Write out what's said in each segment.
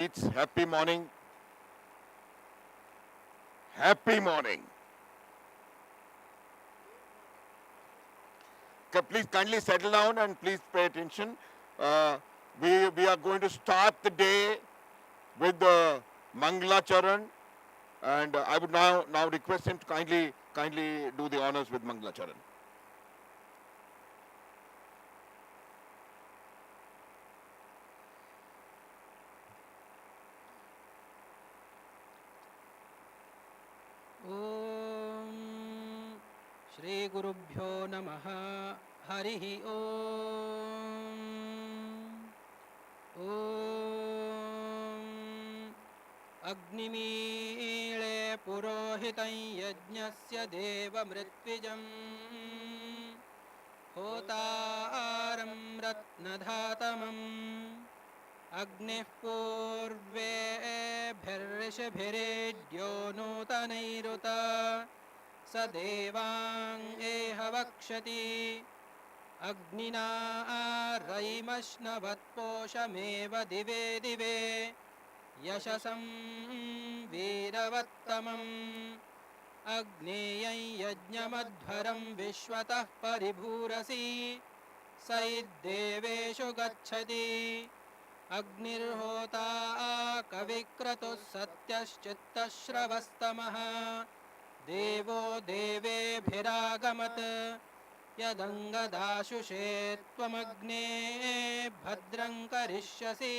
It's happy morning. Happy morning. Please kindly settle down and please pay attention. Uh, we are going to start the day with the Mangla Charan, and I would now request him to kindly do the honors with Mangla Charan. ॐ श्रीगुरुभ्यो नमः हरिः ॐ अग्निमीळे पुरोहितं यज्ञस्य देवमृत्विजम् होतारं रत्नधातमम् अग्निः पूर्वेभिर्षिभिरेड्यो नूतनैरुत स देवाङ्गेह वक्षति अग्निना रैमश्नवत्पोषमेव दिवे दिवे यशसं वीरवत्तमम् अग्नेयं यज्ञमध्वरं विश्वतः परिभूरसि स देवेषु गच्छति अग्निर्होता कविक्रतुः सत्यश्चित्तश्रवस्तमः देवो देवेभिरागमत् यदङ्गदाशुषे त्वमग्ने भद्रं करिष्यसि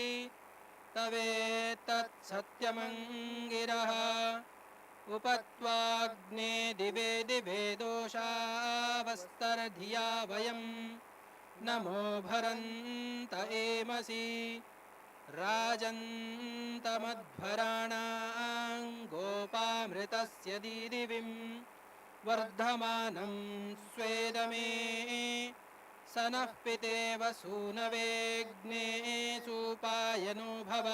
तवेत्तत्सत्यमङ्गिरः उपत्वाग्ने दिवे दिवे दोषावस्तरधिया वयं नमो भरन्त एमसि राजन्तमध्वराणां गोपामृतस्य दीदिविं वर्धमानं स्वेदमे स नः पितेव सूनवेग्ने सूपायनो भव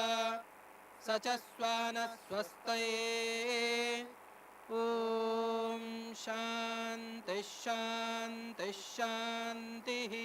स च स्वानस्वस्तये ॐ शान्तिः शान्तिः शान्तिः.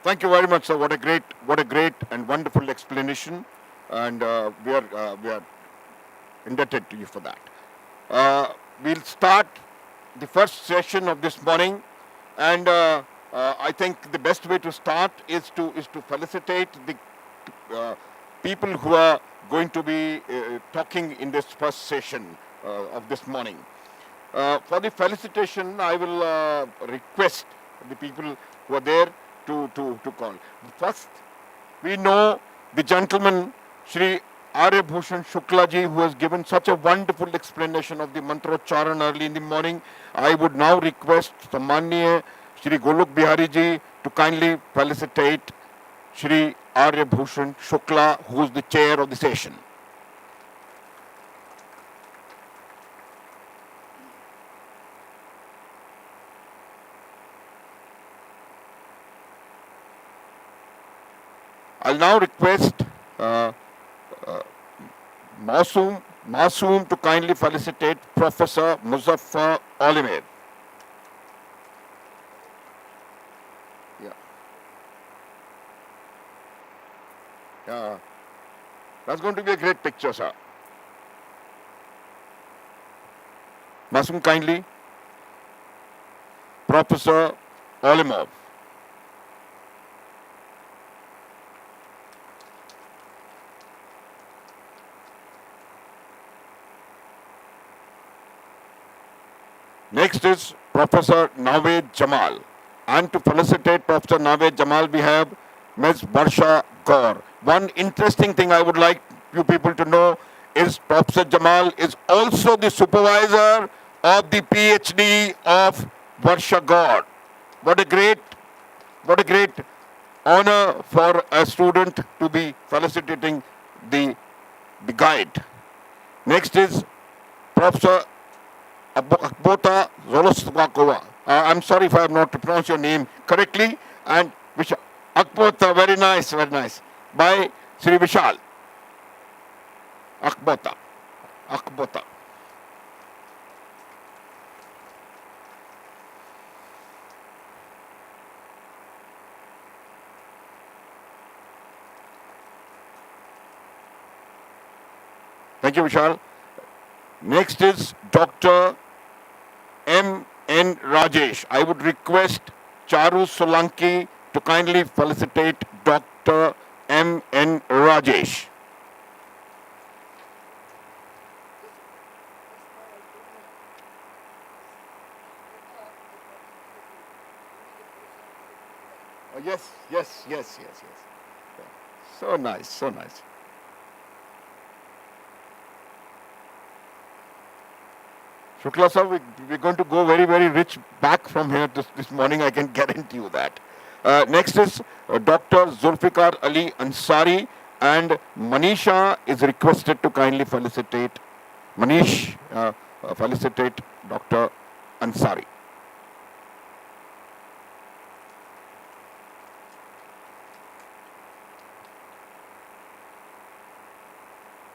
Thank you very much, sir. What a great and wonderful explanation, and we are indebted to you for that. We'll start the first session of this morning, and I think the best way to start is to felicitate the people who are going to be talking in this first session of this morning. For the felicitation, I will request the people who are there to call. First, we know the gentleman, Shri Arya Bhushan Shukla ji, who has given such a wonderful explanation of the Mantrocharan early in the morning. I would now request Sammaniya Shri Golok Bihari ji to kindly felicitate Shri Arya Bhushan Shukla, who is the chair of the session. I'll now request Masoom to kindly felicitate Professor Muzaffar Olimer. Yeah. Yeah. That's going to be a great picture, sir. Masoom, kindly. Professor Olimov. Next is Professor Naved Jamal. And to felicitate Professor Naved Jamal, we have Ms. Barsha Gaur. One interesting thing I would like you people to know is Professor Jamal is also the supervisor of the PhD of Barsha Gaur. What a great honor for a student to be felicitating the, the guide. Next is Professor Akbota Zoloskakova. I'm sorry if I have not to pronounce your name correctly. And Akbota, very nice, very nice. By Sri Vishal. Akbota. Akbota. Thank you, Vishal. Next is Dr. M.N. Rajesh. I would request Charu Solanki to kindly felicitate Dr. M.N. Rajesh. Oh, yes, yes, yes, yes, yes. So nice, so nice. Shukla sir, we're going to go very, very rich back from here this morning, I can guarantee you that. Next is Dr. Zulfikar Ali Ansari, and Manisha is requested to kindly felicitate, felicitate Dr. Ansari.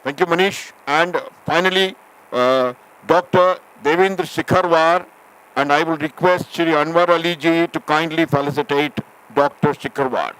Thank you, Manish. And finally, Dr. Devendra Shikharwar, and I will request Shri Anwar Ali ji to kindly felicitate Dr. Shikharwar.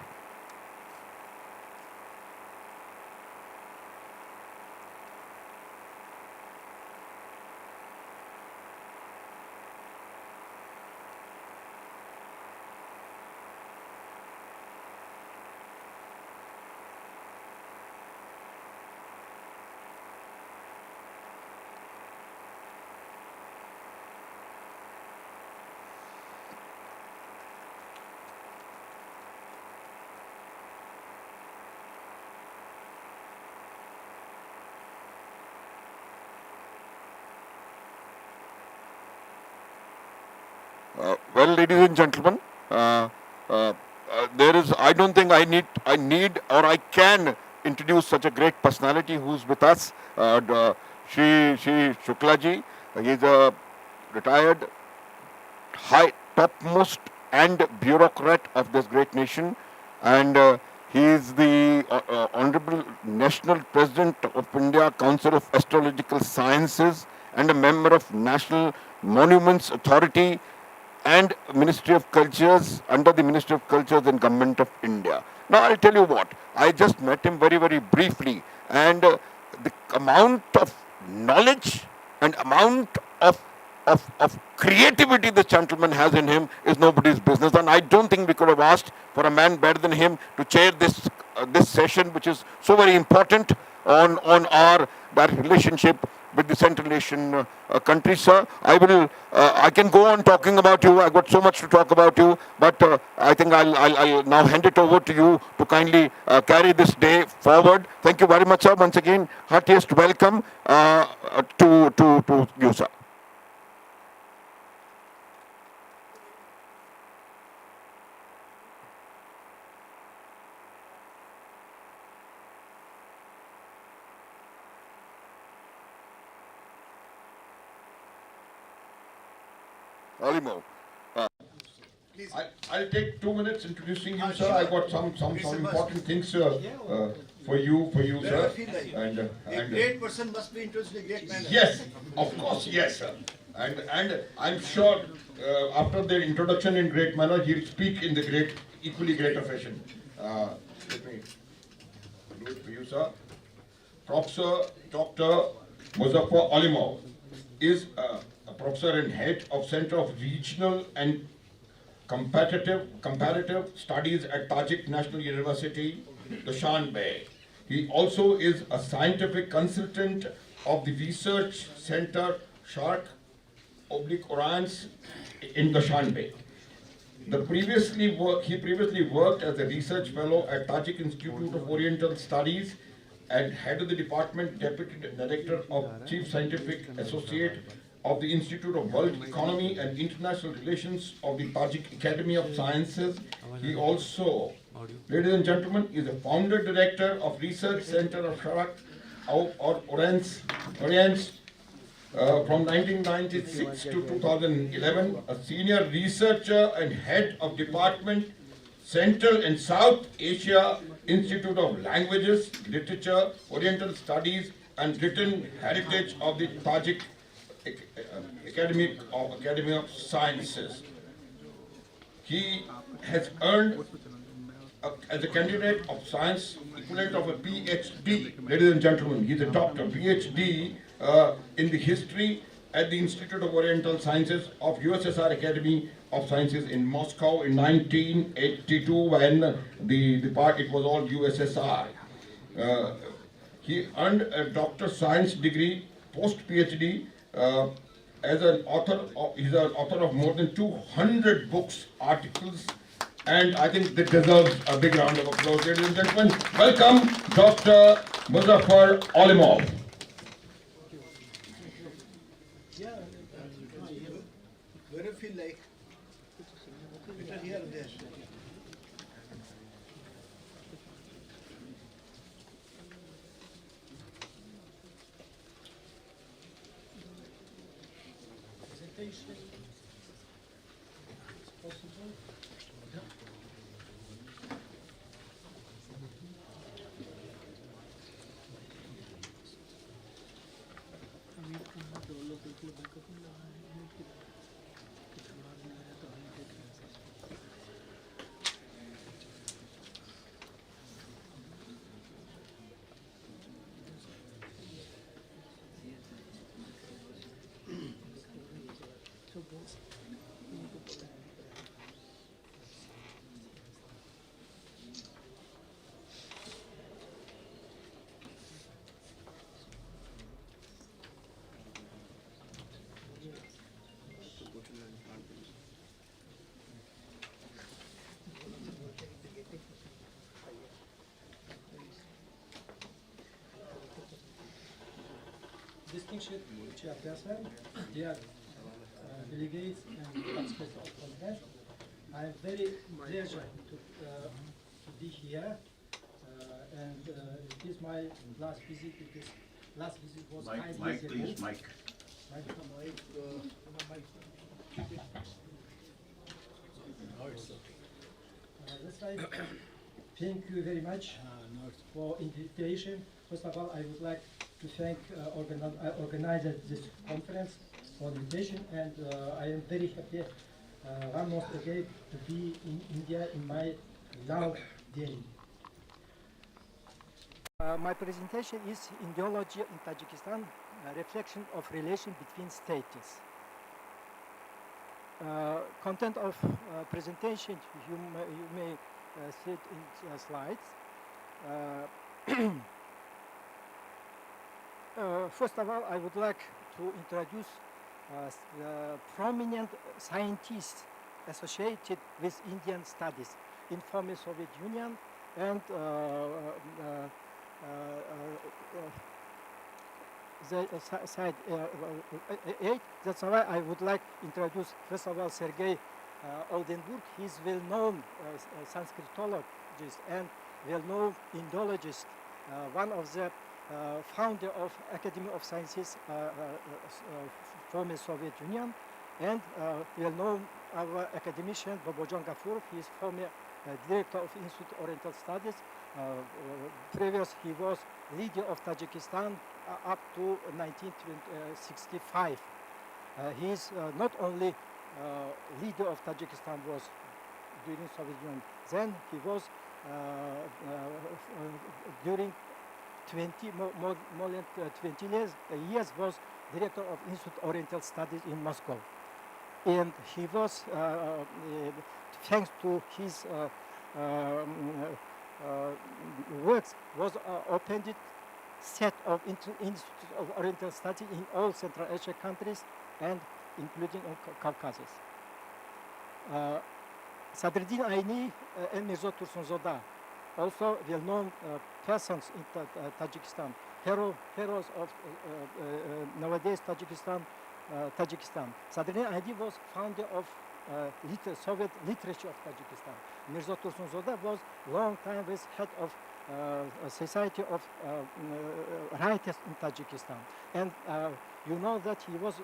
Well, ladies and gentlemen, there is. I don't think I need, or I can introduce such a great personality who's with us. Shri Shukla ji. He's a retired, topmost and bureaucrat of this great nation, and he is the Honorable National President of India Council of Astrological Sciences and a member of National Monuments Authority and Ministry of Cultures, under the Ministry of Cultures and Government of India. Now I'll tell you what, I just met him very, very briefly, and the amount of knowledge and amount of creativity this gentleman has in him is nobody's business, and I don't think we could have asked for a man better than him to chair this session, which is so very important on our relationship with the Central Asian countries, sir. I can go on talking about you. I've got so much to talk about you, but I think I'll now hand it over to you to kindly carry this day forward. Thank you very much, sir. Once again, heartiest welcome to you, sir. Olimo. I'll take 2 minutes introducing you, sir. I got some important things for you, sir. A great person must be introduced in a great manner. Yes, of course, yes, sir. And I'm sure after the introduction in great manner, he'll speak in the equally greater fashion. Let me do it for you, sir. Professor Dr. Muzaffar Olimov is a professor and head of Center of Regional and Comparative Studies at Tajik National University, Dushanbe. He also is a scientific consultant of the Research Center Shark Oblique Orans in Dushanbe. He previously worked as a research fellow at Tajik Institute of Oriental Studies and head of the department, deputy director of chief scientific associate of the Institute of World Economy and International Relations of the Tajik Academy of Sciences. He also, ladies and gentlemen, is a founder director of Research Center of Sharak or Orans from 1996 to 2011, a senior researcher and head of department, Central and South Asia Institute of Languages, Literature, Oriental Studies and Written Heritage of the Tajik Academy of Sciences. He has earned as a candidate of science equivalent of a PhD, ladies and gentlemen, he's a doctor, PhD in the history at the Institute of Oriental Sciences of USSR Academy of Sciences in Moscow in 1982 when it was all USSR. He earned a doctor's science degree, post-PhD, as an author. He's an author of more than 200 books, articles, and I think that deserves a big round of applause, ladies and gentlemen. Welcome, Dr. Muzaffar Olimov. Where do you feel like? Better here or there? Presentation. Possible. Distinguished Chairperson, dear delegates and participants of the conference, I am very pleasure to be here, and it is my last visit. Last visit was 5 years ago. Please, Mike. That's right. Thank you very much for invitation. First of all, I would like to thank organizers this conference for the invitation, and I am very happy one more again to be in India in my love day. My presentation is Ideology in Tajikistan, a reflection of relation between states. Content of presentation, you may see it in slides. First of all, I would like to introduce the prominent scientists associated with Indian studies in former Soviet Union and the side 8. That's why I would like to introduce first of all Sergei Oldenburg. He's well-known Sanskritologist and well-known Indologist, one of the founder of Academy of Sciences, former Soviet Union, and well-known our academician Bobojan Gafurov. He is former director of Institute of Oriental Studies. Previous, he was leader of Tajikistan up to 1965. He is not only leader of Tajikistan was during Soviet Union. Then he was during more than 20 years was director of Institute of Oriental Studies in Moscow. And he was, thanks to his works, was opened set of Institutes of Oriental Study in all Central Asia countries and including Caucasus. Sadreddin Ayni and Mirzo Tursunzoda, also well-known persons in Tajikistan, heroes of nowadays Tajikistan. Sadreddin Ayni was founder of Soviet literature of Tajikistan. Mirzo Tursunzoda was long time was head of Society of Writers in Tajikistan. And you know that he was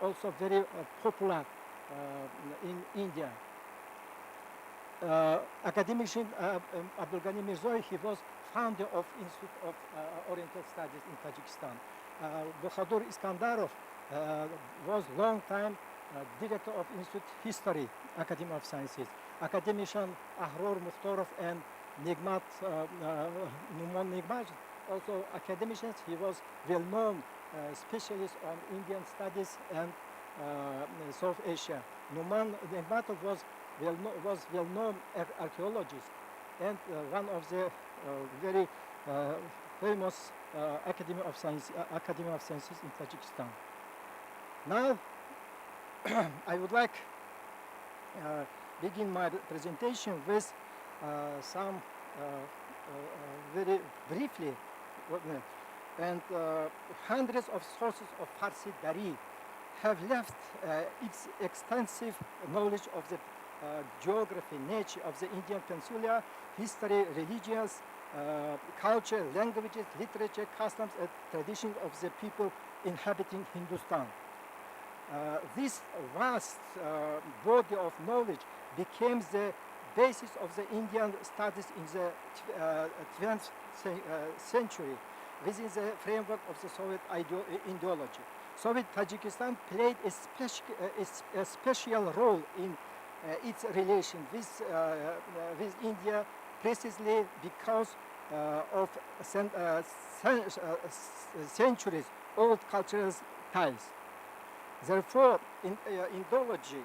also very popular in India. Academician Abdulghani Mirzoyev, he was founder of Institute of Oriental Studies in Tajikistan. Bahadur Iskandarov was long time director of Institute History, Academy of Sciences. Academician Ahror Mukhtarov and Nigmat Numan Nigmat, also academicians. He was well-known specialist on Indian studies and South Asia. Numan Nigmatov was well-known archaeologist and one of the very famous Academy of Sciences in Tajikistan. Now, I would like begin my presentation with some very briefly, and hundreds of sources of Farsi Dari have left its extensive knowledge of the geography, nature of the Indian Peninsula, history, religions, culture, languages, literature, customs, and traditions of the people inhabiting Hindustan. This vast body of knowledge became the basis of the Indian studies in the 20th century within the framework of the Soviet ideology. Soviet Tajikistan played a special role in its relation with India precisely because of centuries old cultural ties. Therefore, Indology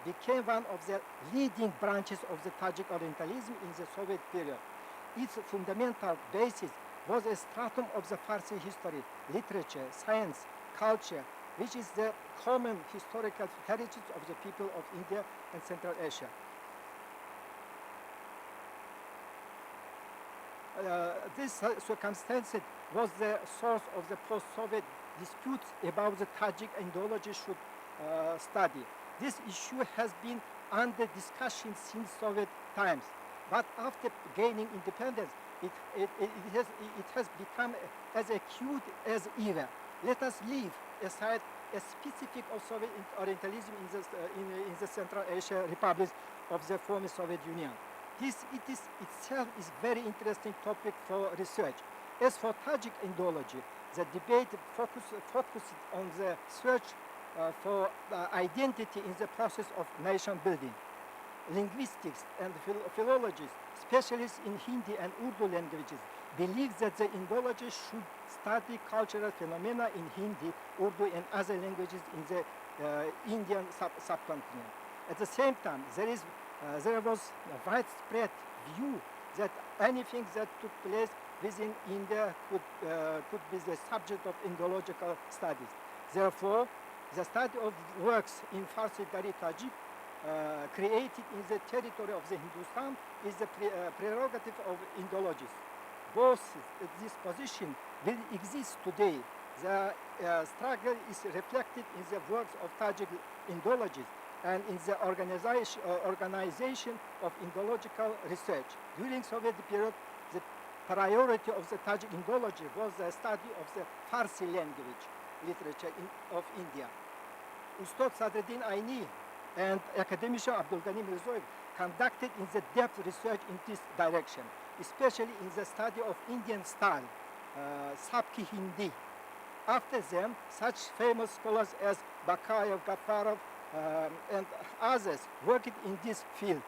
became one of the leading branches of the Tajik Orientalism in the Soviet period. Its fundamental basis was a stratum of the Farsi history, literature, science, culture, which is the common historical heritage of the people of India and Central Asia. This circumstance was the source of the post-Soviet disputes about the Tajik Indology should study. This issue has been under discussion since Soviet times, but after gaining independence, it has become as acute as ever. Let us leave aside a specific of Soviet Orientalism in the Central Asia republics of the former Soviet Union. This itself is very interesting topic for research. As for Tajik Indology, the debate focused on the search for identity in the process of nation building. Linguistics and philologists, specialists in Hindi and Urdu languages, believe that the Indology should study cultural phenomena in Hindi, Urdu, and other languages in the Indian subcontinent. At the same time, there was a widespread view that anything that took place within India could be the subject of Indological studies. Therefore, the study of works in Farsi Dari Tajik created in the territory of the Hindustan is the prerogative of Indologists. Both this position will exist today. The struggle is reflected in the works of Tajik Indologists and in the organization of Indological research. During Soviet period, the priority of the Tajik Indology was the study of the Farsi language literature of India. Ustad Sadreddin Ayni and academician Abdulghani Mirzoyev conducted in the depth research in this direction, especially in the study of Indian style, Sabki Hindi. After them, such famous scholars as Bakayev, Gaffarov, and others worked in this field.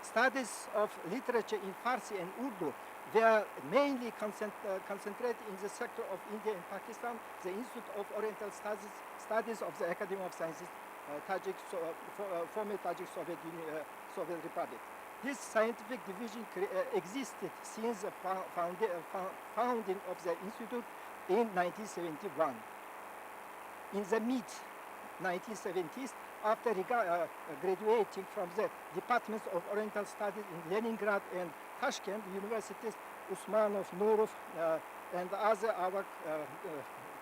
Studies of literature in Farsi and Urdu were mainly concentrated in the sector of India and Pakistan, the Institute of Oriental Studies of the Academy of Sciences, former Tajik Soviet Republic. This scientific division existed since the founding of the institute in 1971. In the mid-1970s, after graduating from the Departments of Oriental Studies in Leningrad and Tashkent universities, Usmanov, Nurov, and other our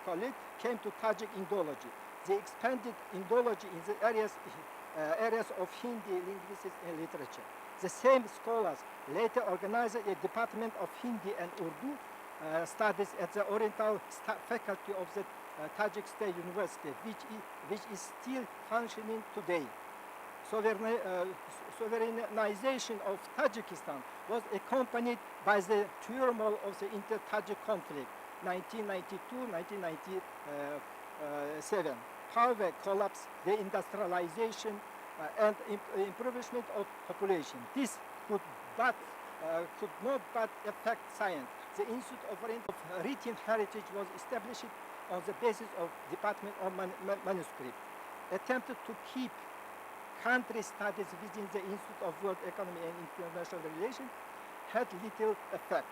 colleagues came to Tajik Indology. They expanded Indology in the areas of Hindi linguistics and literature. The same scholars later organized a department of Hindi and Urdu studies at the Oriental faculty of the Tajik State University, which is still functioning today. Sovereignization of Tajikistan was accompanied by the turmoil of the inter-Tajik conflict, 1992-1997. Power collapse, the industrialization, and improvement of population. This could not but affect science. The Institute of Oriental Written Heritage was established on the basis of Department of Manuscript. Attempted to keep country studies within the Institute of World Economy and International Relations had little effect.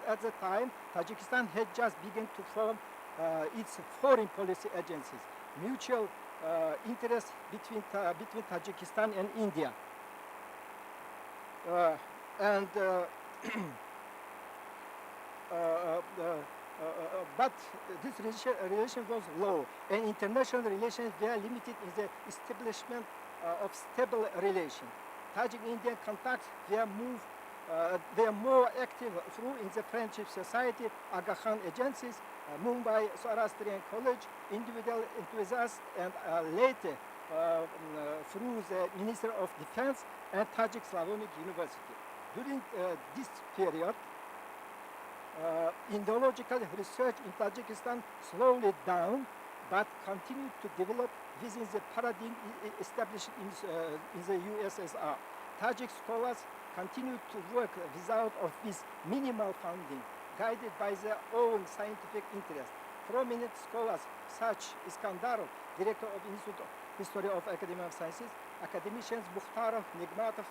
At the time, Tajikistan had just begun to form its foreign policy agencies, mutual interest between Tajikistan and India. But this relation was low, and international relations were limited in the establishment of stable relations. Tajik-Indian contacts were more active through in the Friendship Society, Aga Khan agencies, Mumbai Zoroastrian College, individual enthusiasts, and later through the Minister of Defense and Tajik Slavonic University. During this period, Indological research in Tajikistan slowed down but continued to develop within the paradigm established in the USSR. Tajik scholars continued to work without of this minimal funding, guided by their own scientific interest. Prominent scholars such as Iskandarov, director of Institute of History of Academy of Sciences, academicians Mukhtarov, Nigmatov,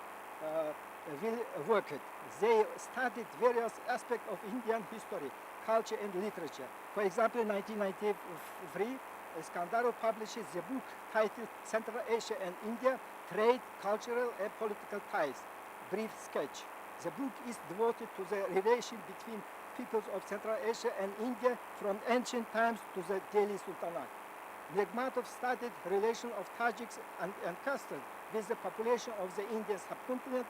worked. They studied various aspects of Indian history, culture, and literature. For example, in 1993, Iskandarov publishes the book titled Central Asia and India, Trade, Cultural, and Political Ties, brief sketch. The book is devoted to the relation between peoples of Central Asia and India from ancient times to the Delhi Sultanate. Nigmatov studied relation of Tajiks and Castles with the population of the Indian subcontinent,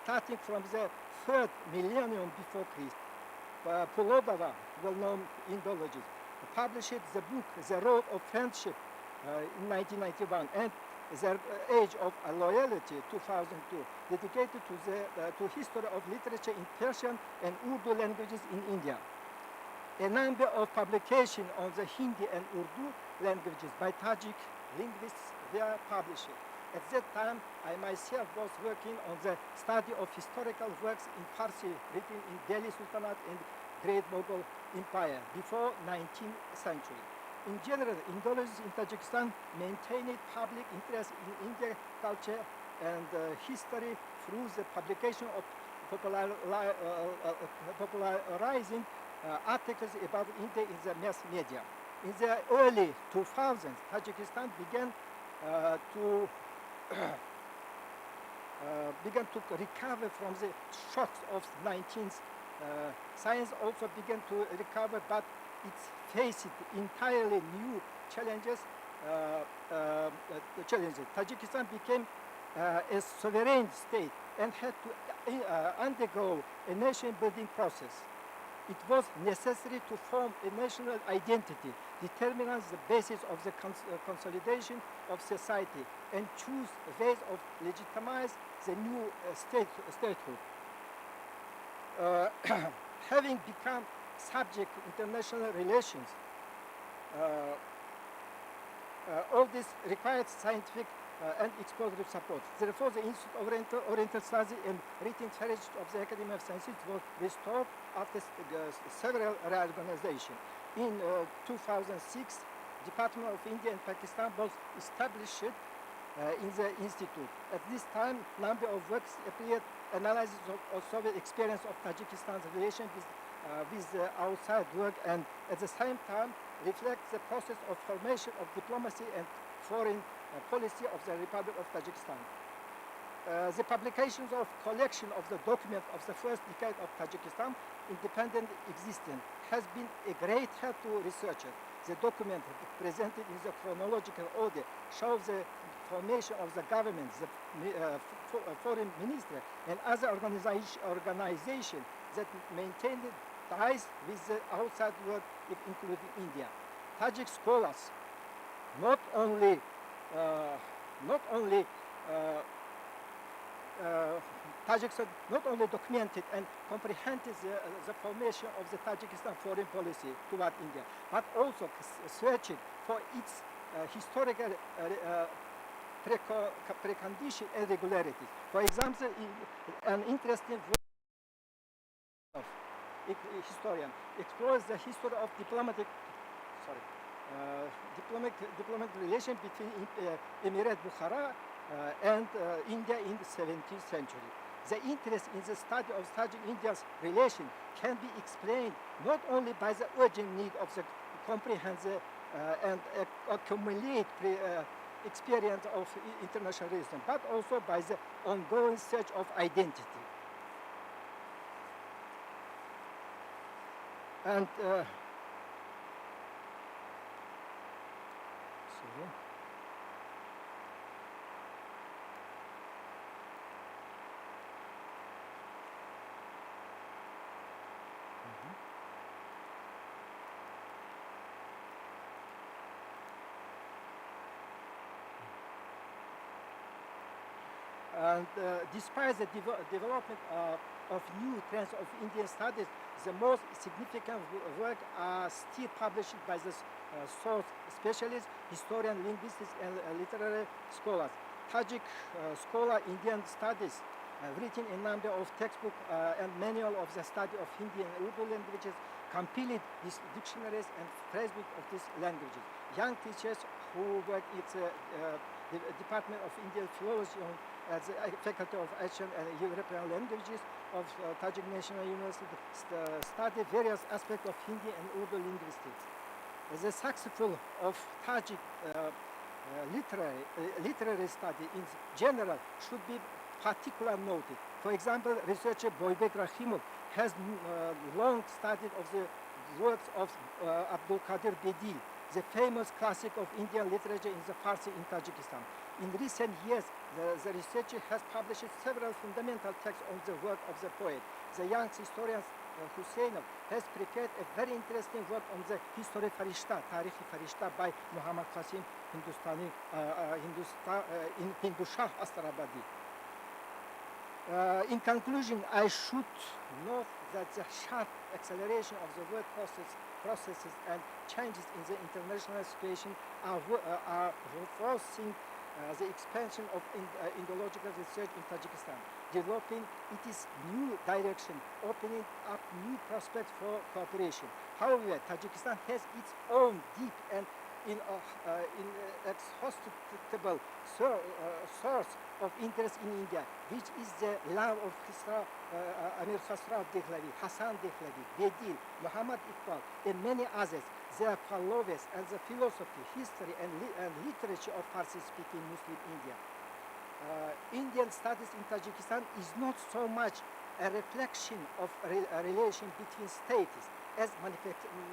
starting from the 3rd millennium before Christ. Polodova, well-known Indologist, published the book The Road of Friendship in 1991 and The Age of Loyalty 2002, dedicated to history of literature in Persian and Urdu languages in India. A number of publications on the Hindi and Urdu languages by Tajik linguists were published. At that time, I myself was working on the study of historical works in Farsi written in Delhi Sultanate and Great Mughal Empire before 19th century. In general, Indologists in Tajikistan maintained public interest in Indian culture and history through the publication of popularizing articles about India in the mass media. In the early 2000s, Tajikistan began to recover from the shocks of 19th. Science also began to recover, but it faced entirely new challenges. Tajikistan became a sovereign state and had to undergo a nation-building process. It was necessary to form a national identity, determine the basis of the consolidation of society, and choose ways of legitimize the new statehood. Having become subject to international relations, all this required scientific and explosive support. Therefore, the Institute of Oriental Studies and Written Heritage of the Academy of Sciences was restored after several reorganizations. In 2006, Department of India and Pakistan was established in the institute. At this time, number of works appeared analysis of Soviet experience of Tajikistan's relation with outside world, and at the same time reflects the process of formation of diplomacy and foreign policy of the Republic of Tajikistan. The publications of collection of the document of the first decade of Tajikistan independent existence has been a great help to researchers. The document presented in the chronological order shows the formation of the government, the foreign minister, and other organization that maintained ties with the outside world, including India. Tajik scholars not only Tajikistan not only documented and comprehended the formation of the Tajikistan foreign policy toward India, but also searched for its historical precondition and regularities. For example, an interesting historian explores the history of diplomatic relation between Emirate Bukhara and India in the 17th century. The interest in the study of Tajik-India's relation can be explained not only by the urgent need of the comprehensive and accumulate experience of international relations, but also by the ongoing search of identity. And sorry. And despite the development of new trends of Indian studies, the most significant work are still published by the source specialists, historian, linguists, and literary scholars. Tajik scholar Indian studies written a number of textbooks and manual of the study of Hindi and Urdu languages, compiled these dictionaries and phrasebook of these languages. Young teachers who work at the Department of Indian Philology at the Faculty of Asian and European Languages of Tajik National University study various aspects of Hindi and Urdu linguistics. The successful of Tajik literary study in general should be particularly noted. For example, researcher Boybek Rahimov has long studied of the works of Abdul Qadir Bedi, the famous classic of Indian literature in the Farsi in Tajikistan. In recent years, the researcher has published several fundamental texts on the work of the poet. The young historian Husseinov has prepared a very interesting work on the history Farishta, Tarikh Farishta by Muhammad Qasim Hindu Shah Astarabadi. In conclusion, I should note that the sharp acceleration of the work processes and changes in the international situation are forcing the expansion of Indological research in Tajikistan, developing its new direction, opening up new prospects for cooperation. However, Tajikistan has its own deep and inexhaustible source of interest in India, which is the love of Amir Khosrow Dehlavi, Hassan Dehlavi, Bedil, Muhammad Iqbal, and many others. Their followers and the philosophy, history, and literature of Farsi-speaking Muslim India. Indian studies in Tajikistan is not so much a reflection of a relation between states as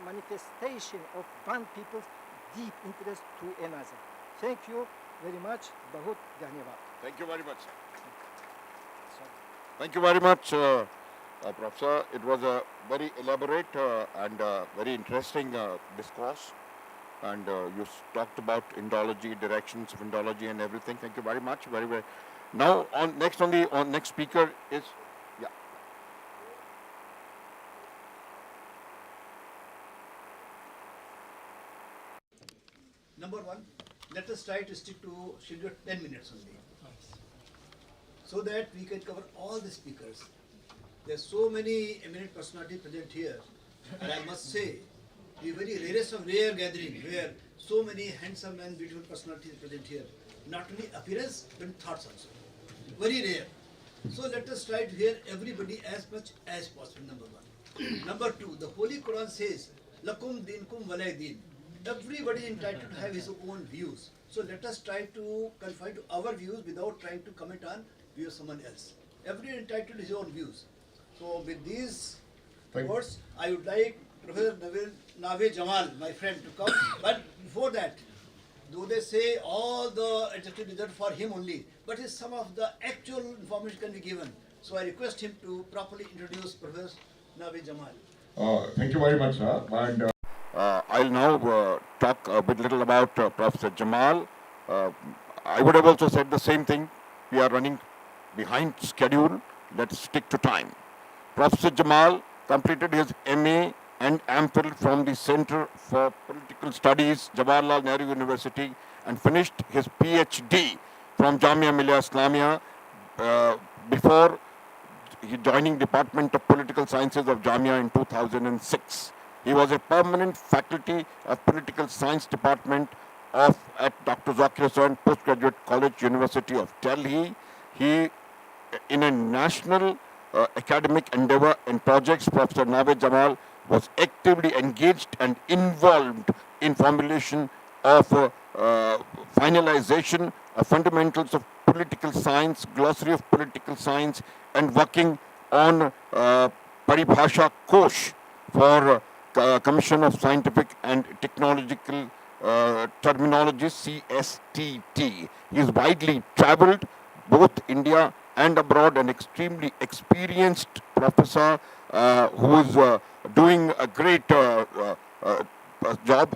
manifestation of one people's deep interest to another. Thank you very much. Bahut dhanyavad. Thank you very much, sir. Thank you very much, Professor. It was a very elaborate and very interesting discourse. And you talked about Indology, directions of Indology and everything. Thank you very much. Very, very. Now, next speaker is, yeah. Number one, let us try to stick to schedule 10 minutes only, so that we can cover all the speakers. There are so many eminent personalities present here, and I must say, the very rarest of rare gathering where so many handsome and beautiful personalities present here. Not only appearance, but thoughts also. Very rare. So let us try to hear everybody as much as possible, number one. Number two, the Holy Quran says, Lakum dinkum walay din. Everybody is entitled to have his own views. So let us try to confine to our views without trying to comment on views of someone else. Everybody is entitled to his own views. So with these words, I would like Professor Nave Jamal, my friend, to come. But before that, though they say all the adjectives reserved for him only, but some of the actual information can be given. So I request him to properly introduce Professor Nave Jamal. Thank you very much, sir. And I'll now talk a bit little about Professor Jamal. I would have also said the same thing. We are running behind schedule. Let's stick to time. Professor Jamal completed his MA and MPhil from the Center for Political Studies, Jawaharlal Nehru University, and finished his PhD from Jamia Millia Islamia before he joining Department of Political Sciences of Jamia in 2006. He was a permanent faculty of Political Science Department at Dr. Zakir Hussain Postgraduate College, University of Delhi. He, in a national academic endeavor and projects, Professor Nave Jamal was actively engaged and involved in formulation of finalization of fundamentals of political science, glossary of political science, and working on Paribhasha Kosh for Commission of Scientific and Technological Terminology, CSTT. He is widely traveled, both India and abroad, an extremely experienced professor who is doing a great job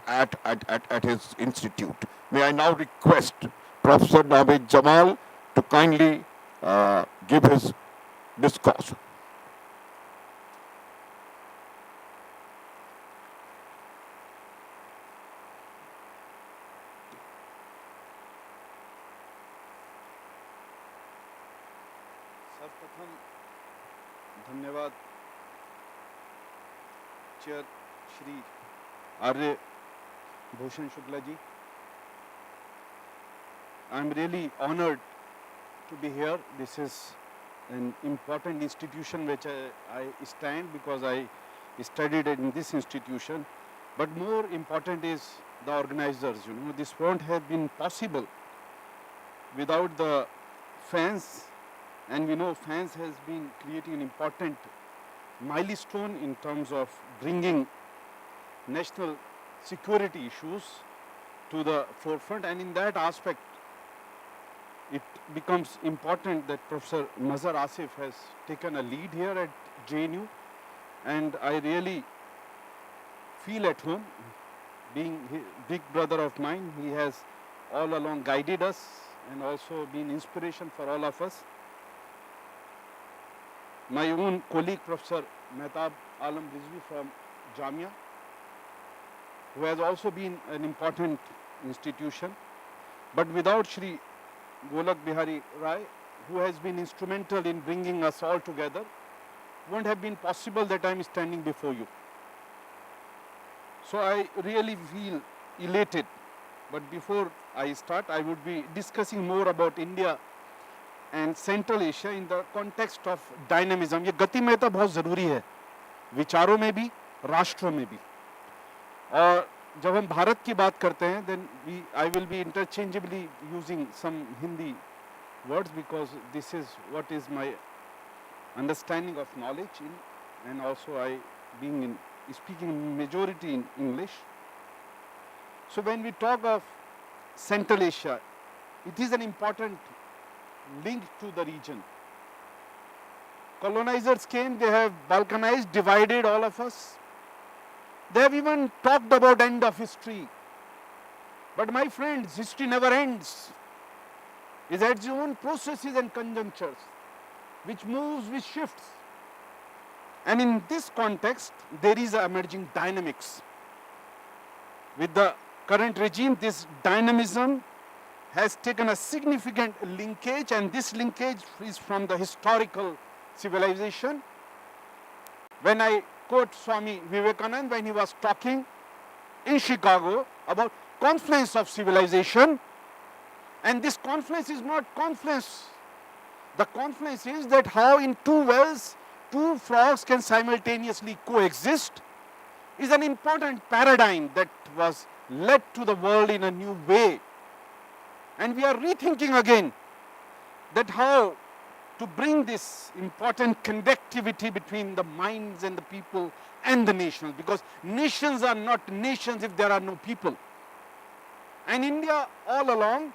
at his institute. May I now request Professor Nave Jamal to kindly give his discourse. सर्वप्रथम धन्यवाद chair Shri Arya Bhushan Shukla ji. I am really honored to be here. This is an important institution which I stand because I studied in this institution. But more important is the organizers. You know, this won't have been possible without the fans, and we know fans has been creating an important milestone in terms of bringing national security issues to the forefront, and in that aspect it becomes important that Professor Mazhar Asif has taken a lead here at JNU, and I really feel at home. Being a big brother of mine, he has all along guided us and also been inspiration for all of us. My own colleague Professor Mehtab Alam Rizvi from Jamia, who has also been an important institution, but without Shri Golak Bihari Rai, who has been instrumental in bringing us all together, wouldn't have been possible that I am standing before you. So I really feel elated. But before I start, I would be discussing more about India and Central Asia in the context of dynamism. ये गतिमयता बहुत ज़रूरी है, विचारों में भी, राष्ट्रों में भी. और जब हम भारत की बात करते हैं, then I will be interchangeably using some Hindi words because this is what is my understanding of knowledge in, and also I being speaking majority in English. So when we talk of Central Asia, it is an important link to the region. Colonizers came, they have balkanized, divided all of us. They have even talked about end of history. But my friends, history never ends. It has its own processes and conjunctures, which moves, which shifts. And in this context, there is emerging dynamics. With the current regime, this dynamism has taken a significant linkage, and this linkage is from the historical civilization. When I quote Swami Vivekananda when he was talking in Chicago about confluence of civilization, and this confluence is not confluence. The confluence is that how in two wells, two frogs can simultaneously coexist is an important paradigm that was led to the world in a new way. And we are rethinking again that how to bring this important connectivity between the minds and the people and the nations, because nations are not nations if there are no people. And India all along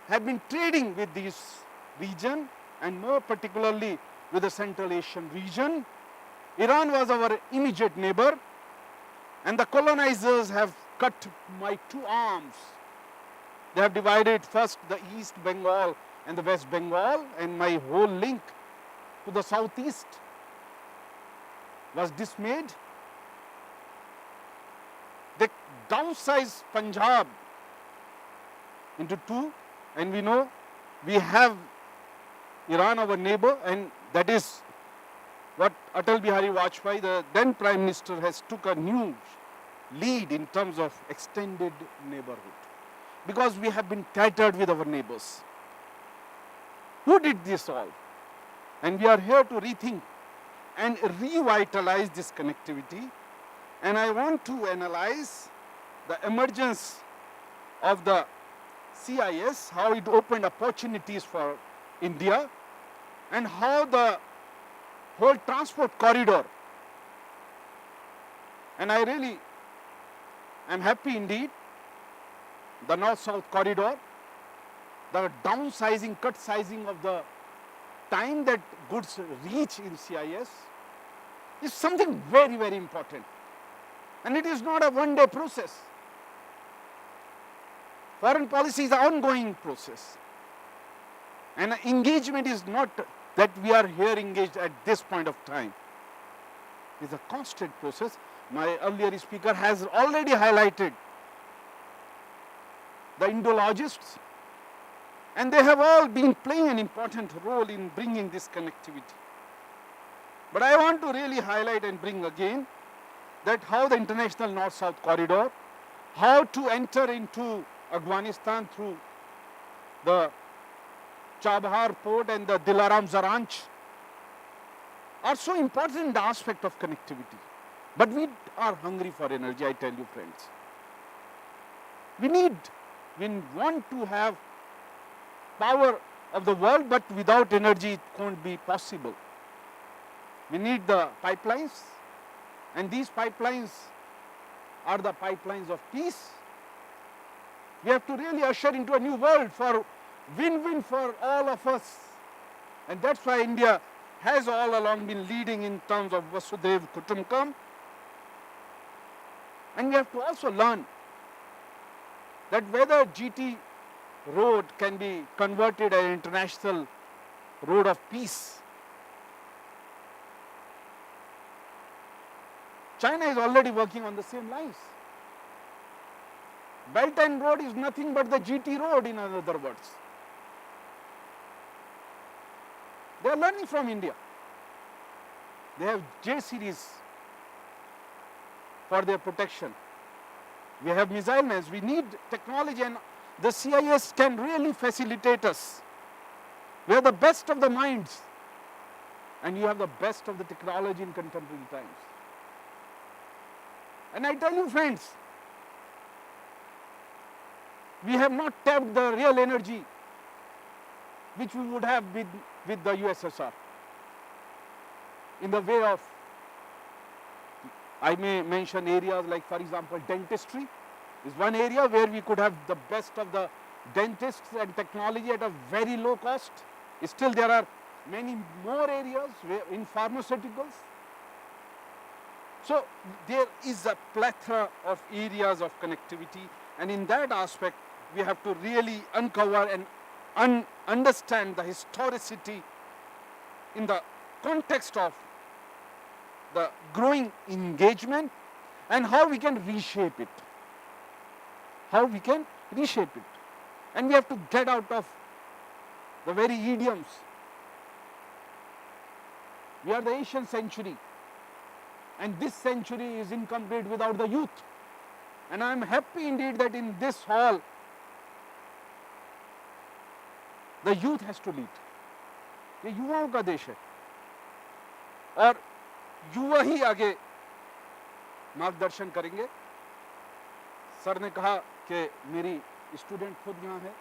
have been trading with this region, and more particularly with the Central Asian region. Iran was our immediate neighbor, and the colonizers have cut my two arms. They have divided first the East Bengal and the West Bengal, and my whole link to the southeast was dismayed. They downsized Punjab into two, and we know we have Iran, our neighbor, and that is what Atal Bihari Vajpayee, the then Prime Minister, has took a new lead in terms of extended neighborhood, because we have been tattered with our neighbors. Who did this all? And we are here to rethink and revitalize this connectivity. And I want to analyze the emergence of the CIS, how it opened opportunities for India, and how the whole transport corridor. And I really am happy indeed, the north-south corridor, the downsizing, cut sizing of the time that goods reach in CIS is something very, very important. And it is not a one-day process. Foreign policy is an ongoing process. And engagement is not that we are here engaged at this point of time. It is a constant process. My earlier speaker has already highlighted the Indologists, and they have all been playing an important role in bringing this connectivity. But I want to really highlight and bring again that how the international north-south corridor, how to enter into Afghanistan through the Chabahar port and the Dilaram Zaranch are so important aspect of connectivity. But we are hungry for energy, I tell you friends. We want to have power of the world, but without energy it won't be possible. We need the pipelines, and these pipelines are the pipelines of peace. We have to really usher into a new world for win-win for all of us. And that's why India has all along been leading in terms of Vasudhaiva Kutumbakam. And we have to also learn that whether GT road can be converted an international road of peace. China is already working on the same lines. Belt and Road is nothing but the GT road, in other words. They are learning from India. They have J series for their protection. We have missile men. We need technology, and the CIS can really facilitate us. We are the best of the minds, and you have the best of the technology in contemporary times. And I tell you friends, we have not tapped the real energy which we would have with the USSR in the way of, I may mention areas like, for example, dentistry is one area where we could have the best of the dentists and technology at a very low cost. Still there are many more areas in pharmaceuticals. So there is a plethora of areas of connectivity, and in that aspect we have to really uncover and understand the historicity in the context of the growing engagement and how we can reshape it. How we can reshape it. And we have to get out of the very idioms. We are the Asian century, and this century is incomplete without the youth. And I am happy indeed that in this hall, the youth has to lead. ये युवाओं का देश है और युवा ही आगे मार्गदर्शन करेंगे. सर ने कहा कि मेरी स्टूडेंट खुद यहाँ है.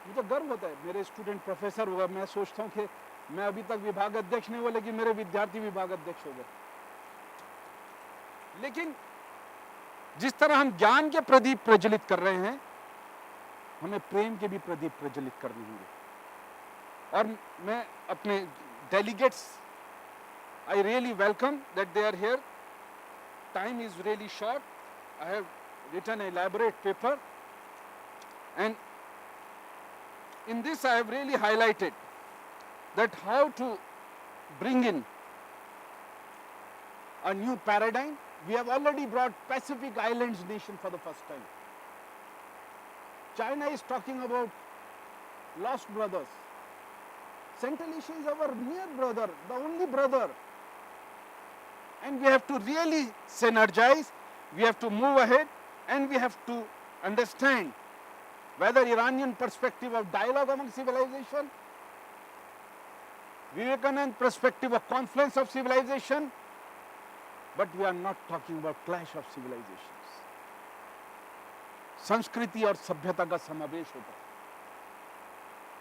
मुझे गर्व होता है, मेरे स्टूडेंट प्रोफेसर हुआ. मैं सोचता हूँ कि मैं अभी तक विभाग अध्यक्ष नहीं हुआ, लेकिन मेरे विद्यार्थी विभाग अध्यक्ष हो गए. लेकिन जिस तरह हम ज्ञान के प्रदीप प्रज्वलित कर रहे हैं, हमें प्रेम के भी प्रदीप प्रज्वलित करने होंगे. और मैं अपने delegates, I really welcome that they are here. Time is really short. I have written an elaborate paper, and in this I have really highlighted that how to bring in a new paradigm. We have already brought Pacific Islands nation for the first time. China is talking about lost brothers. Central Asia is our near brother, the only brother. And we have to really synergize, we have to move ahead, and we have to understand whether Iranian perspective of dialogue among civilization, Vivekanand perspective of confluence of civilization, but we are not talking about clash of civilizations. संस्कृति और सभ्यता का समावेश होता है.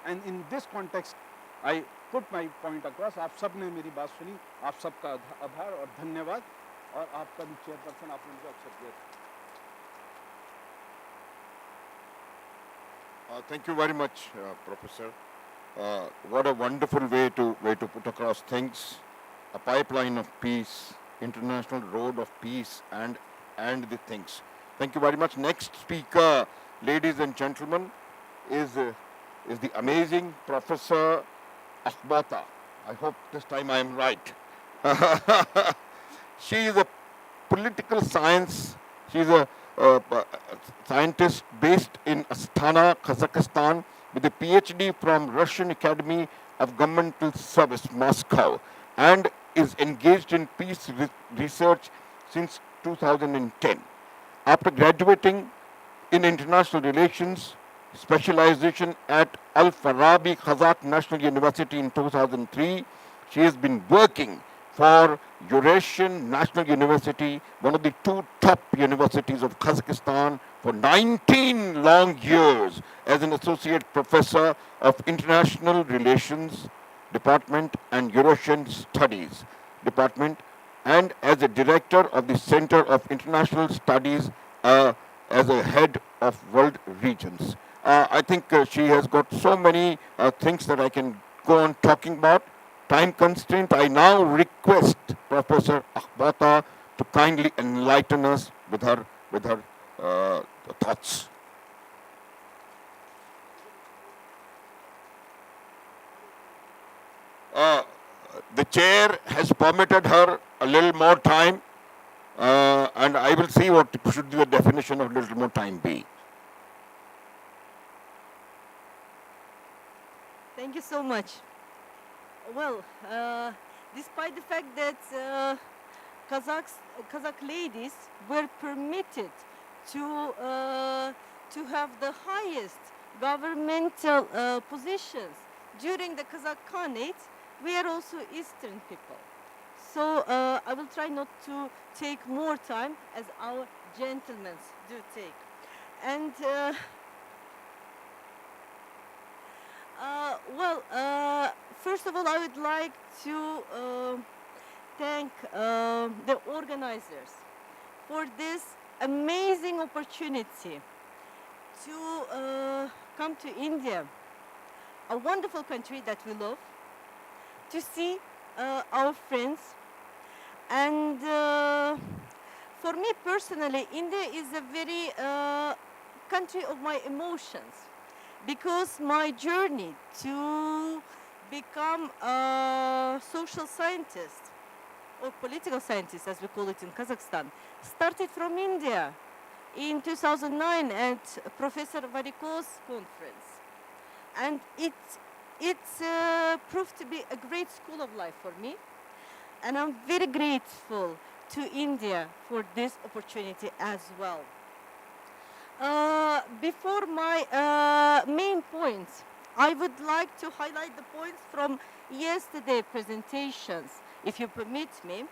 And in this context, I put my point across. आप सब ने मेरी बात सुनी, आप सबका आभार और धन्यवाद. और आपका भी चेयरपर्सन, आपने मुझे अवसर दिया. Thank you very much, Professor. What a wonderful way to put across things. A pipeline of peace, international road of peace, and the things. Thank you very much. Next speaker, ladies and gentlemen, is the amazing Professor Akhbata. I hope this time I am right. She is a political science. She is a scientist based in Astana, Kazakhstan, with a PhD from Russian Academy of Governmental Service, Moscow, and is engaged in peace research since 2010. After graduating in international relations, specialization at Al-Farabi Kazakh National University in 2003, she has been working for Eurasian National University, one of the two top universities of Kazakhstan, for 19 long years as an associate professor of international relations department and Eurasian studies department, and as a director of the Center of International Studies as a head of world regions. I think she has got so many things that I can go on talking about. Time constraint, I now request Professor Akhbata to kindly enlighten us with her thoughts. The chair has permitted her a little more time, and I will see what should the definition of little more time be. Thank you so much. Well, despite the fact that Kazakh ladies were permitted to have the highest governmental positions during the Kazakh Khanate, we are also Eastern people. So I will try not to take more time as our gentlemen do take. And first of all, I would like to thank the organizers for this amazing opportunity to come to India, a wonderful country that we love, to see our friends. And for me personally, India is a very country of my emotions, because my journey to become a social scientist or political scientist, as we call it in Kazakhstan, started from India. in 2009 at Professor Variko's conference. And it proved to be a great school of life for me. And I'm very grateful to India for this opportunity as well. Before my main points, I would like to highlight the points from yesterday's presentations, if you permit me.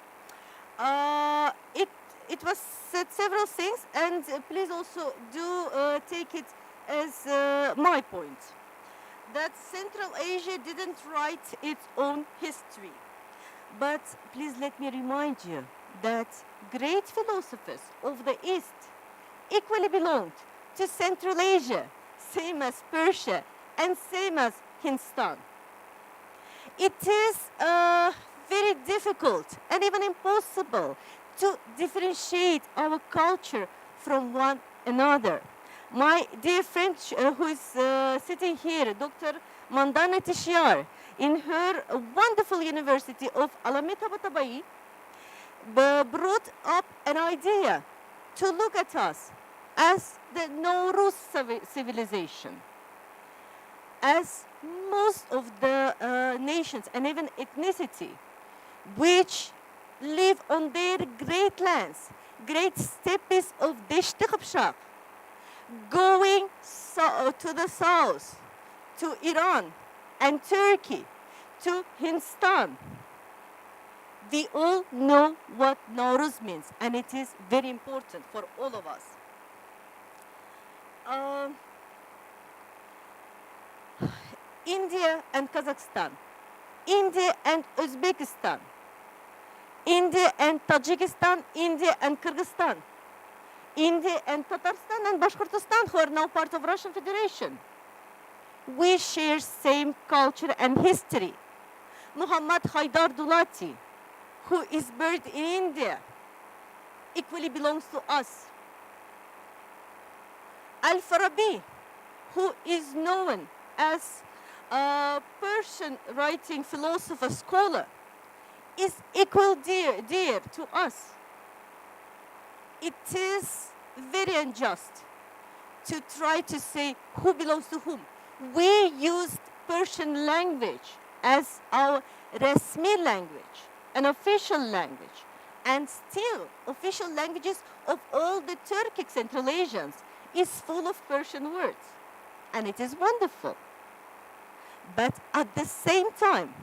It was said several things, and please also do take it as my point. That Central Asia didn't write its own history. But please let me remind you that great philosophers of the East equally belonged to Central Asia, same as Persia and same as Hindustan. It is very difficult and even impossible to differentiate our culture from one another. My dear friend who is sitting here, Dr. Mandana Tishyar, in her wonderful University of Alameda Batabai, brought up an idea to look at us as the Nauruz civilization, as most of the nations and even ethnicity which live on their great lands, great steppes of Deshti Qapshaq, going to the south, to Iran and Turkey, to Hindustan. We all know what Nauruz means, and it is very important for all of us. India and Kazakhstan, India and Uzbekistan, India and Tajikistan, India and Kyrgyzstan, India and Tatarstan and Bashkortostan, who are now part of Russian Federation. We share same culture and history. Muhammad Haydar Dulati, who is buried in India, equally belongs to us. Al-Farabi, who is known as a Persian writing philosopher scholar, is equally dear to us. It is very unjust to try to say who belongs to whom. We used Persian language as our Resmi language, an official language, and still official languages of all the Turkic Central Asians is full of Persian words, and it is wonderful. But at the same time,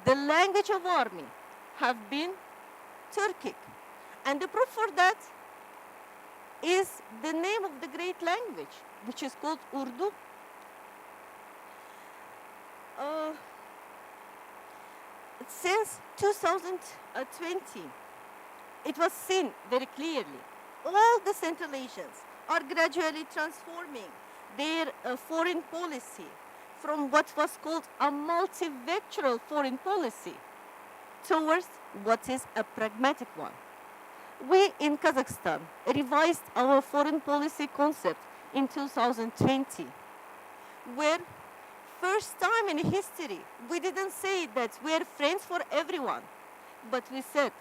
the language of army have been Turkic, and the proof for that is the name of the great language, which is called Urdu. Since 2020, it was seen very clearly, all the Central Asians are gradually transforming their foreign policy from what was called a multivectoral foreign policy towards what is a pragmatic one. We in Kazakhstan revised our foreign policy concept in 2020, where first time in history, we didn't say that we're friends for everyone, but we said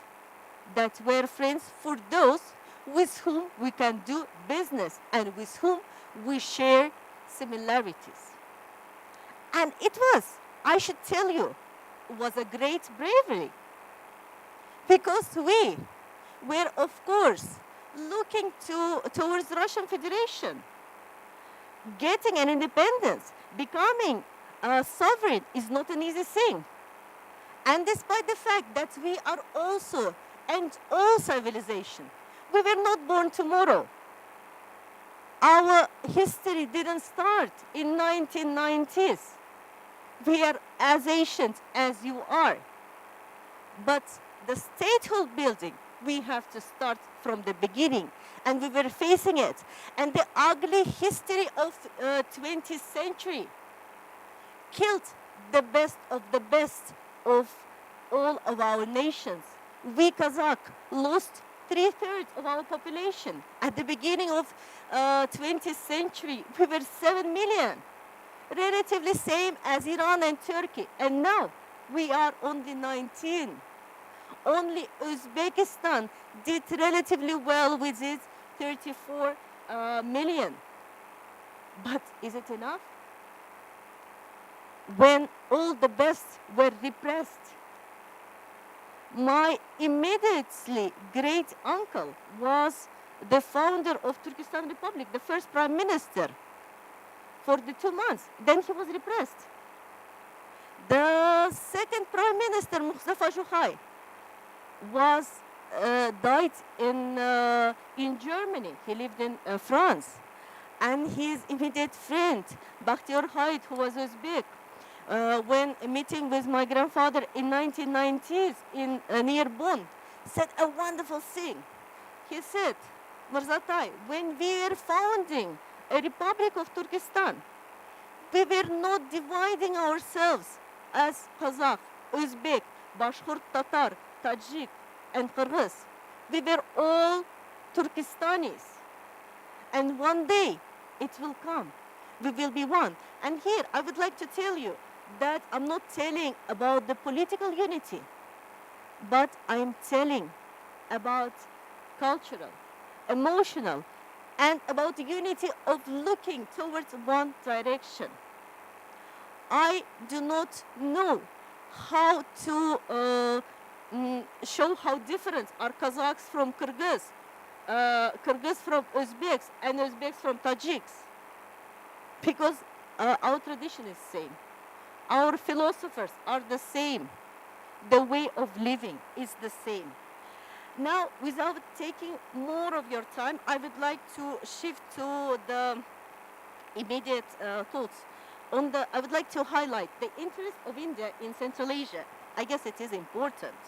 that we're friends for those with whom we can do business and with whom we share similarities. And it was, I should tell you, was a great bravery, because we were, of course, looking towards Russian Federation, getting an independence, becoming a sovereign is not an easy thing. And despite the fact that we are also, and all civilization, we were not born tomorrow. Our history didn't start in 1990s. We are as ancient as you are. But the statehood building, we have to start from the beginning. And we were facing it. And the ugly history of 20th century killed the best of all of our nations. We Kazakh lost 3/3 of our population. At the beginning of 20th century, we were 7 million, relatively same as Iran and Turkey. And now we are only 19. Only Uzbekistan did relatively well with its 34 million. But is it enough? When all the best were repressed, my immediately great uncle was the founder of Turkestan Republic, the first prime minister for the 2 months. Then he was repressed. The second prime minister, Mustafa Juhai, was died in Germany. He lived in France, and his immediate friend Bakhtiar Haid, who was Uzbek, when meeting with my grandfather in 1990s in near Bonn, said a wonderful thing. He said, Mirzatai, when we were founding a Republic of Turkestan, we were not dividing ourselves as Kazakh, Uzbek, Bashkir, Tatar, Tajik, and Kyrgyz. We were all Turkestanis. And one day it will come. We will be one. And here I would like to tell you that I'm not telling about the political unity, but I'm telling about cultural, emotional, and about the unity of looking towards one direction. I do not know how to show how different are Kazakhs from Kyrgyz, Kyrgyz from Uzbeks, and Uzbeks from Tajiks, because our tradition is same. Our philosophers are the same. The way of living is the same. Now, without taking more of your time, I would like to shift to the immediate thoughts. I would like to highlight the interest of India in Central Asia. I guess it is important.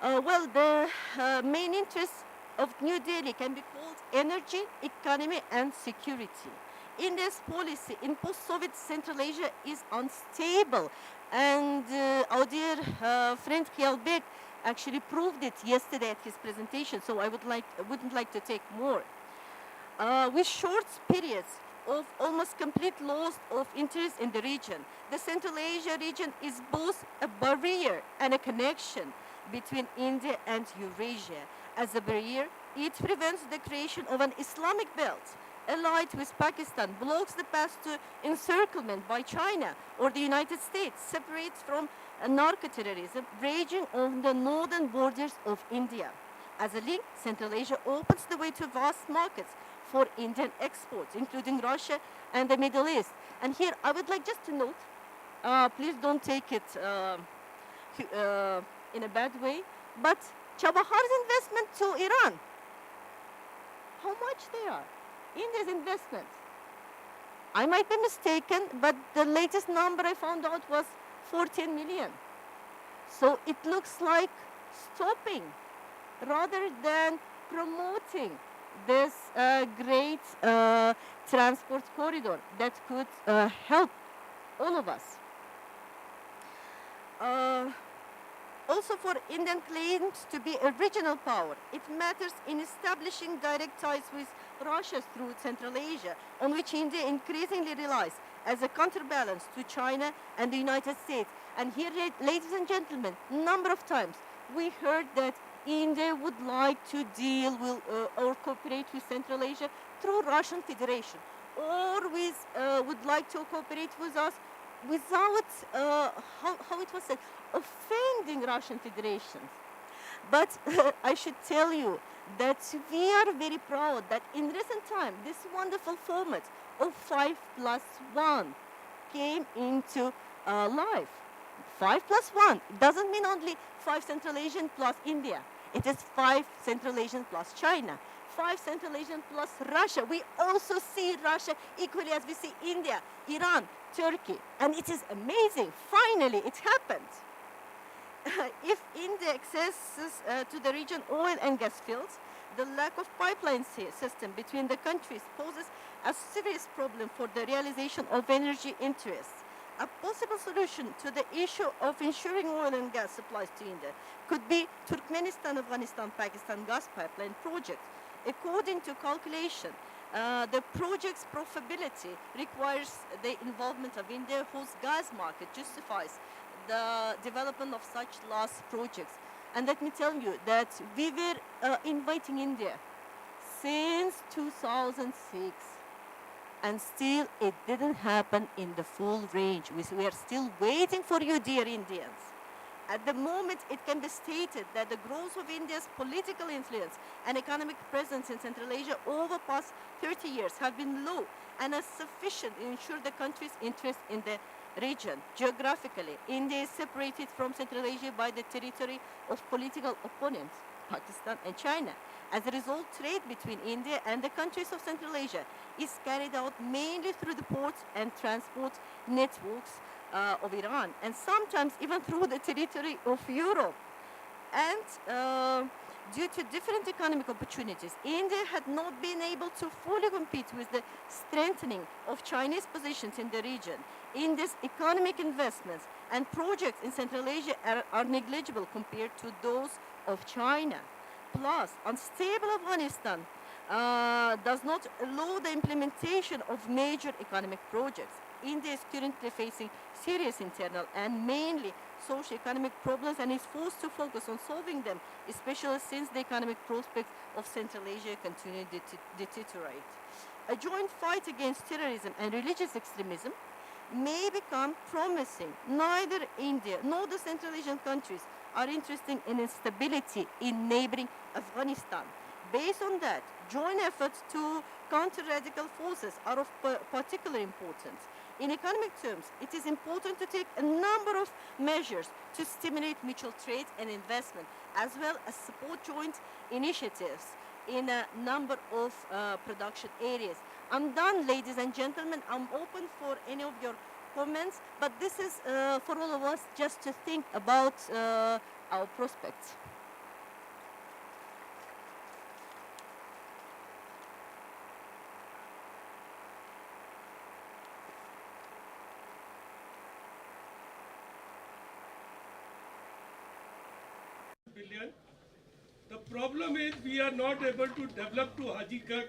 Well, the main interests of New Delhi can be called energy, economy, and security. India's policy in post-Soviet Central Asia is unstable, and our dear friend Khialbek actually proved it yesterday at his presentation, so I wouldn't like to take more. With short periods of almost complete loss of interest in the region, the Central Asia region is both a barrier and a connection between India and Eurasia. As a barrier, it prevents the creation of an Islamic belt allied with Pakistan, blocks the path to encirclement by China or the United States, separates from narco-terrorism raging on the northern borders of India. As a link, Central Asia opens the way to vast markets for Indian exports, including Russia and the Middle East. And here I would like just to note, please don't take it in a bad way, but Chabahar's investment to Iran, how much they are? India's investment. I might be mistaken, but the latest number I found out was 14 million. So it looks like stopping rather than promoting this great transport corridor that could help all of us. Also, for Indian claims to be a regional power, it matters in establishing direct ties with Russia through Central Asia, on which India increasingly relies as a counterbalance to China and the United States. And here, ladies and gentlemen, number of times we heard that India would like to deal with or cooperate with Central Asia through Russian Federation, or would like to cooperate with us without, how it was said, offending Russian Federation. But I should tell you that we are very proud that in recent time this wonderful format of 5+1 came into life. 5+1 doesn't mean only 5 Central Asian plus India. It is 5 Central Asian plus China, 5 Central Asian plus Russia. We also see Russia equally as we see India, Iran, Turkey. And it is amazing. Finally, it happened. If India accesses to the region oil and gas fields, the lack of pipeline system between the countries poses a serious problem for the realization of energy interests. A possible solution to the issue of ensuring oil and gas supplies to India could be Turkmenistan-Afghanistan-Pakistan gas pipeline project. According to calculation, the project's profitability requires the involvement of India, whose gas market justifies the development of such large projects. And let me tell you that we were inviting India since 2006. And still it didn't happen in the full range. We are still waiting for you, dear Indians. At the moment, it can be stated that the growth of India's political influence and economic presence in Central Asia over past 30 years have been low and are sufficient to ensure the country's interest in the region. Geographically, India is separated from Central Asia by the territory of political opponents, Pakistan and China. As a result, trade between India and the countries of Central Asia is carried out mainly through the ports and transport networks of Iran, and sometimes even through the territory of Europe. And due to different economic opportunities, India had not been able to fully compete with the strengthening of Chinese positions in the region. India's economic investments and projects in Central Asia are negligible compared to those of China. Plus, unstable Afghanistan does not allow the implementation of major economic projects. India is currently facing serious internal and mainly socio-economic problems and is forced to focus on solving them, especially since the economic prospects of Central Asia continue to deteriorate. A joint fight against terrorism and religious extremism may become promising. Neither India nor the Central Asian countries are interested in instability in neighboring Afghanistan. Based on that, joint efforts to counter radical forces are of particular importance. In economic terms, it is important to take a number of measures to stimulate mutual trade and investment, as well as support joint initiatives in a number of production areas. I'm done, ladies and gentlemen. I'm open for any of your comments, but this is for all of us just to think about our prospects. Billion. The problem is we are not able to develop to Hajikat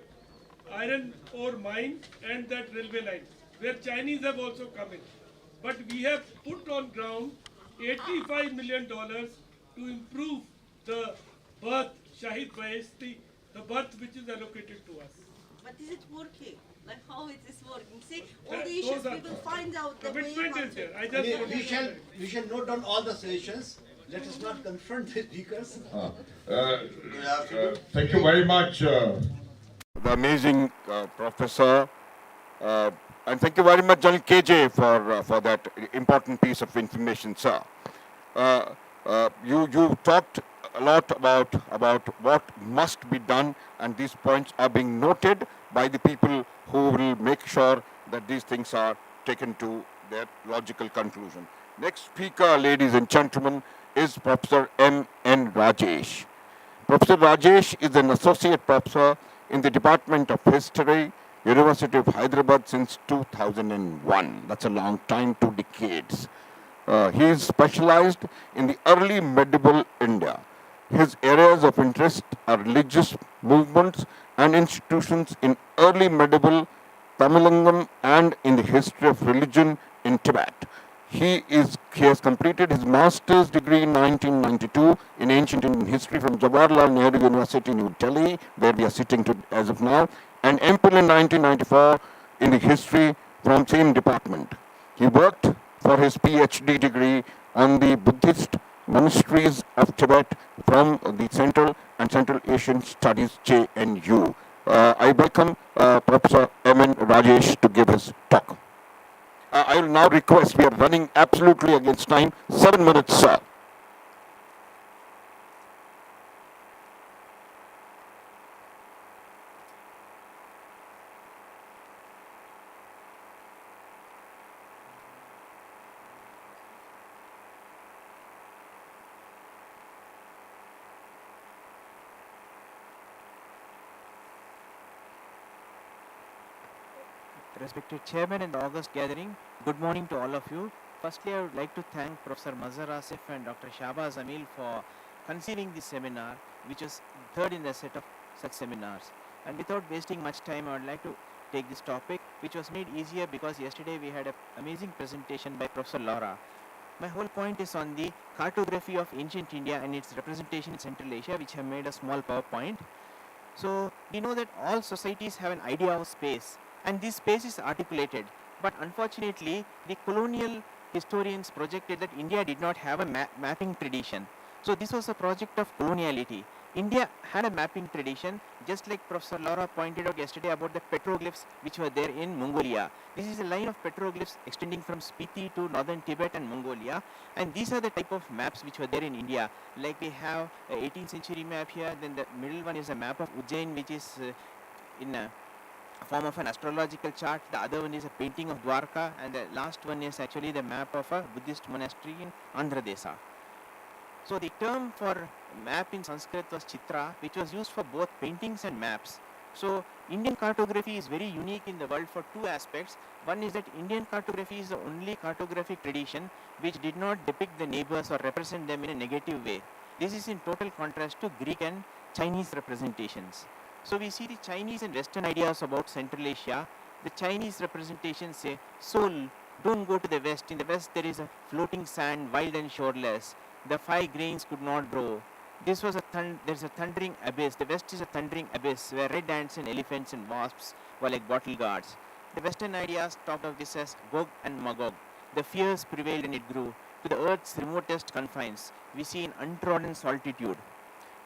iron ore mine and that railway line, where Chinese have also come in. But we have put on ground $85 million to improve the berth, Shahid Baheshti, the berth which is allocated to us. But is it working? Like how it is working? See, all That- the issues those are- we will find out the way Commitment how is to- there. I just want to We shall note down all the suggestions. Let us not confront the speakers. Thank you very much, the amazing professor, and thank you very much, General KJ, for that important piece of information, sir. You talked a lot about what must be done, and these points are being noted by the people who will make sure that these things are taken to their logical conclusion. Next speaker, ladies and gentlemen, is Professor M.N. Rajesh. Professor Rajesh is an associate professor in the Department of History, University of Hyderabad since 2001. That's a long time, 2 decades. He is specialized in the early medieval India. His areas of interest are religious movements and institutions in early medieval Tamilangam and in the history of religion in Tibet. He has completed his master's degree in 1992 in ancient Indian history from Jawaharlal Nehru University, New Delhi, where we are sitting as of now, and MPhil in 1994 in the history from same department. He worked for his PhD degree on the Buddhist monasteries of Tibet from the Central and Central Asian Studies JNU. I welcome Professor M.N. Rajesh to give his talk. I will now request, we are running absolutely against time, 7 minutes, sir. Respected Chairman and the August gathering, good morning to all of you. Firstly, I would like to thank Professor Mazhar Asif and Dr. Shahbaz Amil for conceiving this seminar, which is third in the set of such seminars. And without wasting much time, I would like to take this topic, which was made easier because yesterday we had an amazing presentation by Professor Laura. My whole point is on the cartography of ancient India and its representation in Central Asia, which I made a small PowerPoint. So we know that all societies have an idea of space, and this space is articulated. But unfortunately, the colonial historians projected that India did not have a mapping tradition. So this was a project of coloniality. India had a mapping tradition, just like Professor Laura pointed out yesterday about the petroglyphs which were there in Mongolia. This is a line of petroglyphs extending from Spiti to northern Tibet and Mongolia, and these are the type of maps which were there in India. Like we have a 18th century map here, then the middle one is a map of Ujjain, which is in a form of an astrological chart. The other one is a painting of Dwarka, and the last one is actually the map of a Buddhist monastery in Andhra Desa. So the term for map in Sanskrit was Chitra, which was used for both paintings and maps. So Indian cartography is very unique in the world for two aspects. One is that Indian cartography is the only cartographic tradition which did not depict the neighbors or represent them in a negative way. This is in total contrast to Greek and Chinese representations. So we see the Chinese and Western ideas about Central Asia. The Chinese representations say, Seoul, don't go to the West. In the West there is a floating sand, wild and shoreless. The 5 grains could not grow. This was there's a thundering abyss. The West is a thundering abyss where red ants and elephants and wasps were like bottle guards. The Western ideas talked of this as Gog and Magog. The fears prevailed and it grew. To the earth's remotest confines, we see an untrodden solitude.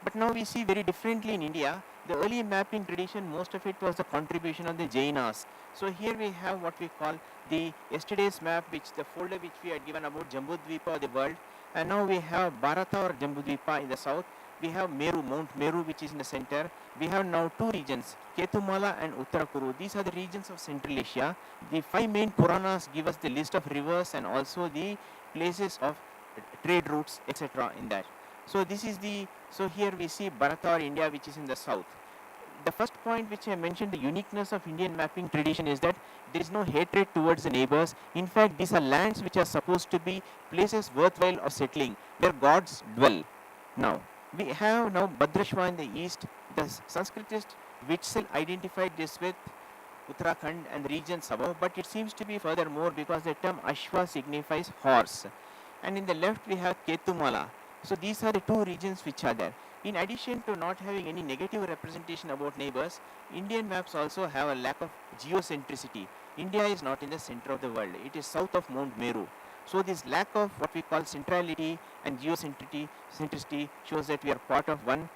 But now we see very differently in India. The early mapping tradition, most of it was the contribution of the Jainas. So here we have what we call the yesterday's map, which the folder which we had given about Jambudvipa, the world. And now we have Bharata or Jambudvipa in the south. We have Meru, Mount Meru, which is in the center. We have now two regions, Ketumala and Uttarakuru. These are the regions of Central Asia. The 5 main Puranas give us the list of rivers and also the places of trade routes, etc. in that. So this is so here we see Bharata or India, which is in the south. The first point which I mentioned, the uniqueness of Indian mapping tradition, is that there is no hatred towards the neighbors. In fact, these are lands which are supposed to be places worthwhile of settling, where gods dwell. Now, we have now Bhadrashva in the east. The Sanskritist Witzel identified this with Uttarakhand and the regions above, but it seems to be furthermore because the term Ashwa signifies horse. And in the left we have Ketumala. So these are the two regions which are there. In addition to not having any negative representation about neighbors, Indian maps also have a lack of geocentricity. India is not in the center of the world. It is south of Mount Meru. So this lack of what we call centrality and geocentricity shows that we are part of one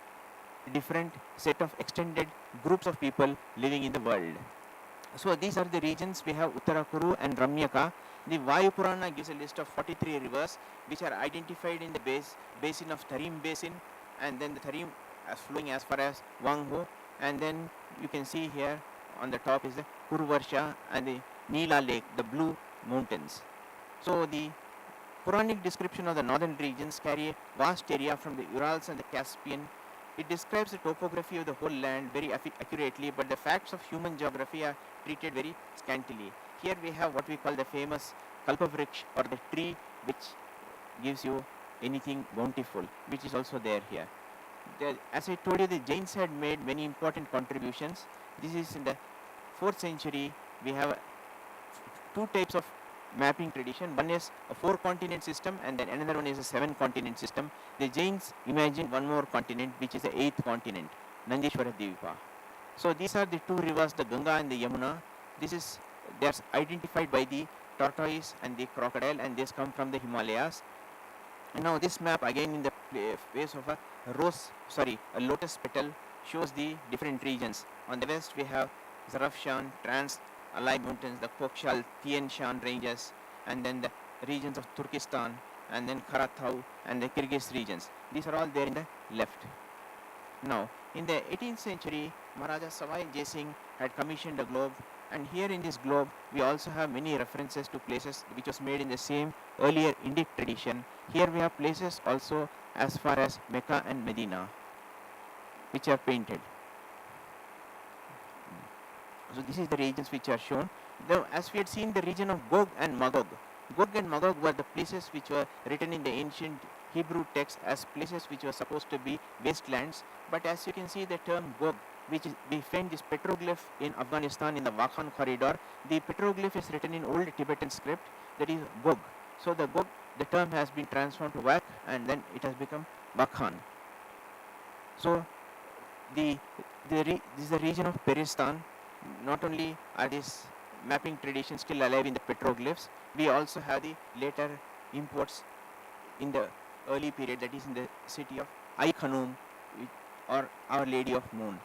different set of extended groups of people living in the world. So these are the regions. We have Uttarakuru and Ramyaka. The Vayu Purana gives a list of 43 rivers which are identified in the basin of Tarim Basin, and then the Tarim flowing as far as Wangho, and then you can see here on the top is the Kuruvarsha and the Nila Lake, the blue mountains. So the Puranic description of the northern regions carry a vast area from the Urals and the Caspian. It describes the topography of the whole land very accurately, but the facts of human geography are treated very scantily. Here we have what we call the famous Kalpavriksha, or the tree which gives you anything bountiful, which is also there here. As I told you, the Jains had made many important contributions. This is in the 4th century. We have two types of mapping tradition. One is a 4-continent system, and then another one is a 7-continent system. The Jains imagined one more continent, which is the 8th continent, Nandeshwara Dvipa. So these are the two rivers, the Ganga and the Yamuna. They are identified by the tortoise and the crocodile, and these come from the Himalayas. And now this map, again in the face of a lotus petal, shows the different regions. On the west we have Zarafshan, Trans-Alai Mountains, the Kokshal, Tien Shan ranges, and then the regions of Turkestan, and then Karathau and the Kyrgyz regions. These are all there in the left. Now, in the 18th century, Maharaja Savai Jai Singh had commissioned a globe, and here in this globe we also have many references to places which was made in the same earlier Indic tradition. Here we have places also as far as Mecca and Medina, which are painted. So this is the regions which are shown. Now, as we had seen, the region of Gog and Magog. Gog and Magog were the places which were written in the ancient Hebrew text as places which were supposed to be wastelands. But as you can see, the term Gog, we find this petroglyph in Afghanistan in the Wakhan corridor. The petroglyph is written in old Tibetan script, that is Gog. So the Gog, the term has been transformed to Wak, and then it has become Wakhan. So this is the region of Peristan. Not only are these mapping traditions still alive in the petroglyphs, we also have the later imports in the early period, that is in the city of Ai Khanum, or Our Lady of Moon.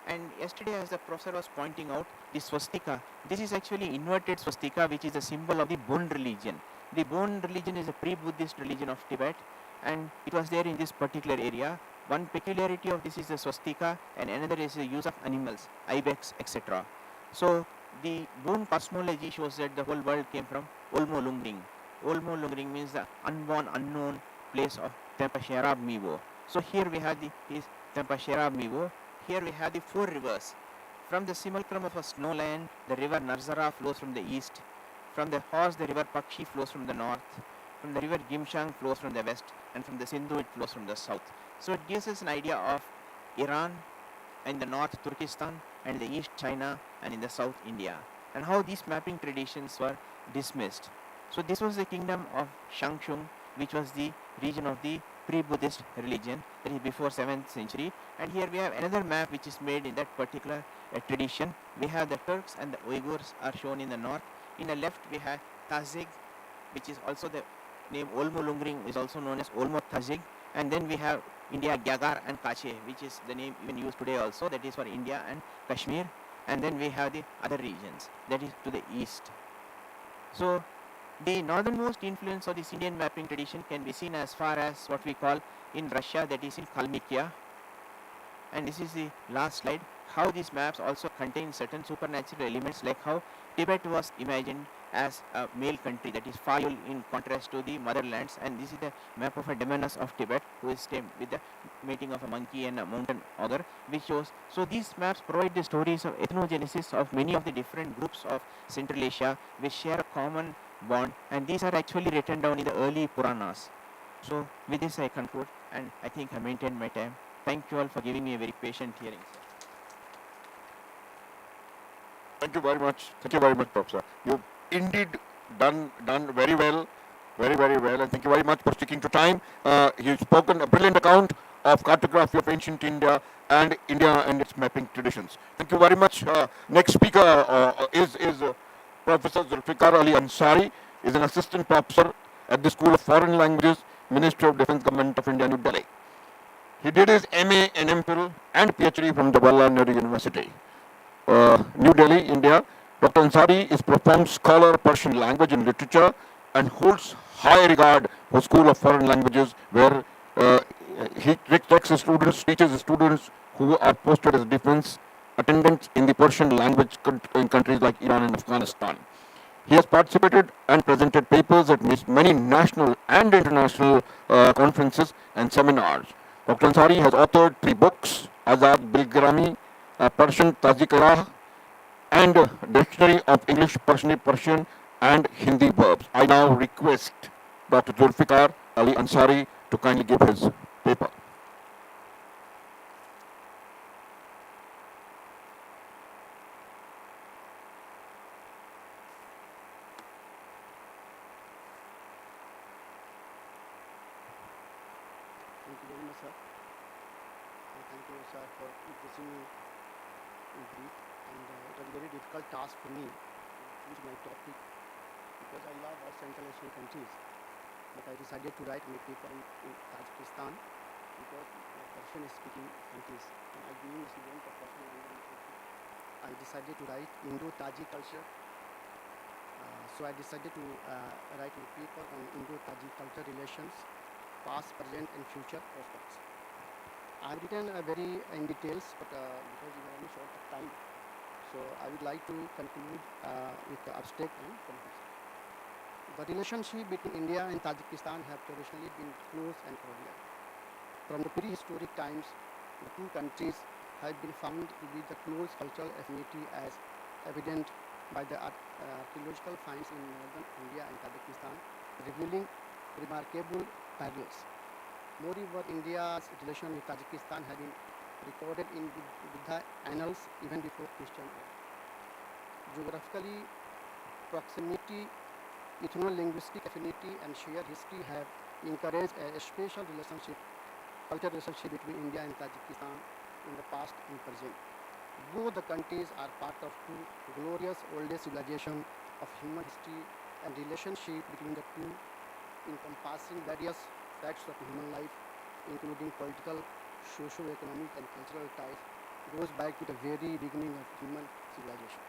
And yesterday, as the professor was pointing out, the swastika, this is actually inverted swastika, which is a symbol of the Bon religion. The Bon religion is a pre-Buddhist religion of Tibet, and it was there in this particular area. One peculiarity of this is the swastika, and another is the use of animals, ibex, etc. So the Bon cosmology shows that the whole world came from Olmo Lungring. Olmo Lungring means the unborn, unknown place of Tempa Sherab Miwo. So here we have the Tempa Sherab Miwo. Here we have the four rivers. From the simulacrum of a snowland, the river Narzara flows from the east. From the horse, the river Pakshi flows from the north. From the river Gimshang flows from the west. And from the Sindhu, it flows from the south. So it gives us an idea of Iran, in the north Turkestan, and the east China, and in the south India, and how these mapping traditions were dismissed. So this was the kingdom of Shangshung, which was the region of the pre-Buddhist religion, that is before 7th century. And here we have another map which is made in that particular tradition. We have the Turks and the Uyghurs are shown in the north. In the left we have Tazig, which is also the name Olmo Lungring is also known as Olmo Tazig. And then we have India Gyagar and Kache, which is the name even used today also, that is for India and Kashmir. And then we have the other regions, that is to the east. So the northernmost influence of this Indian mapping tradition can be seen as far as what we call in Russia, that is in Kalmykia. And this is the last slide, how these maps also contain certain supernatural elements, like how Tibet was imagined as a male country, that is Fayul, in contrast to the motherlands. And this is the map of a demoness of Tibet who is tamed with the mating of a monkey and a mountain ogre, which shows. So these maps provide the stories of ethnogenesis of many of the different groups of Central Asia, which share a common bond, and these are actually written down in the early Puranas. So with this I conclude, and I think I maintained my time. Thank you all for giving me a very patient hearing, sir. Thank you very much. Thank you very much, Professor. You've indeed done very well, very well, and thank you very much for sticking to time. You've spoken a brilliant account of cartography of ancient India and its mapping traditions. Thank you very much. Next speaker is Professor Zulfikar Ali Ansari. Is an assistant professor at the School of Foreign Languages, Ministry of Defence, Government of India, New Delhi. He did his MA and MPhil and PhD from Jawaharlal Nehru University, New Delhi, India. Dr. Ansari is profound scholar of Persian language and literature and holds high regard for School of Foreign Languages, where he teaches his students who are posted as defense attendants in the Persian language in countries like Iran and Afghanistan. He has participated and presented papers at many national and international conferences and seminars. Dr. Ansari has authored 3 books, Azad Bilgrami, Persian Tajik and Dictionary of English Persian and Hindi Verbs. I now request Dr. Zulfikar Ali Ansari to kindly give his paper. Thank you very much, sir. Thank you, sir, for introducing me in brief. And it was a very difficult task for me to choose my topic because I love all Central Asian countries. But I decided to write my paper in Tajikistan because Persian is speaking countries. And I being a student of Persian language, I decided to write Indo-Tajik culture. So I decided to write a paper on Indo-Tajik culture relations, past, present, and future prospects. I've written very in details, but because we are only short of time, so I would like to conclude with the abstract and context. The relationship between India and Tajikistan have traditionally been close and cordial. From the prehistoric times, the two countries have been found to be the close cultural affinity as evident by the archaeological finds in northern India and Tajikistan, revealing remarkable parallels. Moreover, India's relation with Tajikistan have been recorded in Buddha annals even before Christian era. Geographically, proximity, ethno-linguistic affinity, and shared history have encouraged a special relationship, cultural relationship between India and Tajikistan, in the past and present. Both the countries are part of two glorious oldest civilizations of human history, and relationship between the two encompassing various facts of human life, including political, socio-economic and cultural ties, goes back to the very beginning of human civilization.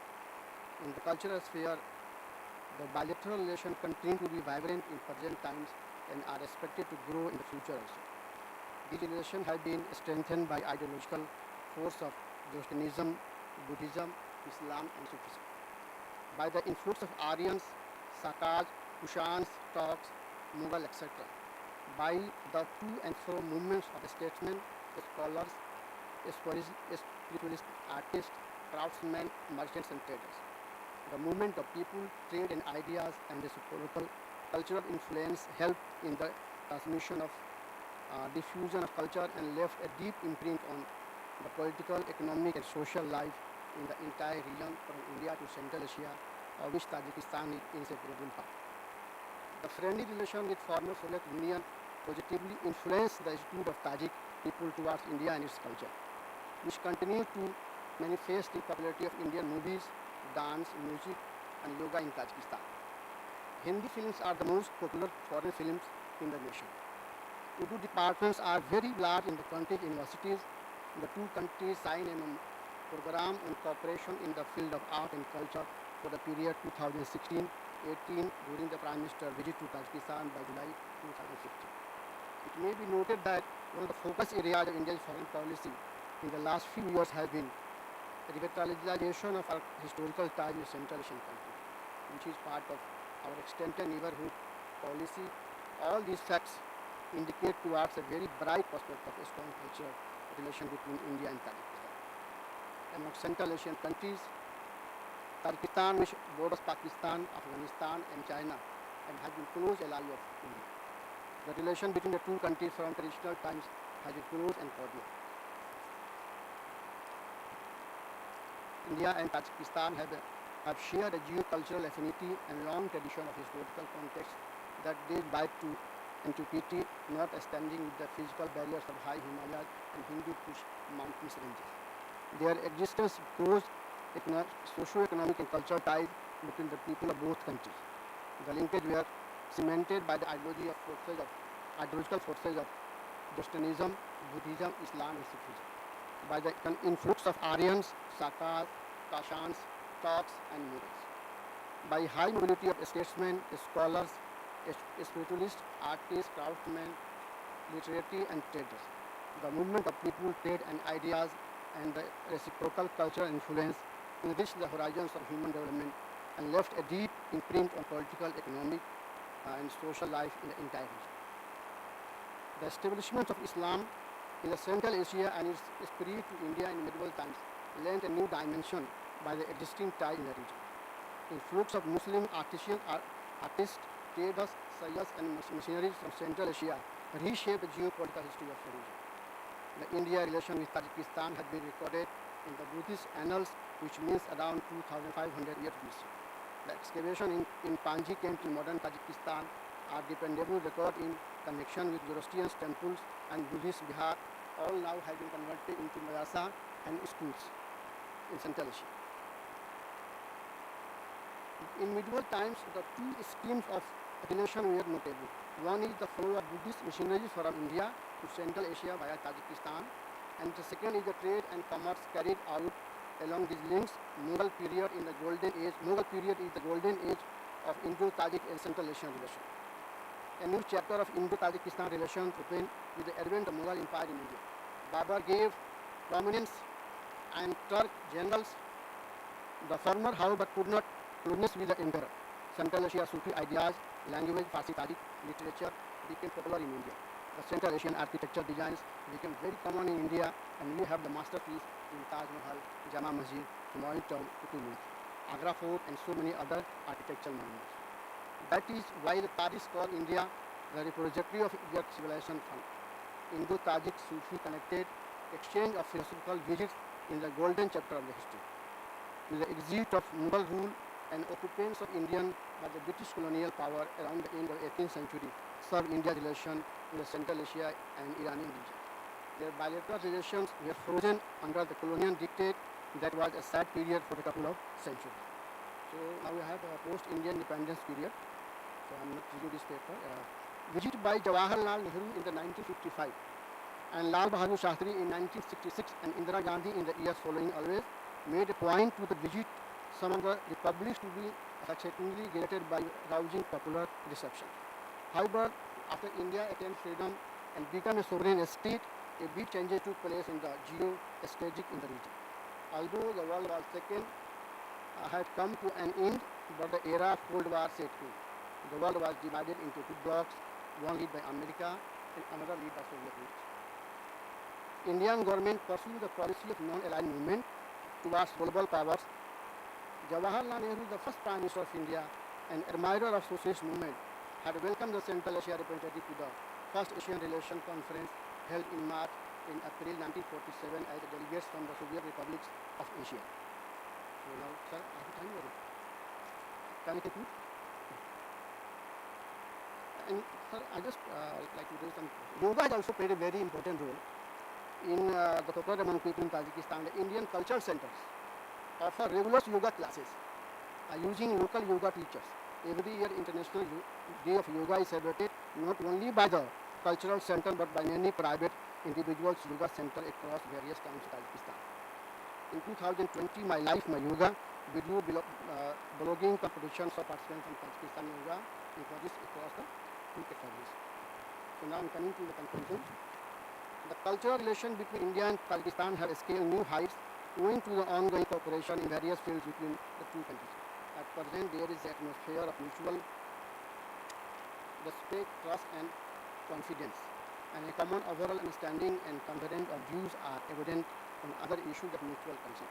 In the cultural sphere, the bilateral relations continue to be vibrant in present times and are expected to grow in the future also. These relations have been strengthened by ideological force of Zoroastrianism, Buddhism, Islam and Sufism. By the influx of Aryans, Sakaj, Kushans, Turks, Mughal, etc. By the to and fro movements of statesmen, scholars, spiritualists, artists, craftsmen, merchants and traders. The movement of people, trade and ideas and reciprocal cultural influence helped in the transmission of diffusion of culture and left a deep imprint on the political, economic and social life in the entire region from India to Central Asia, of which Tajikistan is inseparable part. The friendly relation with former Soviet Union positively influenced the attitude of Tajik people towards India and its culture, which continued to manifest in popularity of Indian movies, dance, music and yoga in Tajikistan. Hindi films are the most popular foreign films in the nation. Urdu departments are very large in the country's universities. The two countries signed a program on cooperation in the field of art and culture for the period 2016-18 during the Prime Minister visit to Tajikistan by July 2015. It may be noted that one of the focus areas of India's foreign policy in the last few years has been revitalization of our historical ties with Central Asian countries, which is part of our extended neighborhood policy. All these facts indicate towards a very bright prospect of a strong cultural relation between India and Tajikistan. Among Central Asian countries, Tajikistan, which borders Pakistan, Afghanistan and China, and has been close ally of India. The relation between the two countries from traditional times has been close and cordial. India and Tajikistan have shared a geo-cultural affinity and long tradition of historical context that date back to antiquity, notwithstanding with the physical barriers of high Himalayas and Hindu Kush mountain ranges. Their existence grows socio-economic and cultural ties between the people of both countries. The linkage were cemented by the ideological forces of Zoroastrianism, Buddhism, Islam and Sufism, by the influx of Aryans, Sakars, Kashans, Turks and Mughals, by high mobility of statesmen, scholars, spiritualists, artists, craftsmen, literati and traders. The movement of people, trade and ideas and the reciprocal cultural influence enriched the horizons of human development and left a deep imprint on political, economic and social life in the entire region. The establishment of Islam in the Central Asia and its spread to India in medieval times lent a new dimension by the existing tie in the region. Influx of Muslim artists, traders, sayyas and missionaries from Central Asia reshaped the geopolitical history of the region. The India relation with Tajikistan had been recorded in the Buddhist annals, which means around 2,500 years BC. The excavation in Panji camp in modern Tajikistan are dependable record in connection with Zoroastrian temples and Buddhist Bihar, all now have been converted into madrasa and schools in Central Asia. In medieval times, the two schemes of relation were notable. One is the flow of Buddhist missionaries from India to Central Asia via Tajikistan, and the second is the trade and commerce carried out along these links. Mughal period is the golden age of Indo-Tajik and Central Asian relations. A new chapter of Indo-Tajikistan relations opened with the advent of Mughal Empire in India. Babur gave prominence and Turk generals. The former, however, could not closeness with the emperor. Central Asia Sufi ideas, language, Farsi Tajik literature became popular in India. The Central Asian architecture designs became very common in India, and we have the masterpiece in Taj Mahal, Jama Masjid, Humayun Tomb, Qutub Minar, Agra Fort, and so many other architectural monuments. That is why the Tajis call India the repository of their civilization fund. Indo-Tajik Sufi connected exchange of philosophical visits in the golden chapter of the history. With the exit of Mughal rule and occupants of Indian by the British colonial power around the end of 18th century served India's relation with the Central Asia and Iranian region. Their bilateral relations were frozen under the colonial dictate that was a sad period for a couple of centuries. So now we have a post-Indian independence period. So I'm not reading this paper. Visit by Jawaharlal Nehru in the 1955 and Lal Bahadur Shastri in 1966 and Indira Gandhi in the years following always made a point to the visit some of the republics to be successfully greeted by rousing popular reception. However, after India attained freedom and became a sovereign state, a big changes took place in the geo-strategic in the region. Although the World War II had come to an end, but the era of Cold War set in. The world was divided into two blocks, one led by America and another led by Soviet Union. Indian government pursued the policy of non-aligned movement towards global powers. Jawaharlal Nehru, the first Prime Minister of India and admirer of socialist movement, had welcomed the Central Asia representative to the first Asian Relations Conference held in March in April 1947 as delegates from the Soviet republics of Asia. So now, sir, I have time or can I conclude? And sir, I just like to raise some. Yoga has also played a very important role in the popular among people in Tajikistan. The Indian cultural centers offer regular yoga classes using local yoga teachers. Every year, International Day of Yoga is celebrated not only by the cultural center but by many private individuals yoga centers across various towns of Tajikistan. In 2020, My Life, My Yoga video blogging competitions of participants from Tajikistan yoga encourages across the two categories. So now I'm coming to the conclusion. The cultural relation between India and Pakistan have scaled new heights owing to the ongoing cooperation in various fields between the two countries. At present, there is an atmosphere of mutual respect, trust and confidence, and a common overall understanding and convergence of views are evident on other issues of mutual concern.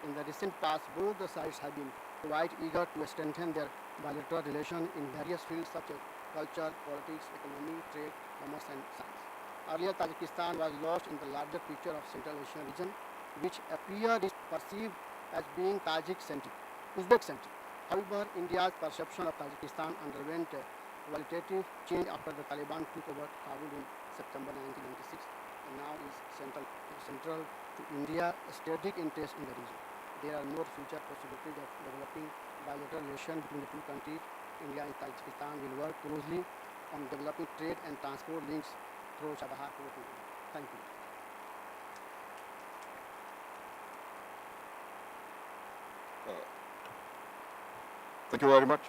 In the recent past, both the sides have been quite eager to strengthen their bilateral relations in various fields such as culture, politics, economy, trade, commerce and science. Earlier, Tajikistan was lost in the larger picture of Central Asian region, which appeared is perceived as being Tajik-centric, Uzbek-centric. However, India's perception of Tajikistan underwent a qualitative change after the Taliban took over Kabul in September 1996 and now is central to India's strategic interest in the region. There are more future possibilities of developing bilateral relations between the two countries. India and Tajikistan will work closely on developing trade and transport links through Chabahar Port. Thank you. Thank you very much.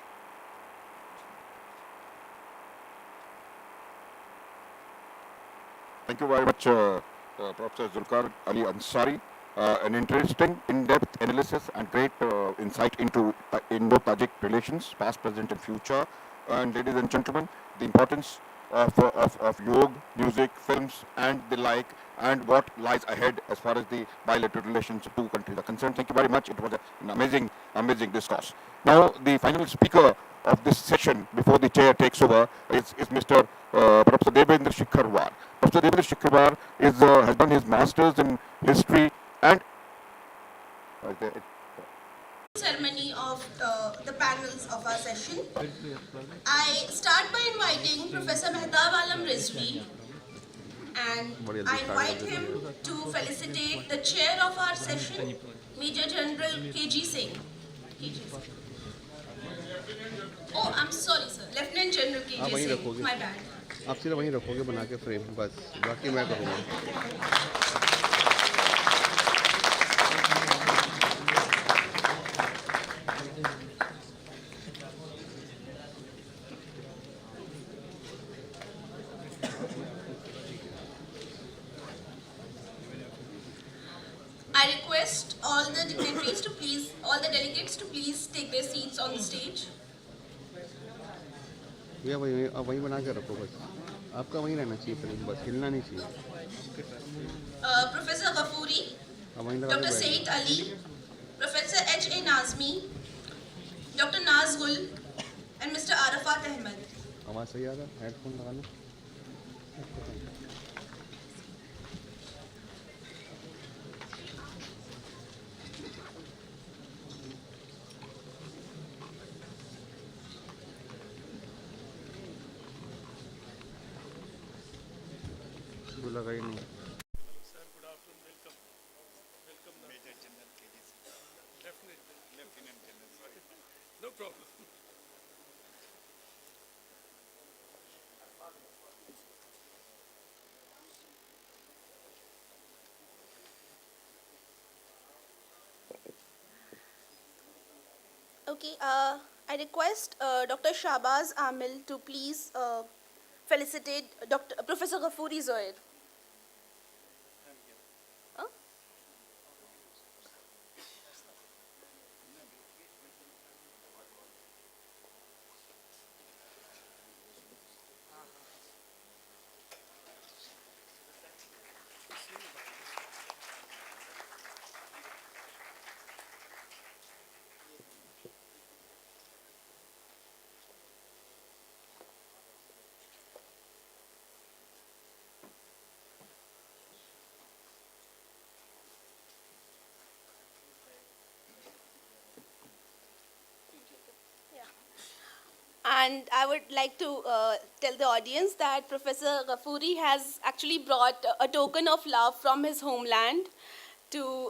Thank you very much, Professor Zulkar Ali Ansari. An interesting, in-depth analysis and great insight into Indo-Tajik relations, past, present, and future. And ladies and gentlemen, the importance of yoga, music, films, and the like, and what lies ahead as far as the bilateral relations of two countries are concerned. Thank you very much. It was an amazing discourse. Now, the final speaker of this session, before the chair takes over, is Mr. Professor Devendra Shikharwar. Professor Devendra Shikharwar has done his masters in history and ceremony of the panels of our session. I start by inviting Professor Mehtab Alam Rizvi, and I invite him to felicitate the chair of our session, Major General KG Singh. Oh, I'm sorry, sir. Lieutenant General KG Singh. My bad. आप सिर्फ वहीं रखोगे बना के frame, बस बाकी मैं करूँगा. I request all the dignitaries to please, all the delegates to please take their seats on the stage. भैया वहीं बना के रखो, बस आपका वहीं रहना चाहिए फ्रेम, बस हिलना नहीं चाहिए. Professor Ghafoori, वहीं लगा Dr. Said Ali, Professor H.A. Nazmi, Dr. Nazgul, and Mr. Arafat Ahmed. आवाज़ सही आ रहा है, हेडफोन लगाना. लगा ही नहीं. Okay, I request Dr. Shahbaz Amil to please felicitate Professor Ghafoori Zoyer. Huh? And I would like to tell the audience that Professor Ghafoori has actually brought a token of love from his homeland to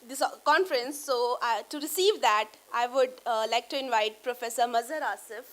this conference. So to receive that, I would like to invite Professor Mazhar Asif.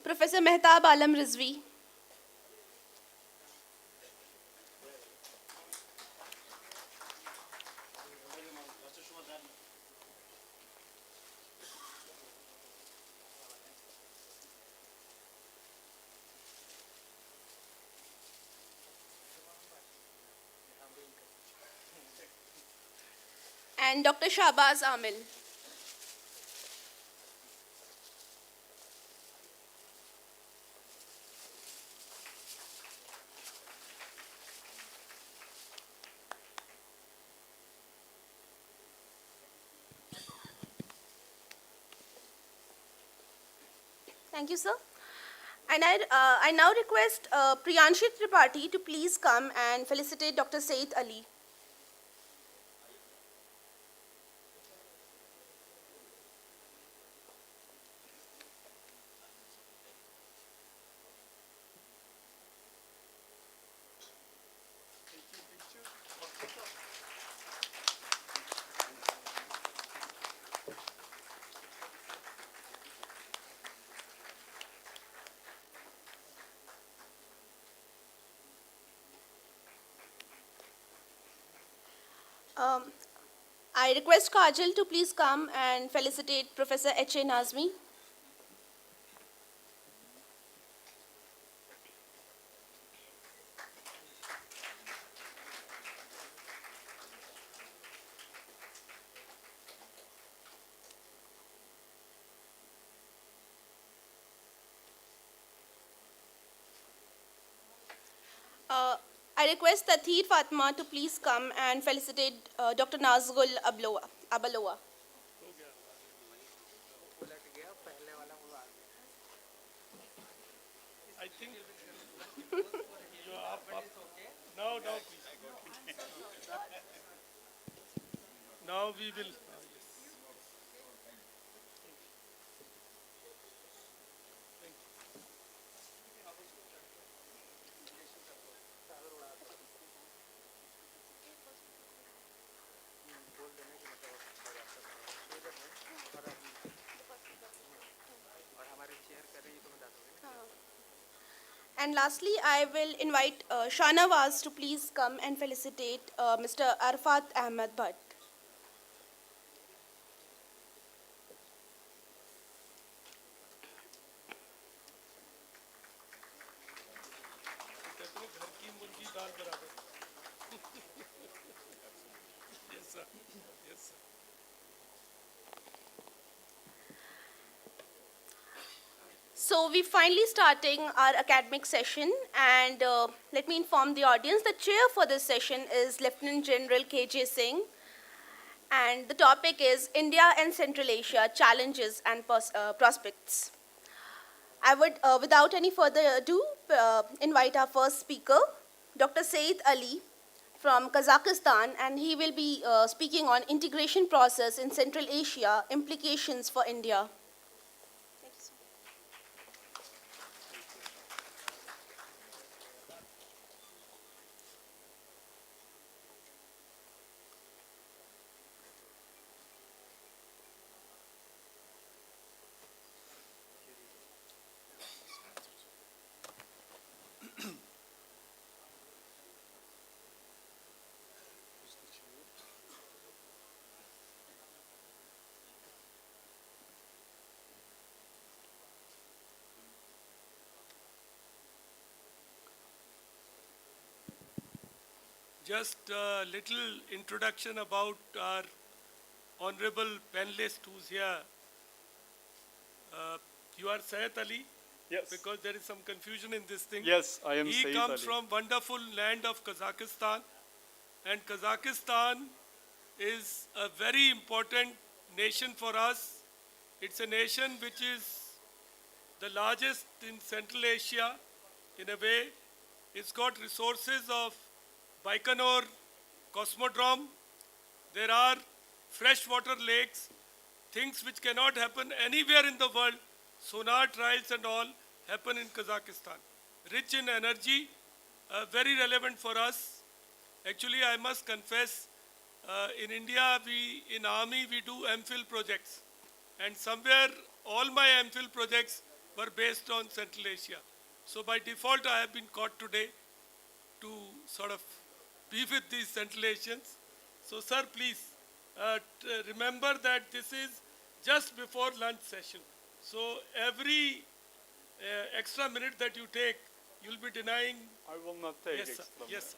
Professor Mehtab Alam Rizvi. And Dr. Shahbaz Amil. Thank you, sir. And I now request Priyanshi Tripathi to please come and felicitate Dr. Said Ali. Um, I request Kajal to please come and felicitate Professor H.A. Nazmi. I request Tathir Fatma to please come and felicitate Dr. Nazgul Abaloa. I think you are up. Now, please. Now we will. And lastly, I will invite Shanawaz to please come and felicitate Mr. Arfat Ahmed Bhatt. Yes, sir. Yes, sir. So we're finally starting our academic session, and let me inform the audience the chair for this session is Lieutenant General K.J. Singh, and the topic is India and Central Asia, Challenges and Prospects. I would, without any further ado, invite our first speaker, Dr. Saeed Ali from Kazakhstan, and he will be speaking on integration process in Central Asia, implications for India. Just a little introduction about our honorable panelist who's here. You are Syed Ali? Yes. Because there is some confusion in this thing. Yes, I am He Syed comes Ali. from wonderful land of Kazakhstan, and Kazakhstan is a very important nation for us. It's a nation which is the largest in Central Asia in a way. It's got resources of Baikonur Cosmodrome. There are freshwater lakes, things which cannot happen anywhere in the world. Sonar trials and all happen in Kazakhstan. Rich in energy, very relevant for us. Actually, I must confess, in India, in Army, we do MPhil projects. And somewhere, all my MPhil projects were based on Central Asia. So by default, I have been caught today to sort of be with these Central Asians. So sir, please remember that this is just before lunch session. So every extra minute that you take, you'll be denying. I will not take Yes, sir. extra. Yes,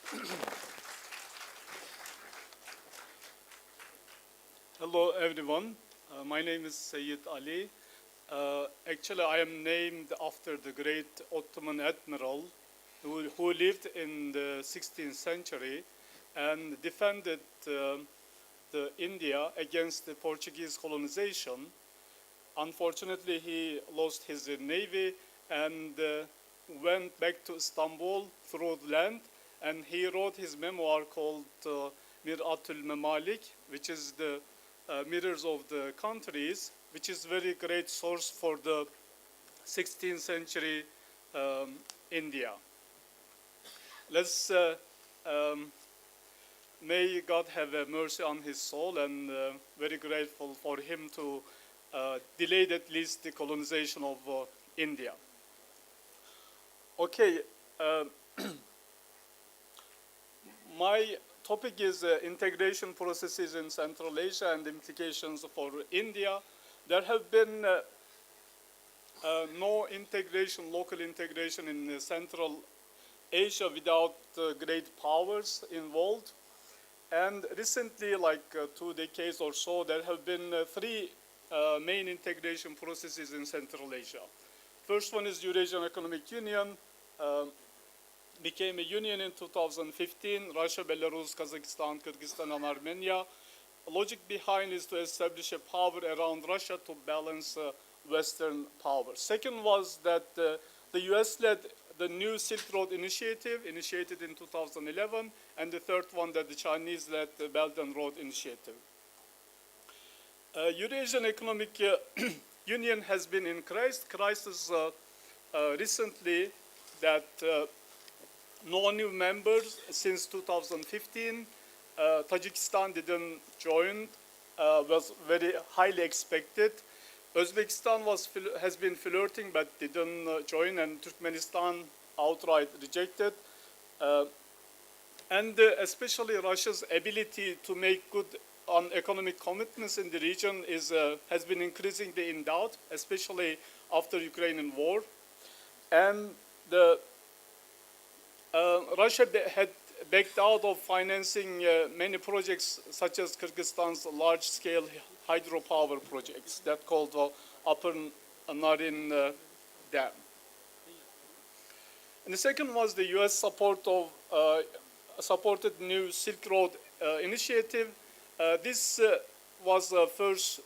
sir. Hello, everyone. My name is Syed Ali. Actually, I am named after the great Ottoman admiral who lived in the 16th century and defended the India against the Portuguese colonization. Unfortunately, he lost his navy and went back to Istanbul through land, and he wrote his memoir called Mir'atul Mamalik, which is the mirrors of the countries, which is very great source for the 16th century India. Let's may God have mercy on his soul, and very grateful for him to delayed at least the colonization of India. Okay, my topic is integration processes in Central Asia and implications for India. There have been no integration, local integration in Central Asia without great powers involved. And recently, like 2 decades or so, there have been three main integration processes in Central Asia. First one is Eurasian Economic Union, became a union in 2015, Russia, Belarus, Kazakhstan, Kyrgyzstan, and Armenia. The logic behind is to establish a power around Russia to balance Western power. Second was that the US led the new Silk Road Initiative, initiated in 2011, and the third one that the Chinese led the Belt and Road Initiative. Eurasian Economic Union has been in crisis recently that no new members since 2015. Tajikistan didn't join, was very highly expected. Uzbekistan has been flirting but didn't join, and Turkmenistan outright rejected. And especially Russia's ability to make good on economic commitments in the region has been increasingly in doubt, especially after Ukrainian war. And Russia had backed out of financing many projects, such as Kyrgyzstan's large-scale hydropower projects that called Upper Narin Dam. And the second was the U.S. supported new Silk Road initiative. This was first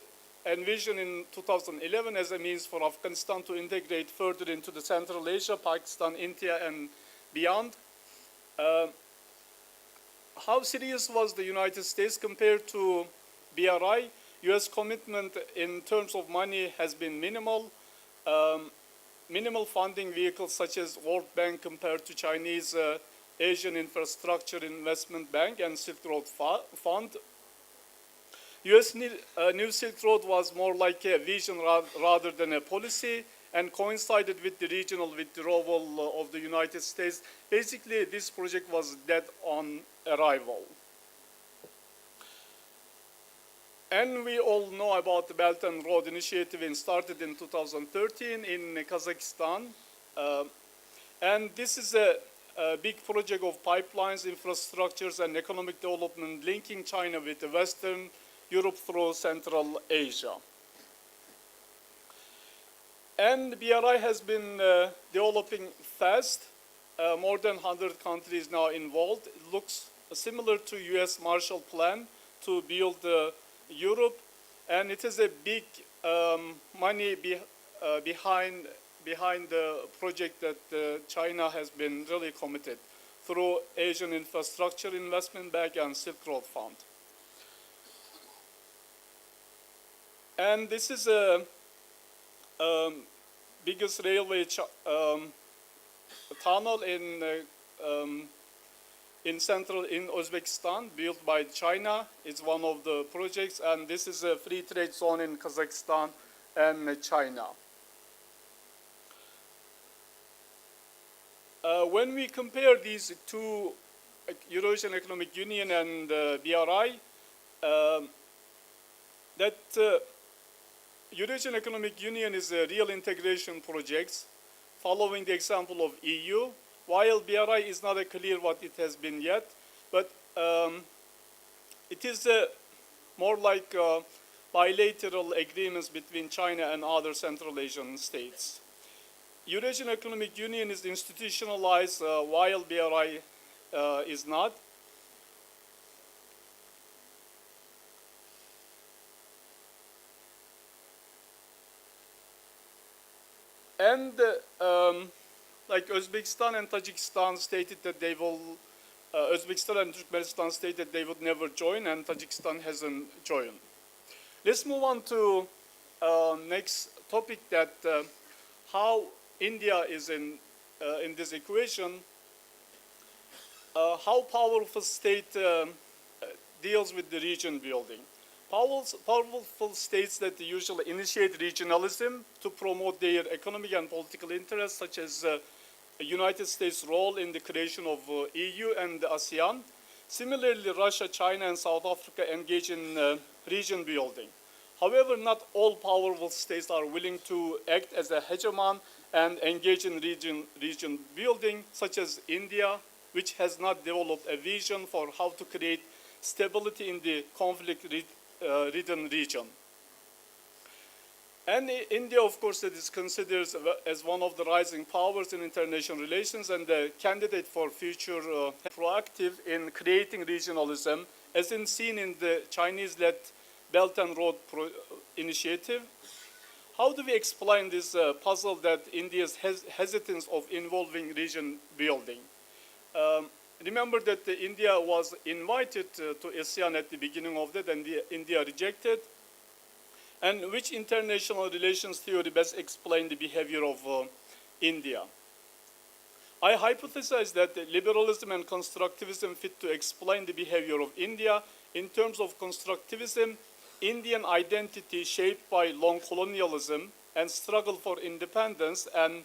envisioned in 2011 as a means for Afghanistan to integrate further into the Central Asia, Pakistan, India, and beyond. How serious was the United States compared to BRI? U.S. commitment in terms of money has been minimal. Minimal funding vehicles such as World Bank compared to Chinese Asian Infrastructure Investment Bank and Silk Road Fund. U.S. New Silk Road was more like a vision rather than a policy and coincided with the regional withdrawal of the United States. Basically, this project was dead on arrival. And we all know about the Belt and Road Initiative and started in 2013 in Kazakhstan. And this is a big project of pipelines, infrastructures, and economic development linking China with the Western Europe through Central Asia. And BRI has been developing fast. More than 100 countries now involved. It looks similar to US Marshall Plan to build Europe, and it is a big money behind the project that China has been really committed through Asian Infrastructure Investment Bank and Silk Road Fund. And this is a biggest railway tunnel in Uzbekistan, built by China. It's one of the projects, and this is a free trade zone in Kazakhstan and China. When we compare these two, Eurasian Economic Union and BRI, that Eurasian Economic Union is a real integration project, following the example of EU, while BRI is not clear what it has been yet, but it is more like bilateral agreements between China and other Central Asian states. Eurasian Economic Union is institutionalized while BRI is not. And like Uzbekistan and Tajikistan stated that they will, Uzbekistan and Turkmenistan stated they would never join, and Tajikistan hasn't joined. Let's move on to next topic, that how India is in this equation, how powerful state deals with the region building. Powerful states that usually initiate regionalism to promote their economic and political interests, such as the United States' role in the creation of EU and the ASEAN. Similarly, Russia, China, and South Africa engage in region building. However, not all powerful states are willing to act as a hegemon and engage in region building, such as India, which has not developed a vision for how to create stability in the conflict-ridden region. And India, of course, that is considered as one of the rising powers in international relations and a candidate for future proactive in creating regionalism, as in seen in the Chinese-led Belt and Road Initiative. How do we explain this puzzle that India's hesitance of involving region building? Remember that India was invited to ASEAN at the beginning of that, and India rejected. And which international relations theory best explains the behavior of India? I hypothesize that liberalism and constructivism fit to explain the behavior of India. In terms of constructivism, Indian identity shaped by long colonialism and struggle for independence, and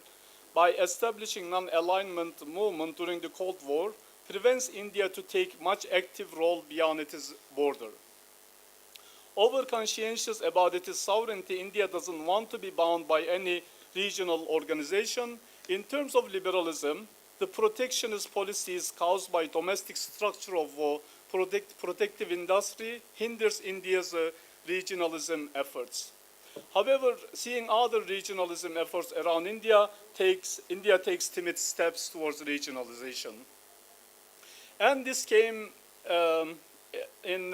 by establishing non-alignment movement during the Cold War, prevents India to take much active role beyond its border. Over-conscientious about its sovereignty, India doesn't want to be bound by any regional organization. In terms of liberalism, the protectionist policies caused by domestic structure of protective industry hinders India's regionalism efforts. However, seeing other regionalism efforts around India takes timid steps towards regionalization. And this came in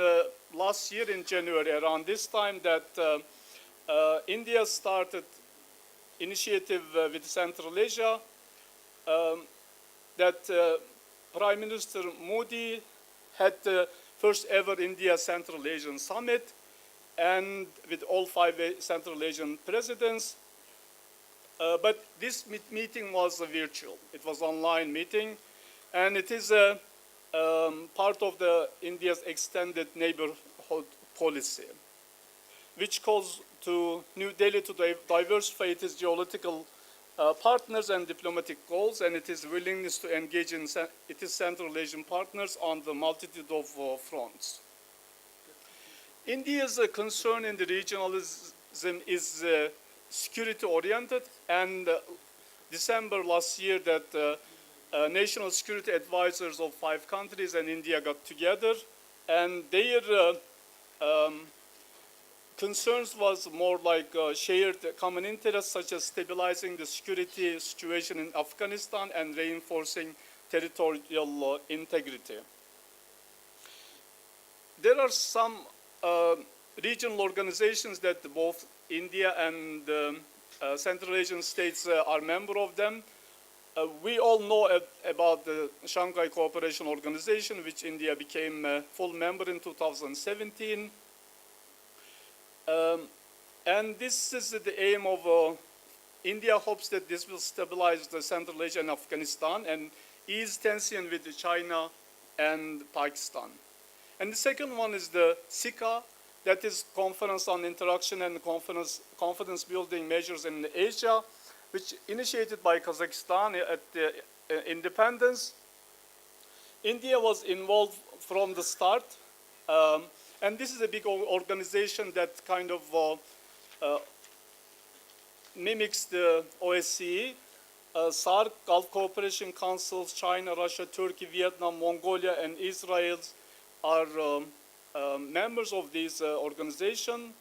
last year in January, around this time, that India started initiative with Central Asia, that Prime Minister Modi had the first ever India Central Asian Summit, and with all 5 Central Asian presidents. But this meeting was virtual. It was online meeting, and it is a part of the India's extended neighborhood policy, which calls to New Delhi to diversify its geopolitical partners and diplomatic goals, and its willingness to engage in its Central Asian partners on the multitude of fronts. India's concern in the regionalism is security-oriented, and December last year that national security advisors of 5 countries and India got together, and their concerns was more like shared common interests, such as stabilizing the security situation in Afghanistan and reinforcing territorial integrity. There are some regional organizations that both India and Central Asian states are member of them. We all know about the Shanghai Cooperation Organization, which India became a full member in 2017. And this is the aim of India hopes that this will stabilize the Central Asia and Afghanistan and ease tension with China and Pakistan. And the second one is the SICA, that is Conference on Interaction and Confidence Building Measures in Asia, which initiated by Kazakhstan at the independence. India was involved from the start, and this is a big organization that kind of mimics the OSCE. SAARC, Gulf Cooperation Councils, China, Russia, Turkey, Vietnam, Mongolia, and Israel are members of this organization.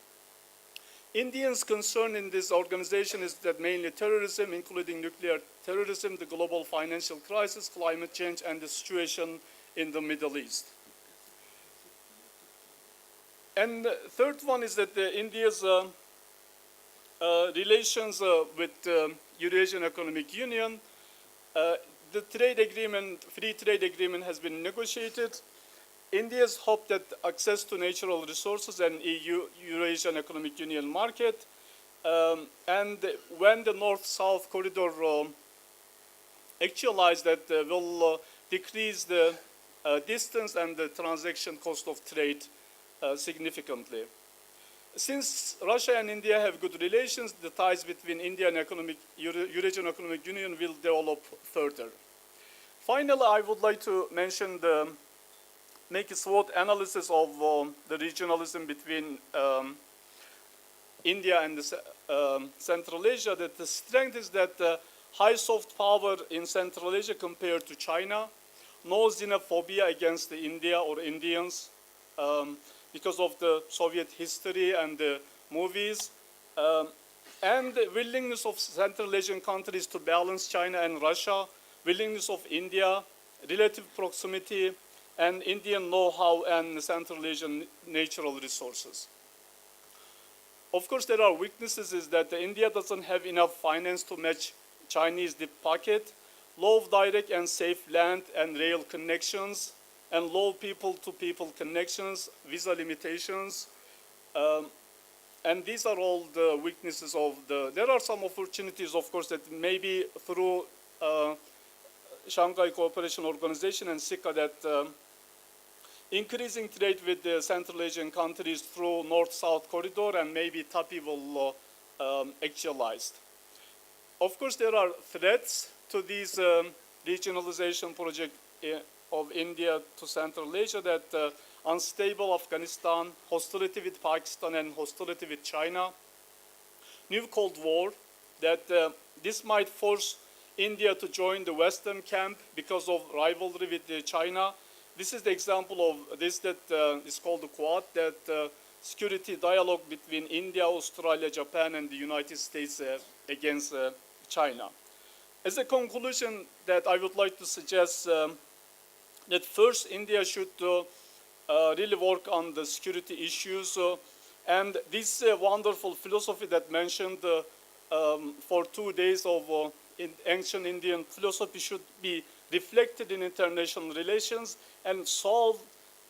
Indians' concern in this organization is that mainly terrorism, including nuclear terrorism, the global financial crisis, climate change, and the situation in the Middle East. And the third one is that India's relations with Eurasian Economic Union, the trade agreement, free trade agreement has been negotiated. India's hope that access to natural resources and Eurasian Economic Union market, and when the North-South corridor actualized, that will decrease the distance and the transaction cost of trade significantly. Since Russia and India have good relations, the ties between India and Eurasian Economic Union will develop further. Finally, I would like to mention make a SWOT analysis of the regionalism between India and Central Asia. That the strength is that high soft power in Central Asia compared to China, no xenophobia against India or Indians because of the Soviet history and the movies, and the willingness of Central Asian countries to balance China and Russia, willingness of India, relative proximity, and Indian know-how and Central Asian natural resources. Of course, there are weaknesses, is that India doesn't have enough finance to match Chinese deep pocket, low direct and safe land and rail connections, and low people-to-people connections, visa limitations, and these are all the weaknesses of there are some opportunities, of course, that maybe through Shanghai Cooperation Organization and SICA, that increasing trade with the Central Asian countries through North-South corridor, and maybe TAPI will actualize. Of course, there are threats to this regionalization project of India to Central Asia, that unstable Afghanistan, hostility with Pakistan, and hostility with China, new Cold War, that this might force India to join the Western camp because of rivalry with China. This is the example of this that is called the Quad, that security dialogue between India, Australia, Japan, and the United States against China. As a conclusion, that I would like to suggest that first India should really work on the security issues, and this wonderful philosophy that mentioned for 2 days of in ancient Indian philosophy should be reflected in international relations and solve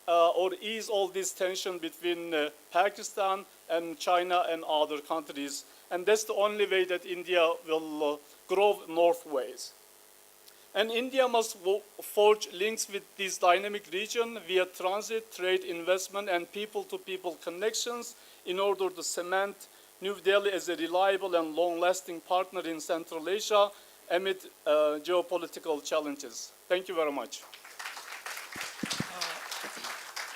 or ease all this tension between Pakistan and China and other countries. And that's the only way that India will grow northways. And India must forge links with this dynamic region via transit, trade, investment, and people-to-people connections in order to cement New Delhi as a reliable and long-lasting partner in Central Asia amid geopolitical challenges. Thank you very much.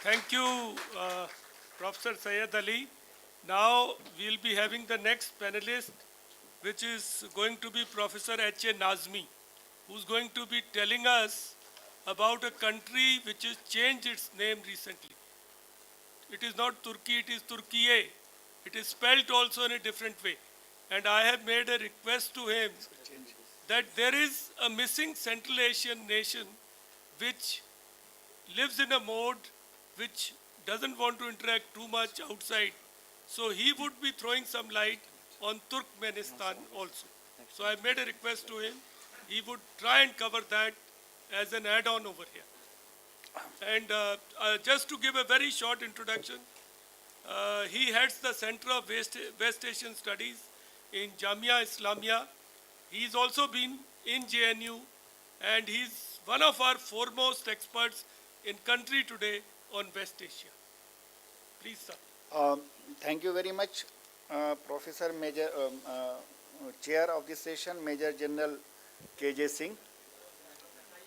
Thank you, Professor Syed Ali. Now we'll be having the next panelist, which is going to be Professor H.A. Nazmi, who's going to be telling us about a country which has changed its name recently. It is not Turkey, it is Turkiye. It is spelled also in a different way. And I have made a request to him that there is a missing Central Asian nation which lives in a mode which doesn't want to interact too much outside. So he would be throwing some light on Turkmenistan also. So I made a request to him. He would try and cover that as an add-on over here. And just to give a very short introduction, he heads the Center of West Asian Studies in Jamia Islamia. He's also been in JNU, and he's one of our foremost experts in country today on West Asia. Please, sir. Thank you very much, Professor Major, Chair of this session, Major General K.J. Singh,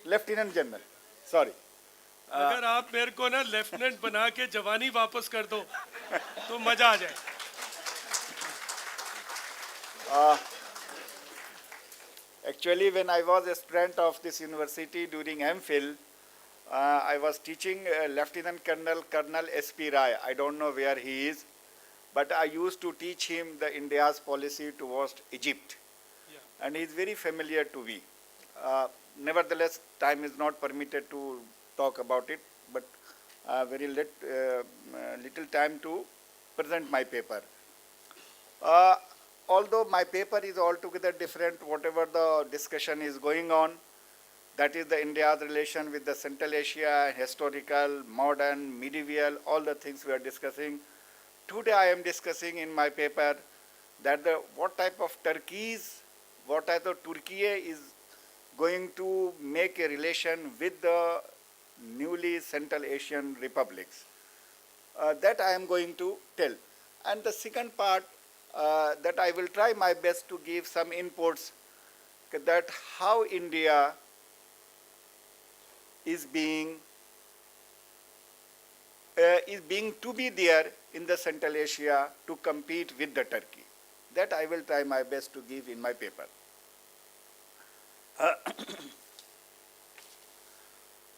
Lieutenant General, sorry. अगर आप मेरे को ना lieutenant बना के जवानी वापस कर दो तो मजा आ जाए. Actually, when I was a student of this university during MPhil, I was teaching Lieutenant Colonel S.P. Rai. I don't know where he is, but I used to teach him the India's policy towards Egypt. Yeah. And he is very familiar to me. Nevertheless, time is not permitted to talk about it, but very little time to present my paper. Although my paper is altogether different, whatever the discussion is going on, that is the India's relation with the Central Asia, historical, modern, medieval, all the things we are discussing. Today I am discussing in my paper that what type of Turkeys, what type of Turkey is going to make a relation with the newly Central Asian republics. That I am going to tell. And the second part, that I will try my best to give some inputs that how India is being to be there in the Central Asia to compete with the Turkey. That I will try my best to give in my paper.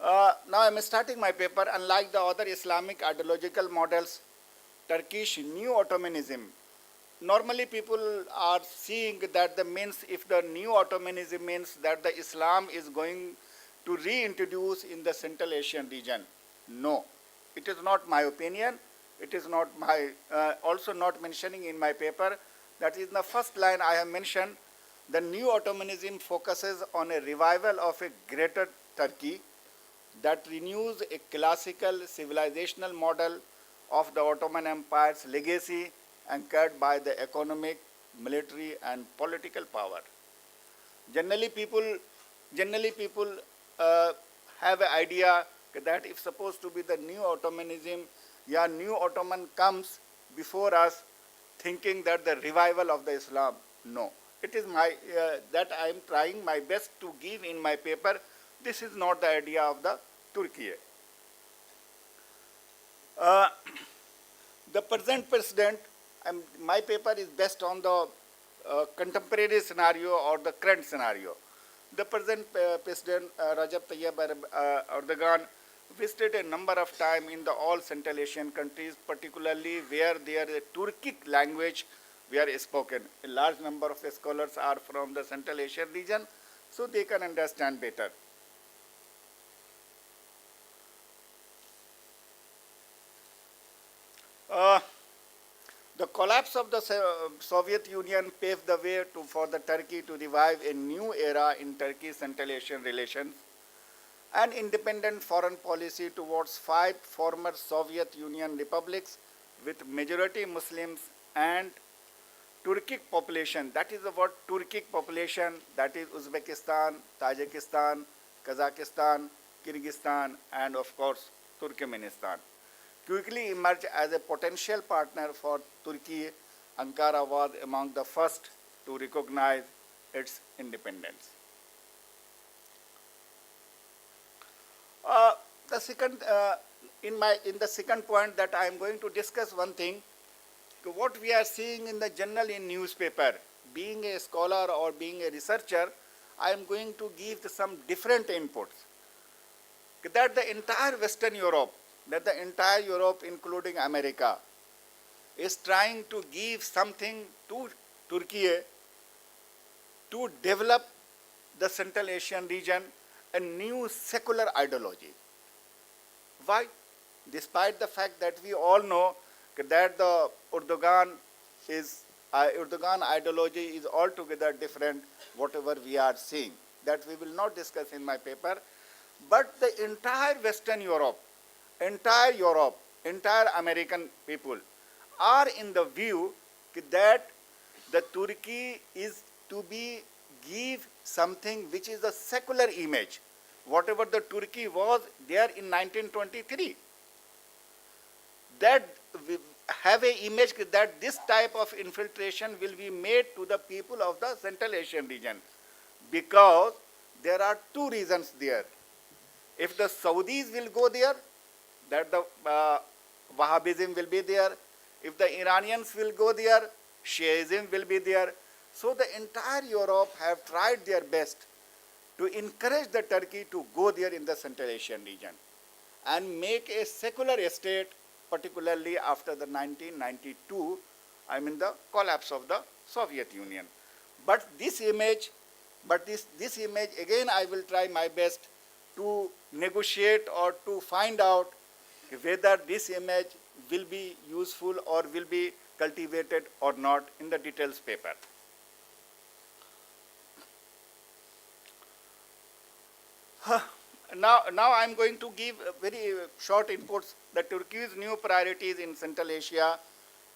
Now I am starting my paper. Unlike the other Islamic ideological models, Turkish New Ottomanism, normally people are seeing that if the New Ottomanism means that the Islam is going to reintroduce in the Central Asian region. No, it is not my opinion. It is not my, also not mentioning in my paper. That is in the first line I have mentioned, the New Ottomanism focuses on a revival of a greater Turkey that renews a classical civilizational model of the Ottoman Empire's legacy anchored by the economic, military and political power. Generally people have an idea that if supposed to be the New Ottomanism, New Ottoman comes before us thinking that the revival of the Islam. No. It is that I am trying my best to give in my paper. This is not the idea of the Turkey. The present president, my paper is based on the contemporary scenario or the current scenario. The present president, Recep Tayyip Erdogan, visited a number of times in the all Central Asian countries, particularly where there is a Turkic language where is spoken. A large number of scholars are from the Central Asian region, so they can understand better. The collapse of the Soviet Union paved the way for the Turkey to revive a new era in Turkey's Central Asian relations. An independent foreign policy towards 5 former Soviet Union republics with majority Muslims and Turkic population, that is the word Turkic population, that is Uzbekistan, Tajikistan, Kazakhstan, Kyrgyzstan, and of course Turkmenistan, quickly emerged as a potential partner for Turkey. Ankara was among the first to recognize its independence. In the second point that I am going to discuss one thing, what we are seeing in the journal in newspaper, being a scholar or being a researcher, I am going to give some different inputs. That the entire Western Europe, including America, is trying to give something to Turkey to develop the Central Asian region, a new secular ideology. Why? Despite the fact that we all know that the Erdogan ideology is altogether different, whatever we are seeing. That we will not discuss in my paper. But the entire Western Europe, entire American people are in the view that the Turkey is to be give something which is a secular image, whatever the Turkey was there in 1923. That we have an image that this type of infiltration will be made to the people of the Central Asian region, because there are two reasons there. If the Saudis will go there, that the Wahhabism will be there. If the Iranians will go there, Shiaism will be there. So the entire Europe have tried their best to encourage the Turkey to go there in the Central Asian region and make a secular state, particularly after the 1992, the collapse of the Soviet Union. But this image, again I will try my best to negotiate or to find out whether this image will be useful or will be cultivated or not in the details paper. Now I am going to give very short inputs. The Turkey's new priorities in Central Asia.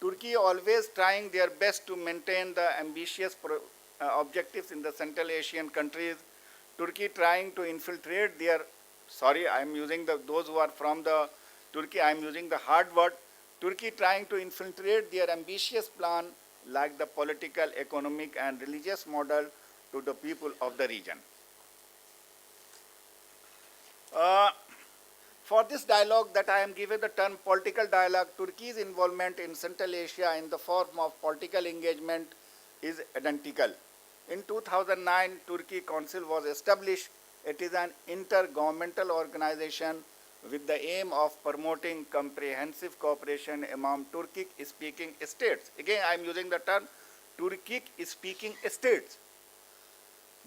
Turkey always trying their best to maintain the ambitious objectives in the Central Asian countries. Turkey trying to infiltrate their, sorry, I am using those who are from the Turkey, I am using the hard word. Turkey trying to infiltrate their ambitious plan like the political, economic and religious model to the people of the region. For this dialogue that I am given the term political dialogue, Turkey's involvement in Central Asia in the form of political engagement is identical. In 2009, Turkey Council was established. It is an intergovernmental organization with the aim of promoting comprehensive cooperation among Turkic-speaking states. Again, I am using the term Turkic-speaking states.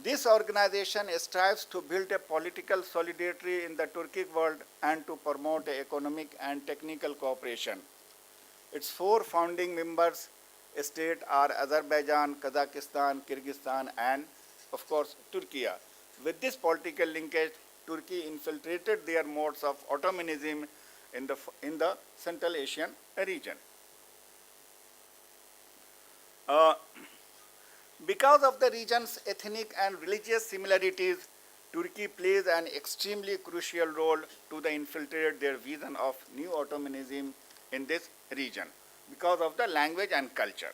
This organization strives to build a political solidarity in the Turkic world and to promote economic and technical cooperation. Its 4 founding members states are Azerbaijan, Kazakhstan, Kyrgyzstan, and of course Turkey. With this political linkage, Turkey infiltrated their modes of Ottomanism in the Central Asian region. Because of the region's ethnic and religious similarities, Turkey plays an extremely crucial role to infiltrate their vision of new Ottomanism in this region because of the language and culture.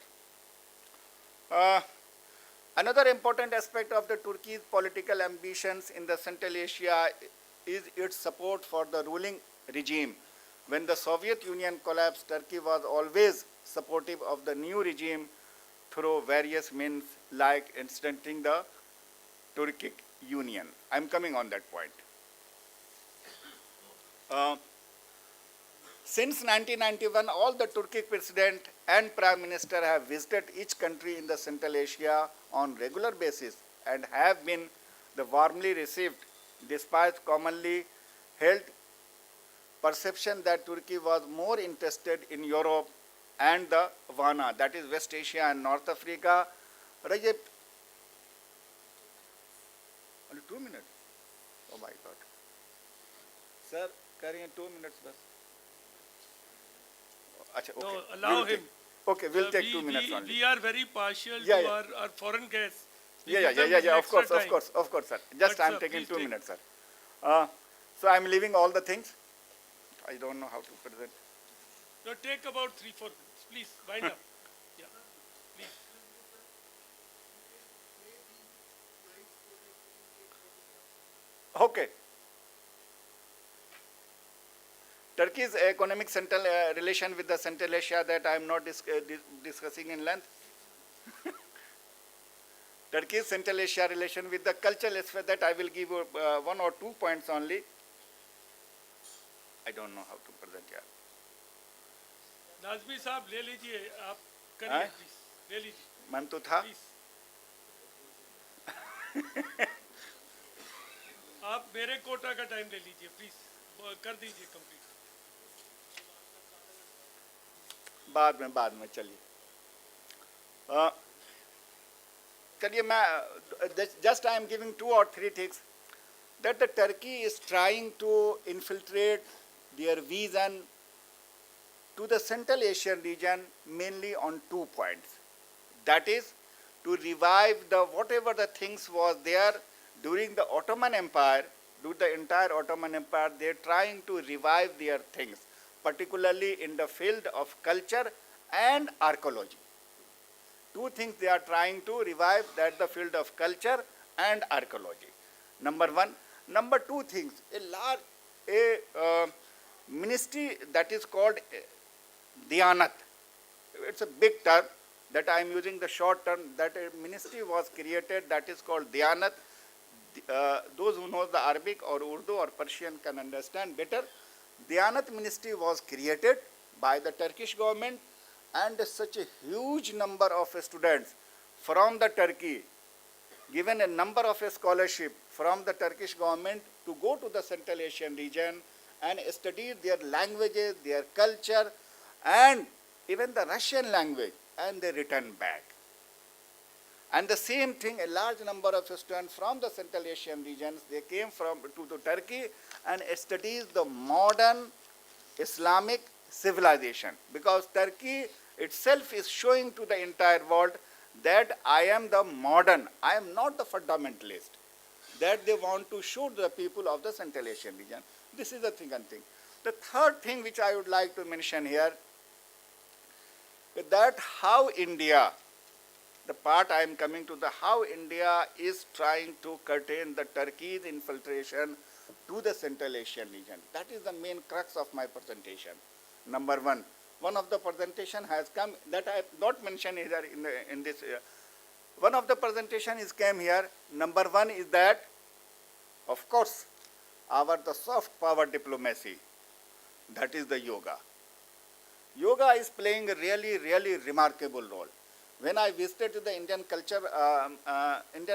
Another important aspect of the Turkey's political ambitions in the Central Asia is its support for the ruling regime. When the Soviet Union collapsed, Turkey was always supportive of the new regime through various means like instituting the Turkic Union. I am coming on that point. Uh, since 1991, all the Turkic president and prime minister have visited each country in the Central Asia on regular basis and have been warmly received despite commonly held perception that Turkey was more interested in Europe and the WANA, that is West Asia and North Africa. Rajab, only 2 minutes. Oh my God. Sir, carrying 2 minutes bus. Achha, okay. No, allow him. Okay, we'll take 2 minutes only. We are very partial Yeah, to yeah. our foreign guests. We Yeah, give them of course, extra time. sir. Just But, I'm sir, taking please 2 take. minutes, sir. So I'm leaving all the things. I don't know how to present. No, take about 3-4 minutes. Please, wind up. Yeah, please. Okay. Turkey's economic central relation with the Central Asia that I am not discussing in length. Turkey's Central Asia relation with the cultural aspect that I will give you 1 or 2 points only. I don't know how to present here. Nazmi साहब ले लीजिए आप करिए हाँ? Please ले लीजिए मन तो था. प्लीज आप मेरे कोटा का टाइम ले लीजिए प्लीज कर दीजिए कंप्लीट बाद में चलिए. चलिए मैं just I am giving 2 or 3 things that the Turkey is trying to infiltrate their vision to the Central Asian region mainly on 2 points. That is to revive whatever the things was there during the Ottoman Empire, during the entire Ottoman Empire, they are trying to revive their things, particularly in the field of culture and archaeology. 2 things they are trying to revive, that the field of culture and archaeology. Number 1. Number 2 things, a ministry that is called Diyanat. It's a big term that I am using the short term, that a ministry was created that is called Diyanat. Those who know the Arabic or Urdu or Persian can understand better. Diyanat ministry was created by the Turkish government, and such a huge number of students from the Turkey given a number of scholarship from the Turkish government to go to the Central Asian region and study their languages, their culture, and even the Russian language, and they return back. And the same thing, a large number of students from the Central Asian regions, they came to Turkey and studied the modern Islamic civilization, because Turkey itself is showing to the entire world that I am the modern, I am not the fundamentalist, that they want to show the people of the Central Asian region. This is the second thing. The third thing which I would like to mention here is that how India, the part I am coming to, how India is trying to curtail the Turkey's infiltration to the Central Asian region. That is the main crux of my presentation. Number 1. One of the presentation has come that I have not mentioned here in this. One of the presentation is came here. Number 1 is that, of course, the soft power diplomacy. That is the yoga. Yoga is playing a really, really remarkable role. When I visited the Indian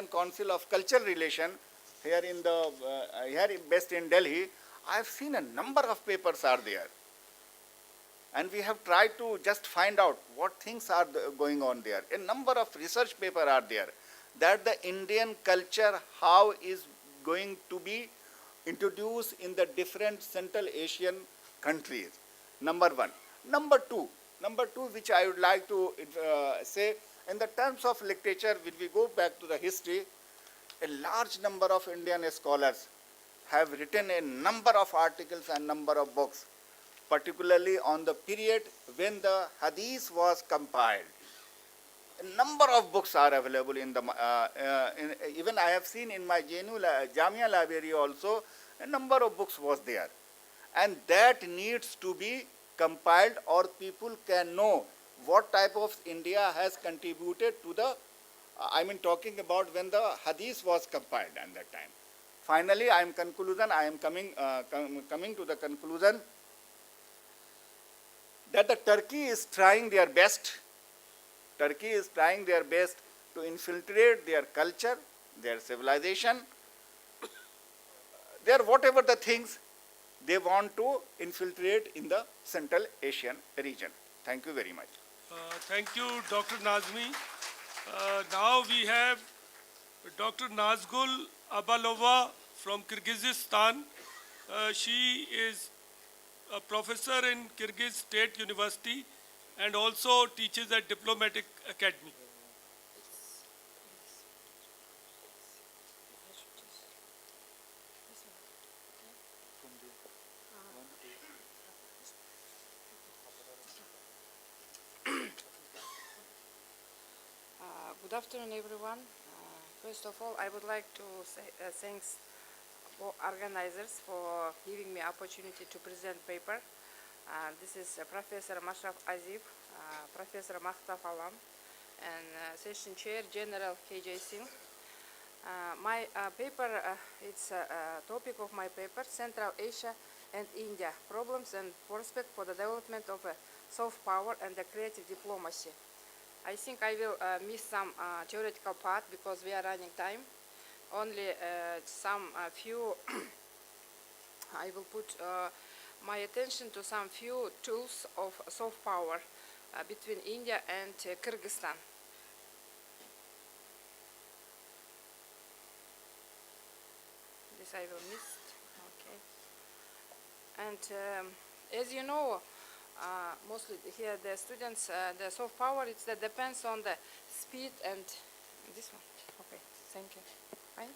Council of Cultural Relation here based in Delhi, I have seen a number of papers are there. And we have tried to just find out what things are going on there. A number of research papers are there that the Indian culture, how is going to be introduced in the different Central Asian countries. Number 1. Number 2, which I would like to say, in the terms of literature, when we go back to the history, a large number of Indian scholars have written a number of articles and number of books, particularly on the period when the Hadith was compiled. A number of books are available in the, even I have seen in my Jamia library also, a number of books was there. And that needs to be compiled, or people can know what type of India has contributed to the, talking about when the Hadith was compiled at that time. finally, I am coming to the conclusion that the Turkey is trying their best. Turkey is trying their best to infiltrate their culture, their civilization, their whatever the things they want to infiltrate in the Central Asian region. Thank you very much. Thank you, Dr. Nazmi. Now we have Dr. Nazgul Abalova from Kyrgyzstan. She is a professor in Kyrgyz State University and also teaches at Diplomatic Academy. Good afternoon, everyone. First of all, I would like to say thanks for organizers for giving me opportunity to present paper. This is Professor Mashraf Azib, Professor Mahtaf Alam, and Session Chair General KJ Singh. My paper, it's a topic of my paper, Central Asia and India, Problems and Prospects for the Development of a Soft Power and the Creative Diplomacy. I think I will miss some theoretical part because we are running time. Only some few, I will put my attention to some few tools of soft power between India and Kyrgyzstan. This I will miss. Okay. And as you know, mostly here the students, the soft power, that depends on the speed and this one. Okay, thank you. Fine.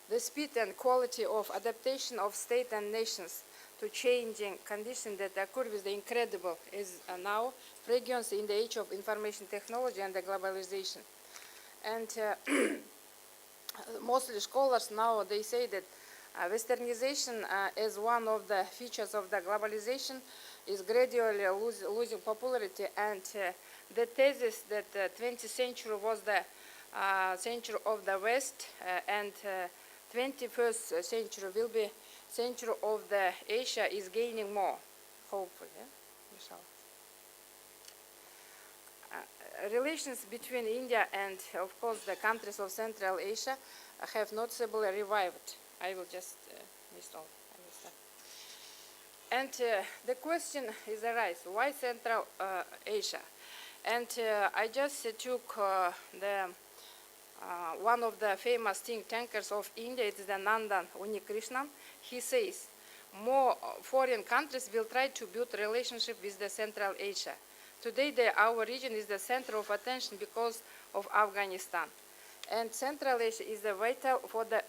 The speed and quality of adaptation of state and nations to changing conditions that occur with the incredible is now pregnant in the age of information technology and the globalization. And mostly scholars now, they say that Westernization as one of the features of the globalization is gradually losing popularity, and the thesis that the 20th century was the century of the West and 21st century will be century of the Asia is gaining more, hopefully. Relations between India and, of course, the countries of Central Asia have noticeably revived. I will just list all. And the question is arise, why Central Asia? And I just took one of the famous think tankers of India, it is the Nandan Unikrishnan. He says, more foreign countries will try to build relationship with the Central Asia. Today, our region is the center of attention because of Afghanistan. And Central Asia is vital for the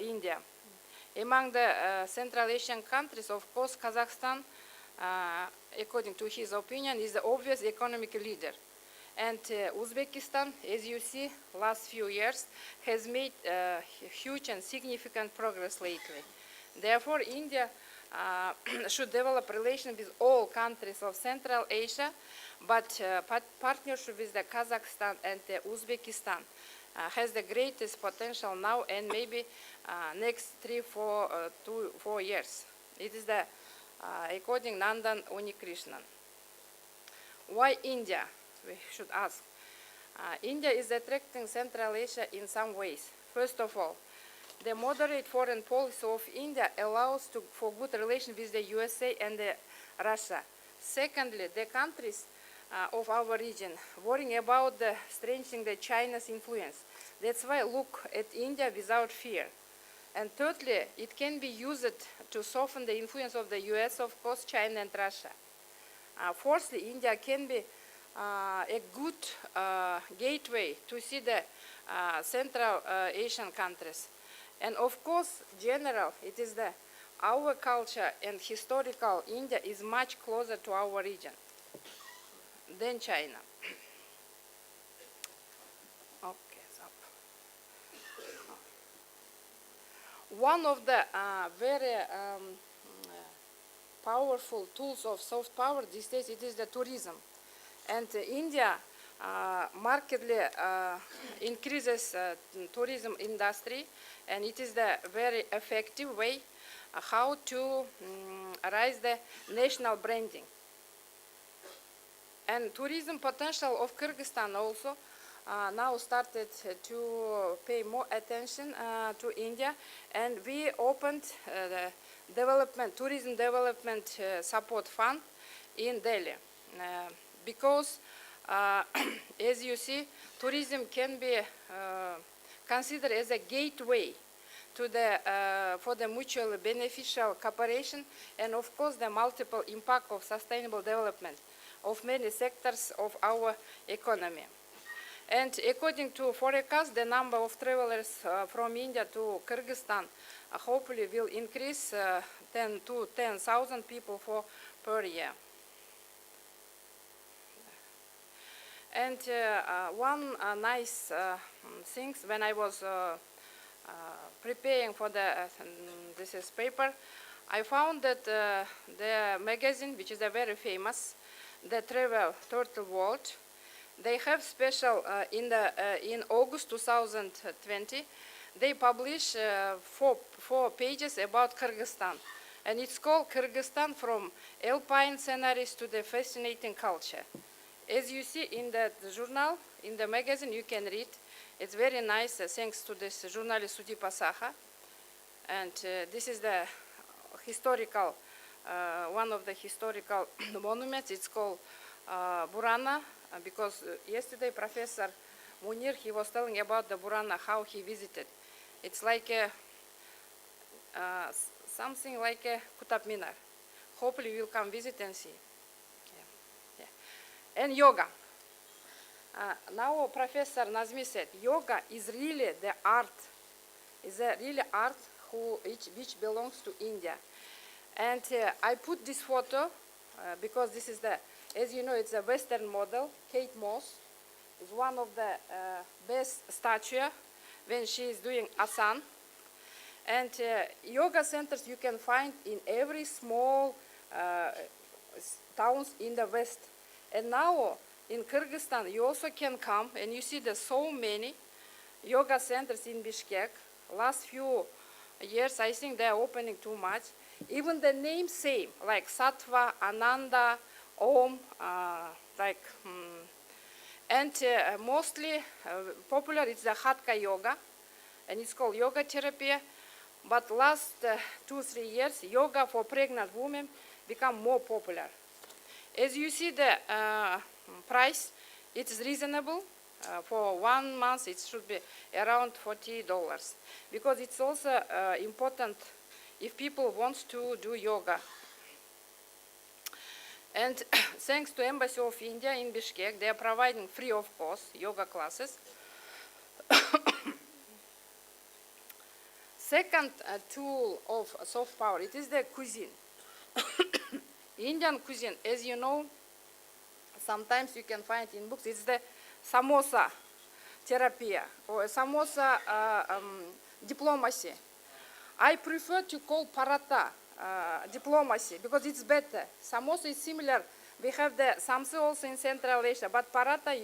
India. Among the Central Asian countries, of course, Kazakhstan, according to his opinion, is the obvious economic leader. And Uzbekistan, as you see, last few years, has made huge and significant progress lately. Therefore, India should develop relations with all countries of Central Asia, but partnership with the Kazakhstan and the Uzbekistan has the greatest potential now and maybe next 4 years. It is the, according Nandan Unikrishnan. Why India? We should ask. India is attracting Central Asia in some ways. First of all, the moderate foreign policy of India allows for good relations with the USA and Russia. Secondly, the countries of our region worrying about strengthening China's influence. That's why look at India without fear. And thirdly, it can be used to soften the influence of the US, of course, China and Russia. Fourthly, India can be a good gateway to see the Central Asian countries. And of course, general, it is our culture and historical India is much closer to our region than China. Okay, so one of the very powerful tools of soft power these days, it is the tourism. And India markedly increases tourism industry, and it is the very effective way how to raise the national branding. And tourism potential of Kyrgyzstan also now started to pay more attention to India, and we opened the tourism development support fund in Delhi, because as you see, tourism can be considered as a gateway to for the mutually beneficial cooperation, and of course the multiple impact of sustainable development of many sectors of our economy. And according to forecast, the number of travelers from India to Kyrgyzstan hopefully will increase 10 to 10,000 people per year. And one nice thing when I was preparing for this paper, I found that the magazine, which is a very famous, the Travel Turtle World, they have special in August 2020. They publish four pages about Kyrgyzstan, and it's called Kyrgyzstan from Alpine sceneries to the fascinating culture. As you see in that journal, in the magazine, you can read. It's very nice, thanks to this journalist Sudipa Saha. And this is the historical, one of the historical monuments. It's called Burana, because yesterday Professor Munir, he was telling about the Burana, how he visited. It's like something like a Qutb Minar. Hopefully you'll come visit and see. And yoga. Now Professor Nazmi said, yoga is really the art, is a really art which belongs to India. And I put this photo because this is as you know, it's a Western model. Kate Moss is one of the best statue when she is doing asana. And yoga centers you can find in every small towns in the West. And now in Kyrgyzstan, you also can come and you see there's so many yoga centers in Bishkek. Last few years, I think they're opening too much. Even the name same, like Sattva, Ananda, Om, and mostly popular is the Hatha yoga, and it's called yoga therapy. But last 2-3 years, yoga for pregnant women become more popular. As you see the price, it is reasonable. For 1 month, it should be around $40, because it's also important if people want to do yoga. And thanks to Embassy of India in Bishkek, they are providing free of cost yoga classes. Second tool of soft power, it is the cuisine. Indian cuisine, as you know, sometimes you can find in books, it's the samosa therapy or samosa diplomacy. I prefer to call paratha diplomacy because it's better. Samosa is similar. We have the samsa also in Central Asia, but paratha,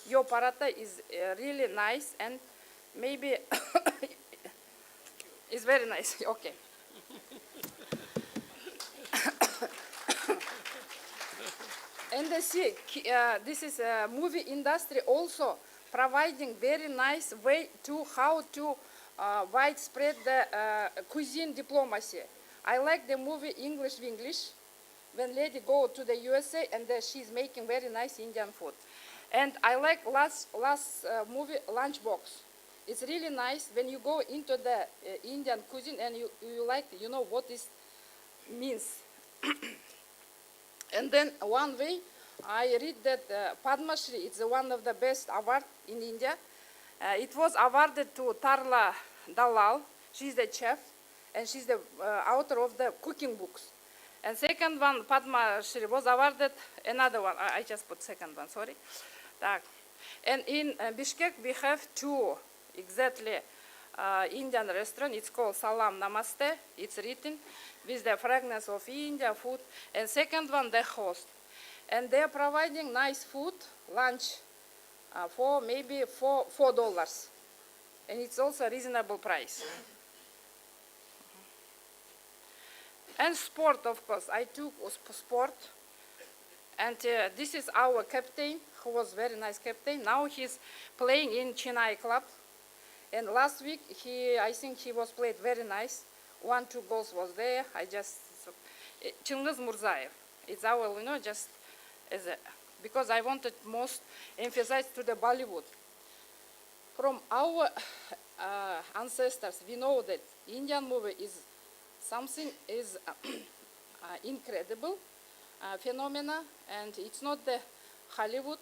your paratha is really nice and maybe it's very nice. Okay. And see, this is a movie industry also providing very nice way to how to widespread the cuisine diplomacy. I like the movie English Winglish, when lady go to the USA and she's making very nice Indian food. And I like last movie Lunchbox. It's really nice when you go into the Indian cuisine and you like, you know what this means. And then one way, I read that Padma Shri is one of the best awards in India. It was awarded to Tarla Dalal. She's the chef, and she's the author of the cooking books. And second one, Padma Shri, was awarded another one. I just put second one, sorry. And in Bishkek, we have two exactly Indian restaurant. It's called Salam Namaste. It's written with the fragrance of India food. And second one, the host. And they are providing nice food, lunch for maybe $4. And it's also a reasonable price. And sport, of course. I took sport. And this is our captain, who was very nice captain. Now he's playing in Chennai club. And last week, I think he was played very nice. 1-2 goals was there. Chingiz Murzaev. It's our, just as a, because I wanted most emphasize to the Bollywood. From our ancestors, we know that Indian movie is something is incredible phenomena, and it's not the Hollywood,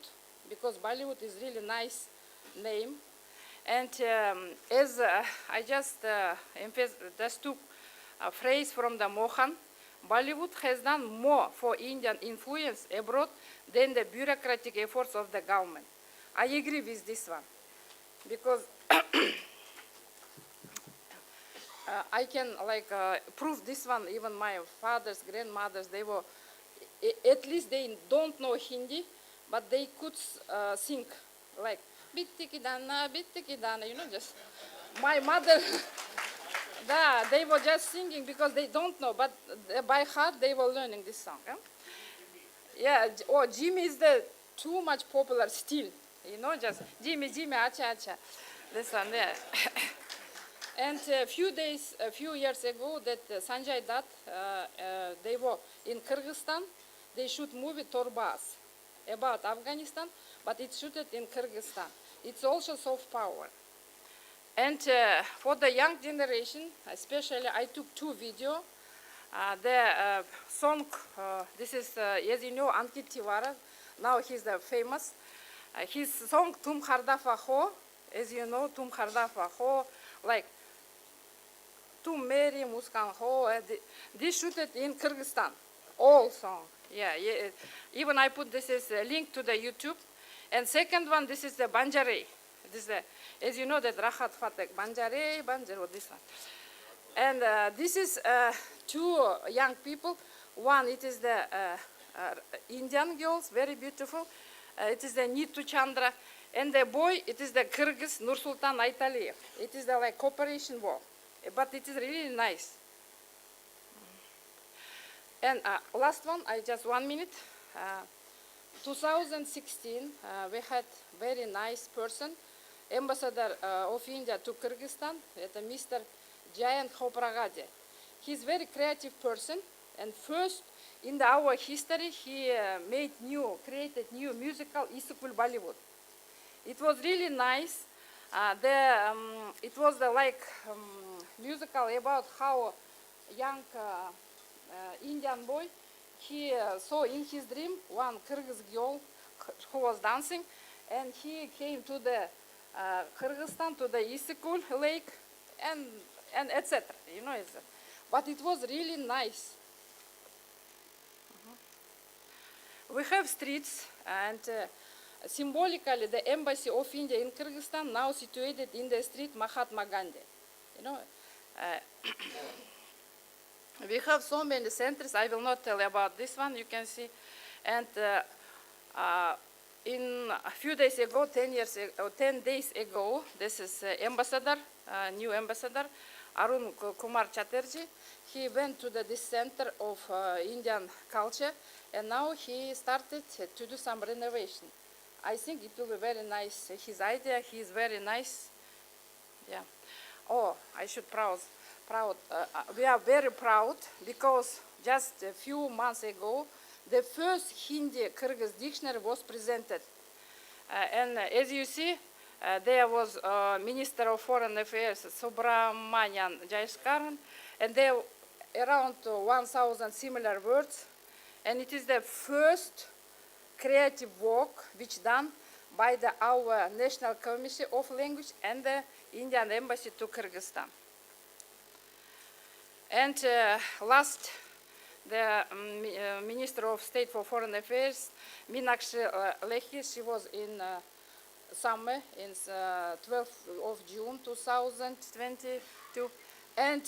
because Bollywood is really nice name. And as I just took a phrase from the Mohan, Bollywood has done more for Indian influence abroad than the bureaucratic efforts of the government. I agree with this one, because I can prove this one. Even my fathers, grandmothers, they were, at least they don't know Hindi, but they could sing like bittiki dana, just my mother. They were just singing because they don't know, but by heart they were learning this song. Yeah, or Jimmy is the too much popular still, just Jimmy, acha, acha, this one there. And a few years ago, that Sanjay Dutt, they were in Kyrgyzstan. They shoot movie Torbaz about Afghanistan, but it's shooted in Kyrgyzstan. It's also soft power. And for the young generation, especially, I took 2 videos. The song, this is, as you know, Ankit Tiwari. Now he's famous. His song, Tum Khardafa Ho, as you know, Tum Khardafa Ho, like Tum Meri Muskan Ho. This shooted in Kyrgyzstan, all song. Yeah, even I put this as a link to the YouTube. And second one, this is the Banjari. This is as you know, that Rahat Fatek, Banjari, this one. And this is 2 young people. One, it is the Indian girls, very beautiful. It is the Nitu Chandra. And the boy, it is the Kyrgyz Nursultan Aitaliyev. It is the cooperation war. But it is really nice. And last one, just 1 minute. 2016, we had very nice person, ambassador of India to Kyrgyzstan, Mr. Jayant Khobragade. He's a very creative person, and first in our history, he created new musical Isukul Bollywood. It was really nice. It was the musical about how young Indian boy, he saw in his dream one Kyrgyz girl who was dancing, and he came to the Kyrgyzstan, to the Issyk lake, and etc. But it was really nice. We have streets, and symbolically, the embassy of India in Kyrgyzstan now situated in the street Mahatma Gandhi. We have so many centers. I will not tell about this one. You can see, and in a few days ago, 10 days ago, this is ambassador, new ambassador, Arun Kumar Chatterjee. He went to this center of Indian culture, and now he started to do some renovation. I think it will be very nice. His idea, he is very nice. Yeah. Oh, I should proud. We are very proud because just a few months ago, the first Hindi-Kyrgyz dictionary was presented. And as you see, there was Minister of Foreign Affairs, Subramanian Jaisharan, and there are around 1,000 similar words. And it is the first creative work which done by our National Commission of Language and the Indian Embassy to Kyrgyzstan. And last, the Minister of State for Foreign Affairs, Meenakshi Lehi, she was in summer, in 12th of June 2022. And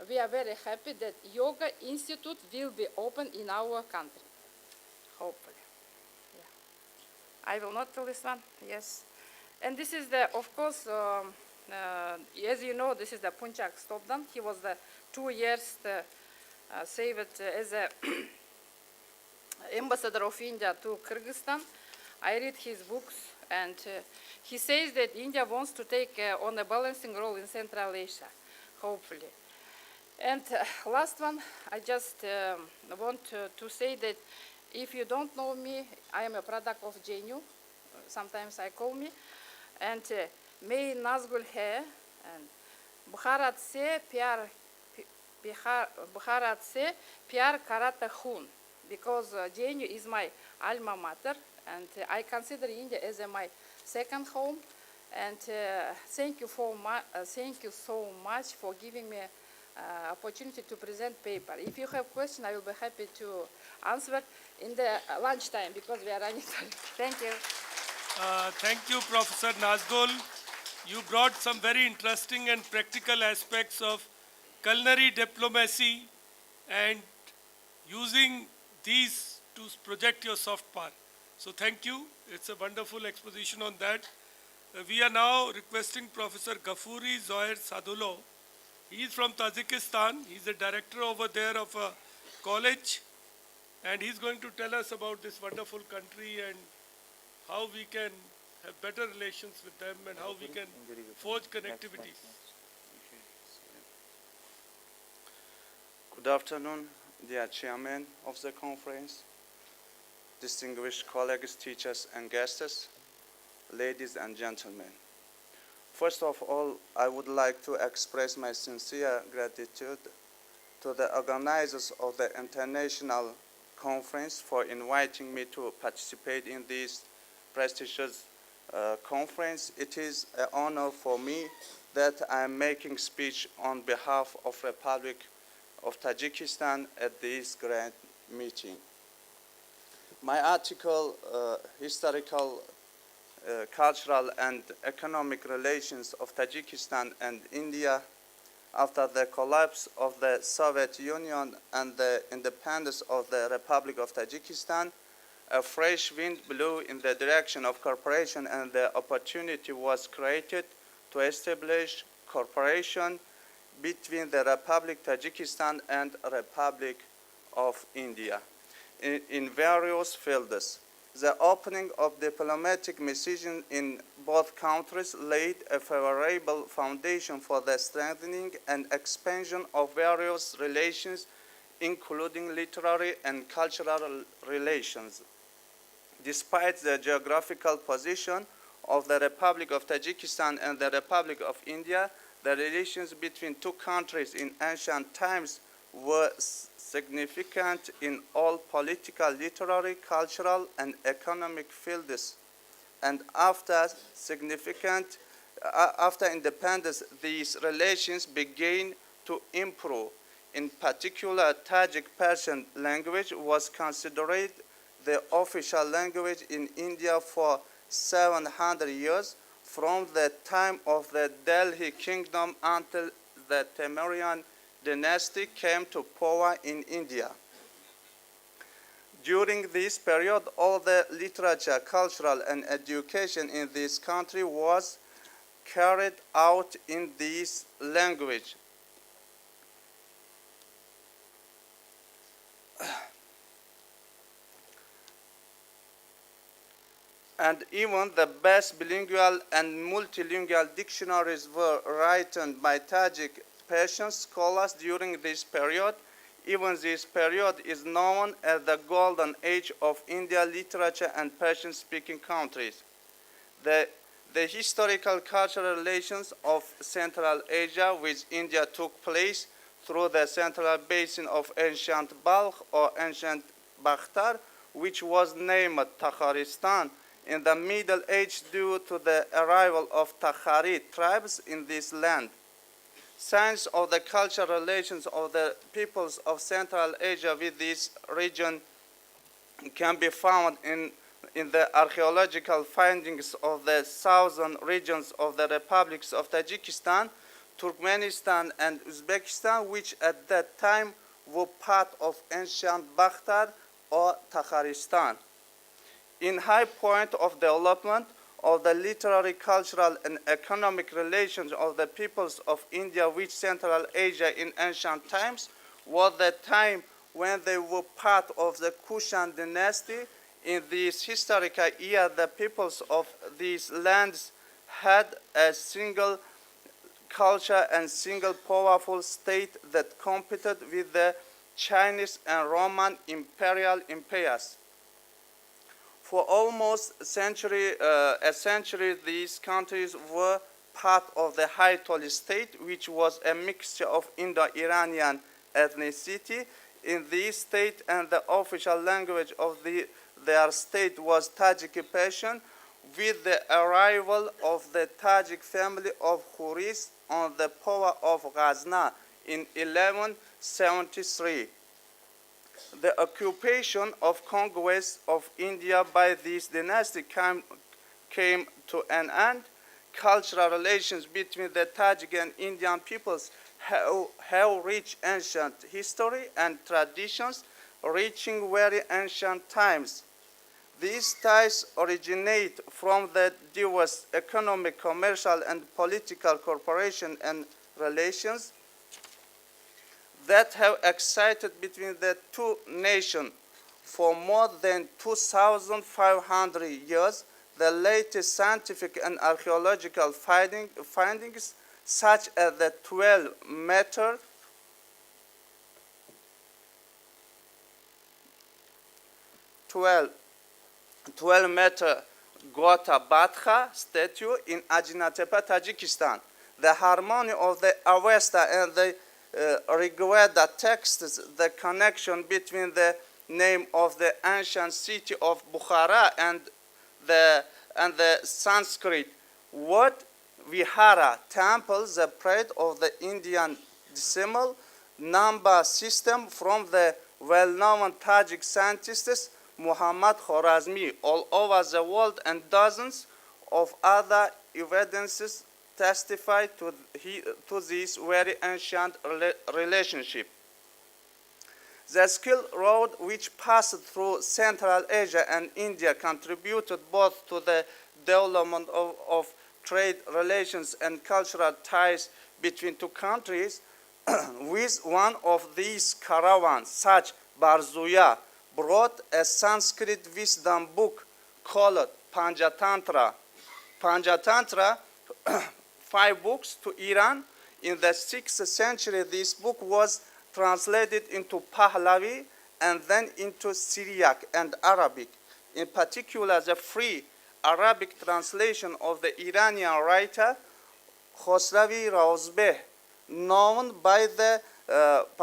we are very happy that Yoga Institute will be open in our country, hopefully. Yeah. I will not tell this one, yes. And this is the, of course, as you know, this is the Punchak Stopdan. He was the 2 years saved as a ambassador of India to Kyrgyzstan. I read his books, and he says that India wants to take on a balancing role in Central Asia, hopefully. And last one, I just want to say that if you don't know me, I am a product of JNU. Sometimes I call me. And May Nazgul hai, and Bharat se pyar karata hun, because JNU is my alma mater, and I consider India as my second home. And thank you so much for giving me opportunity to present paper. If you have questions, I will be happy to answer in the lunchtime, because we are running time. Thank you. Thank you, Professor Nazgul. You brought some very interesting and practical aspects of culinary diplomacy and using these to project your soft power. So thank you. It's a wonderful exposition on that. We are now requesting Professor Ghafoori Zohair Sadulo. He is from Tajikistan. He's the director over there of a college, and he's going to tell us about this wonderful country and how we can have better relations with them and how we can forge connectivities. Good afternoon, dear chairman of the conference, distinguished colleagues, teachers, and guests, ladies and gentlemen. First of all, I would like to express my sincere gratitude to the organizers of the international conference for inviting me to participate in this prestigious conference. It is an honor for me that I am making speech on behalf of Republic of Tajikistan at this grand meeting. My article, Historical, Cultural and Economic Relations of Tajikistan and India after the collapse of the Soviet Union and the independence of the Republic of Tajikistan, a fresh wind blew in the direction of cooperation, and the opportunity was created to establish cooperation between the Republic of Tajikistan and Republic of India in various fields. The opening of diplomatic missions in both countries laid a favorable foundation for the strengthening and expansion of various relations, including literary and cultural relations. Despite the geographical position of the Republic of Tajikistan and the Republic of India, the relations between two countries in ancient times were significant in all political, literary, cultural, and economic fields. And after independence, these relations began to improve. In particular, Tajik Persian language was considered the official language in India for 700 years, from the time of the Delhi Kingdom until the Temurian dynasty came to power in India. During this period, all the literature, cultural, and education in this country was carried out in this language. And even the best bilingual and multilingual dictionaries were written by Tajik Persian scholars during this period. Even this period is known as the golden age of Indian literature and Persian-speaking countries. The historical cultural relations of Central Asia with India took place through the central basin of ancient Balkh or ancient Bakhtar, which was named Takharistan in the Middle Age due to the arrival of Takhari tribes in this land. Signs of the cultural relations of the peoples of Central Asia with this region can be found in the archaeological findings of the southern regions of the republics of Tajikistan, Turkmenistan, and Uzbekistan, which at that time were part of ancient Bakhtar or Takharistan. in high point of development of the literary, cultural, and economic relations of the peoples of India with Central Asia in ancient times was the time when they were part of the Kushan dynasty. In this historical year, the peoples of these lands had a single culture and single powerful state that competed with the Chinese and Roman imperial empires. For almost a century, these countries were part of the High Toli state, which was a mixture of Indo-Iranian ethnicity. In this state, and the official language of their state was Tajik Persian. With the arrival of the Tajik family of Khuris on the power of Ghazna in 1173. The occupation of conquest of India by this dynasty came to an end. Cultural relations between the Tajik and Indian peoples have rich ancient history and traditions reaching very ancient times. These ties originate from the diverse economic, commercial, and political cooperation and relations that have existed between the two nations for more than 2,500 years. The latest scientific and archaeological findings, such as the 12-meter Gota Batha statue in Ajinatepe, Tajikistan. The harmony of the Avesta and the Rigveda texts, the connection between the name of the ancient city of Bukhara and the Sanskrit word Vihara, temple, the pride of the Indian decimal number system from the well-known Tajik scientists Muhammad Khwarazmi all over the world, and dozens of other evidences testify to this very ancient relationship. The Silk Road, which passed through Central Asia and India, contributed both to the development of trade relations and cultural ties between two countries. With one of these caravans, such Barzuya, brought a Sanskrit wisdom book called Panchatantra. Panchatantra, 5 books to Iran. In the 6th century, this book was translated into Pahlavi and then into Syriac and Arabic. In particular, the free Arabic translation of the Iranian writer Khosravi Rauzbeh, known by the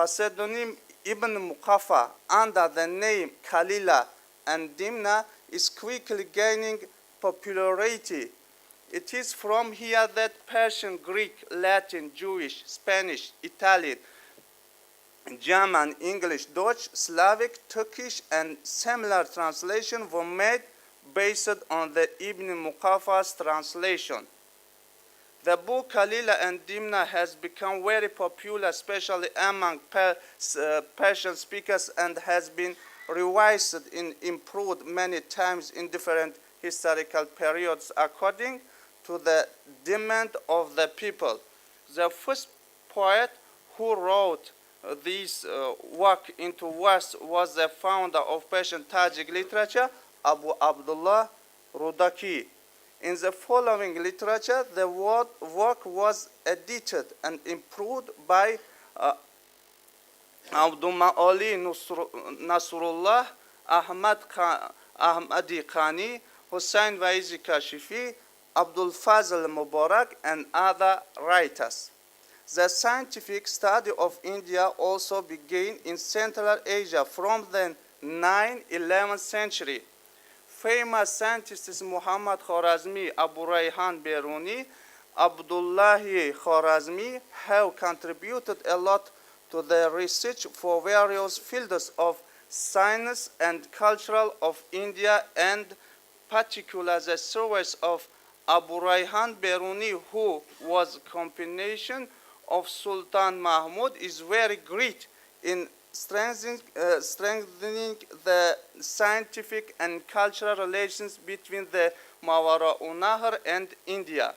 pseudonym Ibn Muqaffa under the name Khalila and Dimna, is quickly gaining popularity. It is from here that Persian, Greek, Latin, Jewish, Spanish, Italian, German, English, Dutch, Slavic, Turkish, and similar translations were made based on the Ibn Muqaffa's translation. The book Khalila and Dimna has become very popular, especially among Persian speakers, and has been revised and improved many times in different historical periods according to the demand of the people. The first poet who wrote this work into verse was the founder of Persian Tajik literature, Abu Abdullah Rudaki. In the following literature, the work was edited and improved by Abdul-Ma'ali Nasrullah, Ahmadi Khani, Hussain Vaizi Kashifi, Abdul Fazl Mubarak, and other writers. The scientific study of India also began in Central Asia from the 9th-11th century. Famous scientists Muhammad Khwarazmi, Abu Rayhan Beruni, Abdullahi Khwarazmi have contributed a lot to the research for various fields of science and cultural of India, and particularly the service of Abu Rayhan Beruni, who was a combination of Sultan Mahmud, is very great in strengthening the scientific and cultural relations between the Mawara-Nahar and India.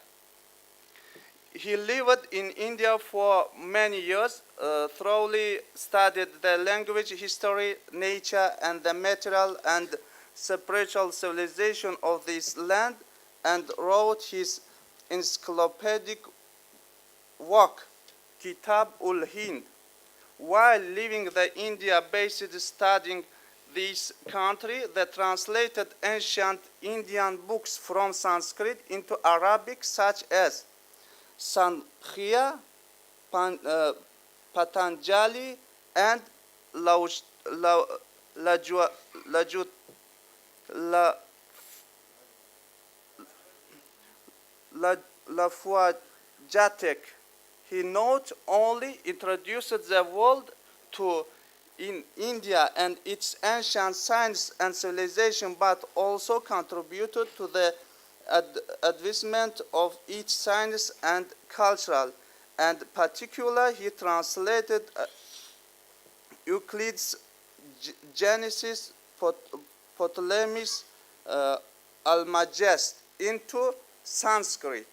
He lived in India for many years, thoroughly studied the language, history, nature, and the material and spiritual civilization of this land, and wrote his encyclopedic work, Kitab-ul-Hind. While leaving the India-based studying this country, they translated ancient Indian books from Sanskrit into Arabic, such as Sankhya, Patanjali, and Lauj- Lau- Lajua- Laju- La- Lafuajatek. He not only introduced the world to in India and its ancient science and civilization, but also contributed to the advancement of each science and cultural. And particularly, he translated Euclid's Genesis, Ptolemy's Almagest into Sanskrit.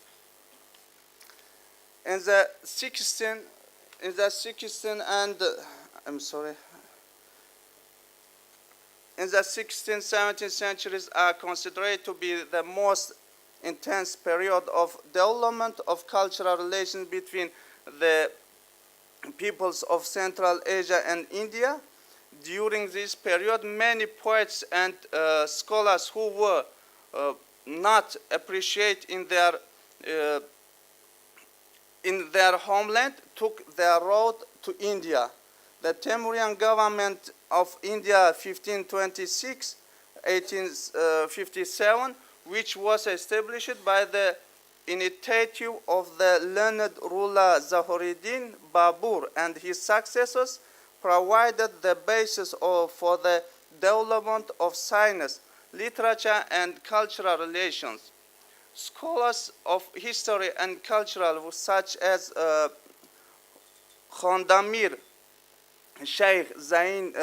In the 16th and I'm sorry. In the 16th, 17th centuries are considered to be the most intense period of development of cultural relations between the peoples of Central Asia and India. During this period, many poets and scholars who were not appreciated in their homeland took their road to India. The Timurian government of India 1526-1857, which was established by the initiative of the learned ruler Zahoruddin Babur and his successors, provided the basis for the development of science, literature, and cultural relations. Scholars of history and cultural, such as Khandamir, Sheikh Zaini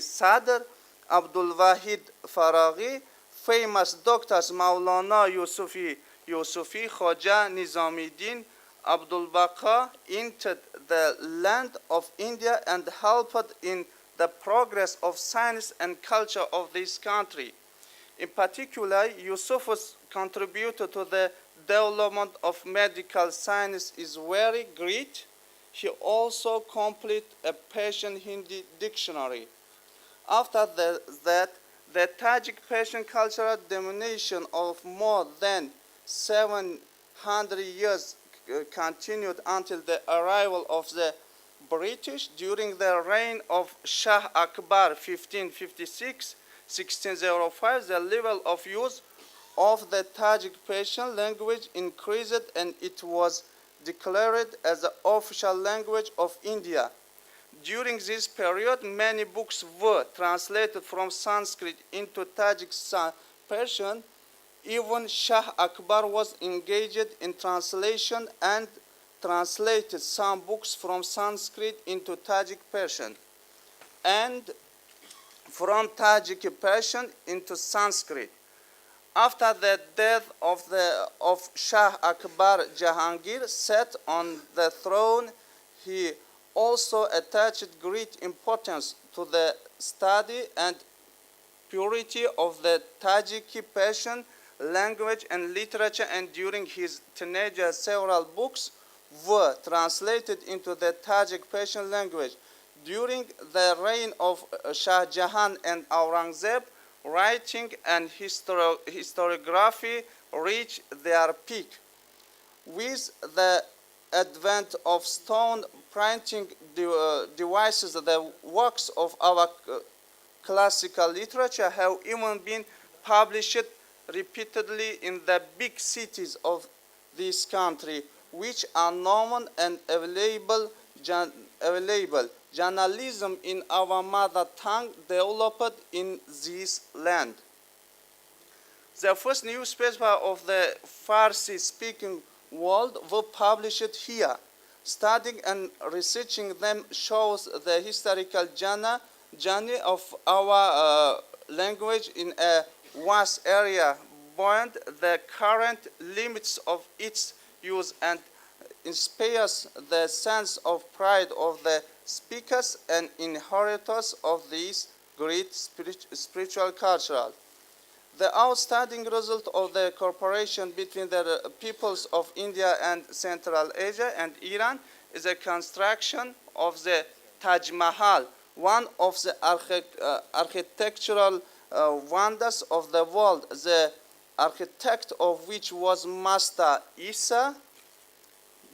Sadr, Abdul Wahid Faraghi, famous doctors Maulana Yusufi, Khoja Nizamiddin, Abdul Baqa entered the land of India and helped in the progress of science and culture of this country. In particular, Yusuf's contribution to the development of medical science is very great. He also completed a Persian Hindi dictionary. After that, the Tajik Persian cultural domination of more than 700 years continued until the arrival of the British during the reign of Shah Akbar 1556-1605. The level of use of the Tajik Persian language increased and it was declared as the official language of India. During this period, many books were translated from Sanskrit into Tajik Persian. Even Shah Akbar was engaged in translation and translated some books from Sanskrit into Tajik Persian and from Tajik Persian into Sanskrit. After the death of Shah Akbar, Jahangir sat on the throne. He also attached great importance to the study and purity of the Tajik Persian language and literature, and during his teenager several books were translated into the Tajik Persian language. During the reign of Shah Jahan and Aurangzeb, writing and historiography reached their peak. With the advent of stone printing devices, the works of our classical literature have even been published repeatedly in the big cities of this country, which are known and available. Journalism in our mother tongue developed in this land. The first newspaper of the Farsi-speaking world were published here. Studying and researching them shows the historical journey of our language in a vast area beyond the current limits of its use, and inspires the sense of pride of the speakers and inheritors of these great spiritual cultural. The outstanding result of the cooperation between the peoples of India and Central Asia and Iran is a construction of the Taj Mahal, one of the architectural wonders of the world, the architect of which was Master Isa.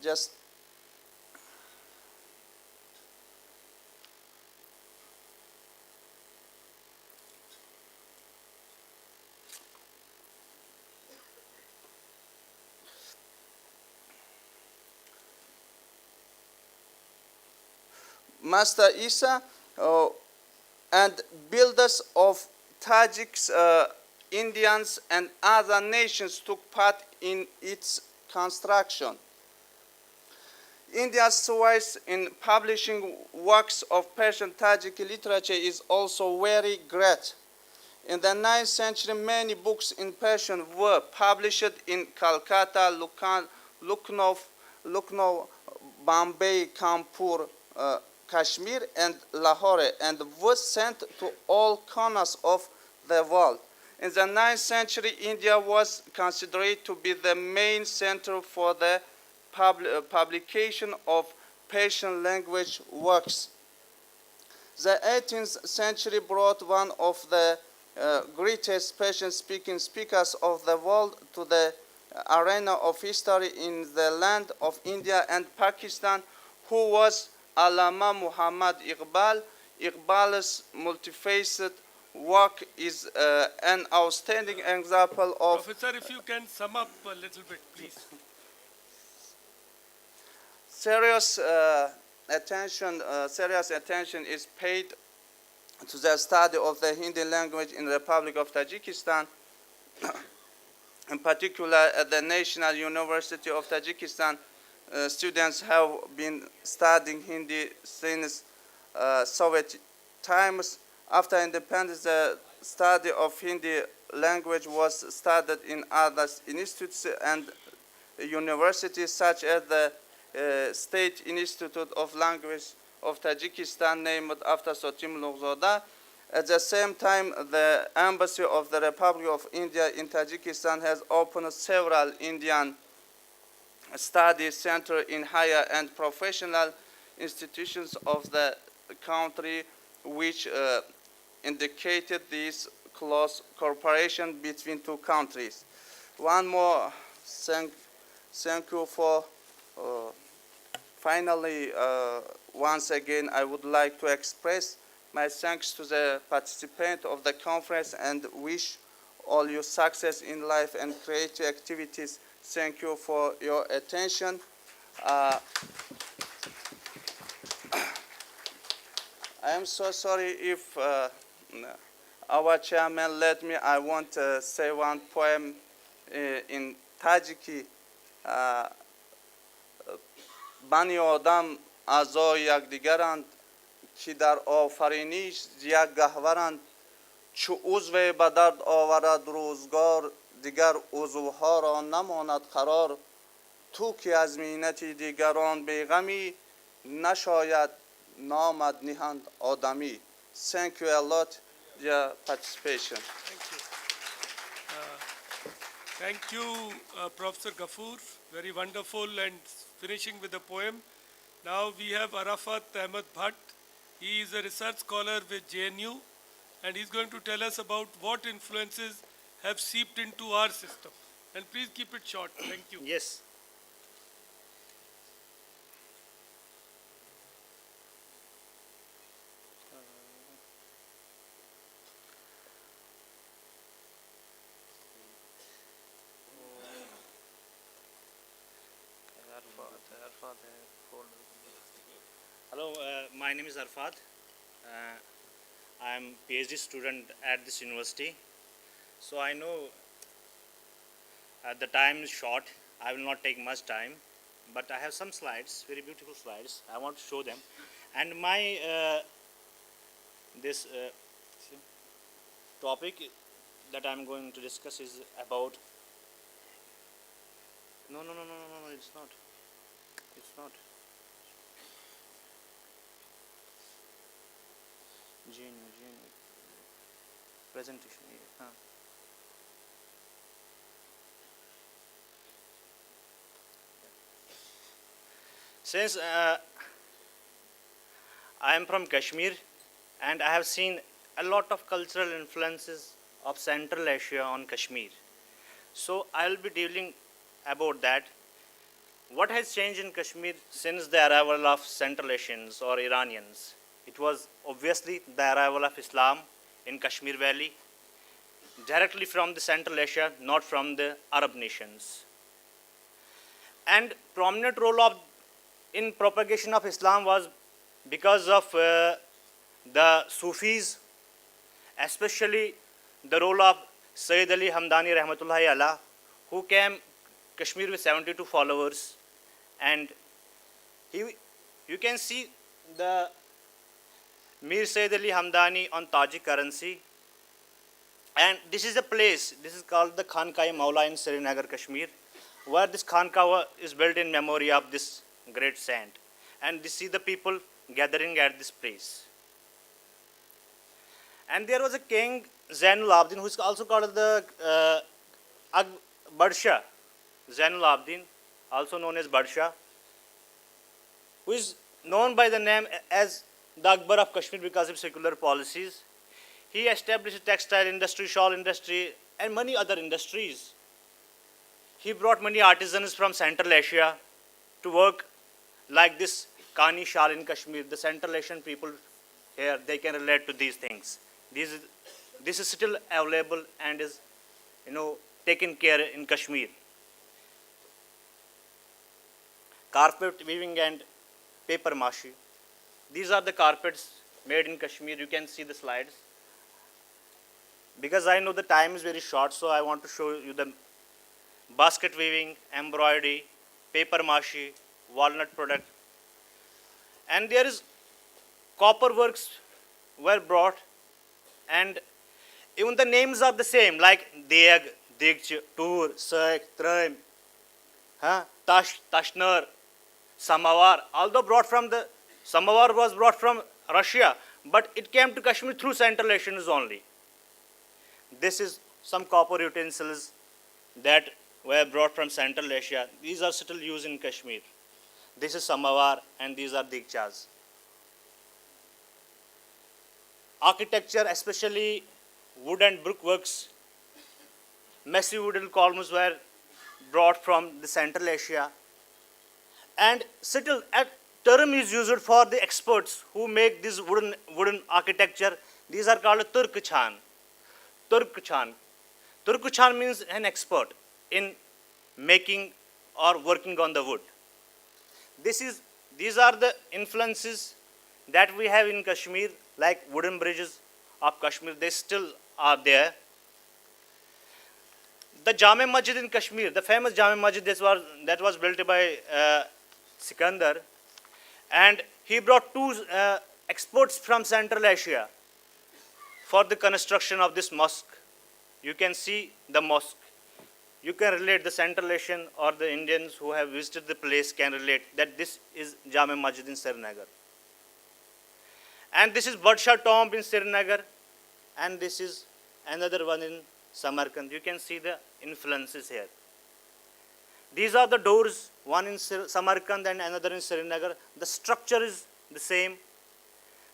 Just Master Isa and builders of Tajiks, Indians, and other nations took part in its construction. India's choice in publishing works of Persian Tajik literature is also very great. In the 9th century, many books in Persian were published in Calcutta, Lucknow, Bombay, Kanpur, Kashmir, and Lahore, and were sent to all corners of the world. In the 9th century, India was considered to be the main center for the publication of Persian language works. The 18th century brought one of the greatest Persian-speaking speakers of the world to the arena of history in the land of India and Pakistan, who was Allama Muhammad Iqbal. Iqbal's multifaceted work is an outstanding example of... Professor, if you can sum up a little bit, please. Serious attention is paid to the study of the Hindi language in the Republic of Tajikistan. In particular, at the National University of Tajikistan, students have been studying Hindi since Soviet times. After independence, the study of Hindi language was studied in other institutes and universities, such as the State Institute of Language of Tajikistan, named after Sotim Lughzoda. At the same time, the Embassy of the Republic of India in Tajikistan has opened several Indian study centers in higher and professional institutions of the country, which indicated this close cooperation between two countries. One more thank you for finally, once again, I would like to express my thanks to the participants of the conference and wish all you success in life and creative activities. Thank you for your attention. I am so sorry if our chairman let me. I want to say one poem in Tajiki. بنی آدم اعضای یکدیگرند که در آفرینش یک گهورند چو عضو به درد آورد روزگار دیگر عضوها را نماند قرار تو که از مینت دیگران بیغمی نشاید نامد نهند آدمی. Thank you a lot for your participation. Thank you, Professor Ghafoor. Very wonderful, and finishing with a poem. Now we have Arafat Ahmed Bhatt. He is a research scholar with JNU, and he's going to tell us about what influences have seeped into our system. And please keep it short. Thank you. Yes. Hello, my name is Arfat. I am PhD student at this university. So I know the time is short. I will not take much time. but I have some slides, very beautiful slides. I want to show them. And my this topic that I'm going to discuss is about. No, no, no, no, no, no, it's not. It's not. GNU. Presentation. Yeah. Since I am from Kashmir and I have seen a lot of cultural influences of Central Asia on Kashmir. So I will be dealing about that. What has changed in Kashmir since the arrival of Central Asians or Iranians? It was obviously the arrival of Islam in Kashmir Valley, directly from the Central Asia, not from the Arab nations. And prominent role in propagation of Islam was because of the Sufis, especially the role of Sayyid Ali Hamdani Rahmatullahi Allah, who came Kashmir with 72 followers, and you can see the Mir Sayyid Ali Hamdani on Tajik currency. And this is a place, this is called the Khankai Maula in Srinagar, Kashmir, where this Khanka is built in memory of this great saint. And you see the people gathering at this place. And there was a king, Zainul Abidin, who is also called the Badshah, Zainul Abidin, also known as Badshah, who is known by the name as the Akbar of Kashmir because of secular policies. He established a textile industry, shawl industry, and many other industries. He brought many artisans from Central Asia to work like this Kani shawl in Kashmir. The Central Asian people here, they can relate to these things. This is still available and is, taken care in Kashmir. Carpet weaving and paper mache. These are the carpets made in Kashmir. You can see the slides. Because I know the time is very short, so I want to show you the basket weaving, embroidery, paper mache, walnut product. And there is copper works were brought, and even the names are the same, like Deg, Digch, Tur, Saik, Traim, Tash, Tashnar, Samovar. Although Samovar was brought from Russia, but it came to Kashmir through Central Asians only. This is some copper utensils that were brought from Central Asia. These are still used in Kashmir. This is Samovar and these are Digchas. Architecture, especially wood and brickworks, massive wooden columns were brought from the Central Asia. And still a term is used for the experts who make this wooden architecture. These are called Turkchan. Turkchan. Turkchan means an expert in making or working on the wood. These are the influences that we have in Kashmir, like wooden bridges of Kashmir. They still are there. The Jame Masjid in Kashmir, the famous Jame Masjid that was built by Sikandar, and he brought two experts from Central Asia for the construction of this mosque. You can see the mosque. You can relate, the Central Asian or the Indians who have visited the place can relate that this is Jame Masjid in Srinagar. And this is Badshah tomb in Srinagar, and this is another one in Samarkand. You can see the influences here. These are the doors, one in Samarkand and another in Srinagar. The structure is the same.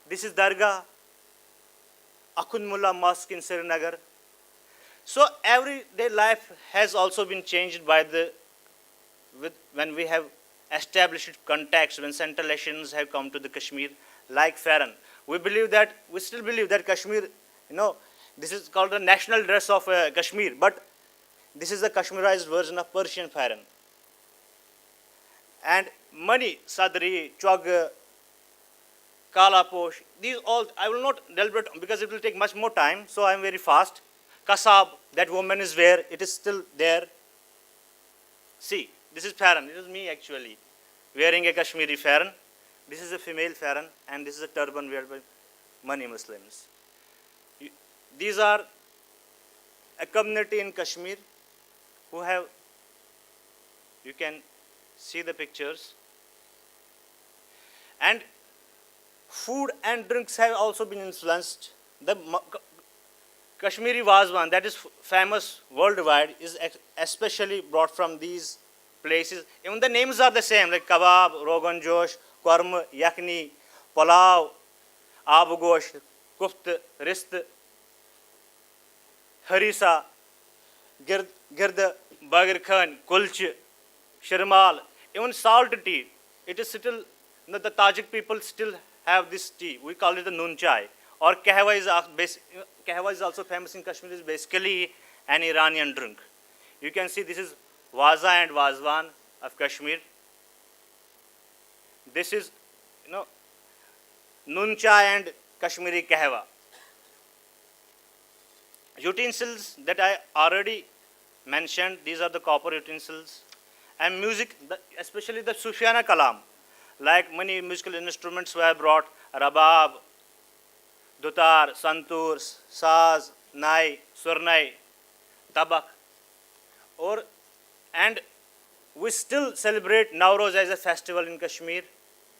This is Dargah, Akhund Mullah Mosque in Srinagar. So everyday life has also been changed when we have established contacts, when Central Asians have come to the Kashmir, like Farhan. We still believe that Kashmir, this is called the national dress of Kashmir, but this is the Kashmirized version of Persian Farhan. And many Sadri, Chog, Kalaposh, these all, I will not deliberate because it will take much more time, so I am very fast. Kasab, that woman is where, it is still there. See, this is Farhan, it is me actually. wearing a Kashmiri farran. This is a female farran, and this is a turban worn by many Muslims. These are a community in Kashmir who have, you can see the pictures, and food and drinks have also been influenced. The Kashmiri Wazwan, that is famous worldwide, is especially brought from these places. Even the names are the same, like kebab, rogan josh, korma, yakni, pulao, abu gosh, kuft, rist, harisa, gird, bagir khan, kulch, shirmal, even salt tea. It is still, the Tajik people still have this tea. We call it the nun chai. Or kahwa is also famous in Kashmir. Is basically an Iranian drink. You can see this is waza and wazwan of Kashmir. This is, nun chai and Kashmiri kahwa. Utensils that I already mentioned, these are the copper utensils. And music, especially the Sufiana Kalam, like many musical instruments were brought, rabab, dutar, santur, saz, nai, surnai, tabak. And we still celebrate Nowruz as a festival in Kashmir,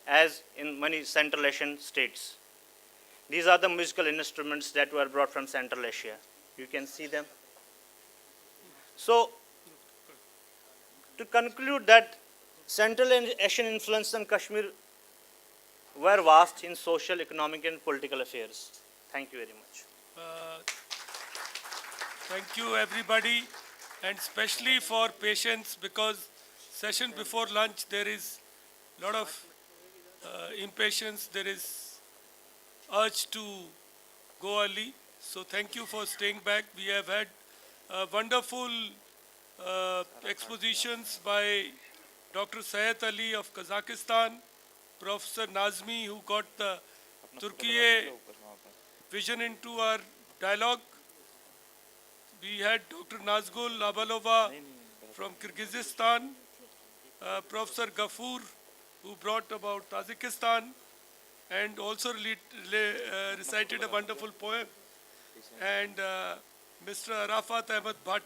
as in many Central Asian states. These are the musical instruments that were brought from Central Asia. You can see them. So, to conclude that Central Asian influence on Kashmir were vast in social, economic and political affairs. Thank you very much. Thank you everybody, and especially for patience, because session before lunch there is a lot of impatience, there is urge to go early. So thank you for staying back. We have had wonderful expositions by Dr. Syed Ali of Kazakhstan, Professor Nazmi, who got the Turkey vision into our dialogue. We had Dr. Nazgul Abalova from Kyrgyzstan, Professor Ghafoor, who brought about Tajikistan and also recited a wonderful poem, and Mr. Arafat Ahmed Bhatt.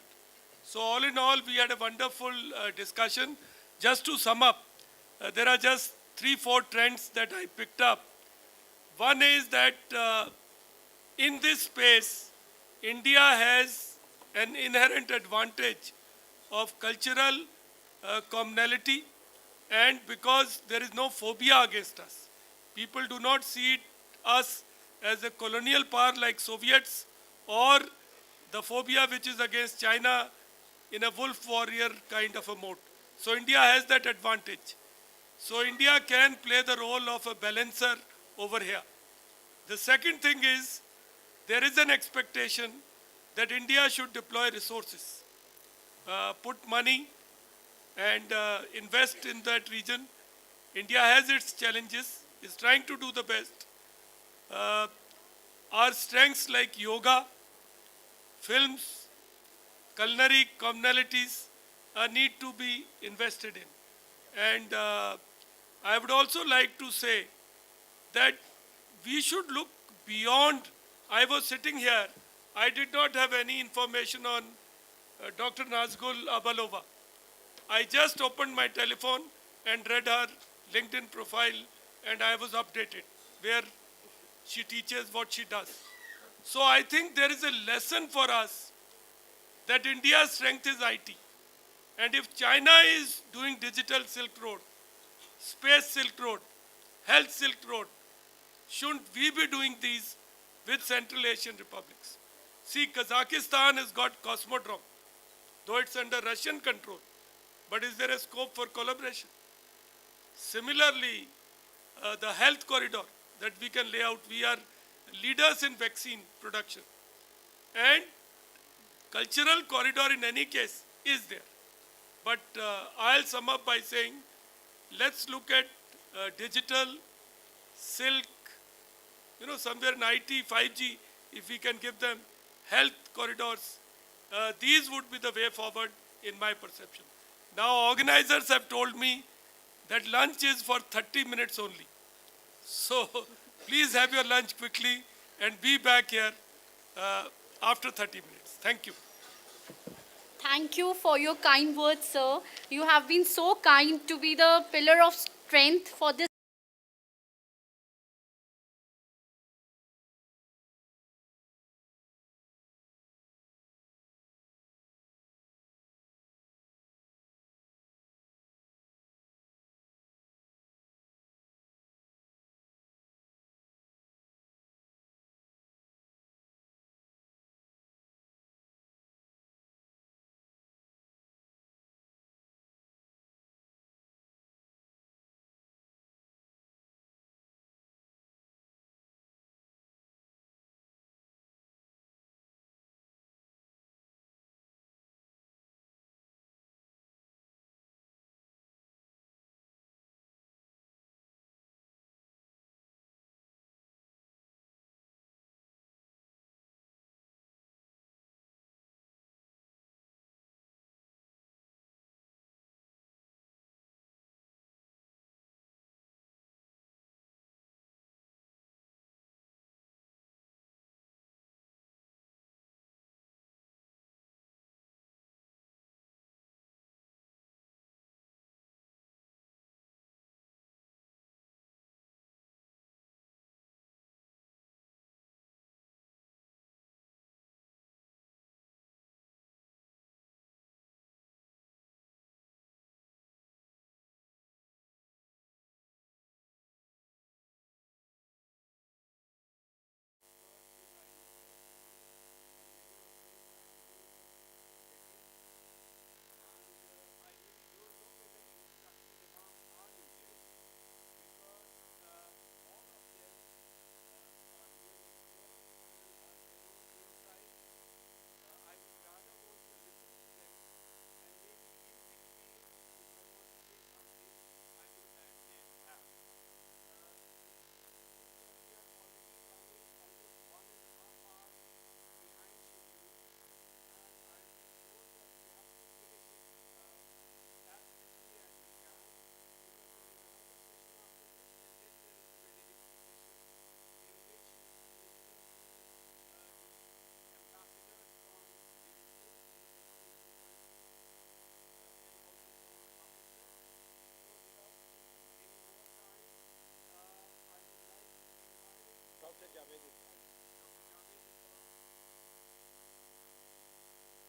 So all in all, we had a wonderful discussion. Just to sum up, there are just 3-4 trends that I picked up. One is that in this space, India has an inherent advantage of cultural commonality, and because there is no phobia against us. People do not see us as a colonial power like Soviets, or the phobia which is against China in a wolf warrior kind of a mode. So India has that advantage. So India can play the role of a balancer over here. The second thing is, there is an expectation that India should deploy resources, put money and invest in that region. India has its challenges, is trying to do the best. Our strengths like yoga, films, culinary commonalities need to be invested in. And I would also like to say that we should look beyond. I was sitting here, I did not have any information on Dr. Nazgul Abalova. I just opened my telephone and read her LinkedIn profile, and I was updated where she teaches, what she does. So I think there is a lesson for us that India's strength is IT. And if China is doing digital Silk Road, space Silk Road, health Silk Road, shouldn't we be doing these with Central Asian republics? See, Kazakhstan has got Cosmodrome, though it's under Russian control. But is there a scope for collaboration? Similarly, the health corridor that we can lay out, we are leaders in vaccine production. And cultural corridor in any case is there. But I'll sum up by saying, let's look at digital, silk, somewhere in IT, 5G, if we can give them health corridors. These would be the way forward in my perception. Now organizers have told me that lunch is for 30 minutes only. So please have your lunch quickly and be back here after 30 minutes. Thank you. Thank you for your kind words, sir. You have been so kind to be the pillar of strength for this.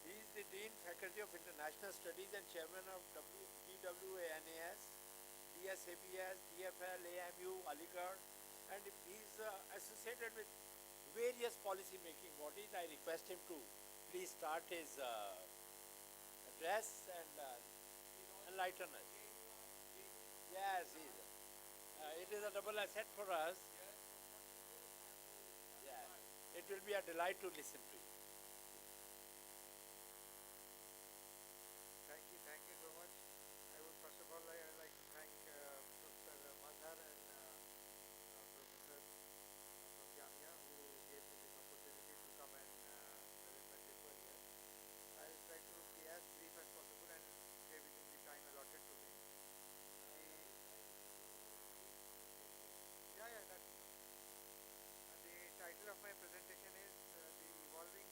He is the Dean Faculty of International Studies and Chairman of DWANAS, DSABS, DFL, AMU, Aligarh, and he is associated with various policy making bodies. I request him to please start his address and enlighten us. Yes, it is a double asset for us. Yeah, it will be a delight to listen to you. Thank you so much. I would first of all like to thank Professor Mazhar and Professor from Jamia who gave me this opportunity to come and present my paper here. I will try to be as brief as possible and stay within the time allotted to me. The title of my presentation is The Evolving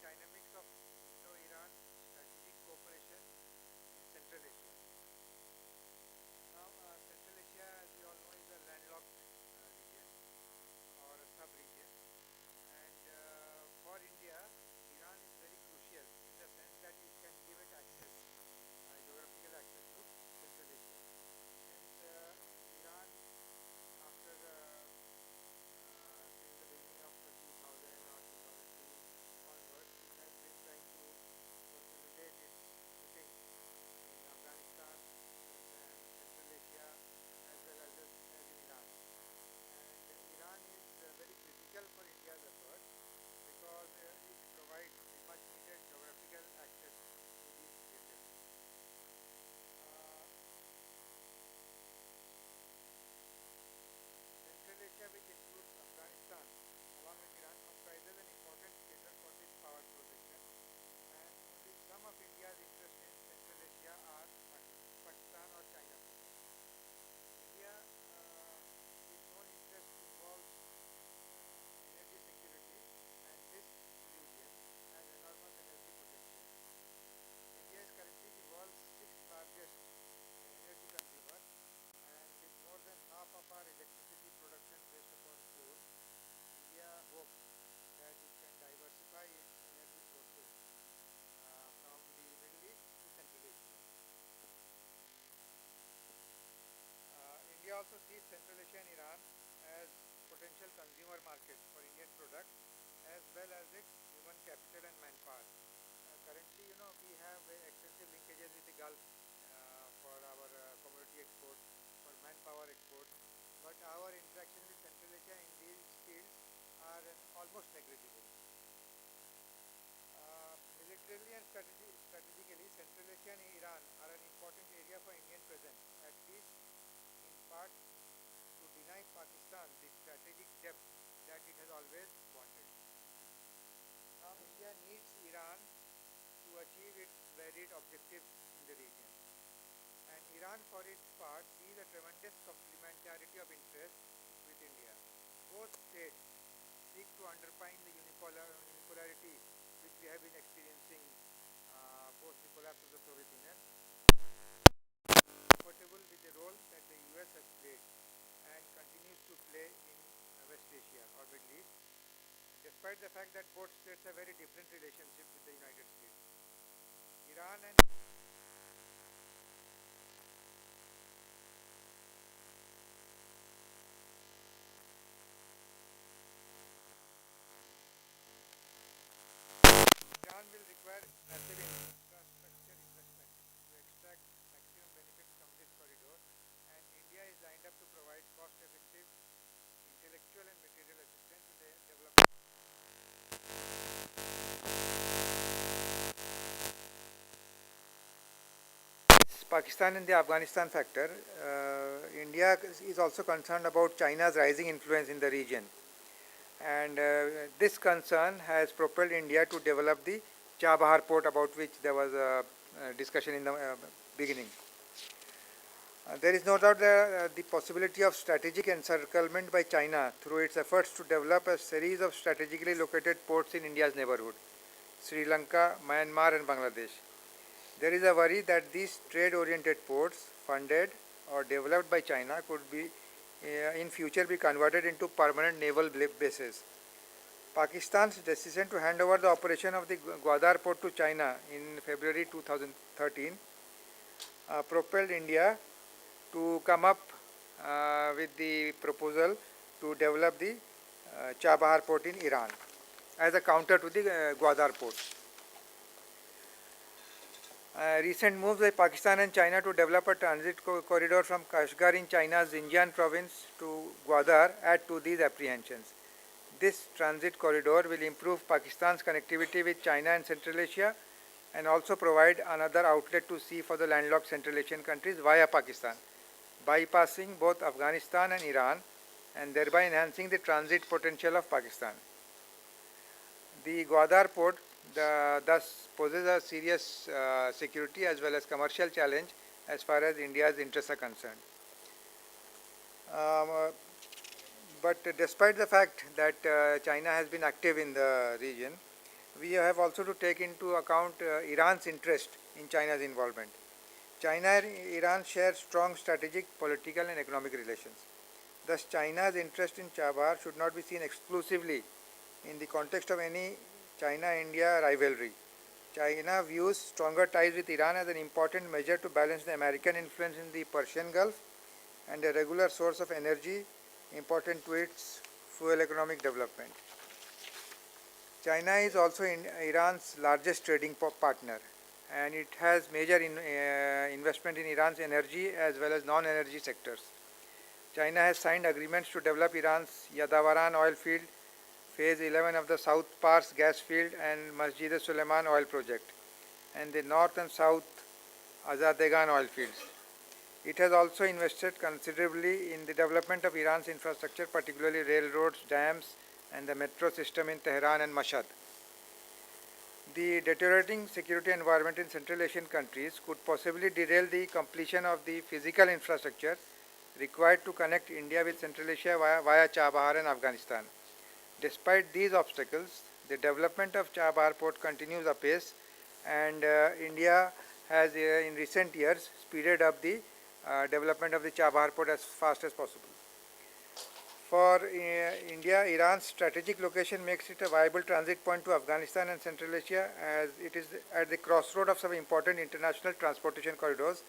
also see Central Asia and Iran as potential consumer markets for Indian products as well as its human capital and manpower. Currently, we have extensive linkages with the Gulf for our commodity exports, for manpower exports, but our interaction with Central Asia in these fields are almost negligible. Militarily and strategically, Central Asia and Iran are an important area for Indian presence, at least in part to deny Pakistan the strategic depth that it has always wanted. Now, India needs Iran to achieve its varied objectives in the region. And Iran, for its part, sees a tremendous complementarity of interest with India. Both states seek to underpin the unipolarity which we have been experiencing post the collapse of the Soviet Union, comfortable with the role that the US has played and continues to play in West Asia or Middle East, despite the fact that both states have very different relationships with the United States. Iran and Iran will require massive infrastructure investment to extract maximum benefits from this corridor, and India is lined up to provide cost-effective intellectual and material assistance in the development. Pakistan and the Afghanistan factor, India is also concerned about China's rising influence in the region. And this concern has propelled India to develop the Chabahar port, about which there was a discussion in the beginning. There is no doubt that the possibility of strategic encirclement by China through its efforts to develop a series of strategically located ports in India's neighborhood, Sri Lanka, Myanmar and Bangladesh. There is a worry that these trade-oriented ports, funded or developed by China, could be in future be converted into permanent naval bases. Pakistan's decision to hand over the operation of the Gwadar port to China in February 2013 propelled India to come up with the proposal to develop the Chabahar port in Iran as a counter to the Gwadar port. Recent moves by Pakistan and China to develop a transit corridor from Kashgar in China's Xinjiang province to Gwadar add to these apprehensions. This transit corridor will improve Pakistan's connectivity with China and Central Asia and also provide another outlet to sea for the landlocked Central Asian countries via Pakistan, bypassing both Afghanistan and Iran and thereby enhancing the transit potential of Pakistan. The Gwadar port thus poses a serious security as well as commercial challenge as far as India's interests are concerned. But despite the fact that China has been active in the region, we have also to take into account Iran's interest in China's involvement. China and Iran share strong strategic, political and economic relations. Thus, China's interest in Chabahar should not be seen exclusively in the context of any China-India rivalry. China views stronger ties with Iran as an important measure to balance the American influence in the Persian Gulf and a regular source of energy important to its fuel economic development. China is also Iran's largest trading partner, and it has major investment in Iran's energy as well as non-energy sectors. China has signed agreements to develop Iran's Yadavaran oil field, Phase 11 of the South Pars gas field and Masjid-e-Suleiman oil project, and the North and South Azadegan oil fields. It has also invested considerably in the development of Iran's infrastructure, particularly railroads, dams, and the metro system in Tehran and Mashhad. The deteriorating security environment in Central Asian countries could possibly derail the completion of the physical infrastructure required to connect India with Central Asia via Chabahar and Afghanistan. Despite these obstacles, the development of Chabahar port continues apace, and India has in recent years speeded up the development of the Chabahar port as fast as possible. For India, Iran's strategic location makes it a viable transit point to Afghanistan and Central Asia, as it is at the crossroad of some important international transportation corridors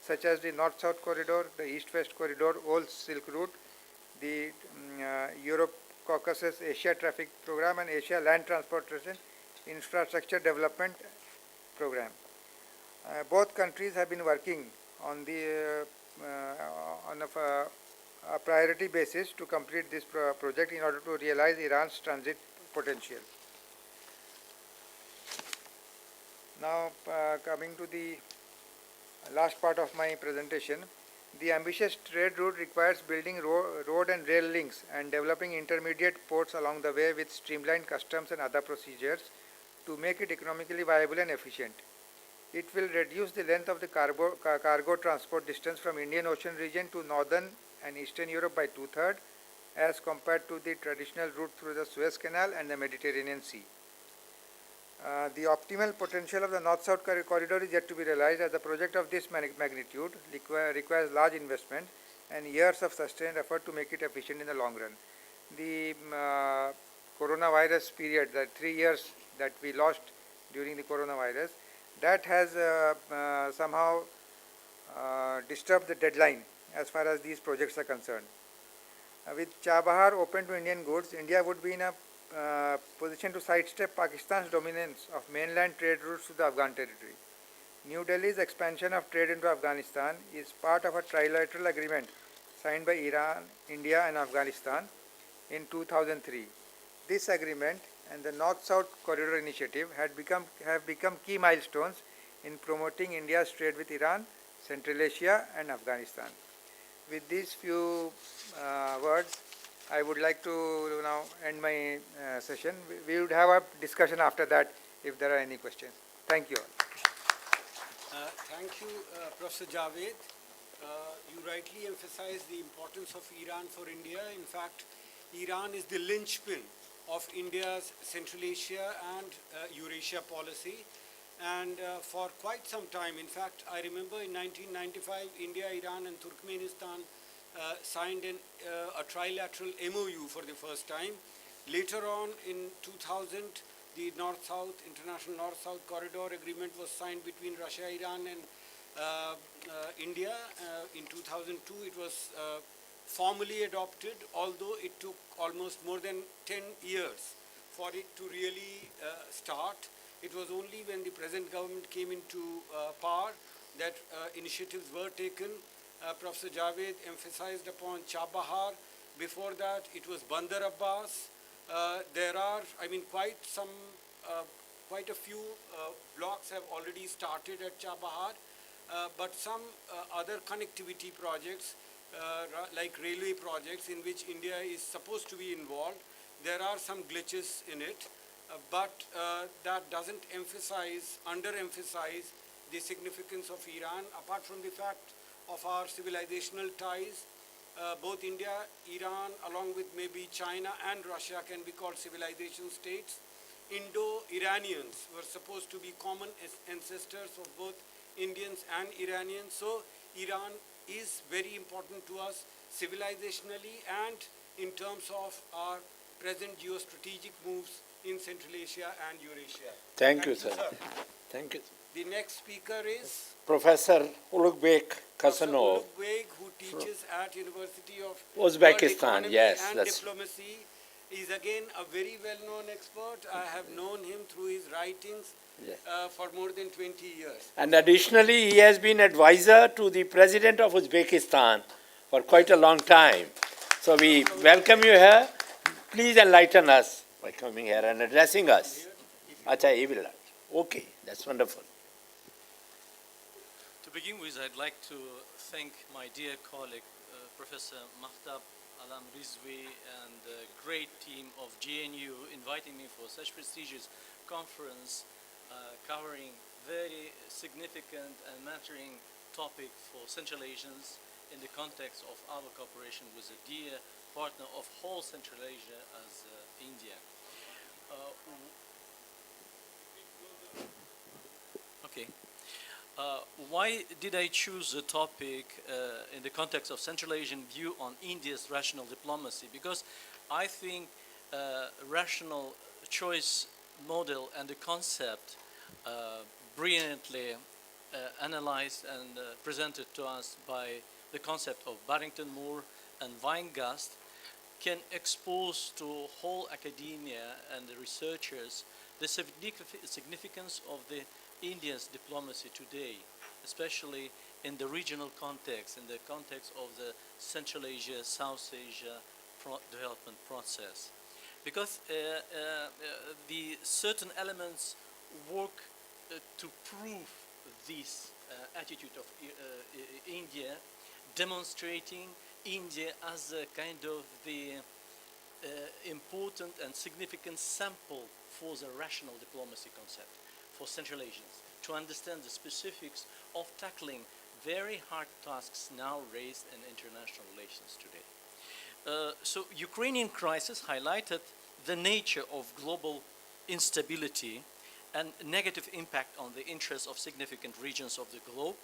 such as the North-South Corridor, the East-West Corridor, Old Silk Route, the Europe-Caucasus Asia Traffic Program, and Asia Land Transportation Infrastructure Development Program. Both countries have been working on a priority basis to complete this project in order to realize Iran's transit potential. Now, coming to the last part of my presentation, the ambitious trade route requires building road and rail links and developing intermediate ports along the way with streamlined customs and other procedures to make it economically viable and efficient. It will reduce the length of the cargo transport distance from Indian Ocean region to northern and eastern Europe by 2/3 as compared to the traditional route through the Suez Canal and the Mediterranean Sea. The optimal potential of the North-South corridor is yet to be realized, as a project of this magnitude requires large investment and years of sustained effort to make it efficient in the long run. The coronavirus period, the 3 years that we lost during the coronavirus, that has somehow disturbed the deadline as far as these projects are concerned. With Chabahar open to Indian goods, India would be in a position to sidestep Pakistan's dominance of mainland trade routes to the Afghan territory. New Delhi's expansion of trade into Afghanistan is part of a trilateral agreement signed by Iran, India and Afghanistan in 2003. This agreement and the North-South Corridor Initiative have become key milestones in promoting India's trade with Iran, Central Asia and Afghanistan. With these few words, I would like to now end my session. We would have a discussion after that if there are any questions. Thank you all. Thank you, Professor Javed. You rightly emphasized the importance of Iran for India. In fact, Iran is the linchpin of India's Central Asia and Eurasia policy. And for quite some time, in fact, I remember in 1995, India, Iran and Turkmenistan signed a trilateral MOU for the first time. Later on in 2000, the International North-South Corridor Agreement was signed between Russia, Iran and India. In 2002, it was formally adopted, although it took almost more than 10 years for it to really start. It was only when the present government came into power that initiatives were taken. Professor Javed emphasized upon Chabahar. Before that, it was Bandar Abbas. There are, quite a few blocks have already started at Chabahar, but some other connectivity projects, like railway projects in which India is supposed to be involved, there are some glitches in it, but that doesn't underemphasize the significance of Iran, apart from the fact of our civilizational ties. Both India, Iran, along with maybe China and Russia can be called civilization states. Indo-Iranians were supposed to be common ancestors of both Indians and Iranians. So Iran is very important to us civilizationally and in terms of our present geostrategic moves in Central Asia and Eurasia. Thank you, sir. Thank you. The next speaker is Professor Ulugh Kasanov, who teaches at University of Uzbekistan. World Yes, and that's Diplomacy. Is again a very well-known expert. I have known him through his writings for more than 20 years. And additionally, he has been advisor to the President of Uzbekistan for quite a long time. So we welcome you here. Please enlighten us by coming here and addressing us. Acha, he will. Okay, that's wonderful. To begin with, I'd like to thank my dear colleague, Professor Mahtab Alam Rizvi and the great team of GNU inviting me for such prestigious conference covering very significant and mattering topic for Central Asians in the context of our cooperation with a dear partner of whole Central Asia as India. Okay. Why did I choose the topic in the context of Central Asian view on India's rational diplomacy? Because I think rational choice model and the concept brilliantly analyzed and presented to us by the concept of Barrington Moore and Weingast, can expose to whole academia and the researchers the significance of the India's diplomacy today, especially in the regional context, in the context of the Central Asia, South Asia development process. Because the certain elements work to prove this attitude of India, demonstrating India as a kind of the important and significant sample for the rational diplomacy concept for Central Asians, to understand the specifics of tackling very hard tasks now raised in international relations today. So Ukrainian crisis highlighted the nature of global instability and negative impact on the interests of significant regions of the globe,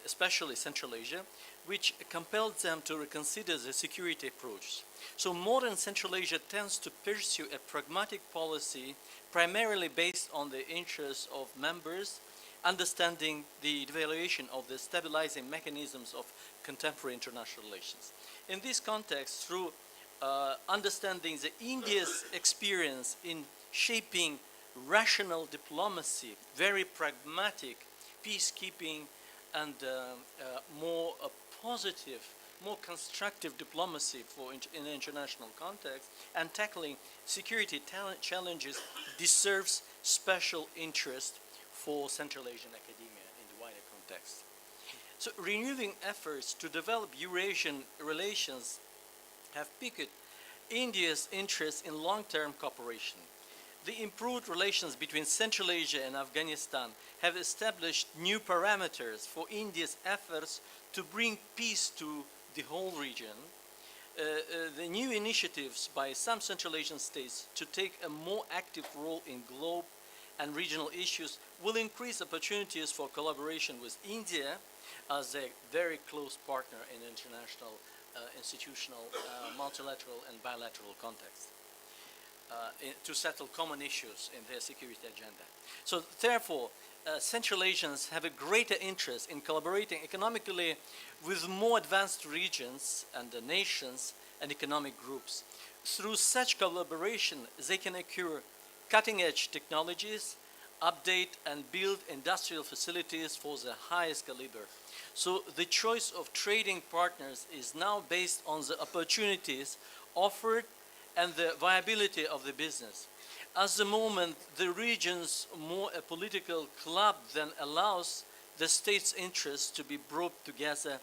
especially Central Asia, which compelled them to reconsider the security approach. So modern Central Asia tends to pursue a pragmatic policy primarily based on the interests of members, understanding the evaluation of the stabilizing mechanisms of contemporary international relations. In this context, through understanding the India's experience in shaping rational diplomacy, very pragmatic peacekeeping, and more positive, more constructive diplomacy in the international context, and tackling security challenges deserves special interest for Central Asian academia in the wider context. So renewing efforts to develop Eurasian relations have piqued India's interest in long-term cooperation. The improved relations between Central Asia and Afghanistan have established new parameters for India's efforts to bring peace to the whole region. The new initiatives by some Central Asian states to take a more active role in global and regional issues will increase opportunities for collaboration with India as a very close partner in international, institutional, multilateral and bilateral context. To settle common issues in their security agenda. So therefore, Central Asians have a greater interest in collaborating economically with more advanced regions and nations and economic groups. Through such collaboration, they can acquire cutting-edge technologies, update and build industrial facilities for the highest caliber. So the choice of trading partners is now based on the opportunities offered and the viability of the business. At the moment, the region's more a political club than allows the state's interests to be brought together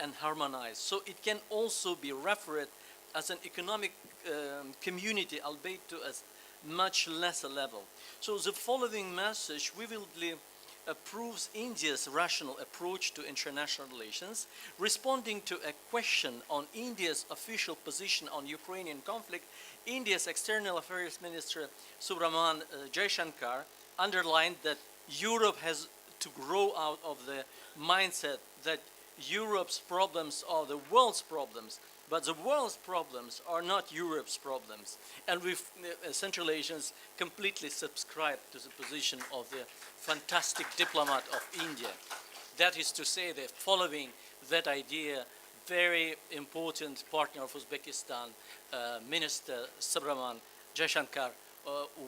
and harmonized. So it can also be referred as an economic community, albeit to a much lesser level. So the following message vividly approves India's rational approach to international relations, responding to a question on India's official position on Ukrainian conflict. India's External Affairs Minister Subramanian Jaishankar underlined that Europe has to grow out of the mindset that Europe's problems are the world's problems, but the world's problems are not Europe's problems. And we Central Asians completely subscribe to the position of the fantastic diplomat of India. That is to say, that following that idea, very important partner of Uzbekistan, Minister Subramanian Jaishankar,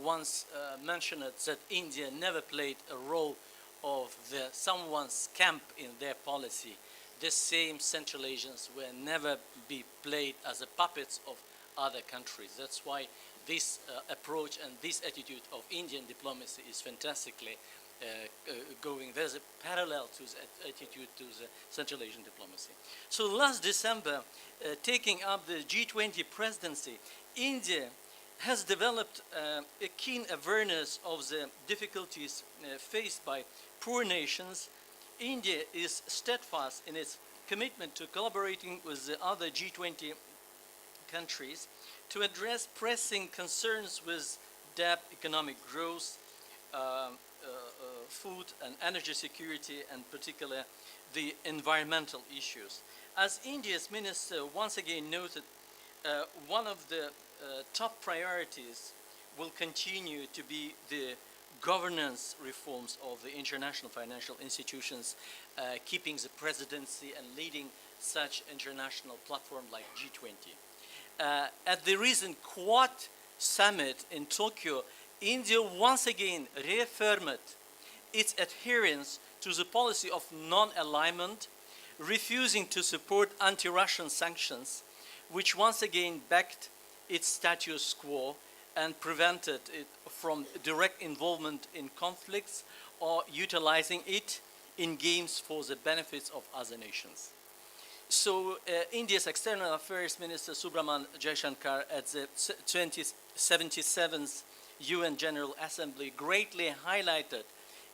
once mentioned that India never played a role of someone's camp in their policy. The same Central Asians will never be played as the puppets of other countries. That's why this approach and this attitude of Indian diplomacy is fantastically going. There's a parallel to the attitude to the Central Asian diplomacy. So last December, taking up the G20 presidency, India has developed a keen awareness of the difficulties faced by poor nations. India is steadfast in its commitment to collaborating with the other G20 countries to address pressing concerns with debt, economic growth, food and energy security, and particularly the environmental issues. As India's minister once again noted, one of the top priorities will continue to be the governance reforms of the international financial institutions, keeping the presidency and leading such international platform like G20. At the recent Quad summit in Tokyo, India once again reaffirmed its adherence to the policy of non-alignment, refusing to support anti-Russian sanctions, which once again backed its status quo and prevented it from direct involvement in conflicts or utilizing it in games for the benefits of other nations. So India's External Affairs Minister Subramanian Jaishankar at the 2077th UN General Assembly greatly highlighted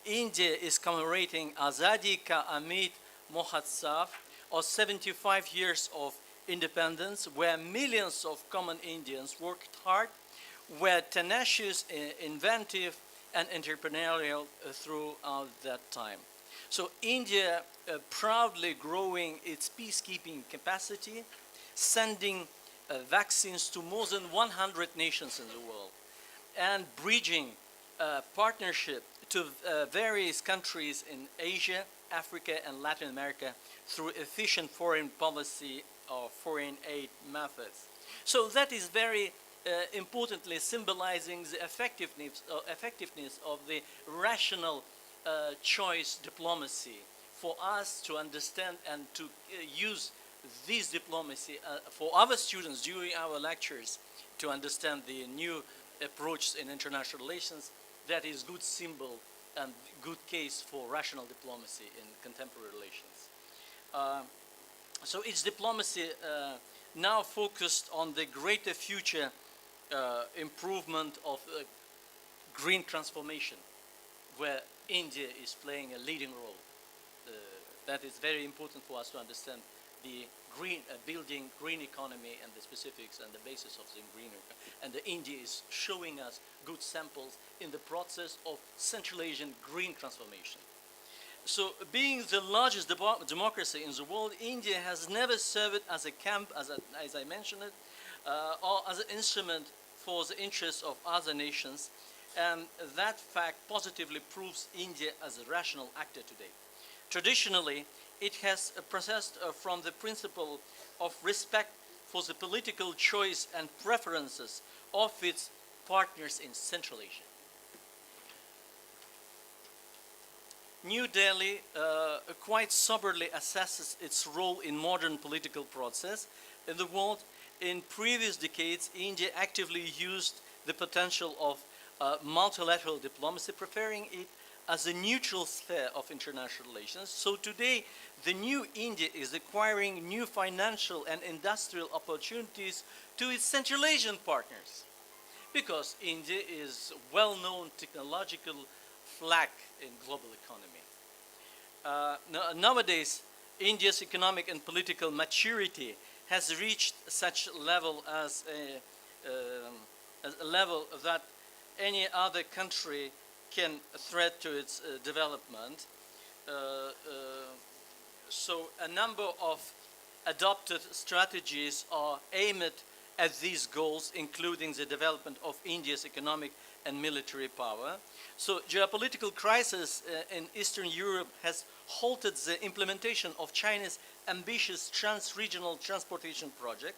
India is commemorating Azadi Ka Amit Mahotsav, or 75 years of independence, where millions of common Indians worked hard, were tenacious, inventive, and entrepreneurial throughout that time. So India proudly growing its peacekeeping capacity, sending vaccines to more than 100 nations in the world, and bridging partnership to various countries in Asia, Africa, and Latin America through efficient foreign policy or foreign aid methods. So that is very importantly symbolizing the effectiveness of the rational choice diplomacy for us to understand and to use this diplomacy for our students during our lectures to understand the new approach in international relations. That is good symbol and good case for rational diplomacy in contemporary relations. So its diplomacy now focused on the greater future improvement of green transformation, where India is playing a leading role. That is very important for us to understand the green building green economy and the specifics and the basis of the green economy. And India is showing us good samples in the process of Central Asian green transformation. So being the largest democracy in the world, India has never served as a camp, as I mentioned it, or as an instrument for the interests of other nations. And that fact positively proves India as a rational actor today. Traditionally, it has processed from the principle of respect for the political choice and preferences of its partners in Central Asia. New Delhi quite soberly assesses its role in modern political process in the world. In previous decades, India actively used the potential of multilateral diplomacy, preferring it as a neutral sphere of international relations. So today, the new India is acquiring new financial and industrial opportunities to its Central Asian partners, because India is a well-known technological flag in global economy. Nowadays, India's economic and political maturity has reached such level as a level that any other country can threat to its development. So a number of adopted strategies are aimed at these goals, including the development of India's economic and military power. So geopolitical crisis in Eastern Europe has halted the implementation of China's ambitious trans-regional transportation project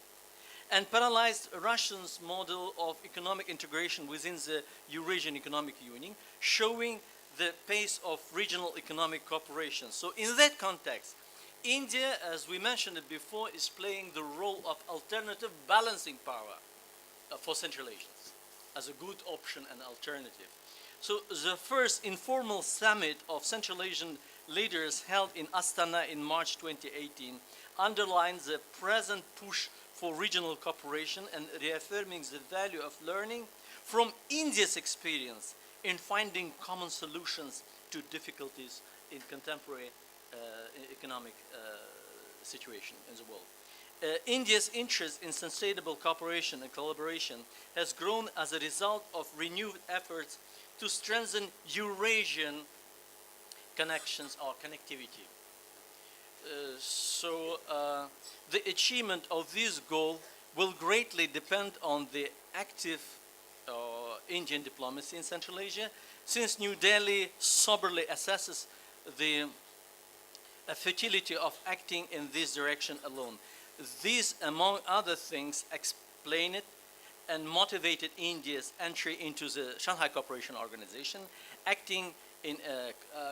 and paralyzed Russia's model of economic integration within the Eurasian Economic Union, showing the pace of regional economic cooperation. So in that context, India, as we mentioned it before, is playing the role of alternative balancing power for Central Asians as a good option and alternative. So the first informal summit of Central Asian leaders held in Astana in March 2018 underlines the present push for regional cooperation and reaffirming the value of learning from India's experience in finding common solutions to difficulties in contemporary economic situation in the world. India's interest in sustainable cooperation and collaboration has grown as a result of renewed efforts to strengthen Eurasian connections or connectivity. The achievement of this goal will greatly depend on the active Indian diplomacy in Central Asia, since New Delhi soberly assesses the futility of acting in this direction alone. These, among other things, explain it and motivated India's entry into the Shanghai Cooperation Organization, acting in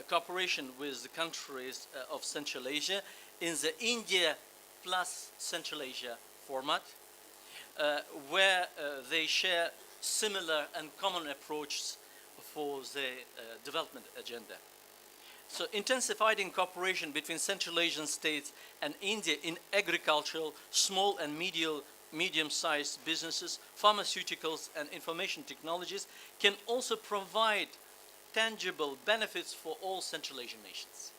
cooperation with the countries of Central Asia in the India plus Central Asia format, where they share similar and common approaches for the development agenda. So intensifying cooperation between Central Asian states and India in agricultural, small and medium-sized businesses, pharmaceuticals and information technologies can also provide tangible benefits for all Central Asian nations.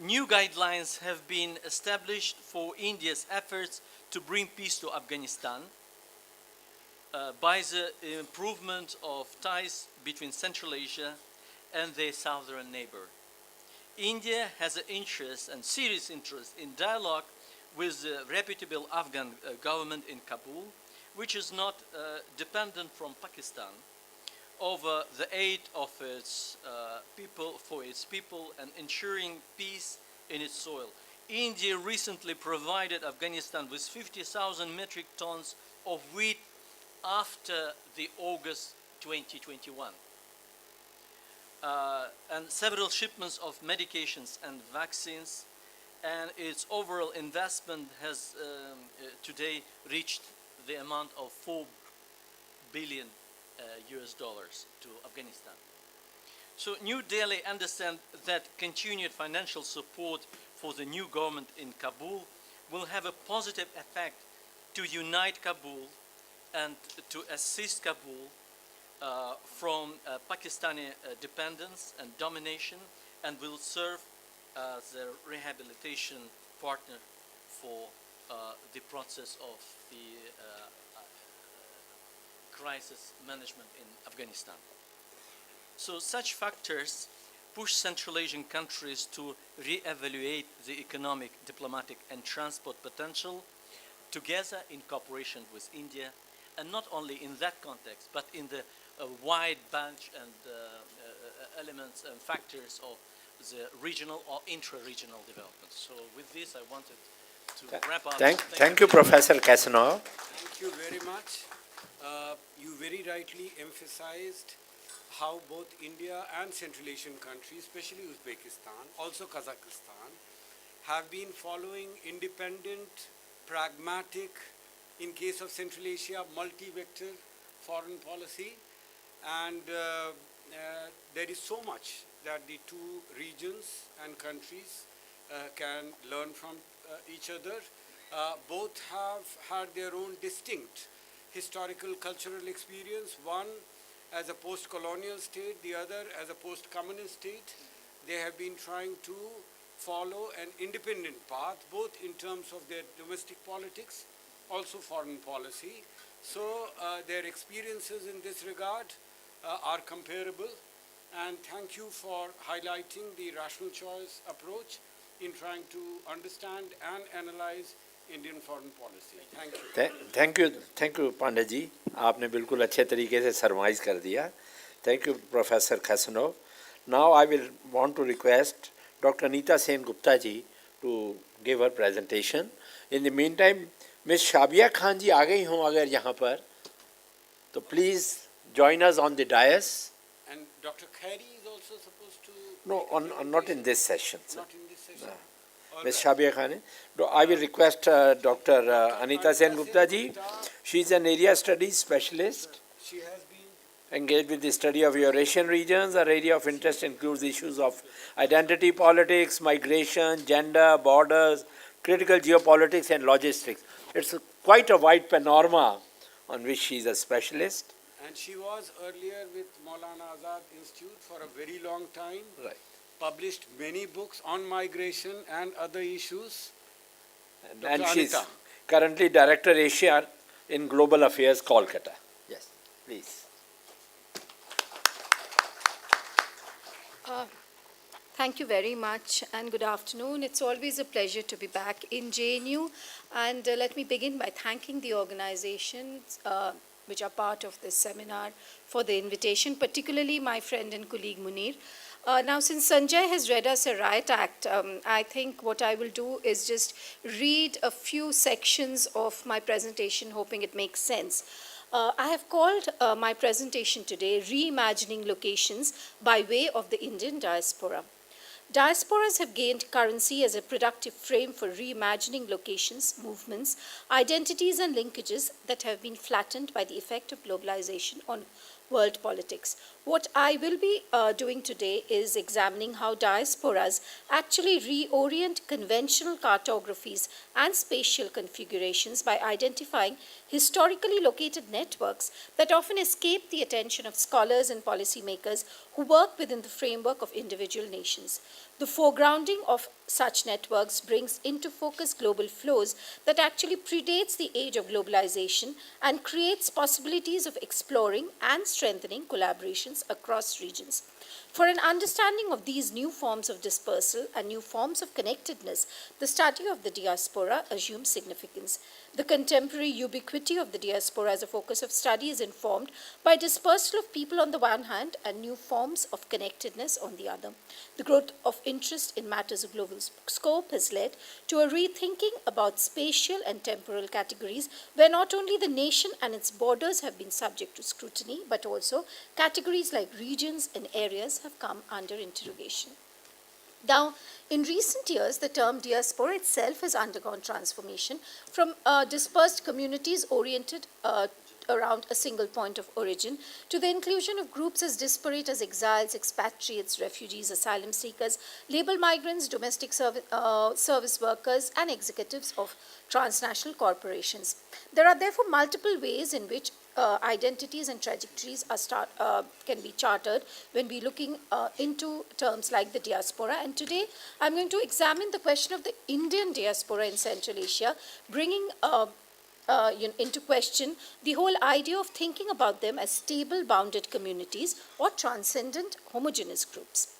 New guidelines have been established for India's efforts to bring peace to Afghanistan by the improvement of ties between Central Asia and their southern neighbor. India has an interest and serious interest in dialogue with the reputable Afghan government in Kabul, which is not dependent from Pakistan over the aid of its people, for its people, and ensuring peace in its soil. India recently provided Afghanistan with 50,000 metric tons of wheat after the August 2021. And several shipments of medications and vaccines, and its overall investment has today reached the amount of $4 billion US dollars to Afghanistan. So New Delhi understands that continued financial support for the new government in Kabul will have a positive effect to unite Kabul and to assist Kabul from Pakistani dependence and domination, and will serve as a rehabilitation partner for the process of the crisis management in Afghanistan. So such factors push Central Asian countries to re-evaluate the economic, diplomatic and transport potential together in cooperation with India, and not only in that context, but in the wide bunch and elements and factors of the regional or intra-regional development. So with this, I wanted to wrap up. Thank you, Professor Casanova. Thank you very much. You very rightly emphasized how both India and Central Asian countries, especially Uzbekistan, also Kazakhstan, have been following independent, pragmatic, in case of Central Asia, multi-vector foreign policy. And there is so much that the two regions and countries can learn from each other. Both have had their own distinct historical, cultural experience, one as a post-colonial state, the other as a post-communist state. They have been trying to follow an independent path, both in terms of their domestic politics, also foreign policy. So their experiences in this regard are comparable. And thank you for highlighting the rational choice approach in trying to understand and analyze Indian foreign policy. Thank you. Thank you, Pandit ji. आपने बिल्कुल अच्छे तरीके से सरमाइज कर दिया. Thank you, Professor Casanova. Now I will want to request Dr. Anita Sen Gupta ji to give her presentation. In the meantime, Ms. Shabia Khan ji आ गई हों अगर यहाँ पर, तो please join us on the dais. And Dr. Khairi is also supposed to... No, not in this session, sir. Not in this session? No. Ms. Shabia Khan, I will request Dr. Anita Sen Gupta ji. She is an area studies specialist. She has been engaged with the study of Eurasian regions. Her area of interest includes issues of identity politics, migration, gender, borders, critical geopolitics and logistics. It's quite a wide panorama on which she is a specialist. And she was earlier with Maulana Azad Institute for a very long time. Right. Published many books on migration and other issues. And she is currently Director Asia in Global Affairs, Kolkata. Yes, please. Thank you very much and good afternoon. It's always a pleasure to be back in JNU. And let me begin by thanking the organizations, which are part of this seminar, for the invitation, particularly my friend and colleague Munir. Now, since Sanjay has read us a riot act, I think what I will do is just read a few sections of my presentation, hoping it makes sense. I have called my presentation today Reimagining Locations by Way of the Indian Diaspora. Diasporas have gained currency as a productive frame for reimagining locations, movements, identities, and linkages that have been flattened by the effect of globalization on world politics. What I will be doing today is examining how diasporas actually reorient conventional cartographies and spatial configurations by identifying historically located networks that often escape the attention of scholars and policymakers who work within the framework of individual nations. The foregrounding of such networks brings into focus global flows that actually predates the age of globalization and creates possibilities of exploring and strengthening collaborations across regions. For an understanding of these new forms of dispersal and new forms of connectedness, the study of the diaspora assumes significance. The contemporary ubiquity of the diaspora as a focus of study is informed by dispersal of people on the one hand and new forms of connectedness on the other. The growth of interest in matters of global scope has led to a rethinking about spatial and temporal categories where not only the nation and its borders have been subject to scrutiny, but also categories like regions and areas have come under interrogation. Now, in recent years, the term diaspora itself has undergone transformation from dispersed communities oriented around a single point of origin to the inclusion of groups as disparate as exiles, expatriates, refugees, asylum seekers, labor migrants, domestic service workers, and executives of transnational corporations. There are therefore multiple ways in which identities and trajectories can be charted when we're looking into terms like the diaspora. And today I'm going to examine the question of the Indian diaspora in Central Asia, bringing into question the whole idea of thinking about them as stable bounded communities or transcendent homogeneous groups.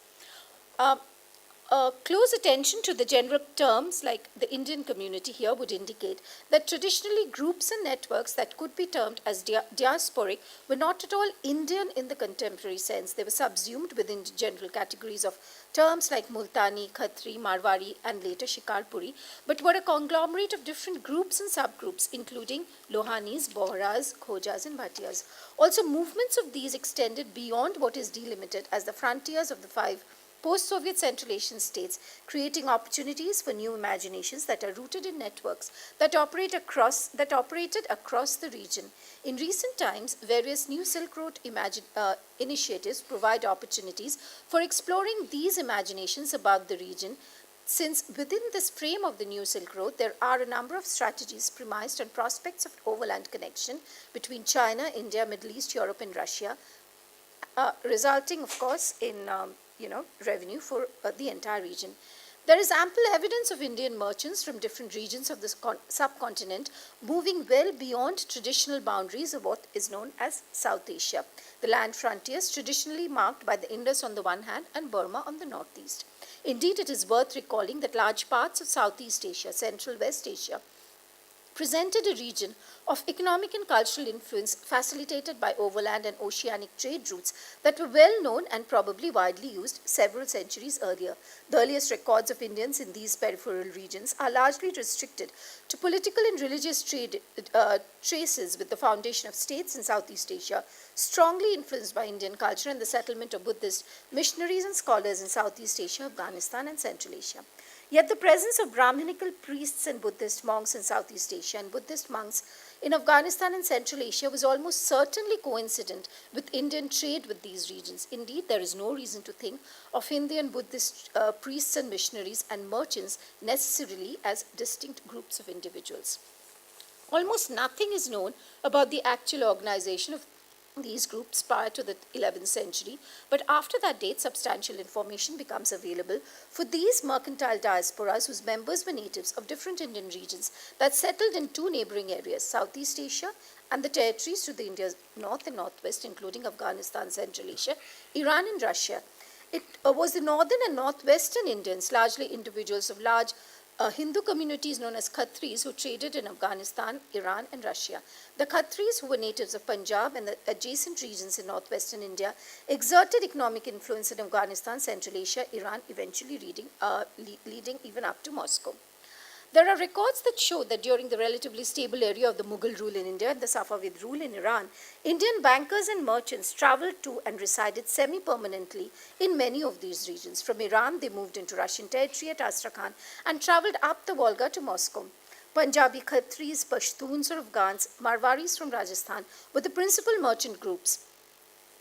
Close attention to the general terms like the Indian community here would indicate that traditionally groups and networks that could be termed as diasporic were not at all Indian in the contemporary sense. They were subsumed within general categories of terms like Multani, Khatri, Marwari, and later Shikarpuri, but were a conglomerate of different groups and subgroups, including Lohanis, Bohras, Khojas, and Bhatiyas. Also, movements of these extended beyond what is delimited as the frontiers of the five post-Soviet Central Asian states, creating opportunities for new imaginations that are rooted in networks that operated across the region. In recent times, various new Silk Road initiatives provide opportunities for exploring these imaginations about the region, since within this frame of the new Silk Road, there are a number of strategies premised on prospects of overland connection between China, India, Middle East, Europe, and Russia, resulting, of course, in revenue for the entire region. There is ample evidence of Indian merchants from different regions of the subcontinent moving well beyond traditional boundaries of what is known as South Asia, the land frontiers traditionally marked by the Indus on the one hand and Burma on the northeast. Indeed, it is worth recalling that large parts of Southeast Asia, Central West Asia, presented a region of economic and cultural influence facilitated by overland and oceanic trade routes that were well known and probably widely used several centuries earlier. The earliest records of Indians in these peripheral regions are largely restricted to political and religious traces with the foundation of states in Southeast Asia, strongly influenced by Indian culture and the settlement of Buddhist missionaries and scholars in Southeast Asia, Afghanistan, and Central Asia. Yet the presence of Brahminical priests and Buddhist monks in Southeast Asia and Buddhist monks in Afghanistan and Central Asia was almost certainly coincident with Indian trade with these regions. Indeed, there is no reason to think of Hindu and Buddhist priests and missionaries and merchants necessarily as distinct groups of individuals. Almost nothing is known about the actual organization of these groups prior to the 11th century, but after that date, substantial information becomes available for these mercantile diasporas whose members were natives of different Indian regions that settled in two neighboring areas, Southeast Asia and the territories to the India's north and northwest, including Afghanistan, Central Asia, Iran, and Russia. It was the northern and northwestern Indians, largely individuals of large Hindu communities known as Khatris who traded in Afghanistan, Iran, and Russia. The Khatris, who were natives of Punjab and the adjacent regions in northwestern India, exerted economic influence in Afghanistan, Central Asia, Iran, eventually leading even up to Moscow. There are records that show that during the relatively stable area of the Mughal rule in India and the Safavid rule in Iran, Indian bankers and merchants traveled to and resided semi-permanently in many of these regions. From Iran, they moved into Russian territory at Astrakhan and traveled up the Volga to Moscow. Punjabi Khatris, Pashtuns or Afghans, Marwaris from Rajasthan were the principal merchant groups.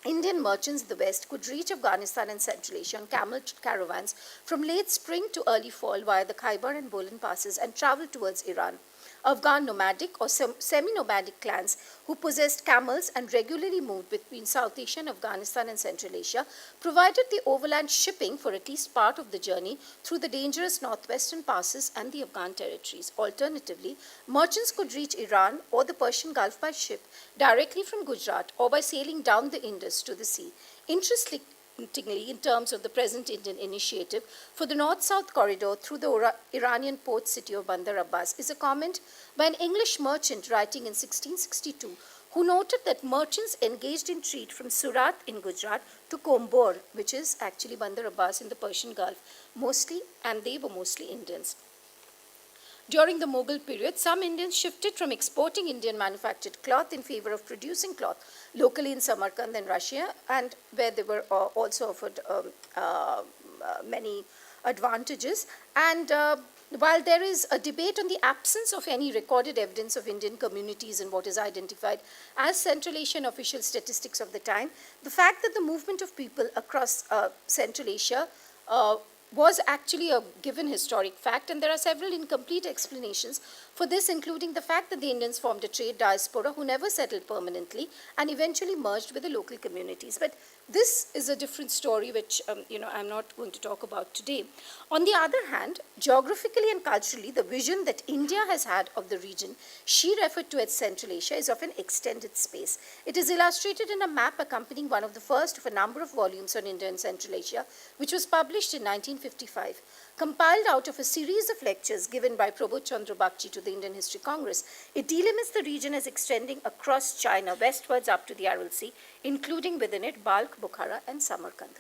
Indian merchants in the west could reach Afghanistan and Central Asia on camel caravans from late spring to early fall via the Khyber and Bolan passes and travel towards Iran. Afghan nomadic or semi-nomadic clans who possessed camels and regularly moved between South Asia and Afghanistan and Central Asia provided the overland shipping for at least part of the journey through the dangerous northwestern passes and the Afghan territories. Alternatively, merchants could reach Iran or the Persian Gulf by ship directly from Gujarat or by sailing down the Indus to the sea. Interestingly, in terms of the present Indian initiative for the north-south corridor through the Iranian port city of Bandar Abbas is a comment by an English merchant writing in 1662 who noted that merchants engaged in trade from Surat in Gujarat to Kombor, which is actually Bandar Abbas in the Persian Gulf, and they were mostly Indians. During the Mughal period, some Indians shifted from exporting Indian manufactured cloth in favor of producing cloth locally in Samarkand and Russia, and where they were also offered many advantages. And while there is a debate on the absence of any recorded evidence of Indian communities in what is identified as Central Asian official statistics of the time, the fact that the movement of people across Central Asia was actually a given historic fact, and there are several incomplete explanations for this, including the fact that the Indians formed a trade diaspora who never settled permanently and eventually merged with the local communities. But this is a different story, which I'm not going to talk about today. On the other hand, geographically and culturally, the vision that India has had of the region she referred to as Central Asia is of an extended space. It is illustrated in a map accompanying one of the first of a number of volumes on India and Central Asia, which was published in 1955. Compiled out of a series of lectures given by Prabodh Chandra Bagchi to the Indian History Congress, it delimits the region as extending across China westwards up to the Aral Sea, including within it Balkh, Bukhara, and Samarkand.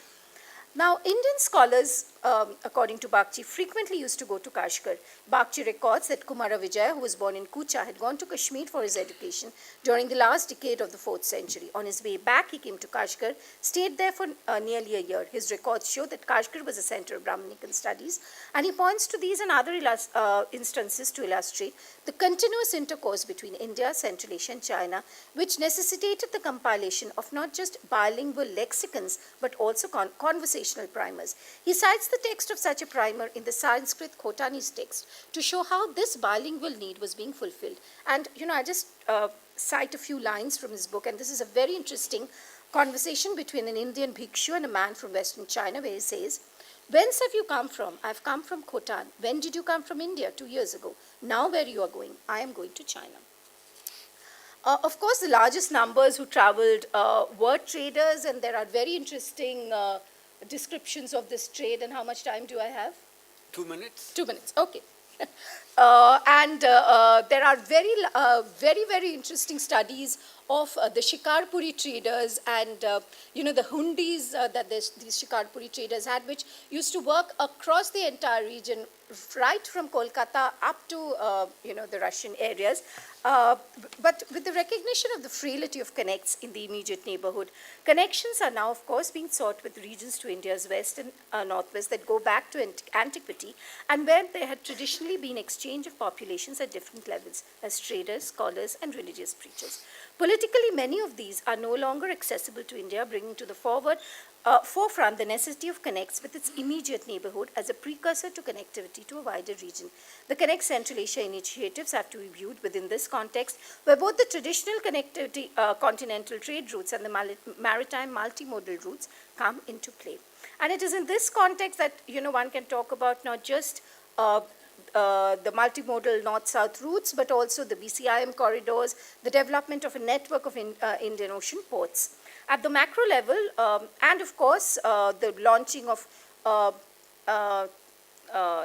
Now, Indian scholars, according to Bagchi, frequently used to go to Kashgar. Bagchi records that Kumara Vijaya, who was born in Kucha, had gone to Kashmir for his education during the last decade of the 4th century. On his way back, he came to Kashgar, stayed there for nearly a year. His records show that Kashgar was a center of Brahminican studies, and he points to these and other instances to illustrate the continuous intercourse between India, Central Asia, and China, which necessitated the compilation of not just bilingual lexicons, but also conversational primers. He cites the text of such a primer in the Sanskrit Khotani's text to show how this bilingual need was being fulfilled. And, I just cite a few lines from his book, and this is a very interesting conversation between an Indian bhikshu and a man from Western China, where he says, "Whence have you come from? I've come from Khotan. When did you come from India? 2 years ago. Now where you are going? I am going to China." Of course, the largest numbers who traveled were traders, and there are very interesting descriptions of this trade. And how much time do I have? 2 minutes. 2 minutes, okay. And there are very, very interesting studies of the Shikarpuri traders and, the hundis that these Shikarpuri traders had, which used to work across the entire region, right from Kolkata up to, the Russian areas. But with the recognition of the frailty of connects in the immediate neighborhood, connections are now, of course, being sought with regions to India's west and northwest that go back to antiquity, and where there had traditionally been exchange of populations at different levels as traders, scholars, and religious preachers. Politically, many of these are no longer accessible to India, bringing to the forefront the necessity of connects with its immediate neighborhood as a precursor to connectivity to a wider region. The Connect Central Asia initiatives have to be viewed within this context, where both the traditional connectivity, continental trade routes and the maritime multimodal routes come into play. And it is in this context that, one can talk about not just the multimodal north-south routes, but also the BCIM corridors, the development of a network of Indian Ocean ports. At the macro level, and of course, the launching of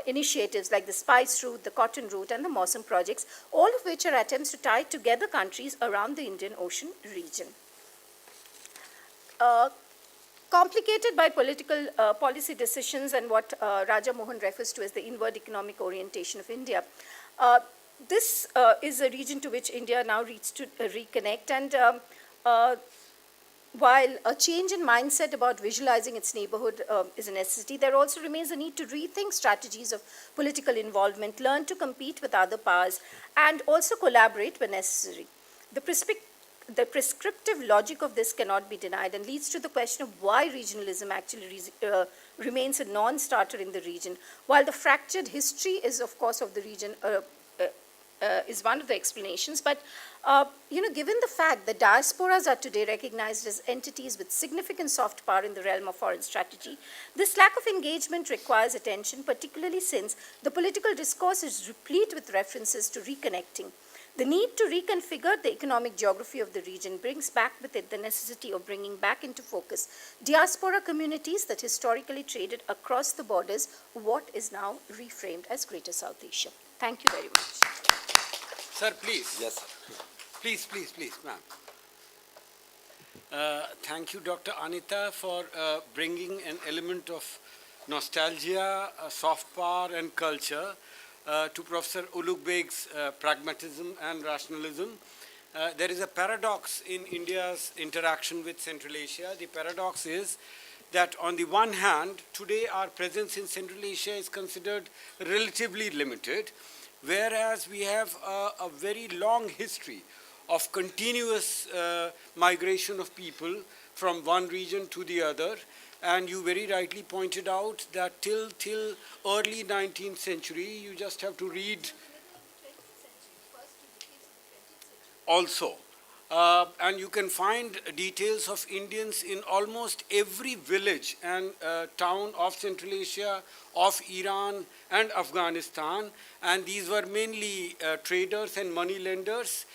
initiatives like the spice route, the cotton route, and the Mosam projects, all of which are attempts to tie together countries around the Indian Ocean region. Complicated by political policy decisions and what Raja Mohan refers to as the inward economic orientation of India, this is a region to which India now needs to reconnect, and while a change in mindset about visualizing its neighborhood is a necessity, there also remains a need to rethink strategies of political involvement, learn to compete with other powers, and also collaborate when necessary. The prescriptive logic of this cannot be denied and leads to the question of why regionalism actually remains a non-starter in the region, while the fractured history is, of course, of the region is one of the explanations. But, given the fact that diasporas are today recognized as entities with significant soft power in the realm of foreign strategy, this lack of engagement requires attention, particularly since the political discourse is replete with references to reconnecting. The need to reconfigure the economic geography of the region brings back with it the necessity of bringing back into focus diaspora communities that historically traded across the borders, what is now reframed as Greater South Asia. Thank you very much. Sir, please. Yes, sir. Please, ma'am. Thank you, Dr. Anita, for bringing an element of nostalgia, soft power, and culture to Professor Ulugh Beg's pragmatism and rationalism. There is a paradox in India's interaction with Central Asia. The paradox is that on the one hand, today our presence in Central Asia is considered relatively limited, whereas we have a very long history of continuous migration of people from one region to the other. And you very rightly pointed out that till early 19th century, you just have to read also. And you can find details of Indians in almost every village and town of Central Asia, of Iran and Afghanistan. And these were mainly traders and money lenders.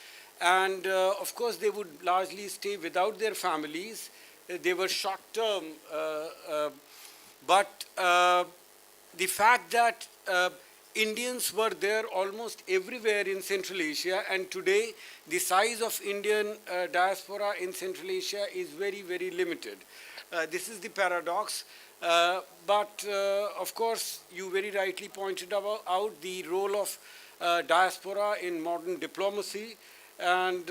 And of course, they would largely stay without their families. They were short-term, but the fact that Indians were there almost everywhere in Central Asia, and today the size of Indian diaspora in Central Asia is very, very limited. This is the paradox, but of course you very rightly pointed out the role of diaspora in modern diplomacy, and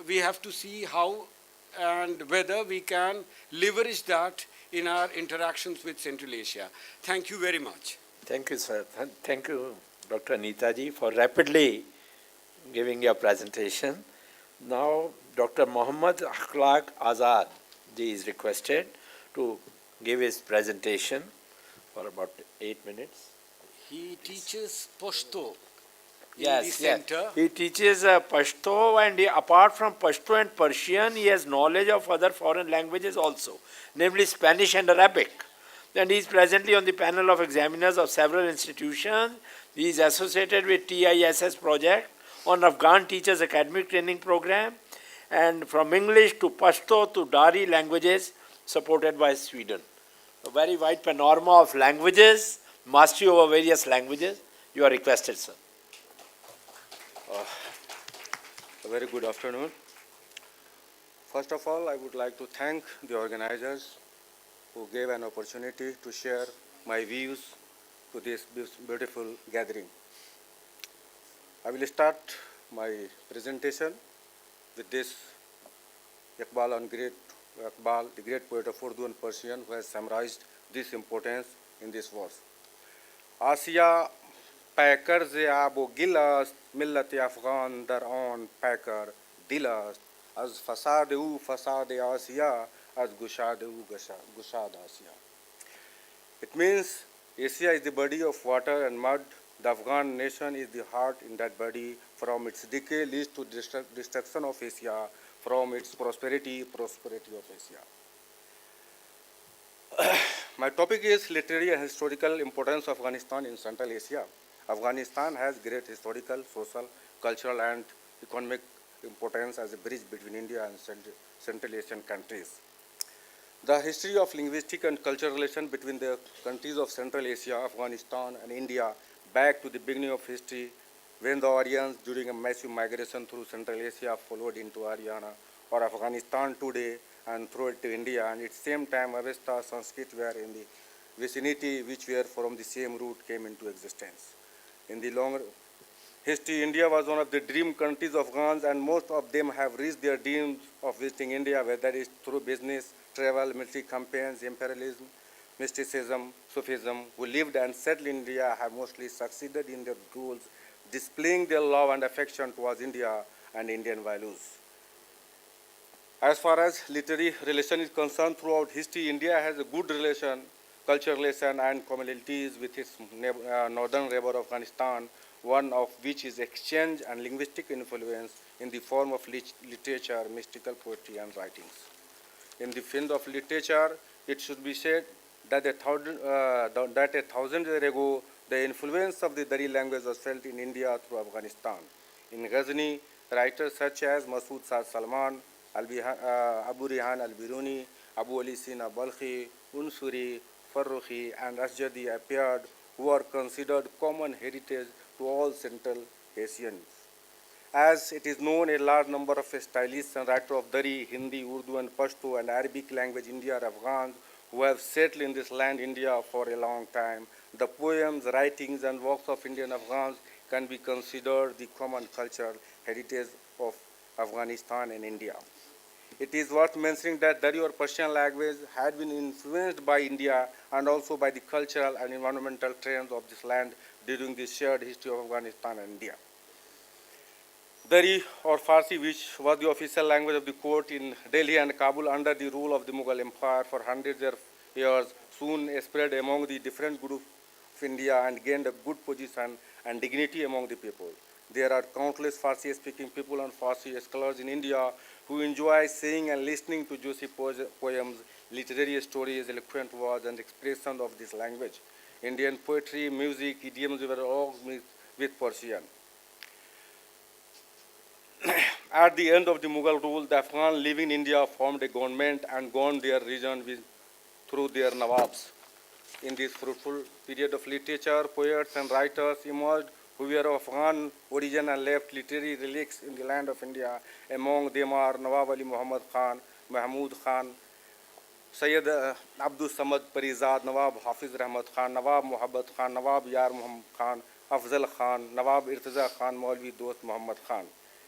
we have to see how and whether we can leverage that in our interactions with Central Asia. Thank you very much. Thank you, sir. Thank you, Dr. Neetaji, for rapidly giving your presentation. Now, Dr. Mohammad Akhlaq Azad ji is requested to give his presentation for about 8 minutes. He teaches Pashto. Yes. He teaches Pashto, and apart from Pashto and Persian, he has knowledge of other foreign languages also, namely Spanish and Arabic. And he is presently on the panel of examiners of several institutions. He is associated with TISS project on Afghan Teachers Academic Training Program, and from English to Pashto to Dari languages supported by Sweden. A very wide panorama of languages, mastery over various languages. You are requested, sir. A very good afternoon. First of all, I would like to thank the organizers who gave an opportunity to share my views to this beautiful gathering. I will start my presentation with this Iqbal, the great poet of Urdu and Persian, who has summarized this importance in this verse. Asiya पैकर ज़े आबो गिलास मिल्लत अफ़गान दर आन पैकर दिलास از فساد او فساد آسیا از گشاد او گشاد آسیا. It means Asia is the body of water and mud. The Afghan nation is the heart in that body. From its decay leads to destruction of Asia. From its prosperity of Asia. My topic is literary and historical importance of Afghanistan in Central Asia. Afghanistan has great historical, social, cultural and economic importance as a bridge between India and Central Asian countries. The history of linguistic and cultural relation between the countries of Central Asia, Afghanistan, and India back to the beginning of history, when the Aryans during a massive migration through Central Asia followed into Haryana or Afghanistan today and through it to India, and at the same time Avesta, Sanskrit were in the vicinity which were from the same root came into existence. In the long history, India was one of the dream countries of Afghans, and most of them have reached their dreams of visiting India, whether it is through business, travel, military campaigns, imperialism, mysticism, Sufism. Who lived and settled in India have mostly succeeded in their goals, displaying their love and affection towards India and Indian values. As far as literary relation is concerned, throughout history, India has a good relation, cultural relation and commonalities with its northern neighbor Afghanistan, one of which is exchange and linguistic influence in the form of literature, mystical poetry and writings. In the field of literature, it should be said that a thousand years ago, the influence of the Dari language was felt in India through Afghanistan. In Ghazni, writers such as Masood Shah Salman, Abu Rihan al-Biruni, Abu Ali Sina Balkhi, Unsuri, Farrukhi, and Asjadi appeared, who are considered common heritage to all Central Asians. As it is known, a large number of stylists and writers of Dari, Hindi, Urdu, and Pashto and Arabic language India are Afghans who have settled in this land, India, for a long time. The poems, writings, and works of Indian Afghans can be considered the common cultural heritage of Afghanistan and India. It is worth mentioning that Dari or Persian language had been influenced by India and also by the cultural and environmental trends of this land during the shared history of Afghanistan and India. Dari or Farsi, which was the official language of the court in Delhi and Kabul under the rule of the Mughal Empire for hundreds of years, soon spread among the different groups of India and gained a good position and dignity among the people. There are countless Farsi-speaking people and Farsi scholars in India who enjoy saying and listening to juicy poems, literary stories, eloquent words, and expressions of this language. Indian poetry, music, idioms were all mixed with Persian. At the end of the Mughal rule, the Afghans living in India formed a government and governed their region through their Nawabs. In this fruitful period of literature, poets and writers emerged who were of Afghan origin and left literary relics in the land of India. Among them are Nawab Ali Muhammad Khan, Mahmud Khan, Sayyid Abdul Samad Parizad, Nawab Hafiz Rahmat Khan, Nawab Muhabbat Khan, Nawab Yar Muhammad Khan, Afzal Khan, Nawab Irtaza Khan, Maulvi Dost Muhammad Khan.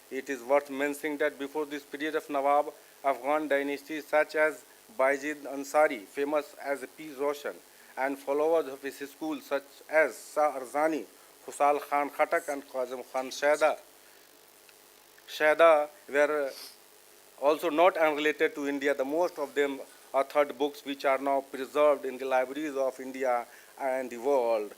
It is worth mentioning that before this period of Nawab, Afghan dynasties such as Bayezid Ansari, famous as P. Roshan, and followers of his school such as Shah Arzani, Khusal Khan Khatak, and Qazim Khan Shahda were also not unrelated to India. The most of them authored books which are now preserved in the libraries of India and the world,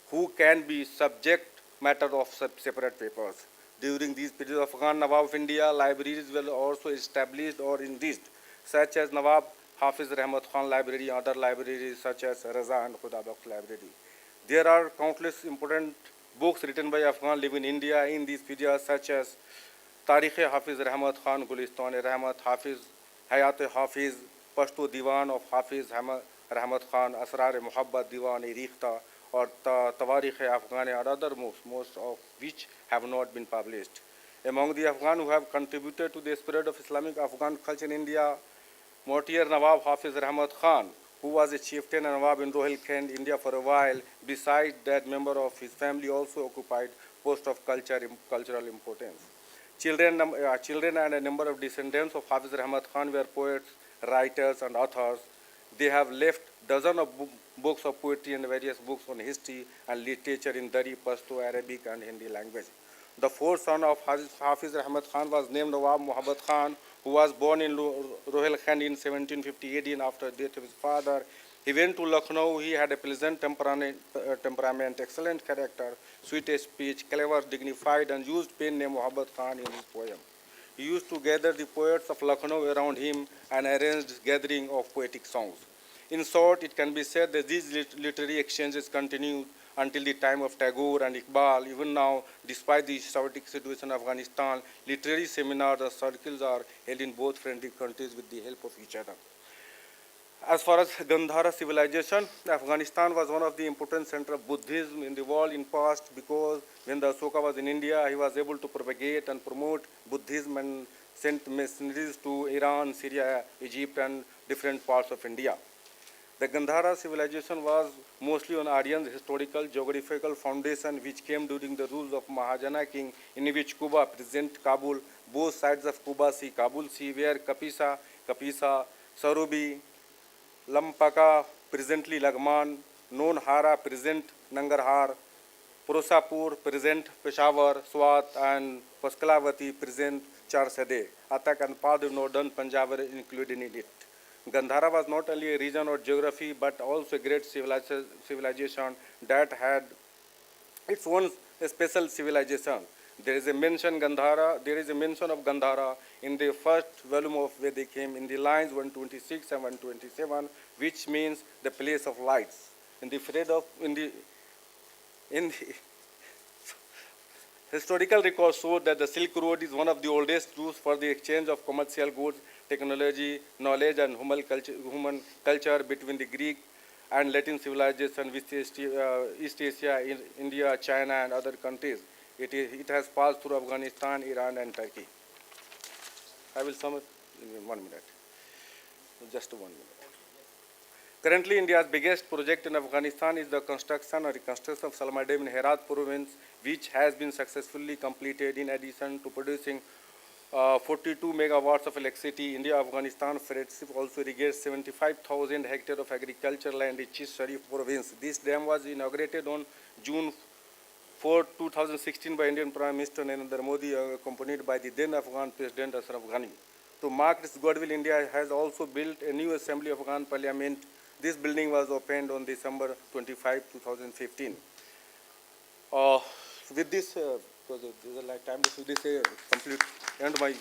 who can be subject matter of separate papers. During these periods of Afghan Nawab of India, libraries were also established or enriched, such as Nawab Hafiz Rahmat Khan Library, other libraries such as Raza and Khudabaksh Library. There are countless important books written by Afghan living in India in these periods, such as Tarikh Hafiz Rahmat Khan, Gulistan Rahmat Hafiz, Hayat Hafiz, Pashto Diwan of Hafiz Rahmat Khan, Asrar Muhabbat Diwan Rikhta, or Tawarikh Afghan, or other books, most of which have not been published. Among the Afghan who have contributed to the spread of Islamic Afghan culture in India, Mortier Nawab Hafiz Rahmat Khan, who was a chieftain and Nawab in Rohilkhand, India for a while. Besides that, member of his family also occupied post of cultural importance. Children and a number of descendants of Hafiz Rahmat Khan were poets, writers, and authors. They have left dozens of books of poetry and various books on history and literature in Dari, Pashto, Arabic, and Hindi language. The fourth son of Hafiz Rahmat Khan was named Nawab Muhabbat Khan, who was born in Rohilkhand in 1750 AD, and after the death of his father, he went to Lucknow. He had a pleasant temperament, excellent character, sweet speech, clever, dignified, and used pen name Muhabbat Khan in his poem. He used to gather the poets of Lucknow around him and arranged gathering of poetic songs. In short, it can be said that these literary exchanges continued until the time of Tagore and Iqbal. Even now, despite the chaotic situation of Afghanistan, literary seminars and circles are held in both friendly countries with the help of each other. As far as Gandhara civilization, Afghanistan was one of the important centers of Buddhism in the world in past, because when the Ashoka was in India, he was able to propagate and promote Buddhism and sent missionaries to Iran, Syria, Egypt, and different parts of India. The Gandhara civilization was mostly on Aryan historical geographical foundation, which came during the rules of Mahajana king, in which Kuba, present Kabul, both sides of Kuba Sea, Kabul Sea, where Kapisa, Sarubi, Lampaka, presently Lagman, Nonhara, present Nangarhar, Prosapur, present Peshawar, Swat, and Paskalavati, present Charsade. Atak and part of northern Punjab were included in it. Gandhara was not only a region or geography, but also a great civilization that had its own special civilization. There is a mention of Gandhara in the first volume of Vedic hymn in the lines 126 and 127, which means the place of lights. In the historical records show that the Silk Road is one of the oldest routes for the exchange of commercial goods, technology, knowledge, and human culture between the Greek and Latin civilization with East Asia, India, China, and other countries. It has passed through Afghanistan, Iran, and Turkey. I will sum it in 1 minute. Just 1 minute. Currently, India's biggest project in Afghanistan is the construction or reconstruction of Salma Dam in Herat province, which has been successfully completed. In addition to producing 42 megawatts of electricity, India-Afghanistan Friendship also irrigates 75,000 hectares of agricultural land in Chiz Sharif province. This dam was inaugurated on June 4, 2016 by Indian Prime Minister Narendra Modi, accompanied by the then Afghan President Ashraf Ghani. To mark its goodwill, India has also built a new Assembly of Afghan Parliament. This building was opened on December 25, 2015. With this, because there is a time to this complete end my.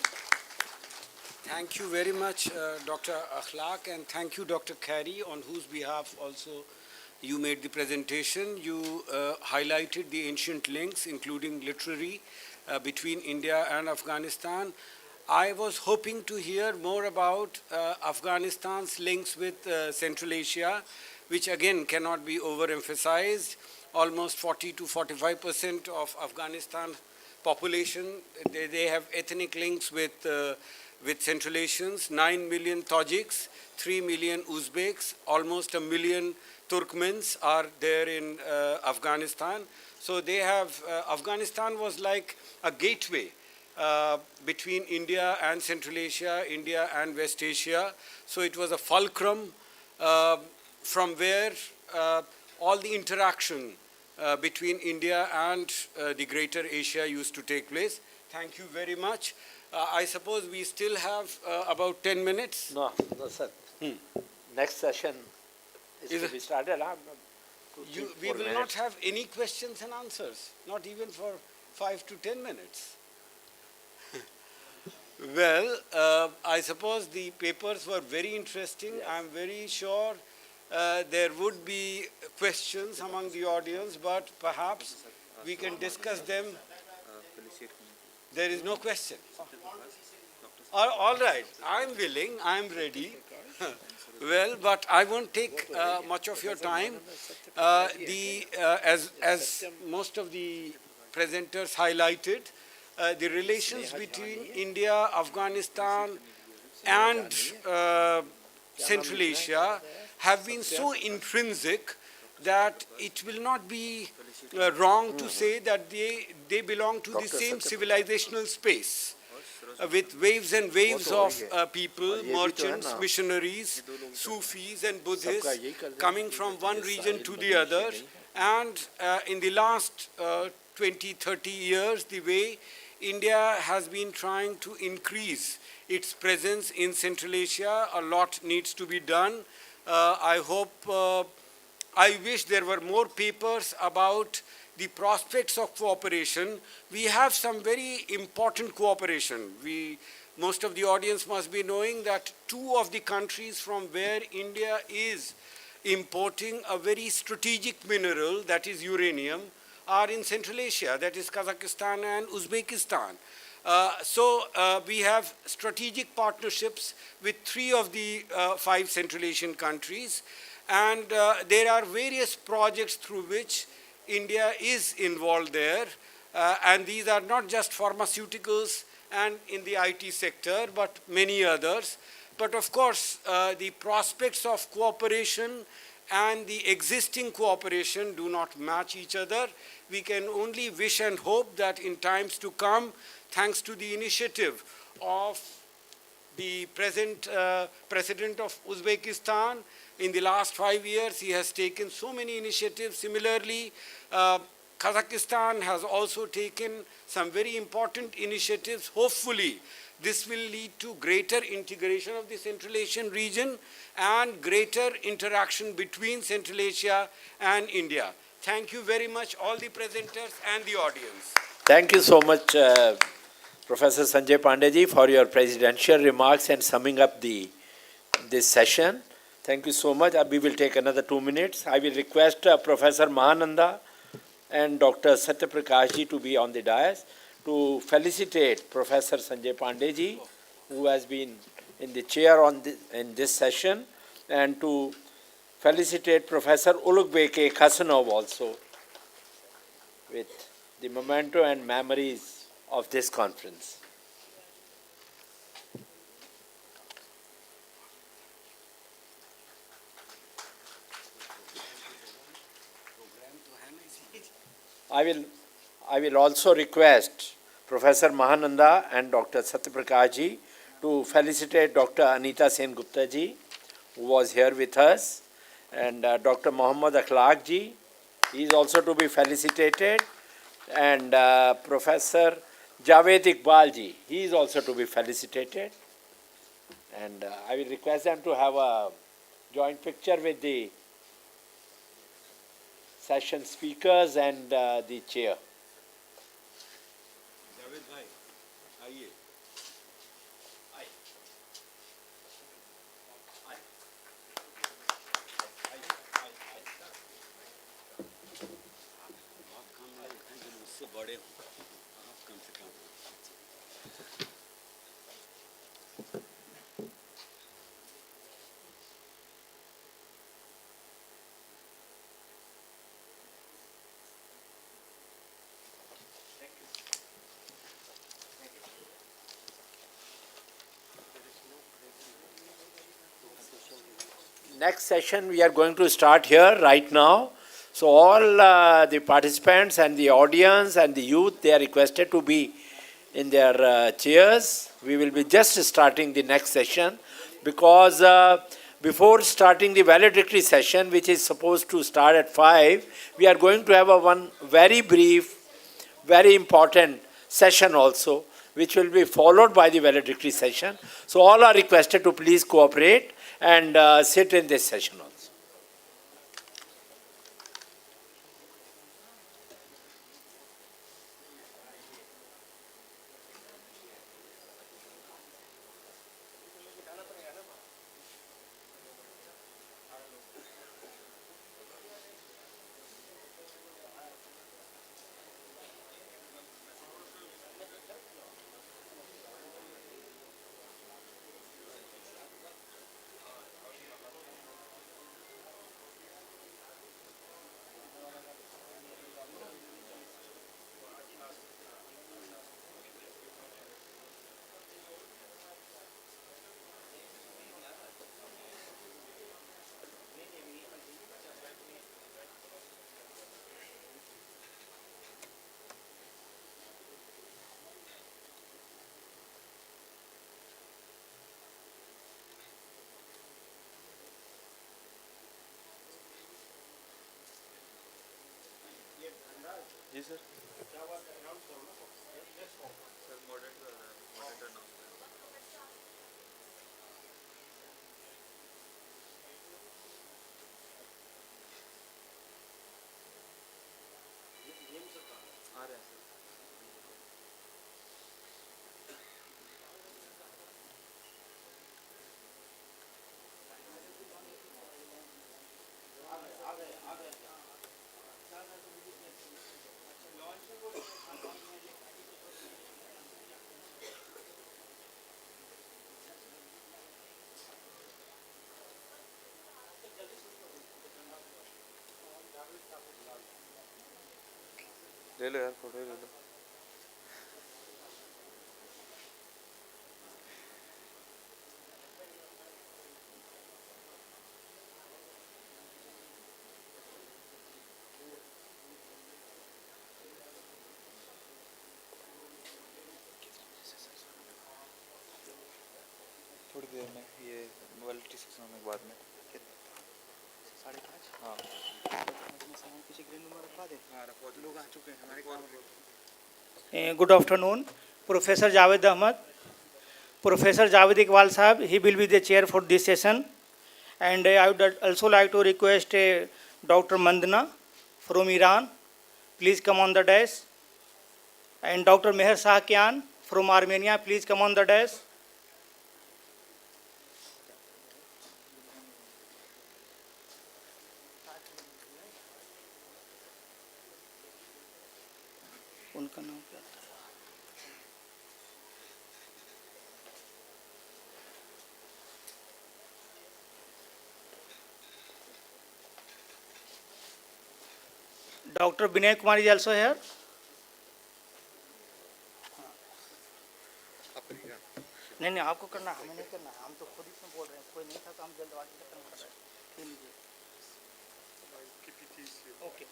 Thank you very much, Dr. Akhlaq, and thank you, Dr. Khairy, on whose behalf also you made the presentation. You highlighted the ancient links, including literary, between India and Afghanistan. I was hoping to hear more about Afghanistan's links with Central Asia, which again cannot be overemphasized. Almost 40 to 45% of Afghanistan population, they have ethnic links with Central Asians. 9 million Tajiks, 3 million Uzbeks, almost 1 million Turkmens are there in Afghanistan. So they have, Afghanistan was like a gateway between India and Central Asia, India and West Asia. So it was a fulcrum from where all the interaction between India and the greater Asia used to take place. Thank you very much. I suppose we still have about 10 minutes. No, sir. Next session is to be started. We will not have any questions and answers, not even for 5 to 10 minutes. Well, I suppose the papers were very interesting. Yes. I'm very sure there would be questions among the audience, but perhaps we can discuss them. There is no question. All right, I'm willing, I'm ready. Well, but I won't take much of your time. As most of the presenters highlighted, the relations between India, Afghanistan, and Central Asia have been so intrinsic that it will not be wrong to say that they belong to the same civilizational space. With waves and waves of people, merchants, missionaries, Sufis and Buddhists coming from one region to the other. And in the last 20, 30 years, the way India has been trying to increase its presence in Central Asia, a lot needs to be done. I wish there were more papers about the prospects of cooperation. We have some very important cooperation. Most of the audience must be knowing that 2 of the countries from where India is importing a very strategic mineral, that is uranium, are in Central Asia, that is Kazakhstan and Uzbekistan. We have strategic partnerships with 3 of the 5 Central Asian countries, and there are various projects through which India is involved there, and these are not just pharmaceuticals and in the IT sector, but many others. But of course, the prospects of cooperation and the existing cooperation do not match each other. We can only wish and hope that in times to come, thanks to the initiative of the present President of Uzbekistan, in the last 5 years, he has taken so many initiatives. Similarly, Kazakhstan has also taken some very important initiatives. Hopefully, this will lead to greater integration of the Central Asian region and greater interaction between Central Asia and India. Thank you very much, all the presenters and the audience. Thank you so much, Professor Sanjay Pandey, for your presidential remarks and summing up this session. Thank you so much. We will take another 2 minutes. I will request Professor Mahananda and Dr. Satyaprakash to be on the dais to felicitate Professor Sanjay Pandey, who has been in the chair in this session, and to felicitate Professor Ulugbeke Khasanov also with the memento and memories of this conference. I will also request Professor Mahananda and Dr. Satyaprakash to felicitate Dr. Anita Sen Gupta ji, who was here with us, and Dr. Mohammad Akhlaq ji, he is also to be felicitated, and Professor Javed Iqbal ji, he is also to be felicitated. And I will request them to have a joint picture with the session speakers and the chair. Next session we are going to start here right now. So all the participants and the audience and the youth, they are requested to be in their chairs. We will be just starting the next session because before starting the valedictory session, which is supposed to start at 5, we are going to have one very brief, very important session also, which will be followed by the valedictory session. So all are requested to please cooperate and sit in this session also. जी sir आ रहे हैं sir ले लो यार photo ले लो थोड़ी देर में ये क्वालिटी से समय बाद में 5:30 हाँ पीछे ग्रीन रूम रखवा दे हाँ रखवा दो लोग आ चुके हैं हमारे काम Good afternoon, Professor Javed Ahmad. Professor Javed Iqbal Sahab, he will be the chair for this session. And I would also like to request Dr. Mandana from Iran, please come on the dais. And Dr. Meher Sahakian from Armenia, please come on the dais. उनका नाम क्या था? Dr. Binay Kumar is also here. नहीं नहीं आपको करना हमें नहीं करना हम तो खुद ही से बोल रहे हैं कोई नहीं था तो हम जल्दबाजी खत्म कर रहे हैं ओके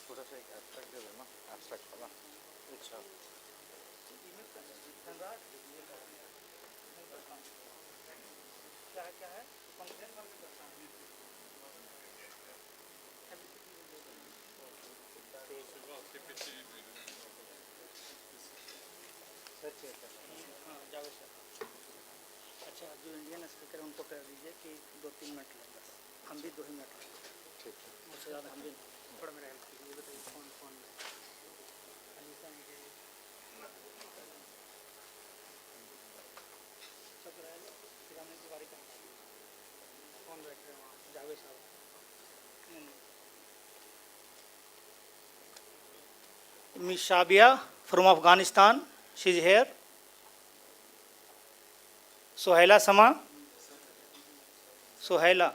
थोड़ा सा एक एब्स्ट्रैक्ट दे देना एब्स्ट्रैक्ट वाला अच्छा क्या क्या है अच्छा जो इंडियन स्पीकर उनको कह दीजिए कि 2-3 मिनट लें बस हम भी 2 ही मिनट लें ठीक है उससे ज़्यादा हम भी थोड़ा मेरा हेल्प कीजिए बताइए कौन कौन किराने की बारी कहाँ कौन बैठ रहे हैं वहाँ जावेद साहब Miss Shabia from Afghanistan, she is here. Sohaila Sama. Sohaila.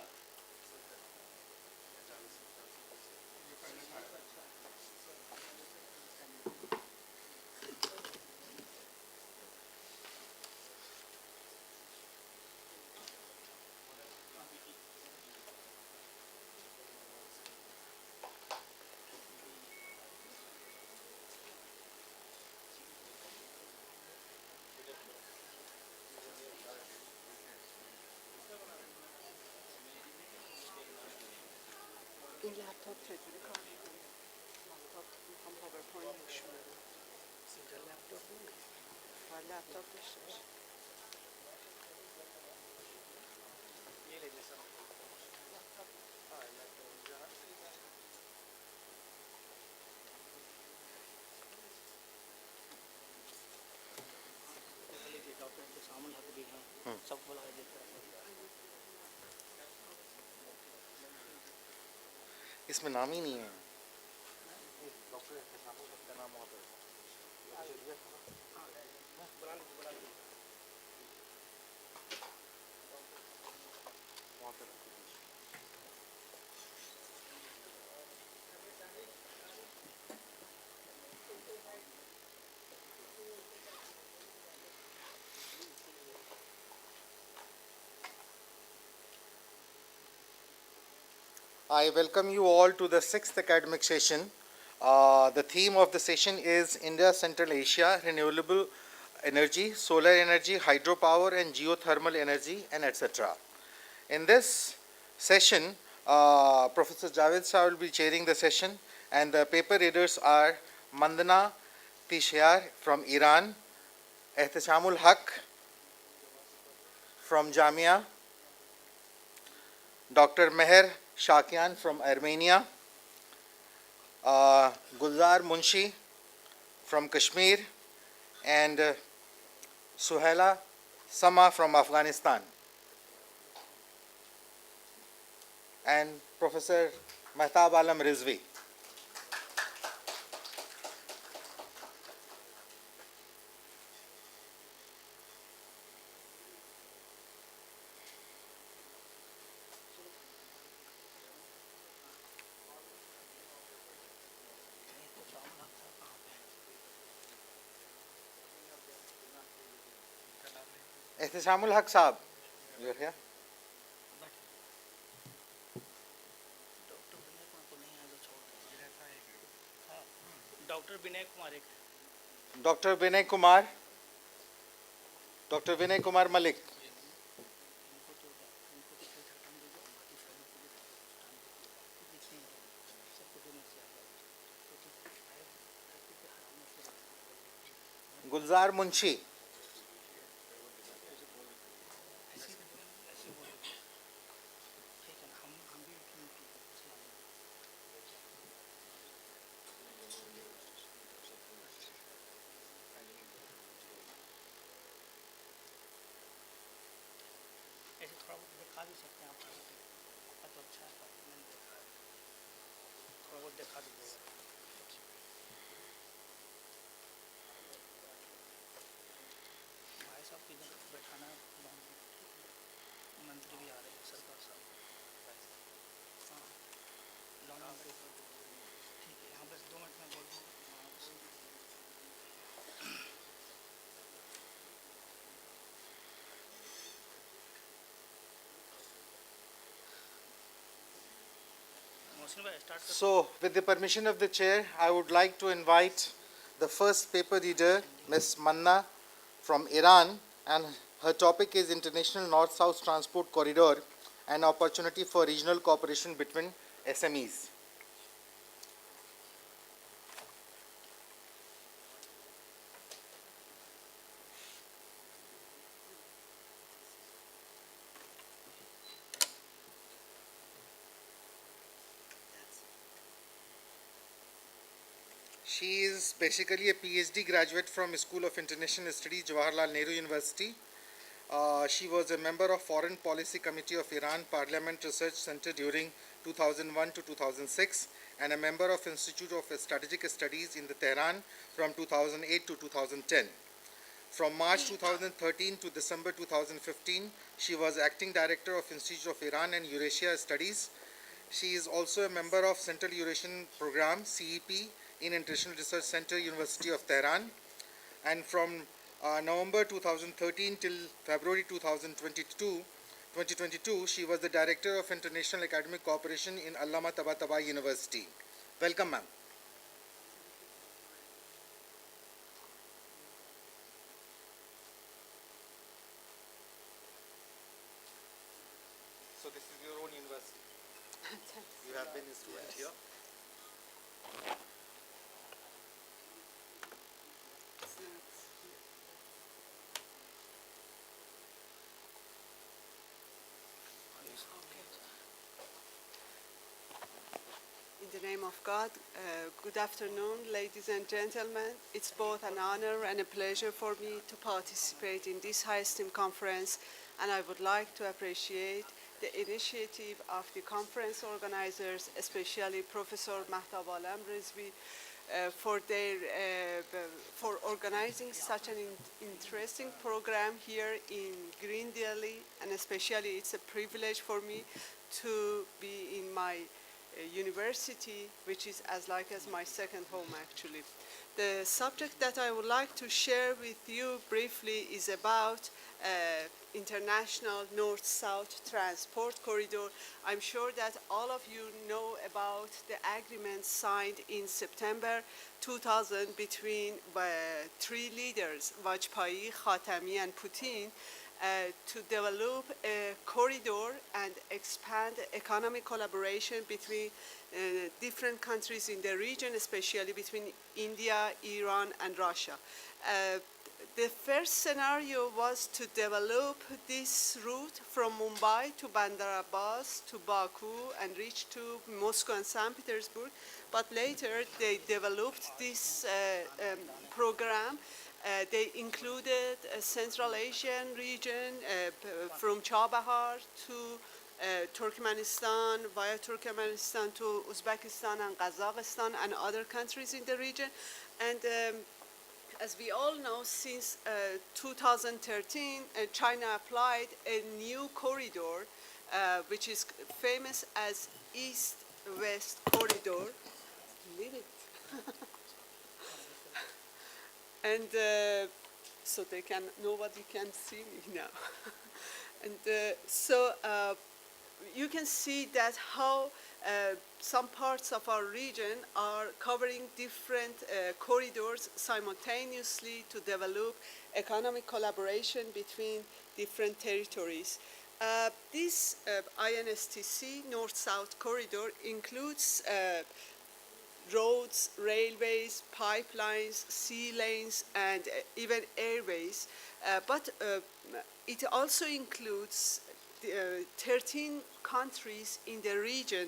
इसमें नाम ही नहीं है I welcome you all to the 6th academic session. The theme of the session is India Central Asia, Renewable Energy, Solar Energy, Hydropower and Geothermal Energy and etc. In this session, Professor Javed Shah will be chairing the session and the paper readers are Mandana Tishyar from Iran, Ehtishamul Haq from Jamia, Dr. Meher Shakian from Armenia, Gulzar Munshi from Kashmir, and Suhaila Sama from Afghanistan. and Professor Mehtab Alam Rizvi. Ihtishamul Haq Saab, you're here. Dr. Vinay Kumar. Dr. Vinay Kumar Malik. Gulzar Munshi. So, with the permission of the chair, I would like to invite the first paper reader, Ms. Manna from Iran, and her topic is International North-South Transport Corridor, an opportunity for regional cooperation between SMEs. She is basically a PhD graduate from School of International Studies, Jawaharlal Nehru University. She was a member of Foreign Policy Committee of Iran Parliament Research Center during 2001 to 2006 and a member of Institute of Strategic Studies in the Tehran from 2008 to 2010. From March 2013 to December 2015, she was Acting Director of Institute of Iran and Eurasia Studies. She is also a member of Central Eurasian Program, CEP, in International Research Center, University of Tehran. And from November 2013 till February 2022, she was the Director of International Academic Cooperation in Allama Tabatabai University. Welcome, ma'am. So this is your own university? You have been a student here? In the name of God, good afternoon, ladies and gentlemen. It's both an honor and a pleasure for me to participate in this high-esteemed conference, and I would like to appreciate the initiative of the conference organizers, especially Professor Mehtab Alam Rizvi, for organizing such an interesting program here in Green Delhi, and especially it's a privilege for me to be in my university, which is as my second home actually. The subject that I would like to share with you briefly is about international north-south transport corridor. I'm sure that all of you know about the agreement signed in September 2000 between three leaders, Vajpayee, Khatami, and Putin, to develop a corridor and expand economic collaboration between different countries in the region, especially between India, Iran, and Russia. The first scenario was to develop this route from Mumbai to Bandar Abbas to Baku and reach to Moscow and St. Petersburg, but later they developed this program. They included a Central Asian region from Chabahar to Turkmenistan, via Turkmenistan to Uzbekistan and Kazakhstan and other countries in the region. And as we all know, since 2013, China applied a new corridor, which is famous as East-West Corridor. Leave it. And so nobody can see me now. And you can see that how some parts of our region are covering different corridors simultaneously to develop economic collaboration between different territories. This INSTC North-South corridor includes roads, railways, pipelines, sea lanes, and even airways. But it also includes 13 countries in the region,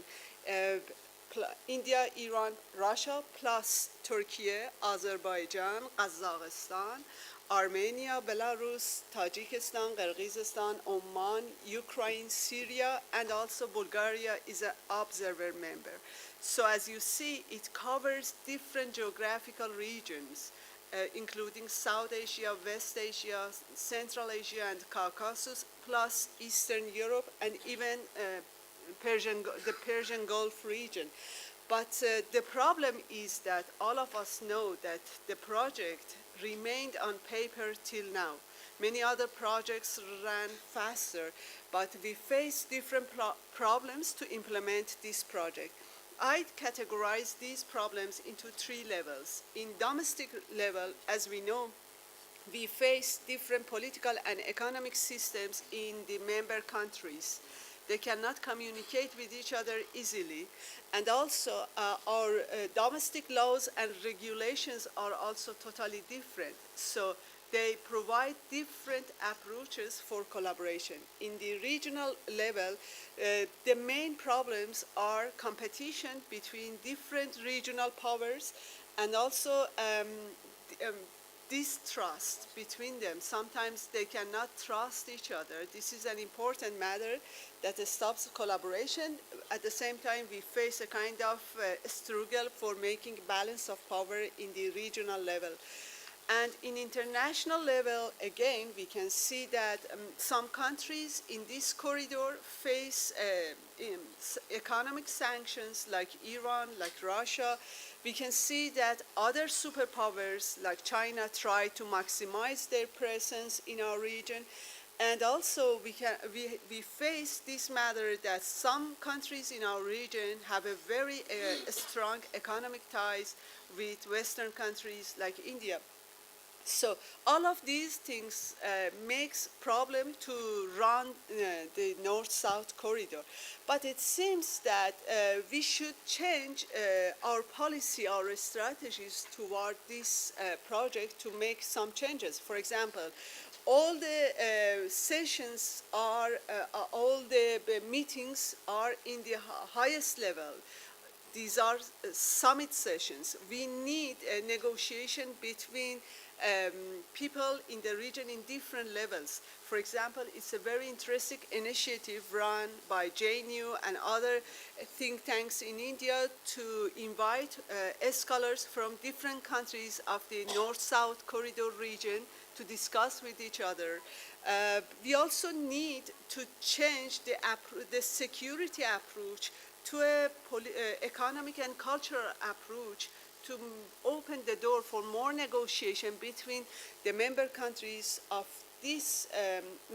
India, Iran, Russia, plus Turkey, Azerbaijan, Kazakhstan, Armenia, Belarus, Tajikistan, Kyrgyzstan, Oman, Ukraine, Syria, and also Bulgaria is an observer member. So as you see, it covers different geographical regions, including South Asia, West Asia, Central Asia, and Caucasus, plus Eastern Europe, and even the Persian Gulf region. But the problem is that all of us know that the project remained on paper till now. Many other projects ran faster, but we face different problems to implement this project. I categorize these problems into three levels. In domestic level, as we know, we face different political and economic systems in the member countries. They cannot communicate with each other easily. And also, our domestic laws and regulations are also totally different. So they provide different approaches for collaboration. In the regional level, the main problems are competition between different regional powers and also distrust between them. Sometimes they cannot trust each other. This is an important matter that stops collaboration. At the same time, we face a kind of struggle for making balance of power in the regional level. And in international level, again, we can see that some countries in this corridor face economic sanctions like Iran, like Russia. We can see that other superpowers like China try to maximize their presence in our region. And also we face this matter that some countries in our region have a very strong economic ties with Western countries like India. So all of these things makes problem to run the North-South corridor. But it seems that we should change our policy, our strategies toward this project to make some changes. For example, all the sessions are, all the meetings are in the highest level. These are summit sessions. We need a negotiation between people in the region in different levels. For example, it's a very interesting initiative run by JNU and other think tanks in India to invite scholars from different countries of the North-South corridor region to discuss with each other. We also need to change the security approach to an economic and cultural approach to open the door for more negotiation between the member countries of this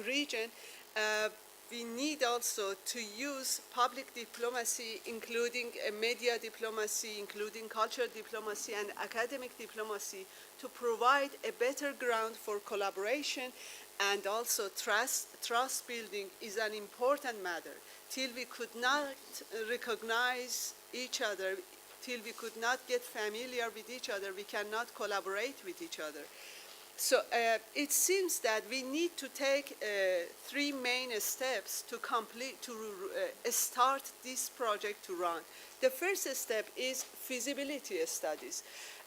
region. We need also to use public diplomacy, including media diplomacy, including cultural diplomacy and academic diplomacy, to provide a better ground for collaboration. And also trust building is an important matter. Till we could not recognize each other, till we could not get familiar with each other, we cannot collaborate with each other. So it seems that we need to take three main steps to start this project to run. The first step is feasibility studies.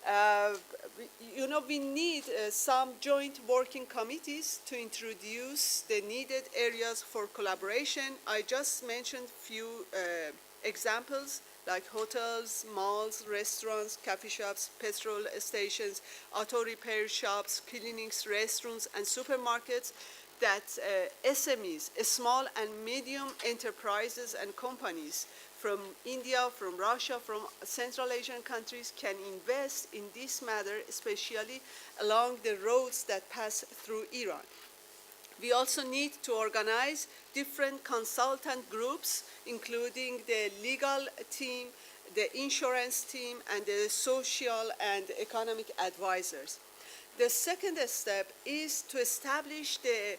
Uh, we need some joint working committees to introduce the needed areas for collaboration. I just mentioned few examples like hotels, malls, restaurants, coffee shops, petrol stations, auto repair shops, clinics, restrooms, and supermarkets that SMEs, small and medium enterprises and companies from India, from Russia, from Central Asian countries can invest in this matter, especially along the roads that pass through Iran. We also need to organize different consultant groups, including the legal team, the insurance team, and the social and economic advisors. The second step is to establish the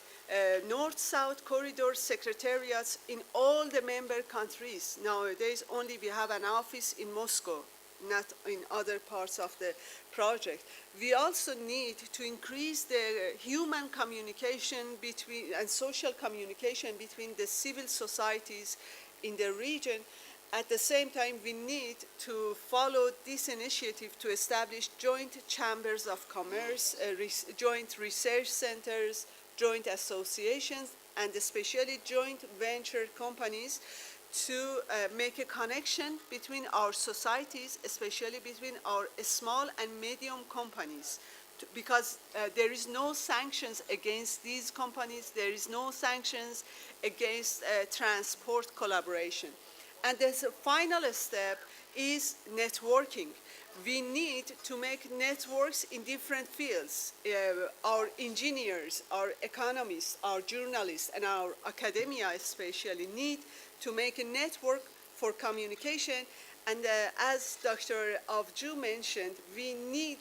North-South Corridor Secretariats in all the member countries. Nowadays, only we have an office in Moscow, not in other parts of the project. We also need to increase the human communication between and social communication between the civil societies in the region. At the same time, we need to follow this initiative to establish joint chambers of commerce, joint research centers, joint associations, and especially joint venture companies to make a connection between our societies, especially between our small and medium companies. Because there is no sanctions against these companies, there is no sanctions against transport collaboration. And the final step is networking. We need to make networks in different fields. Our engineers, our economists, our journalists, and our academia especially need to make a network for communication. And as Dr. Avju mentioned, we need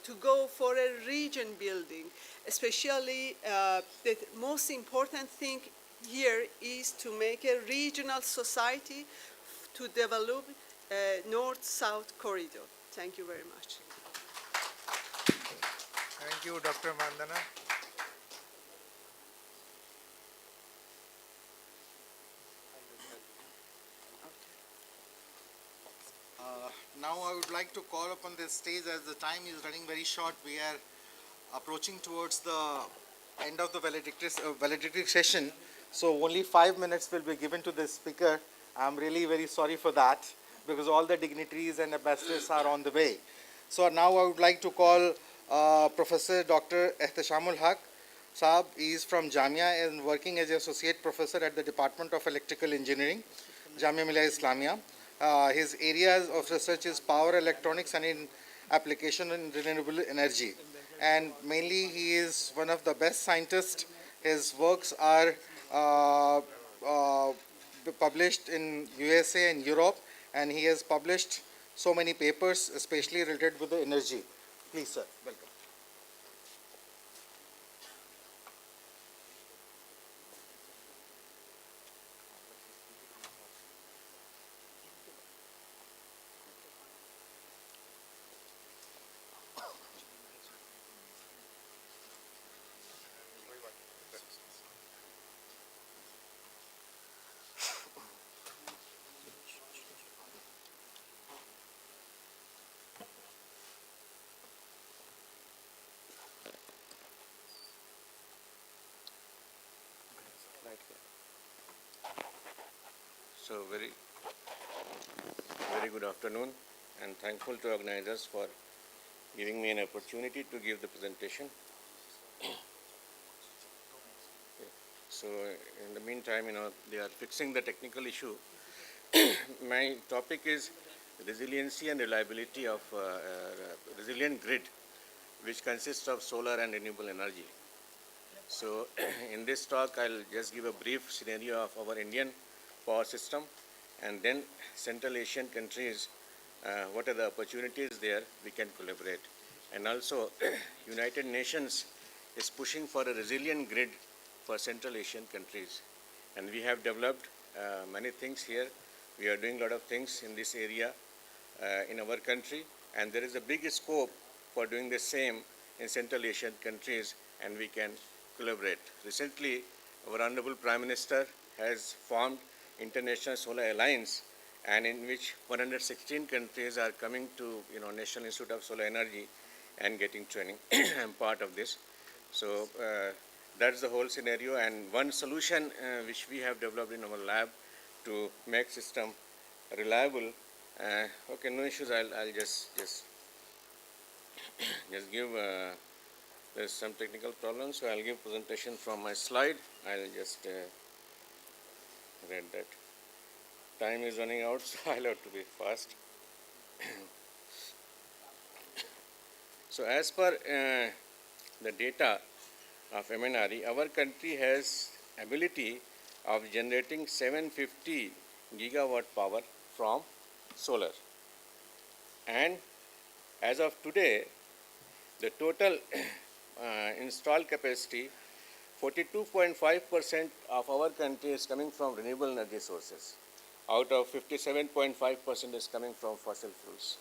to go for a region building. Especially the most important thing here is to make a regional society to develop a North-South corridor. Thank you very much. Thank you, Dr. Mandana. Now I would like to call upon this stage, as the time is running very short. We are approaching towards the end of the valedictory session. So only 5 minutes will be given to this speaker. I'm really very sorry for that, because all the dignitaries and ambassadors are on the way. So now I would like to call Professor Dr. Ehtashamul Haq Saab. He is from Jamia and working as an associate professor at the Department of Electrical Engineering, Jamia Millia Islamia. His areas of research is power electronics and in application in renewable energy. And mainly he is one of the best scientists. His works are published in USA and Europe, and he has published so many papers, especially related with the energy. Please, sir, welcome. So very good afternoon, and thankful to organizers for giving me an opportunity to give the presentation. So in the meantime, they are fixing the technical issue. My topic is resiliency and reliability of resilient grid, which consists of solar and renewable energy. So in this talk, I'll just give a brief scenario of our Indian power system, and then Central Asian countries, what are the opportunities there we can collaborate. And also United Nations is pushing for a resilient grid for Central Asian countries. And we have developed many things here. We are doing a lot of things in this area in our country, and there is a big scope for doing the same in Central Asian countries, and we can collaborate. Recently, our Honorable Prime Minister has formed International Solar Alliance, and in which 116 countries are coming to National Institute of Solar Energy and getting training. I'm part of this. So that's the whole scenario, and one solution which we have developed in our lab to make system reliable. Okay, no issues. I'll just give. There's some technical problems, so I'll give presentation from my slide. I'll just read that. Time is running out, so I'll have to be fast. So as per the data of MNRE, our country has ability of generating 750 gigawatt power from solar. And as of today, the total installed capacity, 42.5% of our country is coming from renewable energy sources. Out of 57.5% is coming from fossil fuels.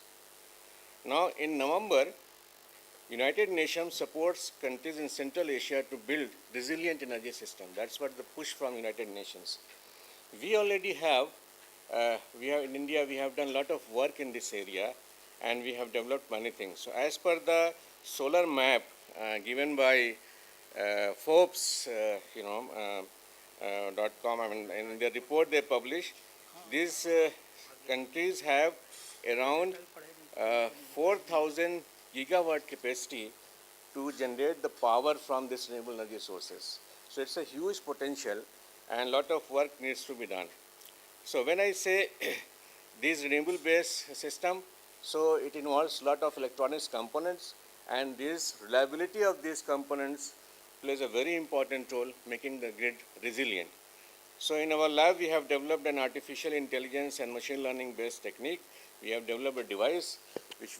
Now, in November, United Nations supports countries in Central Asia to build resilient energy system. That's what the push from United Nations. We already have, in India, we have done a lot of work in this area, and we have developed many things. So as per the solar map given by Forbes, .com, I mean, in the report they publish, these countries have around 4,000 gigawatt capacity to generate the power from these renewable energy sources. So it's a huge potential, and a lot of work needs to be done. So when I say these renewable based system, so it involves a lot of electronics components, and this reliability of these components plays a very important role, making the grid resilient. So in our lab, we have developed an artificial intelligence and machine learning based technique. We have developed a device which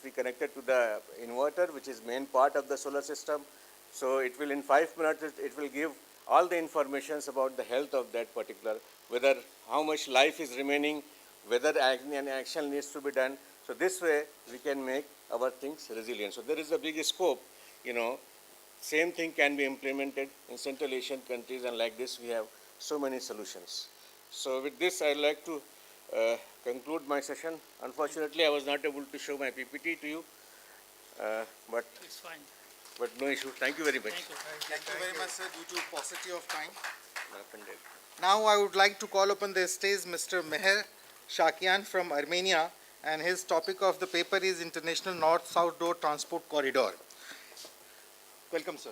we connected to the inverter, which is main part of the solar system. So it will, in 5 minutes, it will give all the informations about the health of that particular, whether how much life is remaining, whether an action needs to be done. So this way, we can make our things resilient. So there is a big scope, same thing can be implemented in Central Asian countries, and like this, we have so many solutions. So with this, I'd like to conclude my session. Unfortunately, I was not able to show my PPT to you, but it's fine. But no issue. Thank you very much. Thank you very much, sir, due to paucity of time. Offended. Now I would like to call upon the stage Mr. Meher Shakian from Armenia, and his topic of the paper is International North-South Door Transport Corridor. Welcome, sir.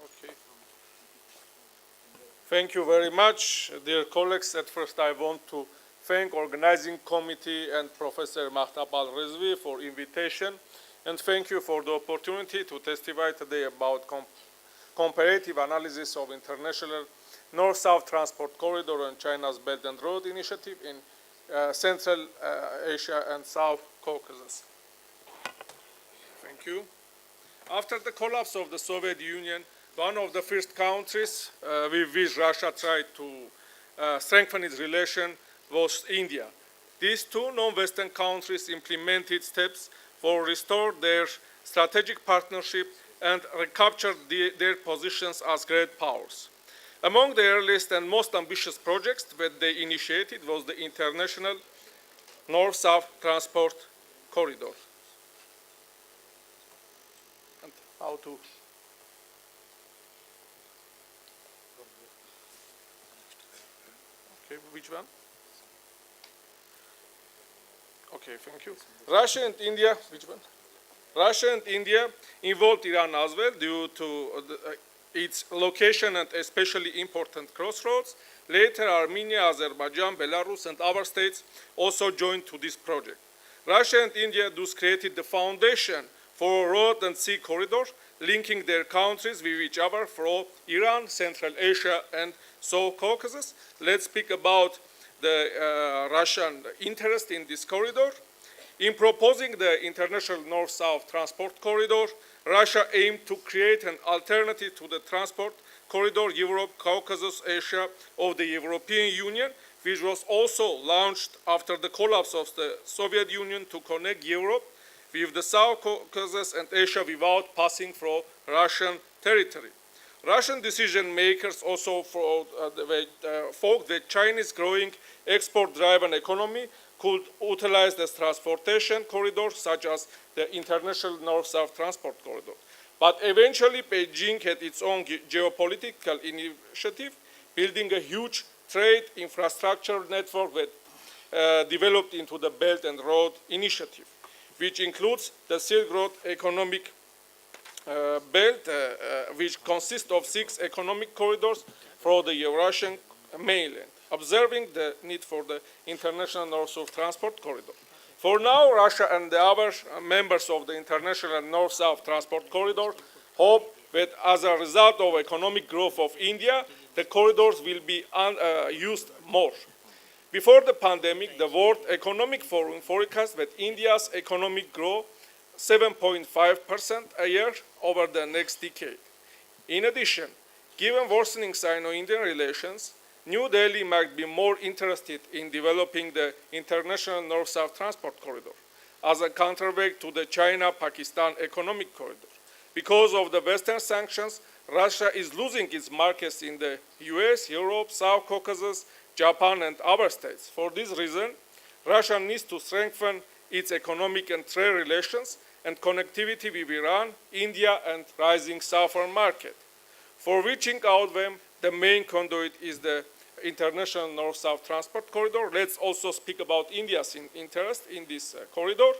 Okay. Thank you very much, dear colleagues. At first, I want to thank organizing committee and Professor Mahtab Al-Rizvi for invitation, and thank you for the opportunity to testify today about comparative analysis of international North-South Transport Corridor and China's Belt and Road Initiative in Central Asia and South Caucasus. Thank you. After the collapse of the Soviet Union, one of the first countries with which Russia tried to strengthen its relation was India. These two non-Western countries implemented steps for restore their strategic partnership and recaptured their positions as great powers. Among the earliest and most ambitious projects that they initiated was the International North-South Transport Corridor. And how to... Okay, which one? Okay, thank you. Russia and India, which one? Russia and India involved Iran as well due to its location and especially important crossroads. Later, Armenia, Azerbaijan, Belarus, and other states also joined to this project. Russia and India thus created the foundation for a road and sea corridor linking their countries with each other for Iran, Central Asia, and South Caucasus. Let's speak about the Russian interest in this corridor. In proposing the International North-South Transport Corridor, Russia aimed to create an alternative to the transport corridor Europe, Caucasus, Asia of the European Union, which was also launched after the collapse of the Soviet Union to connect Europe with the South Caucasus and Asia without passing through Russian territory. Russian decision makers also thought the Chinese growing export-driven economy could utilize the transportation corridors such as the international North-South transport corridor. But eventually Beijing had its own geopolitical initiative, building a huge trade infrastructure network that developed into the Belt and Road Initiative, which includes the Silk Road economic belt, which consists of 6 economic corridors for the Eurasian mainland, observing the need for the international North-South transport corridor. For now, Russia and the other members of the international North-South transport corridor hope that as a result of economic growth of India, the corridors will be used more. Before the pandemic, the World Economic Forum forecast that India's economic growth 7.5% a year over the next decade. In addition, given worsening Sino-Indian relations, New Delhi might be more interested in developing the international North-South transport corridor as a counterweight to the China-Pakistan economic corridor. Because of the Western sanctions, Russia is losing its markets in the US, Europe, South Caucasus, Japan, and other states. For this reason, Russia needs to strengthen its economic and trade relations and connectivity with Iran, India, and rising southern market. For reaching out them, the main conduit is the international North-South transport corridor. Let's also speak about India's interest in this corridor.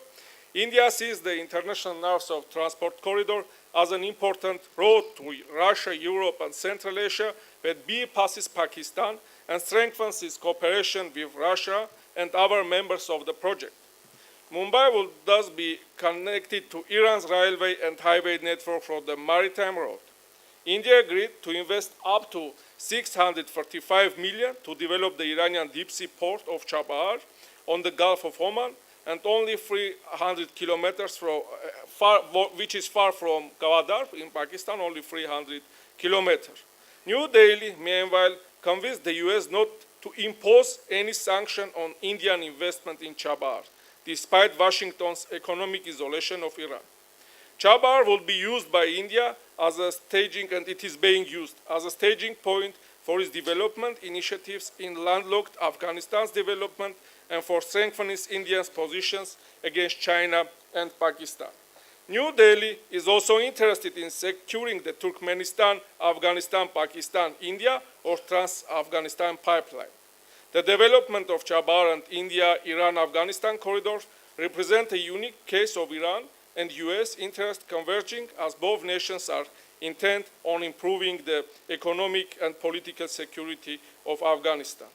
India sees the international North-South transport corridor as an important road to Russia, Europe, and Central Asia that bypasses Pakistan and strengthens its cooperation with Russia and other members of the project. Mumbai will thus be connected to Iran's railway and highway network for the maritime road. India agreed to invest up to 645 million to develop the Iranian deep-sea port of Chabahar on the Gulf of Oman, and only 300 kilometers from, which is far from Gwadar in Pakistan, only 300 kilometers. New Delhi, meanwhile, convinced the US not to impose any sanction on Indian investment in Chabahar, despite Washington's economic isolation of Iran. Chabahar will be used by India as a staging, and it is being used as a staging point for its development initiatives in landlocked Afghanistan's development and for strengthening India's positions against China and Pakistan. New Delhi is also interested in securing the Turkmenistan, Afghanistan, Pakistan, India or Trans-Afghanistan pipeline. The development of Chabahar and India-Iran-Afghanistan corridors represent a unique case of Iran and US interest converging, as both nations are intent on improving the economic and political security of Afghanistan.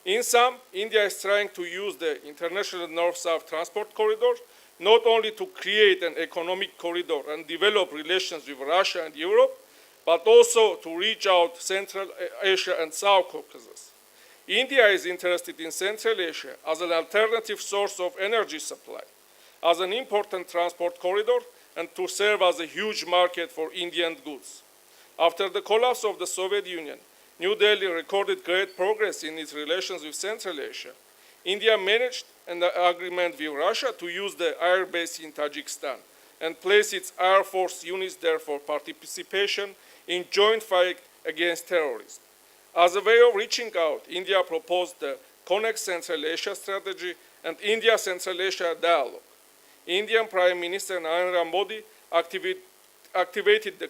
In sum, India is trying to use the international North-South transport corridor not only to create an economic corridor and develop relations with Russia and Europe, but also to reach out Central Asia and South Caucasus. India is interested in Central Asia as an alternative source of energy supply, as an important transport corridor, and to serve as a huge market for Indian goods. After the collapse of the Soviet Union, New Delhi recorded great progress in its relations with Central Asia. India managed an agreement with Russia to use the air base in Tajikistan and place its Air Force units there for participation in joint fight against terrorism. As a way of reaching out, India proposed the Connect Central Asia strategy and India-Central Asia dialogue. Indian Prime Minister Narendra Modi activated the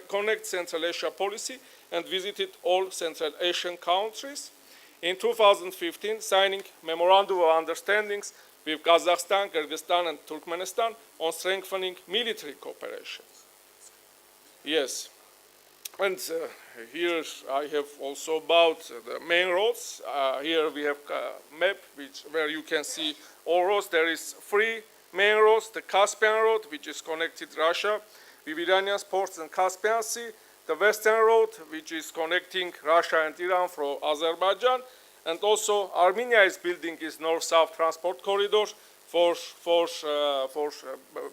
Connect Central Asia policy and visited all Central Asian countries. In 2015, signing memorandum of understandings with Kazakhstan, Kyrgyzstan, and Turkmenistan on strengthening military cooperation. Yes, and here I have also about the main roads. Here we have a map where you can see all roads. There is 3 main roads: the Caspian Road, which is connected Russia with Iranian ports and Caspian Sea; the Western Road, which is connecting Russia and Iran from Azerbaijan; and also Armenia is building its North-South transport corridor for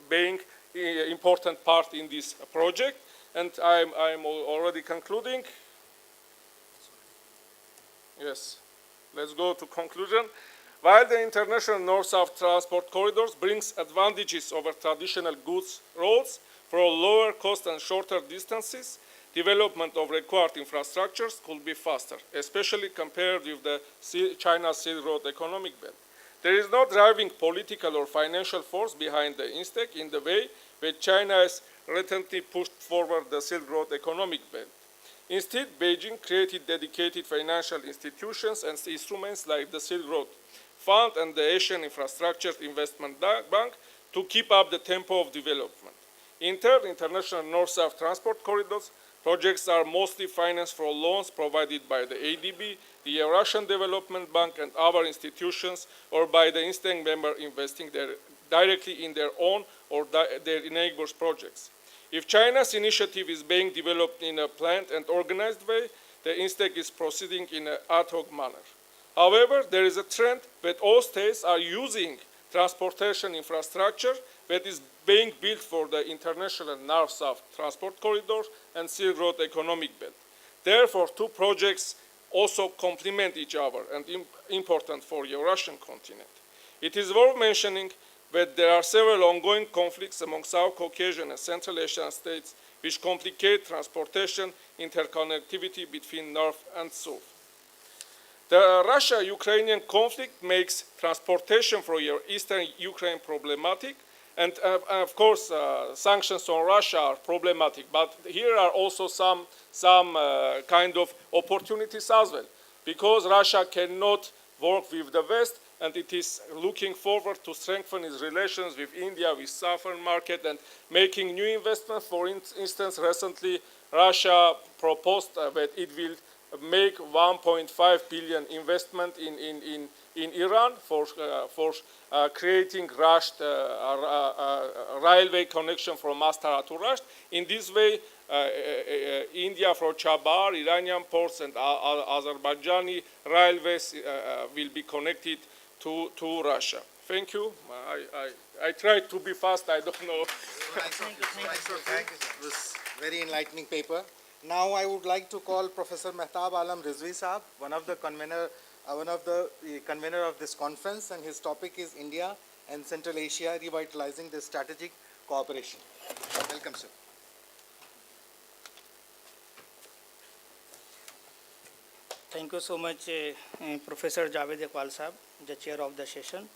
being an important part in this project. And I'm already concluding. Yes, let's go to conclusion. While the international North-South transport corridors brings advantages over traditional goods roads for lower cost and shorter distances, development of required infrastructures could be faster, especially compared with the China's Silk Road economic belt. There is no driving political or financial force behind the INSTEC in the way that China has recently pushed forward the Silk Road economic belt. Instead, Beijing created dedicated financial institutions and instruments like the Silk Road Fund and the Asian Infrastructure Investment Bank to keep up the tempo of development. In turn, international north-south transport corridors projects are mostly financed through loans provided by the ADB, the Eurasian Development Bank, and other institutions, or by the INSTEC member investing directly in their own or their neighbors' projects. If China's initiative is being developed in a planned and organized way, the INSTEC is proceeding in an ad hoc manner. However, there is a trend that all states are using transportation infrastructure that is being built for the international north-south transport corridors and Silk Road economic belt. Therefore, two projects also complement each other and important for the Eurasian continent. It is worth mentioning that there are several ongoing conflicts among South Caucasian and Central Asian states which complicate transportation interconnectivity between North and South. The Russia-Ukrainian conflict makes transportation from eastern Ukraine problematic, and of course sanctions on Russia are problematic, but here are also some kind of opportunities as well, because Russia cannot work with the West, and it is looking forward to strengthen its relations with India, with southern market, and making new investments. For instance, recently Russia proposed that it will make 1.5 billion investment in Iran for creating Rasht, railway connection from Astara to Rasht. In this way, India from Chabar, Iranian ports, and Azerbaijani railways will be connected to Russia. Thank you. I tried to be fast. I don't know. Thank you. It was very enlightening paper. Now I would like to call Professor Mehtab Alam Rizvi Saab, one of the convener of this conference, and his topic is India and Central Asia revitalizing the strategic cooperation. Welcome, sir. Thank you so much, Professor Javed Iqbal Saab, the chair of the session,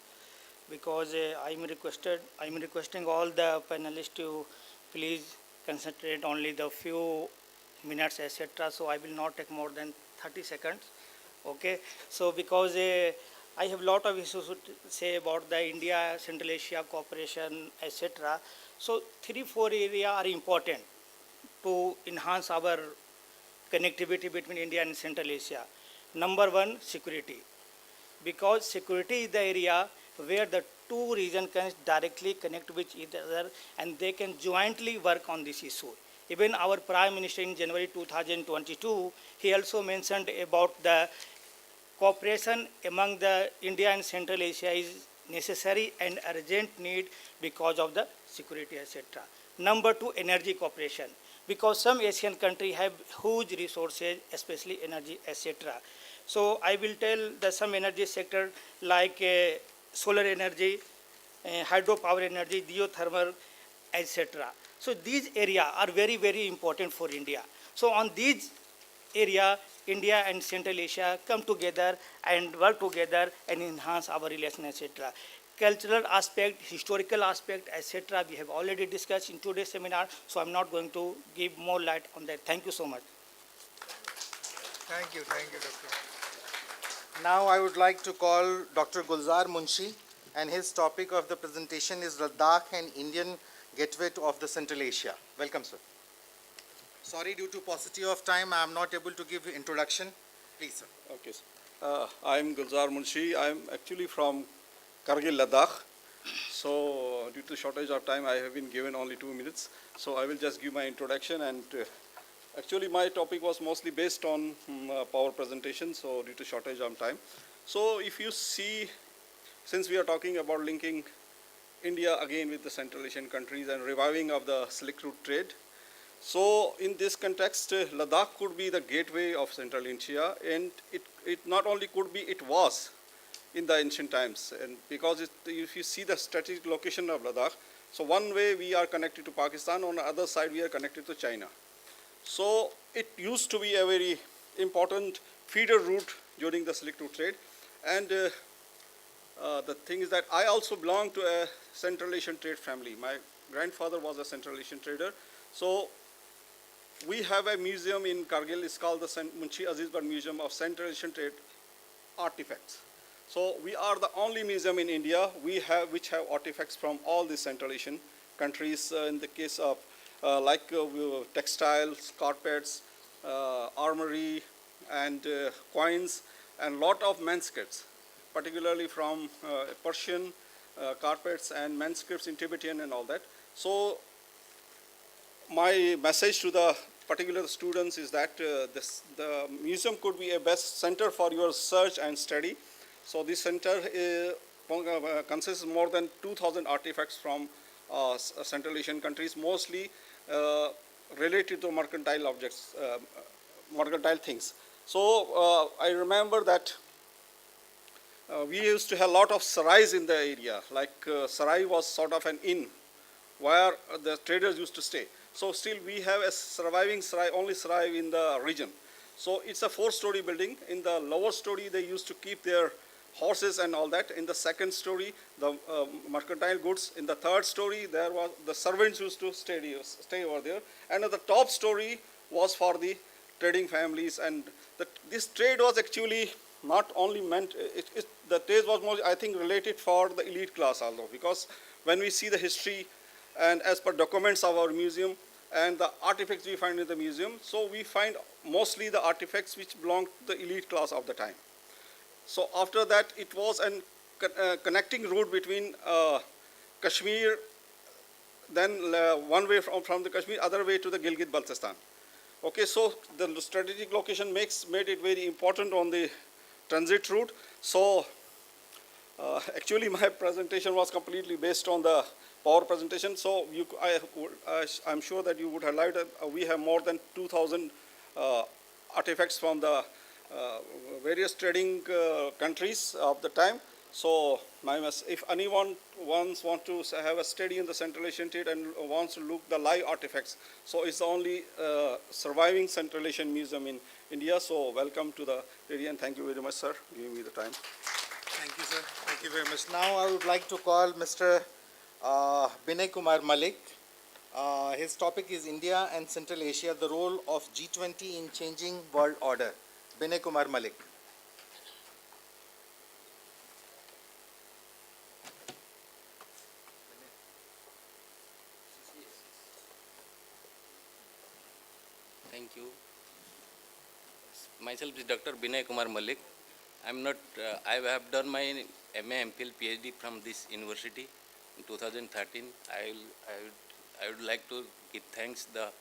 because I'm requesting all the panelists to please concentrate only the few minutes, etc. So I will not take more than 30 seconds. Okay. So because I have a lot of issues to say about the India, Central Asia cooperation, etc. So 3-4 areas are important to enhance our connectivity between India and Central Asia. Number one, security. Because security is the area where the two regions can directly connect with each other and they can jointly work on this issue. Even our Prime Minister in January 2022, he also mentioned about the cooperation among the India and Central Asia is necessary and urgent need because of the security, etc. Number two, energy cooperation. Because some Asian countries have huge resources, especially energy, etc. So I will tell the some energy sector like solar energy, hydropower energy, geothermal, etc. So these areas are very, very important for India. So on these areas, India and Central Asia come together and work together and enhance our relations, etc. Cultural aspect, historical aspect, etc. we have already discussed in today's seminar, so I'm not going to give more light on that. Thank you so much. Thank you, Doctor. Now I would like to call Dr. Gulzar Munshi, and his topic of the presentation is Ladakh and Indian Gateway of the Central Asia. Welcome, sir. Sorry, due to paucity of time, I am not able to give introduction. Please, sir. Okay, sir. I am Gulzar Munshi. I am actually from Kargil, Ladakh. So, due to shortage of time, I have been given only 2 minutes. So, I will just give my introduction. And actually, my topic was mostly based on power presentation. So, due to shortage of time. So, if you see, since we are talking about linking India again with the Central Asian countries and reviving of the Silk Route trade. So in this context, Ladakh could be the gateway of Central Asia, and it not only could be, it was in the ancient times. And because if you see the strategic location of Ladakh, so one way we are connected to Pakistan, on the other side we are connected to China. So it used to be a very important feeder route during the Silk Route trade. And the thing is that I also belong to a Central Asian trade family. My grandfather was a Central Asian trader. So we have a museum in Kargil. It's called the Munshi Azizbad Museum of Central Asian Trade Artifacts. So we are the only museum in India which have artifacts from all the Central Asian countries. In the case of textiles, carpets, armory, and coins, and lot of manuscripts, particularly from Persian carpets and manuscripts in Tibetan and all that. So my message to the particular students is that the museum could be a best center for your research and study. So this center consists of more than 2,000 artifacts from Central Asian countries, mostly related to mercantile objects, mercantile things. So I remember that we used to have a lot of sarais in the area. Like sarai was sort of an inn where the traders used to stay. So still we have a surviving sarai, only sarai in the region. So it's a 4-story building. In the lower story, they used to keep their horses and all that. In the second story, the mercantile goods. In the third story, there was the servants used to stay over there. And the top story was for the trading families. And this trade was actually not only meant, the trade was more, I think, related for the elite class also. Because when we see the history and as per documents of our museum and the artifacts we find in the museum, so we find mostly the artifacts which belong to the elite class of the time. So after that, it was a connecting route between Kashmir, then one way from the Kashmir, other way to the Gilgit-Baltistan. Okay, so the strategic location made it very important on the transit route. So actually my presentation was completely based on the power presentation. So I'm sure that you would highlight that we have more than 2,000 artifacts from the various trading countries of the time. So if anyone wants to have a study in the Central Asian trade and wants to look the live artifacts, so it's the only surviving Central Asian museum in India. So welcome to the area, and thank you very much, sir, giving me the time. Thank you, sir. Thank you very much. Now I would like to call Mr. Binay Kumar Malik. His topic is India and Central Asia, the role of G20 in changing world order. Binay Kumar Malik. Thank you. Myself is Dr. Binay Kumar Malik. I have done my MA, MPhil, PhD from this university in 2013. I would like to give thanks the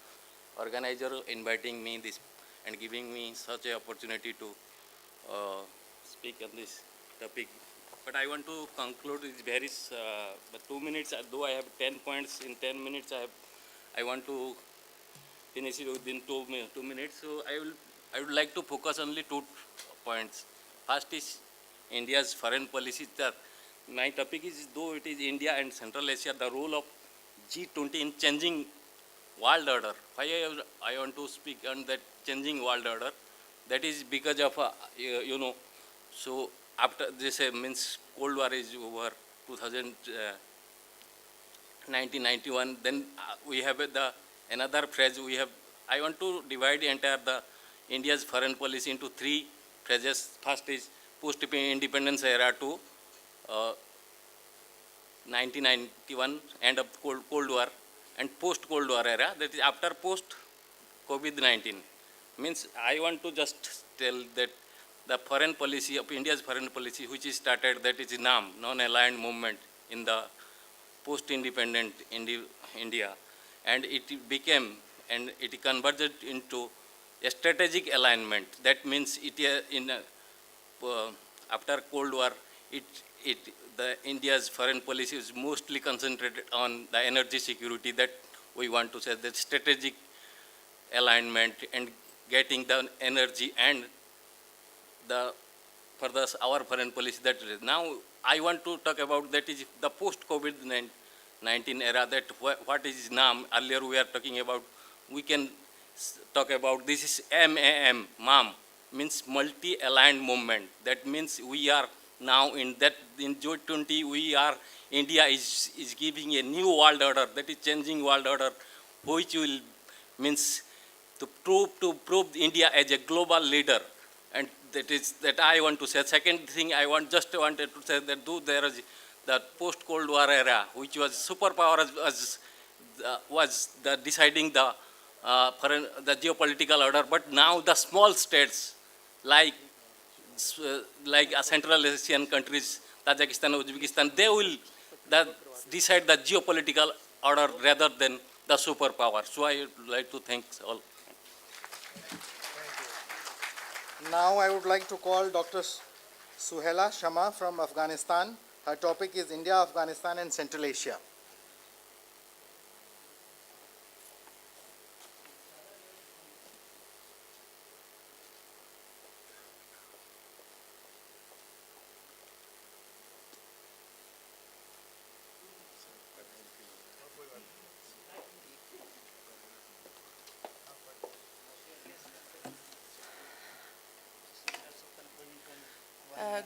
organizer inviting me this and giving me such an opportunity to speak on this topic. But I want to conclude it very 2 minutes. Though I have 10 points in 10 minutes, I want to finish it within 2 minutes. So I would like to focus only 2 points. First is India's foreign policy. My topic is, though it is India and Central Asia, the role of G20 in changing world order. Why I want to speak on that changing world order? That is because of, so after this means Cold War is over, 1991, then we have another phrase we have. I want to divide the India's foreign policy into 3 phases. First is post-independence era to 1991, end of Cold War, and post-Cold War era, that is after post-COVID-19. Means I want to just tell that the foreign policy of India's foreign policy, which is started, that is NAM, non-aligned movement in the post-independent India, and it became, and it converged into a strategic alignment. That means after Cold War, the India's foreign policy is mostly concentrated on the energy security, that we want to say that strategic alignment and getting the energy and our foreign policy. That now I want to talk about that is the post-COVID-19 era, that what is NAM. Earlier we are talking about, we can talk about this is MAM, means multi-aligned movement. That means we are now in G20, India is giving a new world order, that is changing world order, which will means to prove India as a global leader. And that I want to say. Second thing I wanted to say that there is the post-Cold War era, which was superpower was the deciding the geopolitical order, but now the small states like Central Asian countries, Tajikistan, Uzbekistan, they will decide the geopolitical order rather than the superpower. So I would like to thank all. Now I would like to call Dr. Suhaila Shama from Afghanistan. Her topic is India, Afghanistan and Central Asia.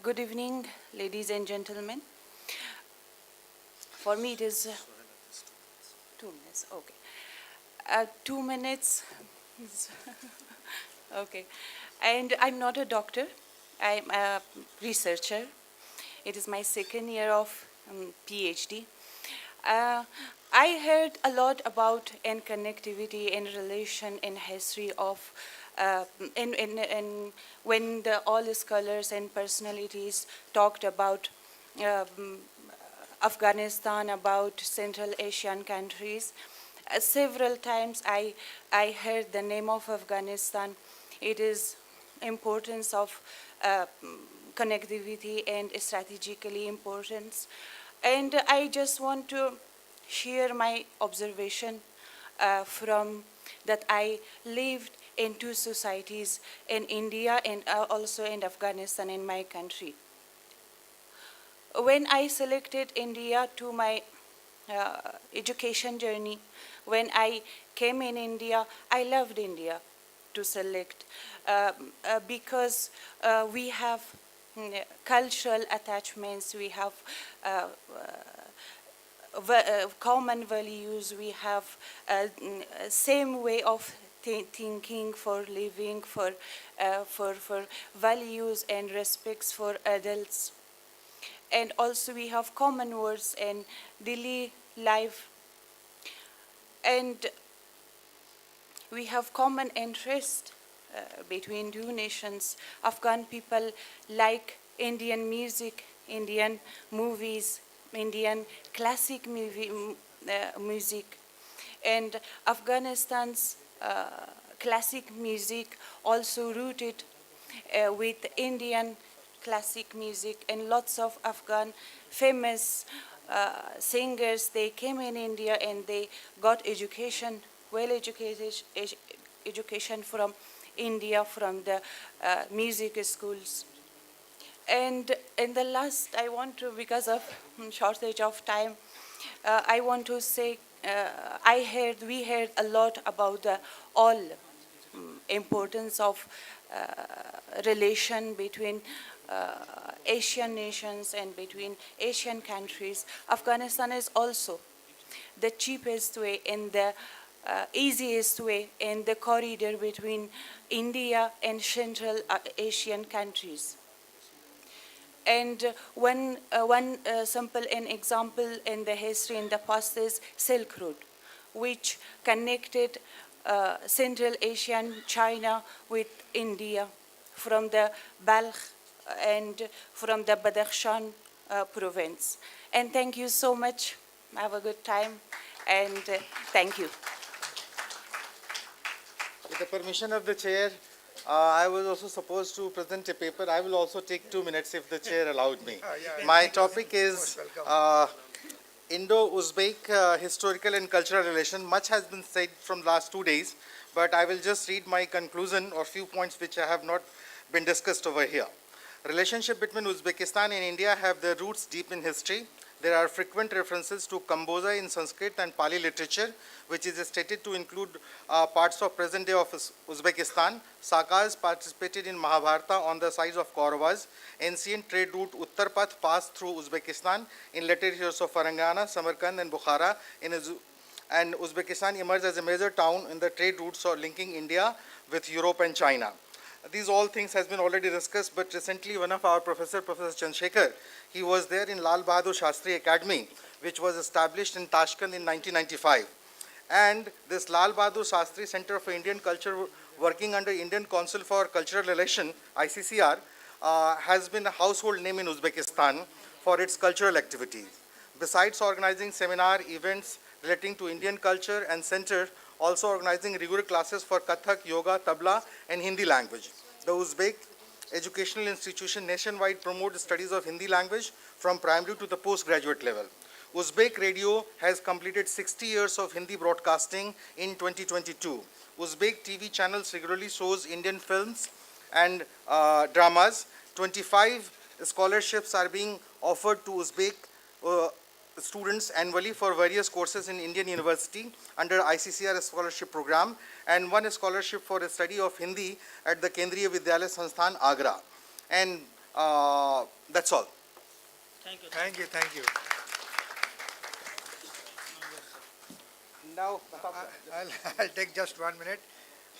Good evening, ladies and gentlemen. For me, it is 2 minutes. Okay, 2 minutes. Okay, and I'm not a doctor. I'm a researcher. It is my second year of PhD. I heard a lot about and connectivity and relation and history of and when all the scholars and personalities talked about Afghanistan, about Central Asian countries, several times I heard the name of Afghanistan. It is importance of connectivity and strategically importance. And I just want to share my observation from that I lived in two societies, in India and also in Afghanistan, in my country. When I selected India to my education journey, when I came in India, I loved India to select because we have cultural attachments, we have common values, we have same way of thinking, for living, for values and respects for adults. And also we have common words in daily life. And we have common interest between two nations. Afghan people like Indian music, Indian movies, Indian classic music. And Afghanistan's classic music also rooted with Indian classic music, and lots of Afghan famous singers, they came in India and they got education, well-educated education from India, from the music schools. And in the last, I want to, because of shortage of time, I want to say, we heard a lot about the all importance of relation between Asian nations and between Asian countries. Afghanistan is also the cheapest way and the easiest way in the corridor between India and Central Asian countries. And one simple example in the history in the past is Silk Road, which connected Central Asian China with India from the Balkh and from the Badakhshan province. And thank you so much. Have a good time, and thank you. With the permission of the chair, I was also supposed to present a paper. I will also take 2 minutes if the chair allowed me. My topic is Indo-Uzbek historical and cultural relation. Much has been said from last 2 days, but I will just read my conclusion or few points which have not been discussed over here. Relationship between Uzbekistan and India have their roots deep in history. there are frequent references to Kamboja in Sanskrit and Pali literature, which is stated to include parts of present day of Uzbekistan. Sakas participated in Mahabharata on the sides of Kauravas. Ancient trade route Uttar Path passed through Uzbekistan in later years of Farangana, Samarkand and Bukhara. And Uzbekistan emerged as a major town in the trade routes linking India with Europe and China. These all things has been already discussed, but recently one of our Professor Chandrasekhar, he was there in Lal Bahadur Shastri Academy, which was established in Tashkent in 1995. And this Lal Bahadur Shastri Center for Indian Culture, working under Indian Council for Cultural Relation, ICCR, has been a household name in Uzbekistan for its cultural activities. Besides organizing seminar events relating to Indian culture, and center also organizing regular classes for Kathak, Yoga, Tabla and Hindi language. The Uzbek educational institution nationwide promotes studies of Hindi language from primary to the postgraduate level. Uzbek radio has completed 60 years of Hindi broadcasting in 2022. Uzbek TV channels regularly shows Indian films and dramas. 25 scholarships are being offered to Uzbek students annually for various courses in Indian University under ICCR scholarship program, and one scholarship for a study of Hindi at the Kendriya Vidyalaya Sansthan, Agra. And that's all. Thank you. Thank you, thank you. Now, I'll take just 1 minute.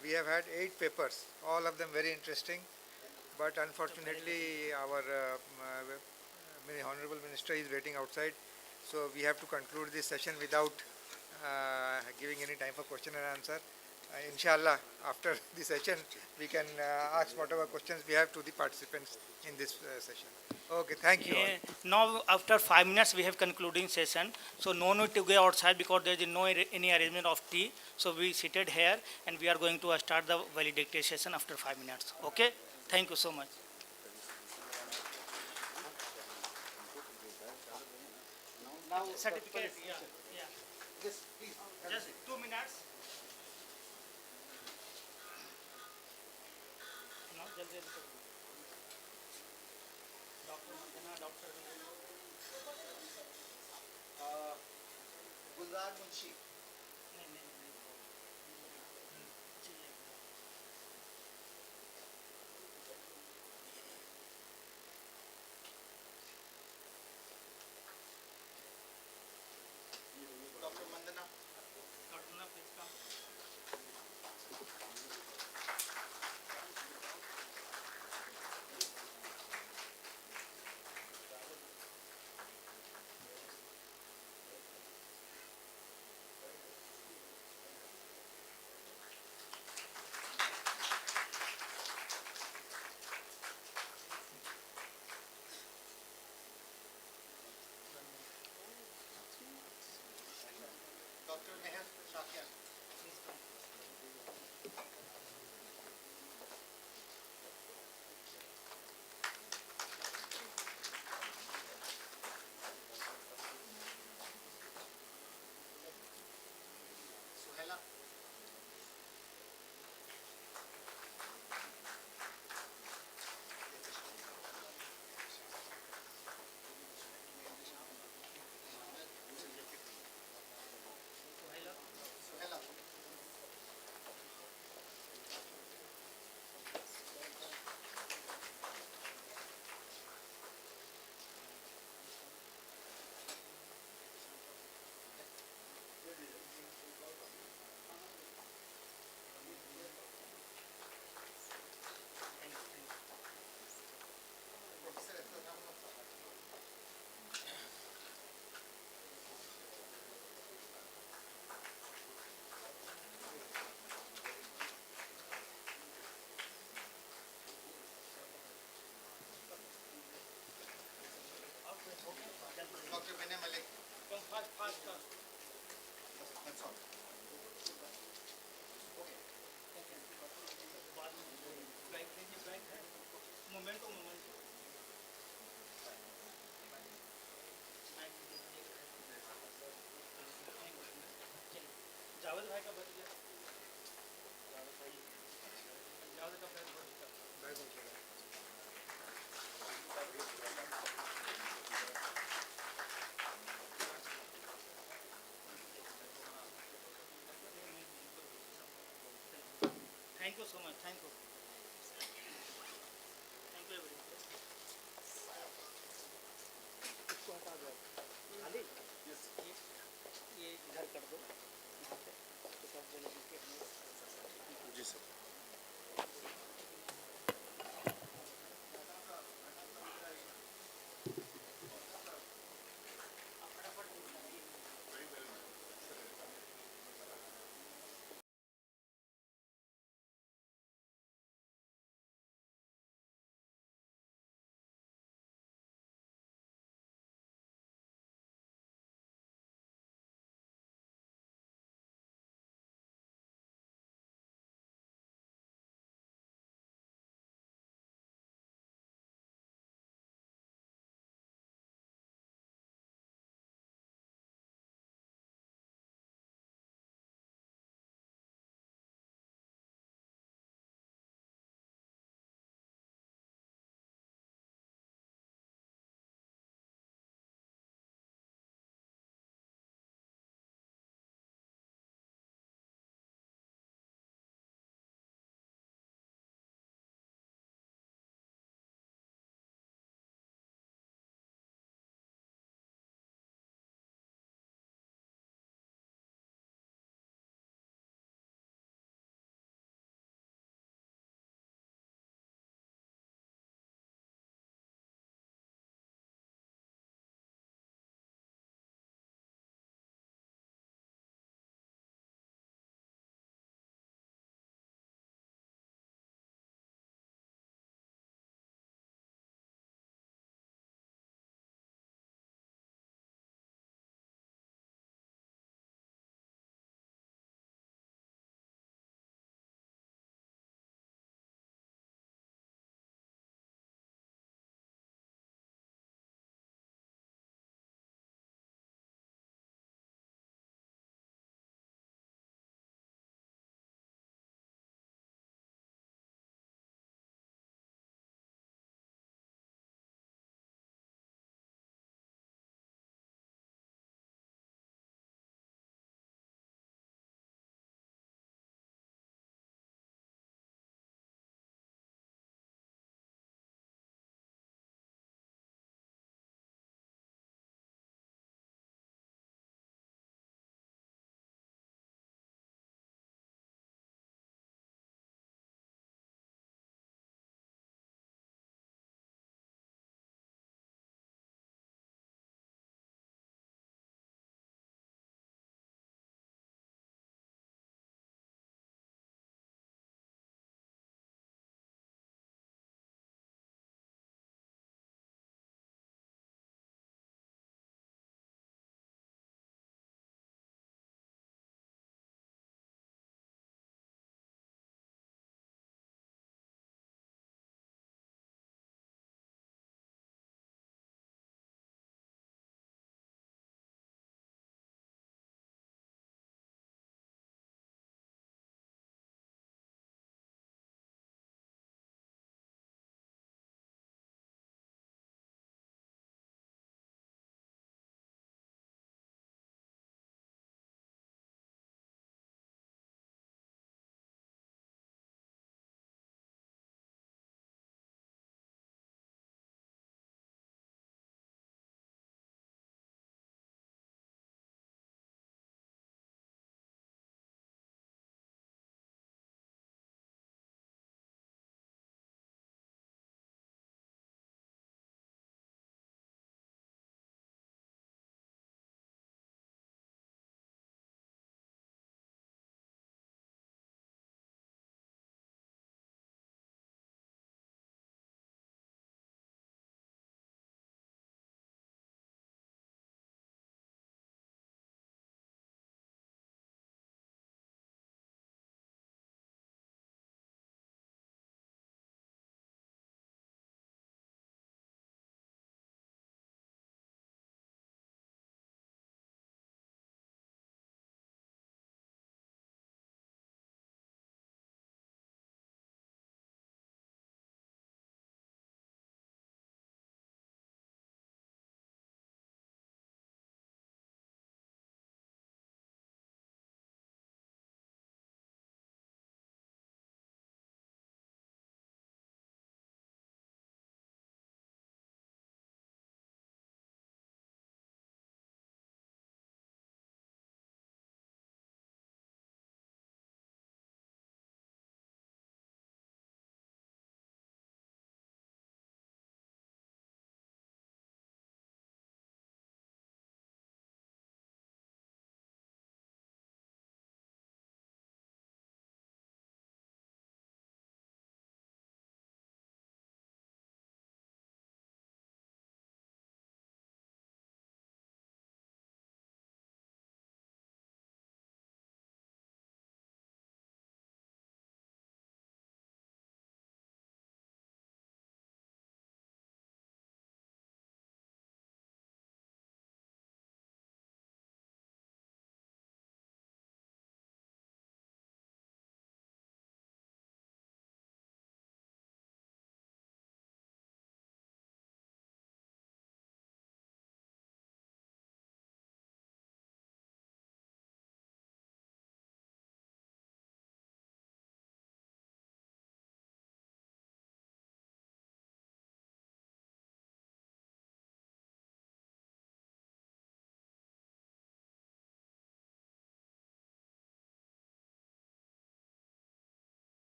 We have had 8 papers, all of them very interesting, but unfortunately our Honorable Minister is waiting outside, so we have to conclude this session without giving any time for question and answer. Inshallah, after the session, we can ask whatever questions we have to the participants in this session. Okay, thank you. Now, after 5 minutes, we have concluding session. So, no need to go outside because there is no any arrangement of tea. So, we seated here and we are going to start the valedictory session after 5 minutes. Okay? Thank you so much. Now, certificate, yeah. Yes, please. Just 2 minutes. No, jaldi jaldi करो. Doctor Mandana, Doctor Gulzar Munshi. Dr. Mandana. Dr. Mandana, please come. Dr. Meher Shakian. Please come. Suhaila. Suhaila. Professor Dr. Vinay Malik. Come fast, fast, fast. That's all. Momento, momento. Javed भाई का बच गया जावेद का पैर बच गया Thank you so much. Thank you. Thank you everyone. ये इधर कर दो तो सब बोलोगे कि हमें जी sir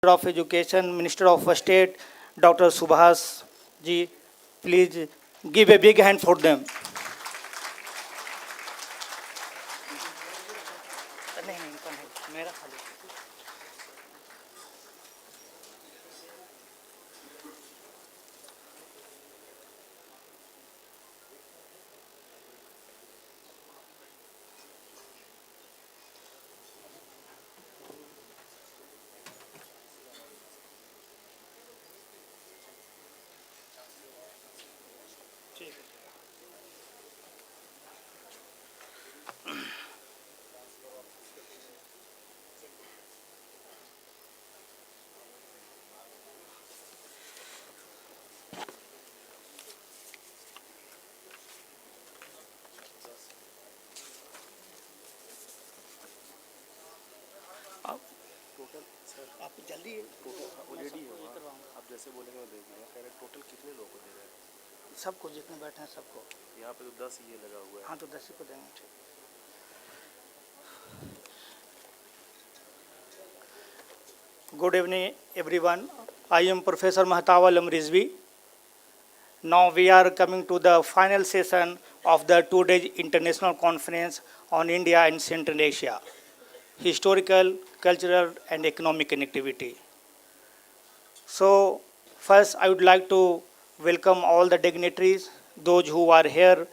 of Education, Minister of State, Dr. Subhas ji, please give a big hand for them. आप जल्दी आप जैसे बोलेंगे मैं देख लूँगा। कह रहे टोटल कितने लोगों को दे रहे हैं? सबको जितने बैठे हैं सबको। यहाँ पे तो 10 ये लगा हुआ है। हाँ तो 10 ही को देंगे। ठीक। Good evening, everyone. I am Professor Mahtab Alam Rizvi. Now we are coming to the final session of the 2-day international conference on India and Central Asia, historical, cultural, and economic connectivity. So, first I would like to welcome all the dignitaries, those who are here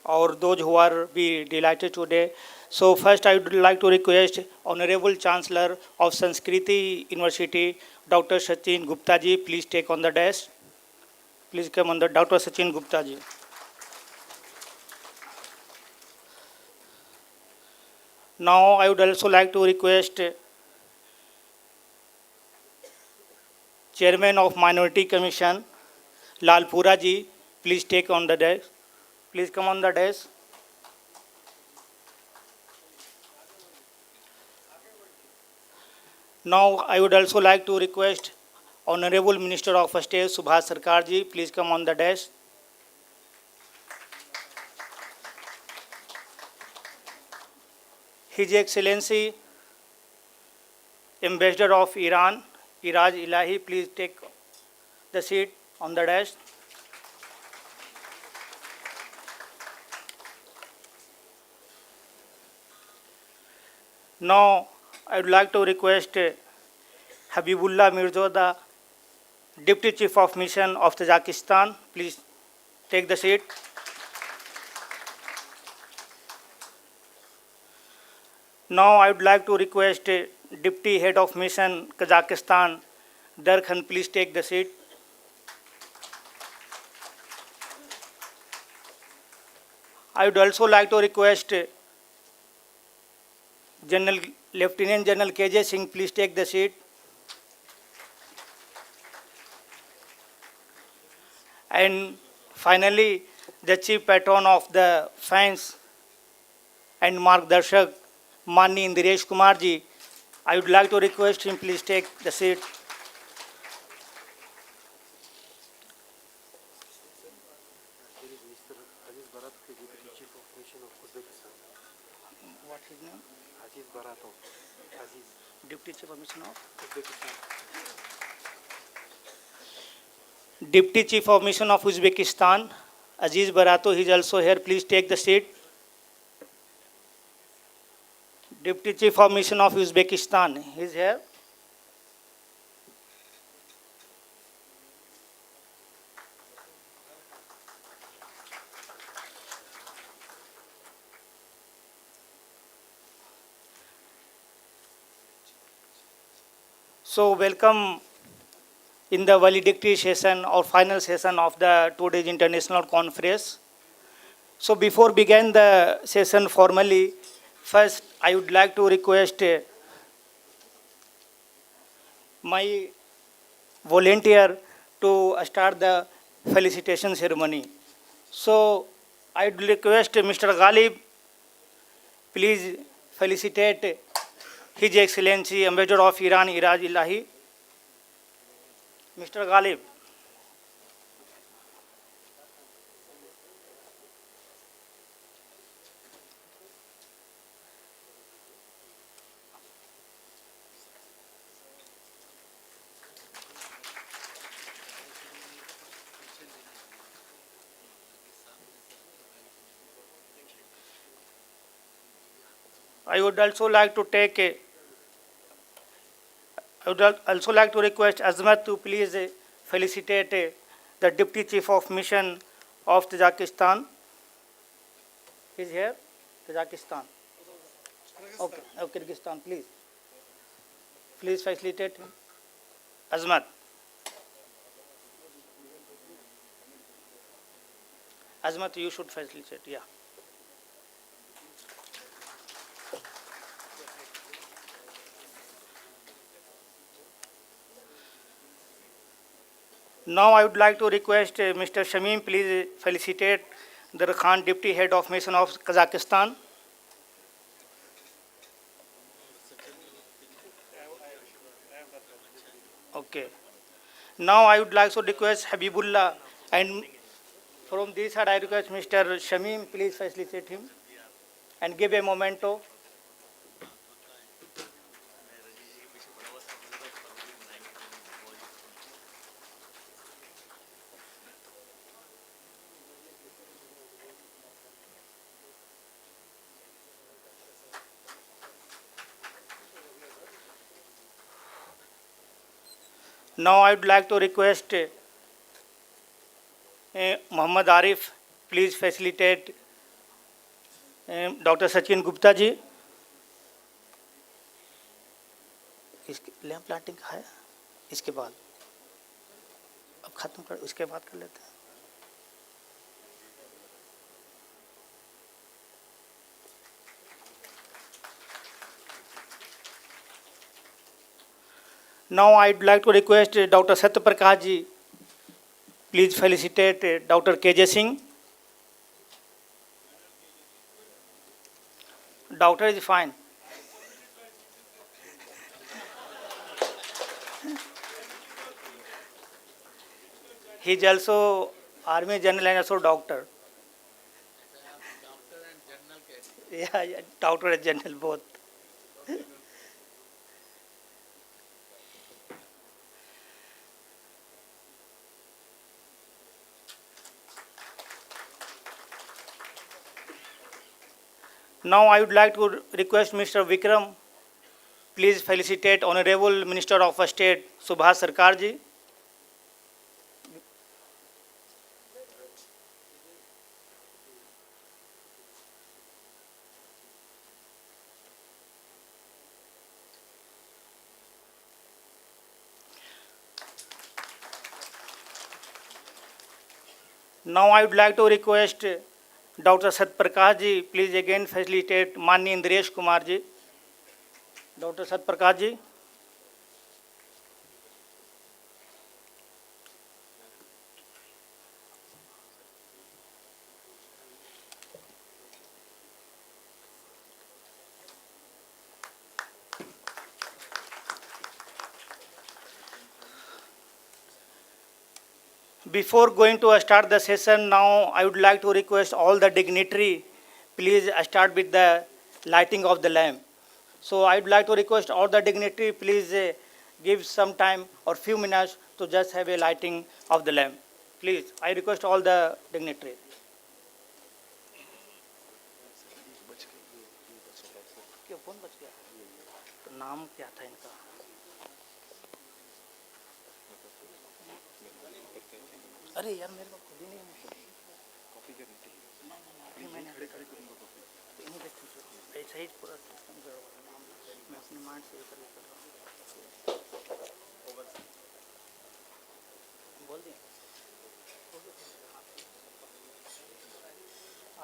or those who are be delighted today. So first I would like to request Honorable Chancellor of Sanskriti University, Dr. Sachin Gupta ji, please take on the desk. Please come on the Dr. Sachin Gupta ji. Now I would also like to request Chairman of Minority Commission, Lalpura ji, please take on the desk. Please come on the desk. Now I would also like to request Honorable Minister of State Subhas Sarkar ji, please come on the desk. His Excellency Ambassador of Iran, Iraj Ilahi, please take the seat on the desk. Now, I would like to request Habibullah Mirzoda, Deputy Chief of Mission of Tajikistan, please take the seat. Now, I would like to request Deputy Head of Mission Kazakhstan, Darkhan, please take the seat. I would also like to request Lieutenant General KJ Singh, please take the seat. And finally, the Chief Patron of the Fans and Margdarshak, Mani Indiresh Kumar ji, I would like to request him, please take the seat. What is his name? Aziz Baratov. Aziz. Deputy Chief of Mission of Uzbekistan. Deputy Chief of Mission of Uzbekistan, Aziz Barato, he is also here. Please take the seat. Deputy Chief of Mission of Uzbekistan, he is here. So welcome in the valedictory session or final session of the 2 days international conference. So before begin the session formally, first I would like to request my volunteer to start the felicitation ceremony. So I would request Mr. Ghalib, please felicitate His Excellency Ambassador of Iran, Iraj Ilahi. Mr. Ghalib. I would also like to take a, I would also like to request Azmat to please felicitate the Deputy Chief of Mission of Tajikistan. He is here, Tajikistan. Okay, Kyrgyzstan, please. Please facilitate him. Azmat. Azmat, you should facilitate, yeah. Now I would like to request Mr. Shamim, please felicitate the Khan Deputy Head of Mission of Kazakhstan. Okay. Now I would like to request Habibullah, and from this side I request Mr. Shamim, please facilitate him and give a memento. Now I would like to request Muhammad Arif, please facilitate Dr. Sachin Gupta ji. इसके lamp planting का है इसके बाद अब खत्म कर उसके बाद कर लेते हैं. Now I would like to request Dr. Satya Prakash ji, please felicitate Dr. KJ Singh. Doctor is fine. He is also Army General and also doctor. Yeah, doctor and general both. Now I would like to request Mr. Vikram, please felicitate Honorable Minister of State Subhas Sarkar ji. Now I would like to request Dr. Sat Prakash ji, please again facilitate Mani Indresh Kumar ji. Dr. Sat Prakash ji. Before going to start the session, now I would like to request all the dignitary, please start with the lighting of the lamp. So I would like to request all the dignitary, please give some time or few minutes to just have a lighting of the lamp. Please, I request all the dignitary. क्या phone बच गया? तो नाम क्या था इनका? अरे यार मेरे को खुद ही नहीं कॉपी करनी चाहिए. मैंने ऐसा ही पूरा सिस्टम मैं अपने माइंड से कर रहा हूँ. बोल दिया.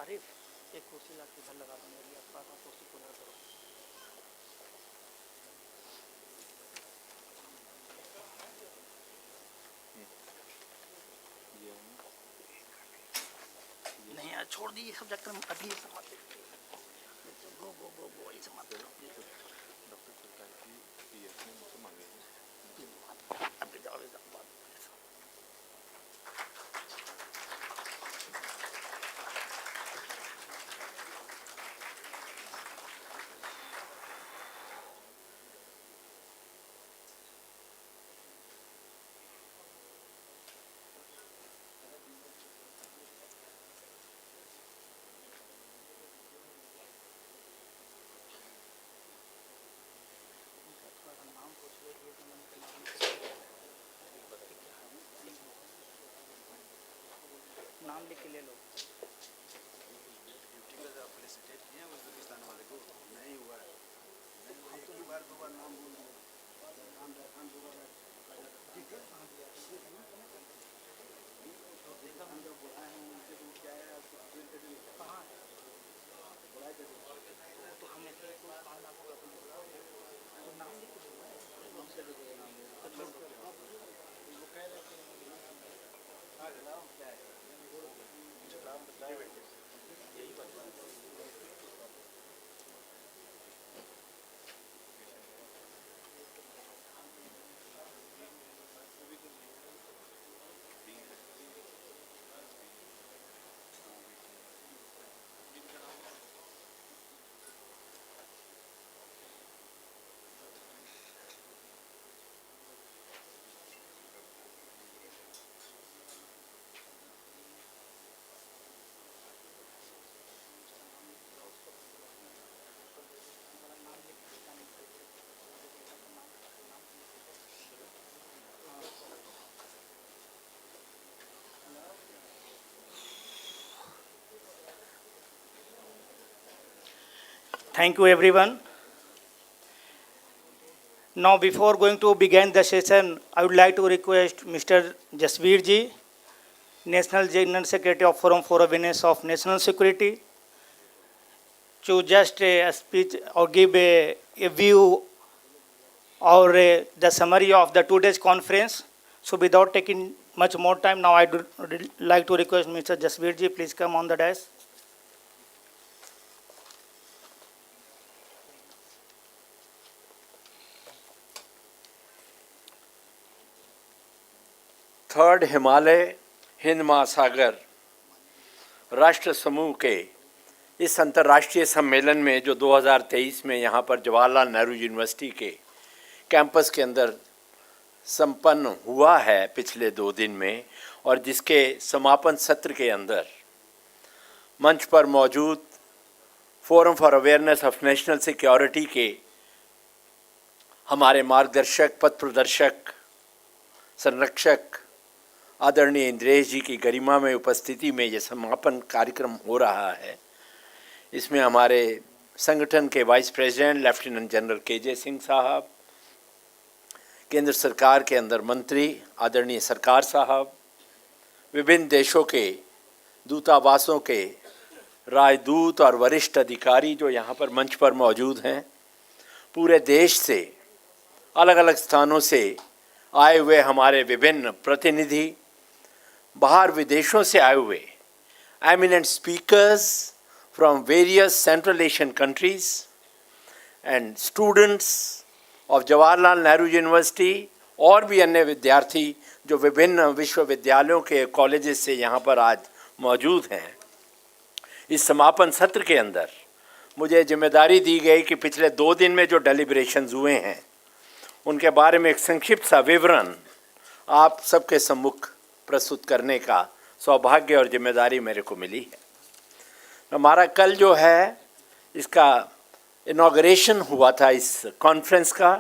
आरिफ एक कुर्सी ला के इधर लगा दो मेरे लिए. आपका कुर्सी को लगा दो. नहीं यार छोड़ दी सब चक्कर में अभी ये सब मत गो ये सब मत डॉक्टर सरकार की पीएस ने मुझसे मांगे अभी जाओ ये सब बात. नाम लिख के ले लो। Thank you, everyone. Now, before going to begin the session, I would like to request Mr. Jasveer ji, National General Secretary of Forum for Awareness of National Security, to just speech or give a view or the summary of the today's conference. So, without taking much more time, now I would like to request Mr. Jasveer ji, please come on the dais. Third Himalaya Hind महासागर राष्ट्र समूह के इस अंतर्राष्ट्रीय सम्मेलन में जो 2023 में यहाँ पर जवाहरलाल नेहरू यूनिवर्सिटी के कैंपस के अंदर संपन्न हुआ है पिछले 2 दिन में, और जिसके समापन सत्र के अंदर मंच पर मौजूद forum for awareness of national security के हमारे मार्गदर्शक, पथ प्रदर्शक, संरक्षक आदरणीय इंद्रेश जी की गरिमा में उपस्थिति में ये समापन कार्यक्रम हो रहा है। इसमें हमारे संगठन के वाइस प्रेसिडेंट लेफ्टिनेंट जनरल के सिंह साहब, केंद्र सरकार के अंदर मंत्री आदरणीय सरकार साहब, विभिन्न देशों के दूतावासों के राजदूत और वरिष्ठ अधिकारी जो यहाँ पर मंच पर मौजूद हैं, पूरे देश से अलग अलग स्थानों से आए हुए हमारे विभिन्न प्रतिनिधि, बाहर विदेशों से आए हुए eminent speakers from various Central Asian countries and students of Jawaharlal Nehru University और भी अन्य विद्यार्थी जो विभिन्न विश्वविद्यालयों के कॉलेजेस से यहाँ पर आज मौजूद हैं। इस समापन सत्र के अंदर मुझे जिम्मेदारी दी गई कि पिछले 2 दिन में जो डेलिब्रेशंस हुए हैं उनके बारे में एक संक्षिप्त सा विवरण आप सबके सम्मुख प्रस्तुत करने का सौभाग्य और जिम्मेदारी मेरे को मिली है। हमारा कल जो है इसका इनॉग्रेशन हुआ था इस कॉन्फ्रेंस का,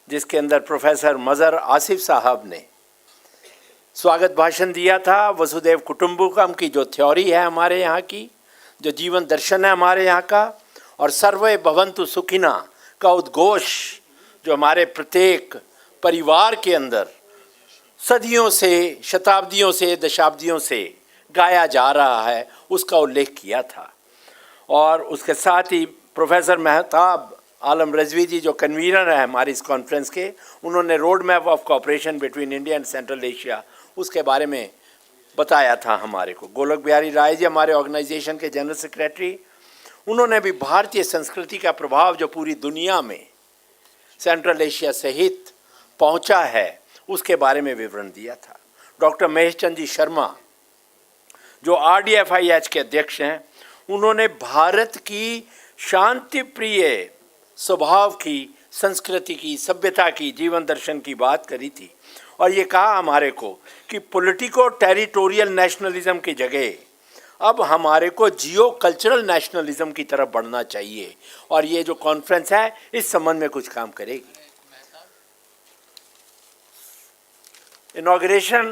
जिसके अंदर प्रोफेसर मज़हर आसिफ साहब ने स्वागत भाषण दिया था। वसुदेव कुटुंबकम की जो थ्योरी है हमारे यहाँ की, जो जीवन दर्शन है हमारे यहाँ का, और सर्वे भवन्तु सुखिना का उद्घोष जो हमारे प्रत्येक परिवार के अंदर सदियों से, शताब्दियों से, दशाब्दियों से गाया जा रहा है, उसका उल्लेख किया था। और उसके साथ ही प्रोफेसर महताब आलम रिजवी जी जो कन्वीनर है हमारी इस कॉन्फ्रेंस के, उन्होंने road map of cooperation between India and central Asia उसके बारे में बताया था हमारे को। गोलक बिहारी राय जी हमारे ऑर्गेनाइजेशन के जनरल सेक्रेटरी, उन्होंने भी भारतीय संस्कृति का प्रभाव जो पूरी दुनिया में सेंट्रल एशिया सहित पहुंचा है उसके बारे में विवरण दिया था। डॉक्टर महेश चंद जी शर्मा जो RDFIH के अध्यक्ष हैं, उन्होंने भारत की शांति प्रिय स्वभाव की, संस्कृति की, सभ्यता की, जीवन दर्शन की बात करी थी और ये कहा हमारे को कि पॉलिटिको टेरिटोरियल नेशनलिज्म की जगह अब हमारे को जियो कल्चरल नेशनलिज्म की तरफ बढ़ना चाहिए, और ये जो कॉन्फ्रेंस है इस संबंध में कुछ काम करेगी। इनॉग्रेशन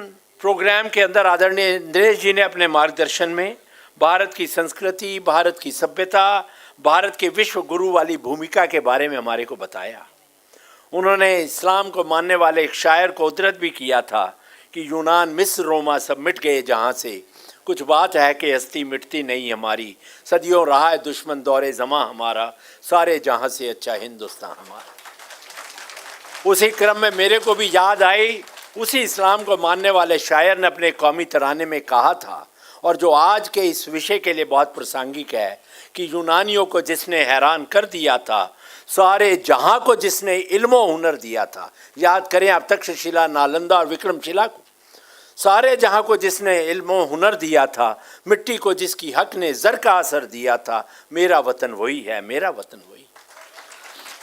प्रोग्राम के अंदर आदरणीय इंद्रेश जी ने अपने मार्गदर्शन में भारत की संस्कृति, भारत की सभ्यता, भारत के विश्व गुरु वाली भूमिका के बारे में हमारे को बताया। उन्होंने इस्लाम को मानने वाले एक शायर को उद्धृत भी किया था कि यूनान, मिस्र, रोमा सब मिट गए जहाँ से, कुछ बात है कि हस्ती मिटती नहीं हमारी, सदियों रहा है दुश्मन दौरे ज़मां हमारा, सारे जहाँ से अच्छा हिंदुस्तान हमारा। उसी क्रम में मेरे को भी याद आई, उसी इस्लाम को मानने वाले शायर ने अपने कौमी तराने में कहा था, और जो आज के इस विषय के लिए बहुत प्रासंगिक है, कि यूनानियों को जिसने हैरान कर दिया था, सारे जहां को जिसने इल्म हुनर दिया था। याद करें आप तक्षशिला, नालंदा और विक्रमशिला को। सारे जहां को जिसने इल्म हुनर दिया था, मिट्टी को जिसकी हक ने जर का असर दिया था, मेरा वतन वही है, मेरा वतन वही।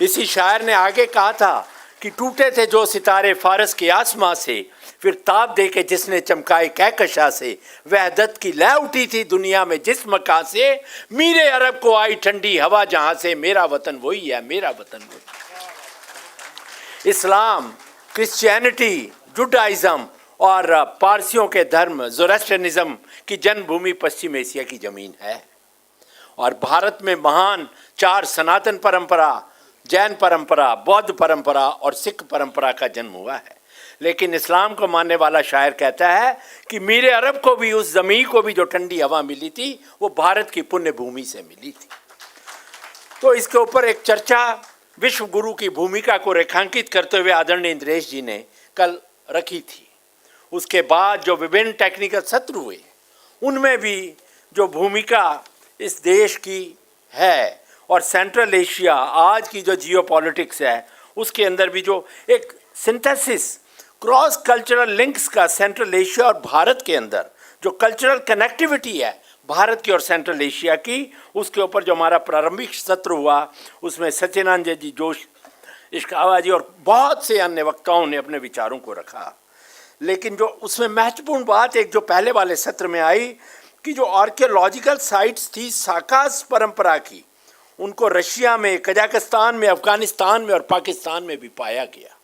इसी शायर ने आगे कहा था कि टूटे थे जो सितारे फारस के आसमां से, फिर ताप दे के जिसने चमकाए कहकशा से, वहदत की लय उठी थी दुनिया में जिस मकां से, मीरे अरब को आई ठंडी हवा जहां से, मेरा वतन वही है, मेरा वतन वही। इस्लाम, क्रिश्चियनिटी, जुडाइज्म और पारसियों के धर्म ज़ोरास्ट्रियनिज्म की जन्मभूमि पश्चिम एशिया की ज़मीन है। और भारत में महान 4 सनातन परंपरा, जैन परंपरा, बौद्ध परंपरा और सिख परंपरा का जन्म हुआ है। लेकिन इस्लाम को मानने वाला शायर कहता है कि मीरे अरब को भी, उस ज़मीन को भी जो ठंडी हवा मिली थी, वो भारत की पुण्य भूमि से मिली थी। तो इसके ऊपर एक चर्चा विश्व गुरु की भूमिका को रेखांकित करते हुए आदरणीय इंद्रेश जी ने कल रखी थी। उसके बाद जो विभिन्न टेक्निकल सत्र हुए, उनमें भी जो भूमिका इस देश की है और सेंट्रल एशिया, आज की जो जियोपॉलिटिक्स है, उसके अंदर भी जो एक सिंथेसिस क्रॉस कल्चरल लिंक्स का सेंट्रल एशिया और भारत के अंदर जो कल्चरल कनेक्टिविटी है भारत की और सेंट्रल एशिया की, उसके ऊपर जो हमारा प्रारंभिक सत्र हुआ, उसमें सचिनानंद जी, जोश इश्कावा जी और बहुत से अन्य वक्ताओं ने अपने विचारों को रखा। लेकिन जो उसमें महत्वपूर्ण बात एक जो पहले वाले सत्र में आई कि जो आर्कियोलॉजिकल साइट्स थी साकास परंपरा की, उनको रशिया में, कजाकिस्तान में, अफगानिस्तान में और पाकिस्तान में भी पाया गया।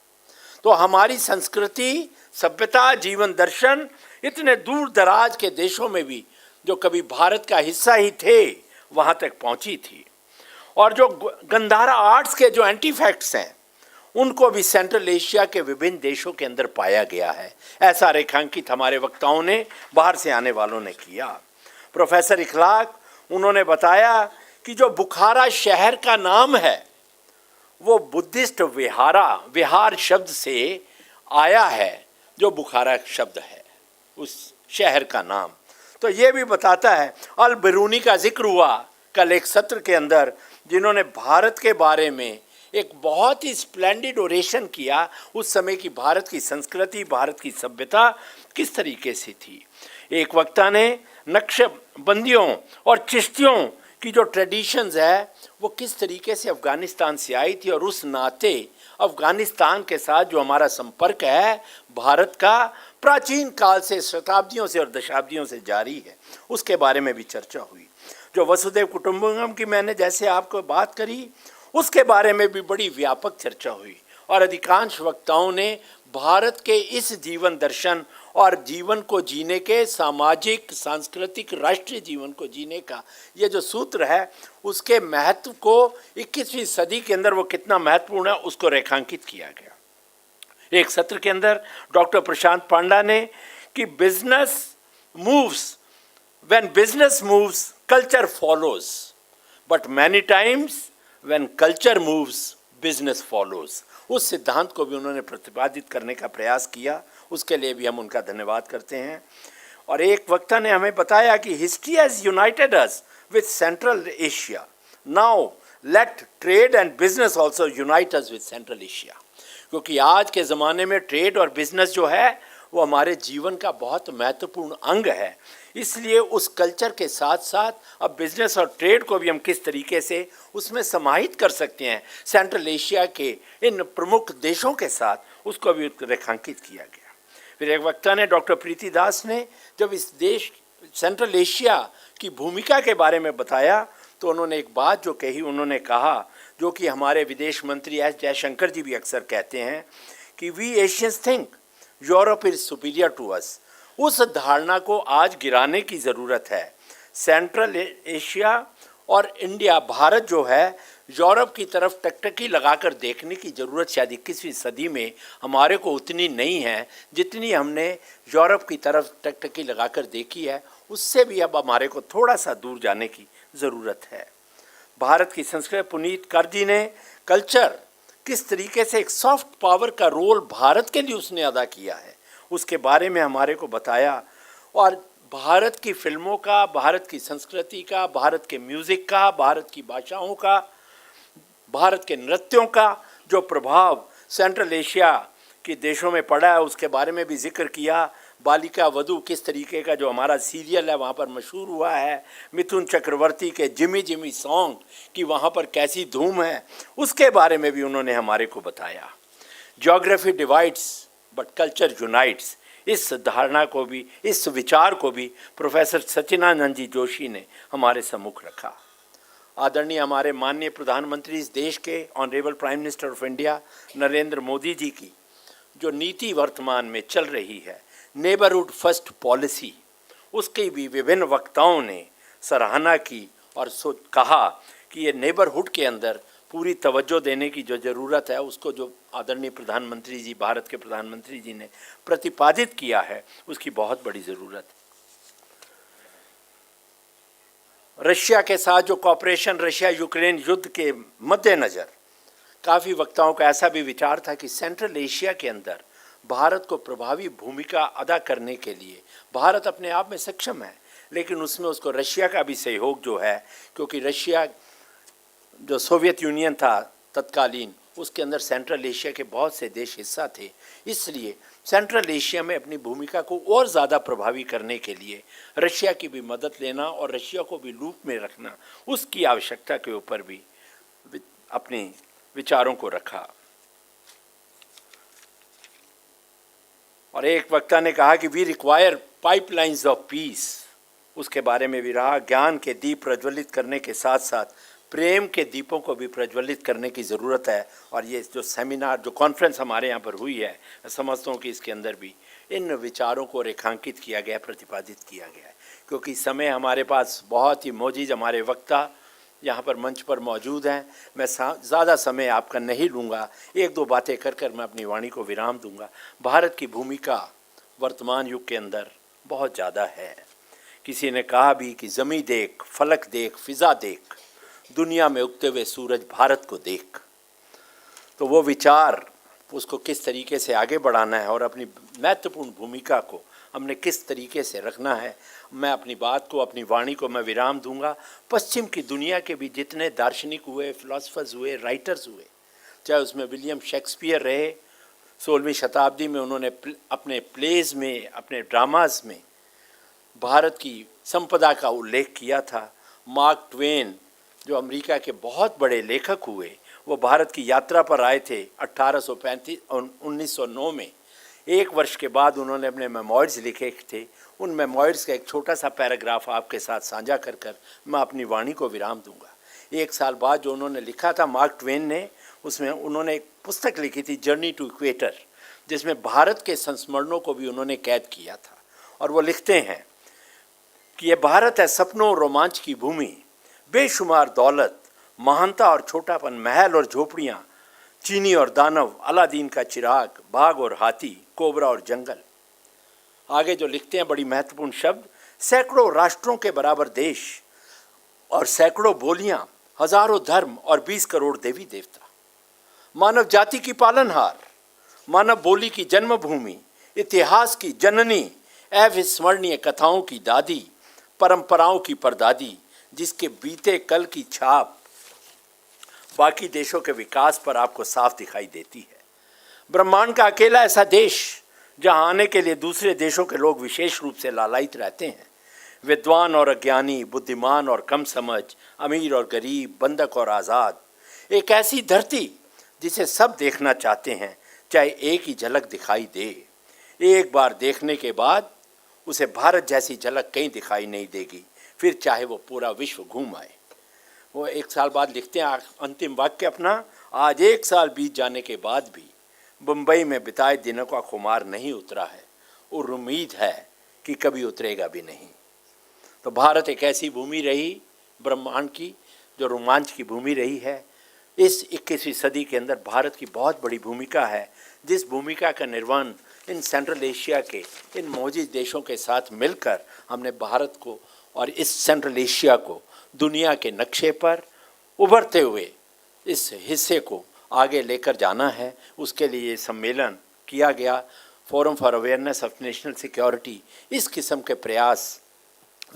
तो हमारी संस्कृति, सभ्यता, जीवन दर्शन इतने दूर दराज के देशों में भी जो कभी भारत का हिस्सा ही थे, वहाँ तक पहुँची थी। और जो गंधारा आर्ट्स के जो एंटीफैक्ट्स हैं, उनको भी सेंट्रल एशिया के विभिन्न देशों के अंदर पाया गया है। ऐसा रेखांकित हमारे वक्ताओं ने, बाहर से आने वालों ने किया। प्रोफेसर इखलाक, उन्होंने बताया कि जो बुखारा शहर का नाम है, वो बुद्धिस्ट विहार शब्द से आया है, जो बुखारा शब्द है उस शहर का नाम। तो ये भी बताता है। अल बिरूनी का जिक्र हुआ कल एक सत्र के अंदर, जिन्होंने भारत के बारे में एक बहुत ही स्प्लेंडिड ओरेशन किया, उस समय की भारत की संस्कृति, भारत की सभ्यता किस तरीके से थी। एक वक्ता ने नक्शबंदियों और चिश्तियों की जो ट्रेडिशंस है, वो किस तरीके से अफ़गानिस्तान से आई थी, और उस नाते अफ़गानिस्तान के साथ जो हमारा संपर्क है भारत का, प्राचीन काल से, शताब्दियों से और दशाब्दियों से जारी है, उसके बारे में भी चर्चा हुई। जो वसुधैव कुटुंबकम की मैंने जैसे आपको बात करी, उसके बारे में भी बड़ी व्यापक चर्चा हुई। और अधिकांश वक्ताओं ने भारत के इस जीवन दर्शन और जीवन को जीने के, सामाजिक, सांस्कृतिक, राष्ट्रीय जीवन को जीने का ये जो सूत्र है, उसके महत्व को 21वीं सदी के अंदर वो कितना महत्वपूर्ण है, उसको रेखांकित किया गया। एक सत्र के अंदर डॉक्टर प्रशांत पांडा ने कि business moves, when business moves culture follows, but many times when culture moves business follows. उस सिद्धांत को भी उन्होंने प्रतिपादित करने का प्रयास किया, उसके लिए भी हम उनका धन्यवाद करते हैं। और एक वक्ता ने हमें बताया कि history has United us with central Asia, now let trade and business also unite us with central Asia. क्योंकि आज के ज़माने में ट्रेड और बिजनेस जो है, वो हमारे जीवन का बहुत महत्वपूर्ण अंग है। इसलिए उस कल्चर के साथ साथ अब बिजनेस और ट्रेड को भी हम किस तरीके से उसमें समाहित कर सकते हैं, सेंट्रल एशिया के इन प्रमुख देशों के साथ, उसको भी रेखांकित किया गया। फिर एक वक्ता ने, डॉक्टर प्रीति दास ने, जब इस देश सेंट्रल एशिया की भूमिका के बारे में बताया, तो उन्होंने एक बात जो कही, उन्होंने कहा, जो कि हमारे विदेश मंत्री एस जयशंकर जी भी अक्सर कहते हैं, कि we Asians think Europe is superior to us. उस धारणा को आज गिराने की ज़रूरत है। सेंट्रल एशिया और इंडिया, भारत जो है, यूरोप की तरफ टकटकी लगाकर देखने की ज़रूरत शायद 21वीं सदी में हमारे को उतनी नहीं है जितनी हमने यूरोप की तरफ टकटकी लगाकर देखी है। उससे भी अब हमारे को थोड़ा सा दूर जाने की ज़रूरत है। भारत की संस्कृति, पुनीत कर जी ने कल्चर किस तरीके से एक सॉफ्ट पावर का रोल भारत के लिए उसने अदा किया है, उसके बारे में हमारे को बताया। और भारत की फिल्मों का, भारत की संस्कृति का, भारत के म्यूज़िक का, भारत की भाषाओं का, भारत के नृत्यों का जो प्रभाव सेंट्रल एशिया के देशों में पड़ा है उसके बारे में भी जिक्र किया। बालिका वधू किस तरीके का जो हमारा सीरियल है वहाँ पर मशहूर हुआ है, मिथुन चक्रवर्ती के जिमी जिमी सॉन्ग की वहाँ पर कैसी धूम है, उसके बारे में भी उन्होंने हमारे को बताया। Geography divides but culture unites, इस धारणा को भी, इस विचार को भी प्रोफेसर सचिनानंद जी जोशी ने हमारे सम्मुख रखा। आदरणीय हमारे माननीय प्रधानमंत्री इस देश के, honourable prime minister of India Narendra Modi ji की जो नीति वर्तमान में चल रही है, नेबरहुड फर्स्ट पॉलिसी, उसकी भी विभिन्न वक्ताओं ने सराहना की और कहा कि ये नेबरहुड के अंदर पूरी तवज्जो देने की जो ज़रूरत है उसको जो आदरणीय प्रधानमंत्री जी, भारत के प्रधानमंत्री जी ने प्रतिपादित किया है, उसकी बहुत बड़ी ज़रूरत है। रशिया के साथ जो कॉपरेशन, रशिया यूक्रेन युद्ध के मद्देनज़र काफ़ी वक्ताओं का ऐसा भी विचार था कि सेंट्रल एशिया के अंदर भारत को प्रभावी भूमिका अदा करने के लिए भारत अपने आप में सक्षम है, लेकिन उसमें उसको रशिया का भी सहयोग जो है, क्योंकि रशिया जो सोवियत यूनियन था तत्कालीन, उसके अंदर सेंट्रल एशिया के बहुत से देश हिस्सा थे, इसलिए सेंट्रल एशिया में अपनी भूमिका को और ज़्यादा प्रभावी करने के लिए रशिया की भी मदद लेना और रशिया को भी लूप में रखना, उसकी आवश्यकता के ऊपर भी अपने विचारों को रखा। और एक वक्ता ने कहा कि we require pipelines of peace, उसके बारे में भी रहा। ज्ञान के दीप प्रज्वलित करने के साथ साथ प्रेम के दीपों को भी प्रज्वलित करने की ज़रूरत है। और ये जो सेमिनार, जो कॉन्फ्रेंस हमारे यहाँ पर हुई है, मैं समझता हूँ कि इसके अंदर भी इन विचारों को रेखांकित किया गया, प्रतिपादित किया गया है। क्योंकि समय हमारे पास बहुत ही मौजूद, हमारे वक्ता यहाँ पर मंच पर मौजूद हैं, मैं ज़्यादा समय आपका नहीं लूँगा, एक दो बातें कर मैं अपनी वाणी को विराम दूँगा। भारत की भूमिका वर्तमान युग के अंदर बहुत ज़्यादा है। किसी ने कहा भी कि ज़मीं देख, फलक देख, फ़िज़ा देख, दुनिया में उगते हुए सूरज भारत को देख। तो वो विचार, उसको किस तरीके से आगे बढ़ाना है और अपनी महत्वपूर्ण भूमिका को हमने किस तरीके से रखना है, मैं अपनी बात को, अपनी वाणी को मैं विराम दूंगा। पश्चिम की दुनिया के भी जितने दार्शनिक हुए, फिलोसफर्स हुए, राइटर्स हुए, चाहे उसमें विलियम शेक्सपियर रहे, 16वीं शताब्दी में उन्होंने अपने प्लेज में, अपने ड्रामाज में भारत की संपदा का उल्लेख किया था। मार्क ट्वेन जो अमेरिका के बहुत बड़े लेखक हुए, वो भारत की यात्रा पर आए थे 1835 और 1909 में। एक वर्ष के बाद उन्होंने अपने मेमोइर्स लिखे थे। उन मेमोइर्स का एक छोटा सा पैराग्राफ आपके साथ साझा कर मैं अपनी वाणी को विराम दूंगा। एक साल बाद जो उन्होंने लिखा था मार्क ट्वेन ने, उसमें उन्होंने एक पुस्तक लिखी थी, जर्नी टू इक्वेटर, जिसमें भारत के संस्मरणों को भी उन्होंने कैद किया था। और वो लिखते हैं कि ये भारत है सपनों और रोमांच की भूमि, बेशुमार दौलत, महानता और छोटापन, महल और झोपड़ियाँ, चीनी और दानव, अलादीन का चिराग, बाघ और हाथी, कोबरा और जंगल। आगे जो लिखते हैं बड़ी महत्वपूर्ण शब्द, सैकड़ों राष्ट्रों के बराबर देश और सैकड़ों बोलियां, हजारों धर्म और 20 करोड़ देवी देवता, मानव जाति की पालनहार, मानव बोली की जन्मभूमि, इतिहास की जननी, अविस्मरणीय कथाओं की दादी, परंपराओं की परदादी, जिसके बीते कल की छाप बाकी देशों के विकास पर आपको साफ दिखाई देती है। ब्रह्मांड का अकेला ऐसा देश जहां आने के लिए दूसरे देशों के लोग विशेष रूप से लालायित रहते हैं। विद्वान और अज्ञानी, बुद्धिमान और कम समझ, अमीर और गरीब, बंधक और आज़ाद, एक ऐसी धरती जिसे सब देखना चाहते हैं, चाहे एक ही झलक दिखाई दे। एक बार देखने के बाद उसे भारत जैसी झलक कहीं दिखाई नहीं देगी, फिर चाहे वो पूरा विश्व घूम आए। वो एक साल बाद लिखते हैं अंतिम वाक्य अपना, आज एक साल बीत जाने के बाद भी मुंबई में बिताए दिनों का खुमार नहीं उतरा है और उम्मीद है कि कभी उतरेगा भी नहीं। तो भारत एक ऐसी भूमि रही ब्रह्मांड की जो रोमांच की भूमि रही है। इस 21वीं सदी के अंदर भारत की बहुत बड़ी भूमिका है, जिस भूमिका का निर्वहन इन सेंट्रल एशिया के इन मौजूद देशों के साथ मिलकर हमने भारत को और इस सेंट्रल एशिया को दुनिया के नक्शे पर उभरते हुए इस हिस्से को आगे लेकर जाना है। उसके लिए ये सम्मेलन किया गया। Forum for awareness of national security इस किस्म के प्रयास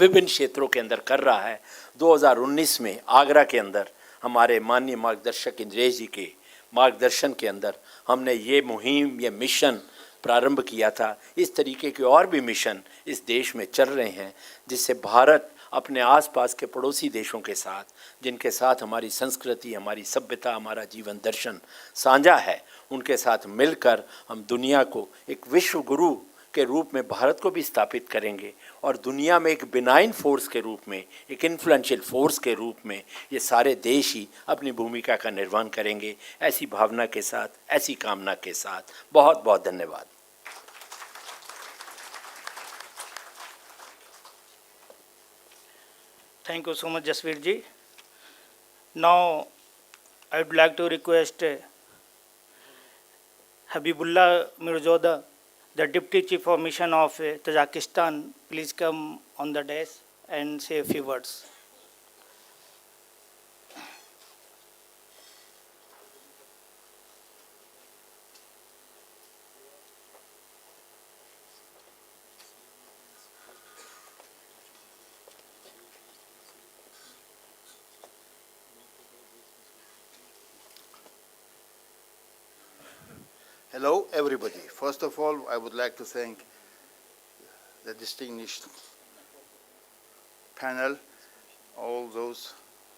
विभिन्न क्षेत्रों के अंदर कर रहा है। 2019 में आगरा के अंदर हमारे माननीय मार्गदर्शक इंद्रेश जी के मार्गदर्शन के अंदर हमने ये मुहिम, ये मिशन प्रारंभ किया था। इस तरीके के और भी मिशन इस देश में चल रहे हैं, जिससे भारत अपने आसपास के पड़ोसी देशों के साथ, जिनके साथ हमारी संस्कृति, हमारी सभ्यता, हमारा जीवन दर्शन साझा है, उनके साथ मिलकर हम दुनिया को एक विश्व गुरु के रूप में भारत को भी स्थापित करेंगे और दुनिया में एक बिनाइन फोर्स के रूप में, एक इन्फ्लुएंशियल फोर्स के रूप में ये सारे देश ही अपनी भूमिका का निर्वहन करेंगे। ऐसी भावना के साथ, ऐसी कामना के साथ बहुत बहुत धन्यवाद। Thank you so much, Jasveer ji. Now, I would like to request Habibullah Mirzoda, the Deputy Chief of Mission of Tajikistan, please come on the dais and say a few words. Hello, everybody. First of all, I would like to thank the distinguished panel, all those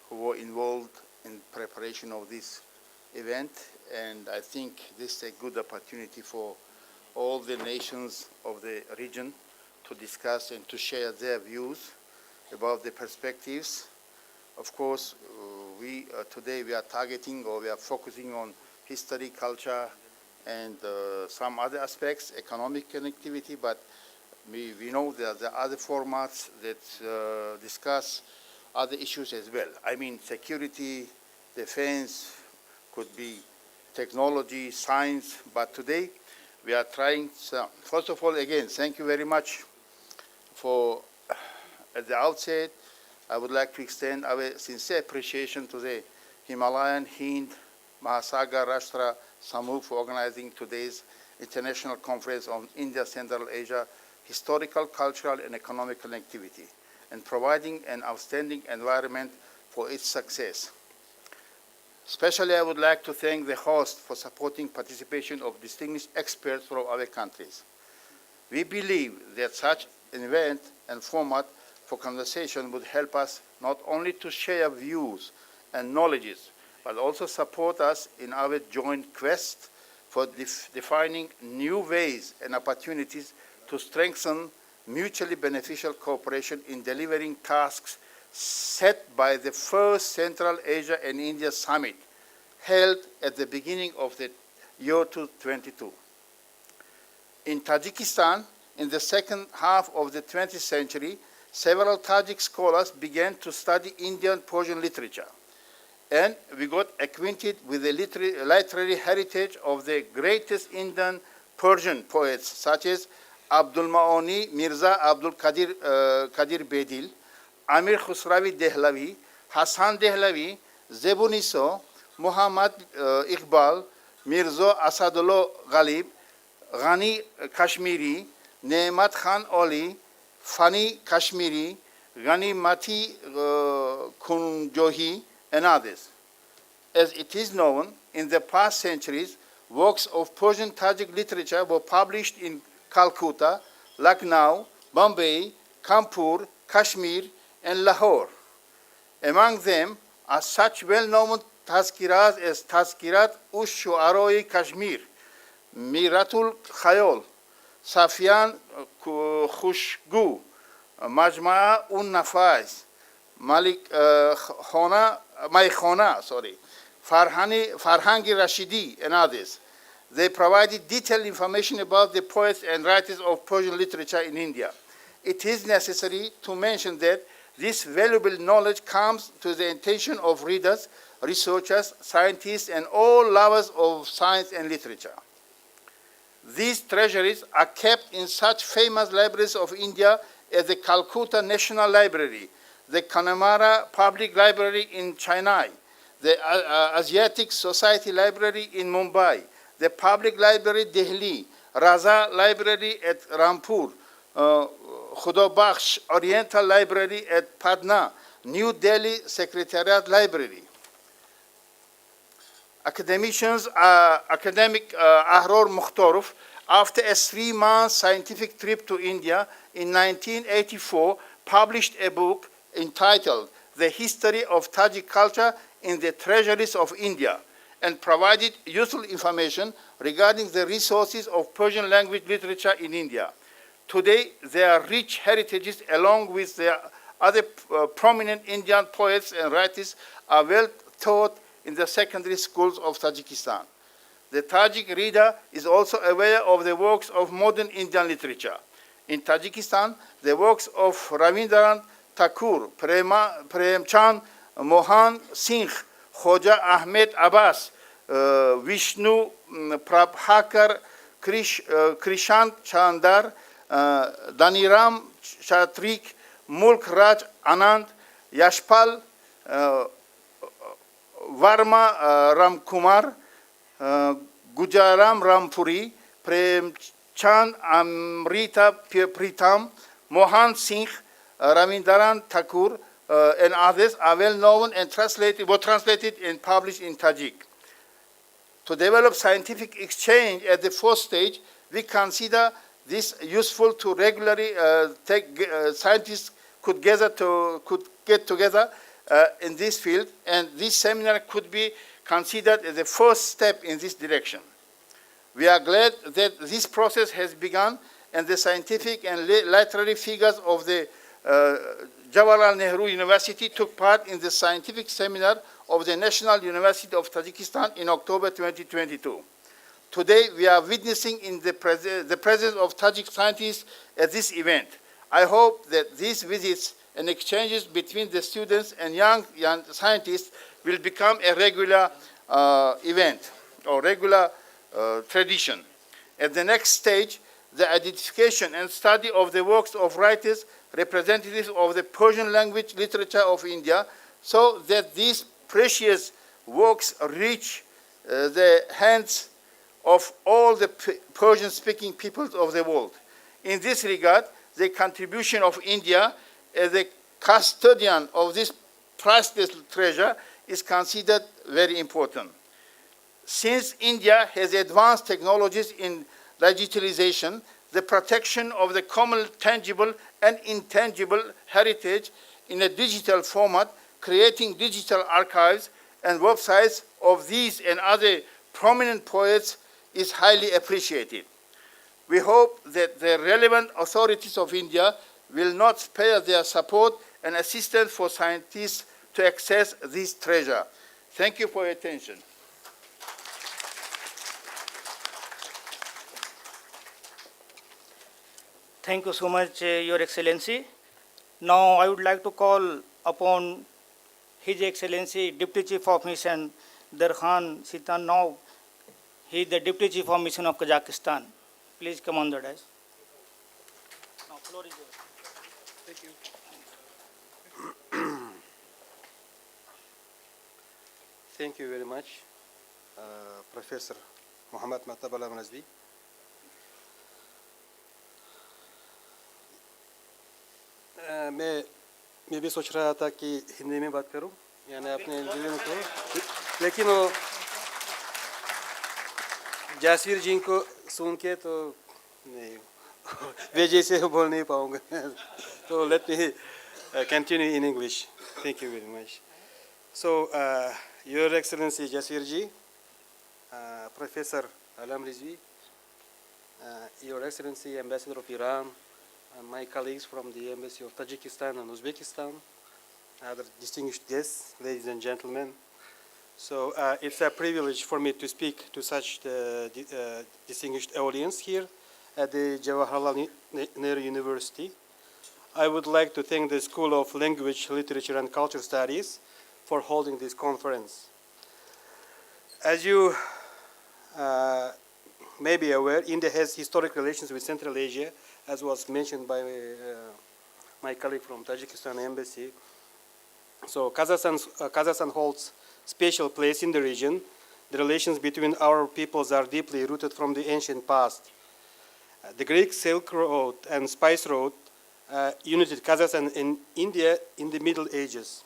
who were involved in preparation of this event, and I think this is a good opportunity for all the nations of the region to discuss and to share their views about the perspectives. Of course, today we are targeting, or we are focusing on history, culture, and some other aspects, economic connectivity, but we know that there are other formats that discuss other issues as well. I mean, security, defense, could be technology, science, but today we are trying, first of all, again, thank you very much for, at the outset, I would like to extend our sincere appreciation to the Himalayan Hind Mahasagar Rashtra Samuh for organizing today's international conference on India, Central Asia, historical, cultural, and economic connectivity, and providing an outstanding environment for its success. Especially, I would like to thank the host for supporting participation of distinguished experts from other countries. We believe that such an event and format for conversation would help us not only to share views and knowledges, but also support us in our joint quest for defining new ways and opportunities to strengthen mutually beneficial cooperation in delivering tasks set by the first Central Asia and India Summit held at the beginning of the year 2022. In Tajikistan, in the second half of the 20th century, several Tajik scholars began to study Indian Persian literature, and we got acquainted with the literary heritage of the greatest Indian Persian poets, such as Abdul Maoni, Mirza Abdul Qadir Bedil, Amir Khusravi Dehlavi, Hassan Dehlavi, Zebuniso, Muhammad Iqbal, Mirza Asadullah Ghalib, Ghani Kashmiri, Neemat Khan Oli, Fani Kashmiri, Ghani Mati Kunjohi, and others. As it is known, in the past centuries, works of Persian Tajik literature were published in Calcutta, Lucknow, Bombay, Kanpur, Kashmir, and Lahore. Among them are such well-known tazkirat as Tazkirat Ush-Shu'aroi Kashmir, Miratul Khayol, Safian Khushgu, Majma'a Un-Nafais, Malik Khona, Farhangi Rashidi, and others. They provided detailed information about the poets and writers of Persian literature in India. it is necessary to mention that this valuable knowledge comes to the attention of readers, researchers, scientists, and all lovers of science and literature. These treasuries are kept in such famous libraries of India as the Calcutta National Library, the Connemara Public Library in Chennai, the Asiatic Society Library in Mumbai, the Public Library Delhi, Raza Library at Rampur, Khudabakhsh Oriental Library at Patna, New Delhi Secretariat Library. Academic Ahror Mukhtarov, after a 3-month scientific trip to India in 1984, published a book entitled The History of Tajik Culture in the Treasuries of India, and provided useful information regarding the resources of Persian language literature in India. Today, their rich heritages, along with their other prominent Indian poets and writers, are well taught in the secondary schools of Tajikistan. The Tajik reader is also aware of the works of modern Indian literature. In Tajikistan, the works of Rabindranath Tagore, Premchand, Mohan Singh, Khoja Ahmed Abbas, Vishnu Prabhakar, Krishant Chandar, Daniram Chatrik, Mulk Raj Anand, Yashpal, Varma Ramkumar, Gujaram Rampuri, Premchand Amrita Pritam, Mohan Singh, Rabindranath Tagore, and others are well known and were translated and published in Tajik. To develop scientific exchange at the fourth stage, we consider this useful to regularly scientists could get together in this field, and this seminar could be considered as the first step in this direction. We are glad that this process has begun, and the scientific and literary figures of the Jawaharlal Nehru University took part in the scientific seminar of the National University of Tajikistan in October 2022. Today, we are witnessing in the presence of Tajik scientists at this event. I hope that these visits and exchanges between the students and young scientists will become a regular event or regular tradition. At the next stage, the identification and study of the works of writers representatives of the Persian language literature of India, so that these precious works reach the hands of all the Persian-speaking peoples of the world. In this regard, the contribution of India as a custodian of this priceless treasure is considered very important. Since India has advanced technologies in digitalization, the protection of the common tangible and intangible heritage in a digital format, creating digital archives and websites of these and other prominent poets is highly appreciated. We hope that the relevant authorities of India will not spare their support and assistance for scientists to access this treasure. Thank you for your attention. Thank you so much, Your Excellency. Now I would like to call upon His Excellency Deputy Chief of Mission Darkhan Sitanov. He is the Deputy Chief of Mission of Kazakhstan. Please come on the dais. Now, floor is yours. Thank you. Thank you very much, Professor Mohammad Mahtab Alam Razvi. मैं भी सोच रहा था कि हिंदी में बात करूं, यानी अपने जीवन को, लेकिन वो जासीर जी को सुन के तो नहीं वे जैसे बोल नहीं पाऊंगा तो let me continue in English. Thank you very much. So, Your Excellency Jasir ji, Professor Alam Rizvi, Your Excellency Ambassador of Iran, and my colleagues from the Embassy of Tajikistan and Uzbekistan, other distinguished guests, ladies and gentlemen. So it's a privilege for me to speak to such distinguished audience here at the Jawaharlal Nehru University. I would like to thank the School of Language, Literature and Culture Studies for holding this conference. As you may be aware, India has historic relations with Central Asia, as was mentioned by my colleague from Tajikistan Embassy. So Kazakhstan holds special place in the region. The relations between our peoples are deeply rooted from the ancient past. The Greek Silk Road and Spice Road united Kazakhstan and India in the Middle Ages.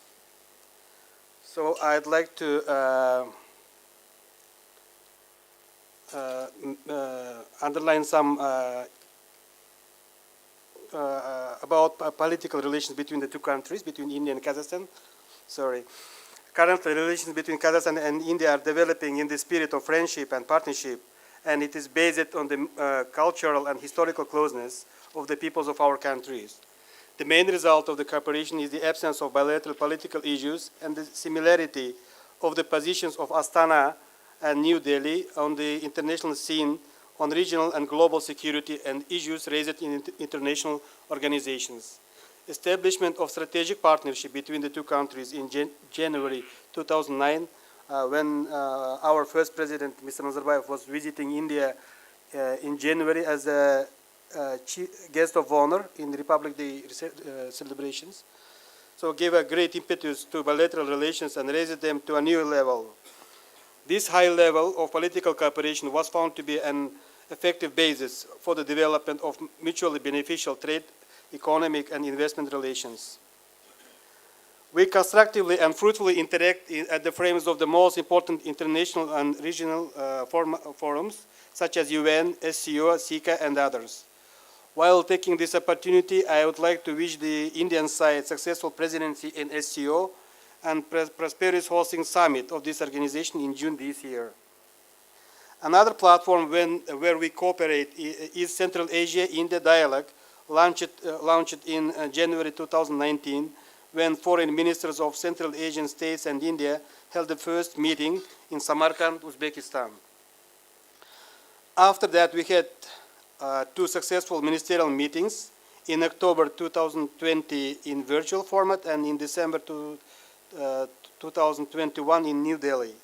So I'd like to underline some about political relations between the two countries, between India and Kazakhstan. Sorry. Currently, relations between Kazakhstan and India are developing in the spirit of friendship and partnership, and it is based on the cultural and historical closeness of the peoples of our countries. The main result of the cooperation is the absence of bilateral political issues and the similarity of the positions of Astana and New Delhi on the international scene on regional and global security and issues raised in international organizations. Establishment of strategic partnership between the two countries in January 2009, when our first president, Mr. Nazarbayev, was visiting India in January as a guest of honor in the Republic Day celebrations. So gave a great impetus to bilateral relations and raised them to a new level. This high level of political cooperation was found to be an effective basis for the development of mutually beneficial trade, economic and investment relations. We constructively and fruitfully interact at the frames of the most important international and regional forums, such as UN, SCO, SICA, and others. While taking this opportunity, I would like to wish the Indian side successful presidency in SCO and prosperous hosting summit of this organization in June this year. Another platform where we cooperate is Central Asia-India Dialogue, launched in January 2019, when foreign ministers of Central Asian states and India held the first meeting in Samarkand, Uzbekistan. After that, we had two successful ministerial meetings in October 2020 in virtual format and in December 2021 in New Delhi.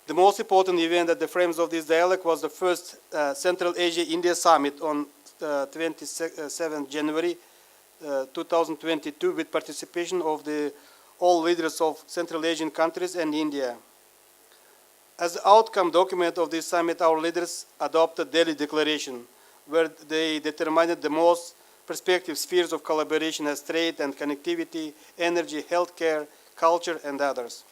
The most important event at the frames of this dialogue was the first Central Asia-India Summit on 27 January 2022 with participation of all leaders of Central Asian countries and India. As the outcome document of this summit, our leaders adopted Delhi Declaration, where they determined the most prospective spheres of collaboration as trade and connectivity, energy, healthcare, culture, and others.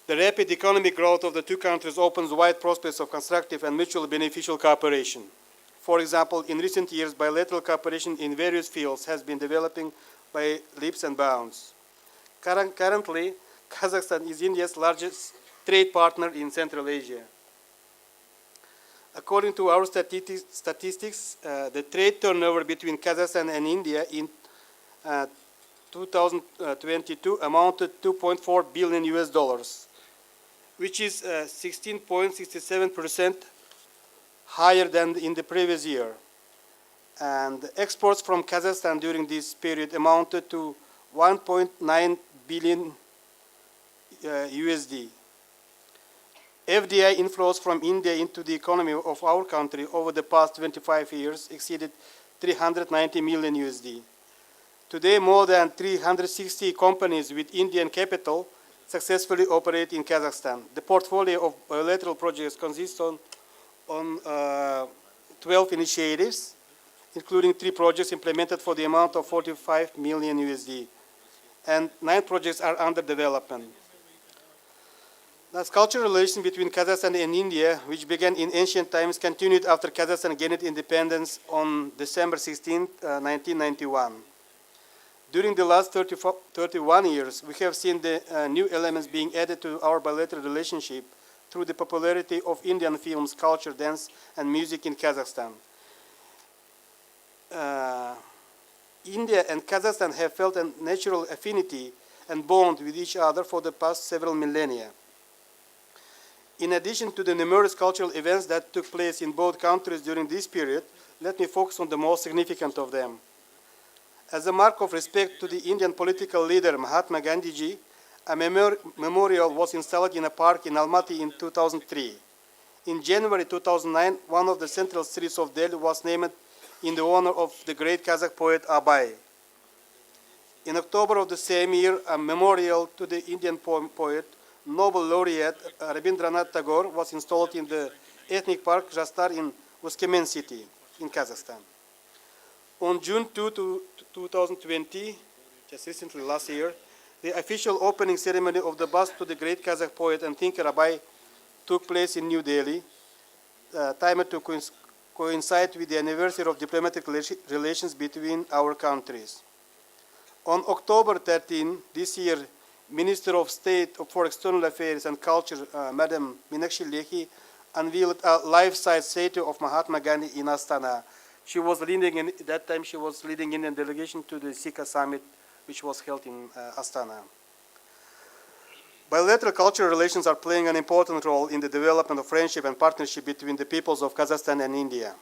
The rapid economic growth of the two countries opens wide prospects of constructive and mutually beneficial cooperation. For example, in recent years, bilateral cooperation in various fields has been developing by leaps and bounds. Currently, Kazakhstan is India's largest trade partner in Central Asia. According to our statistics, the trade turnover between Kazakhstan and India in 2022 amounted to $2.4 billion US, which is 16.67% higher than in the previous year. And exports from Kazakhstan during this period amounted to 1.9 billion USD. FDI inflows from India into the economy of our country over the past 25 years exceeded 390 million USD. Today, more than 360 companies with Indian capital successfully operate in Kazakhstan. The portfolio of bilateral projects consists on 12 initiatives, including 3 projects implemented for the amount of 45 million USD, and 9 projects are under development. Thus, cultural relations between Kazakhstan and India, which began in ancient times, continued after Kazakhstan gained independence on December 16, 1991. During the last 31 years, we have seen the new elements being added to our bilateral relationship through the popularity of Indian films, culture, dance, and music in Kazakhstan. India and Kazakhstan have felt a natural affinity and bond with each other for the past several millennia. In addition to the numerous cultural events that took place in both countries during this period, let me focus on the most significant of them. As a mark of respect to the Indian political leader Mahatma Gandhi ji, a memorial was installed in a park in Almaty in 2003. In January 2009, one of the central streets of Delhi was named in the honor of the great Kazakh poet Abay. In October of the same year, a memorial to the Indian poet, Nobel laureate Rabindranath Tagore was installed in the ethnic park Rashtra in Uskhemen city in Kazakhstan. On June 2, 2020, just recently last year, the official opening ceremony of the bust to the great Kazakh poet and thinker Abay took place in New Delhi, timed to coincide with the anniversary of diplomatic relations between our countries. On October 13 this year, Minister of State for External Affairs and Culture, Madam Meenakshi Lekhi, unveiled a life-size statue of Mahatma Gandhi in Astana. She was leading in, at that time she was leading in a delegation to the Sikha summit, which was held in Astana. Bilateral cultural relations are playing an important role in the development of friendship and partnership between the peoples of Kazakhstan and India.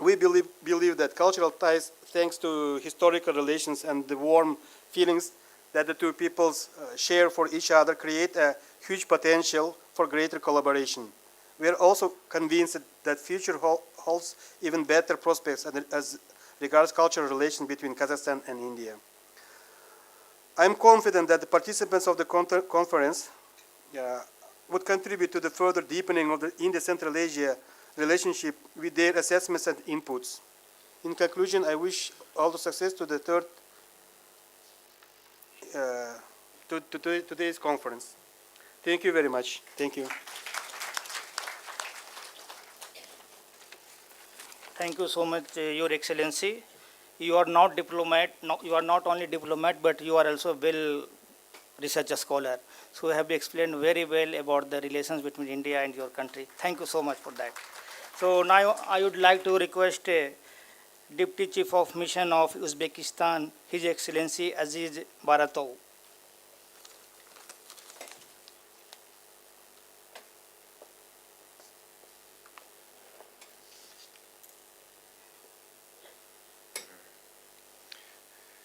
We believe that cultural ties, thanks to historical relations and the warm feelings that the two peoples share for each other, create a huge potential for greater collaboration. We are also convinced that future holds even better prospects as regards cultural relations between Kazakhstan and India. I am confident that the participants of the conference would contribute to the further deepening of the India-Central Asia relationship with their assessments and inputs. In conclusion, I wish all the success to the today's conference. Thank you very much. Thank you. Thank you so much, Your Excellency. You are not diplomat. No, you are not only diplomat, but you are also well researcher scholar. So you have explained very well about the relations between India and your country. Thank you so much for that. So now I would like to request Deputy Chief of Mission of Uzbekistan, His Excellency Aziz Baratov.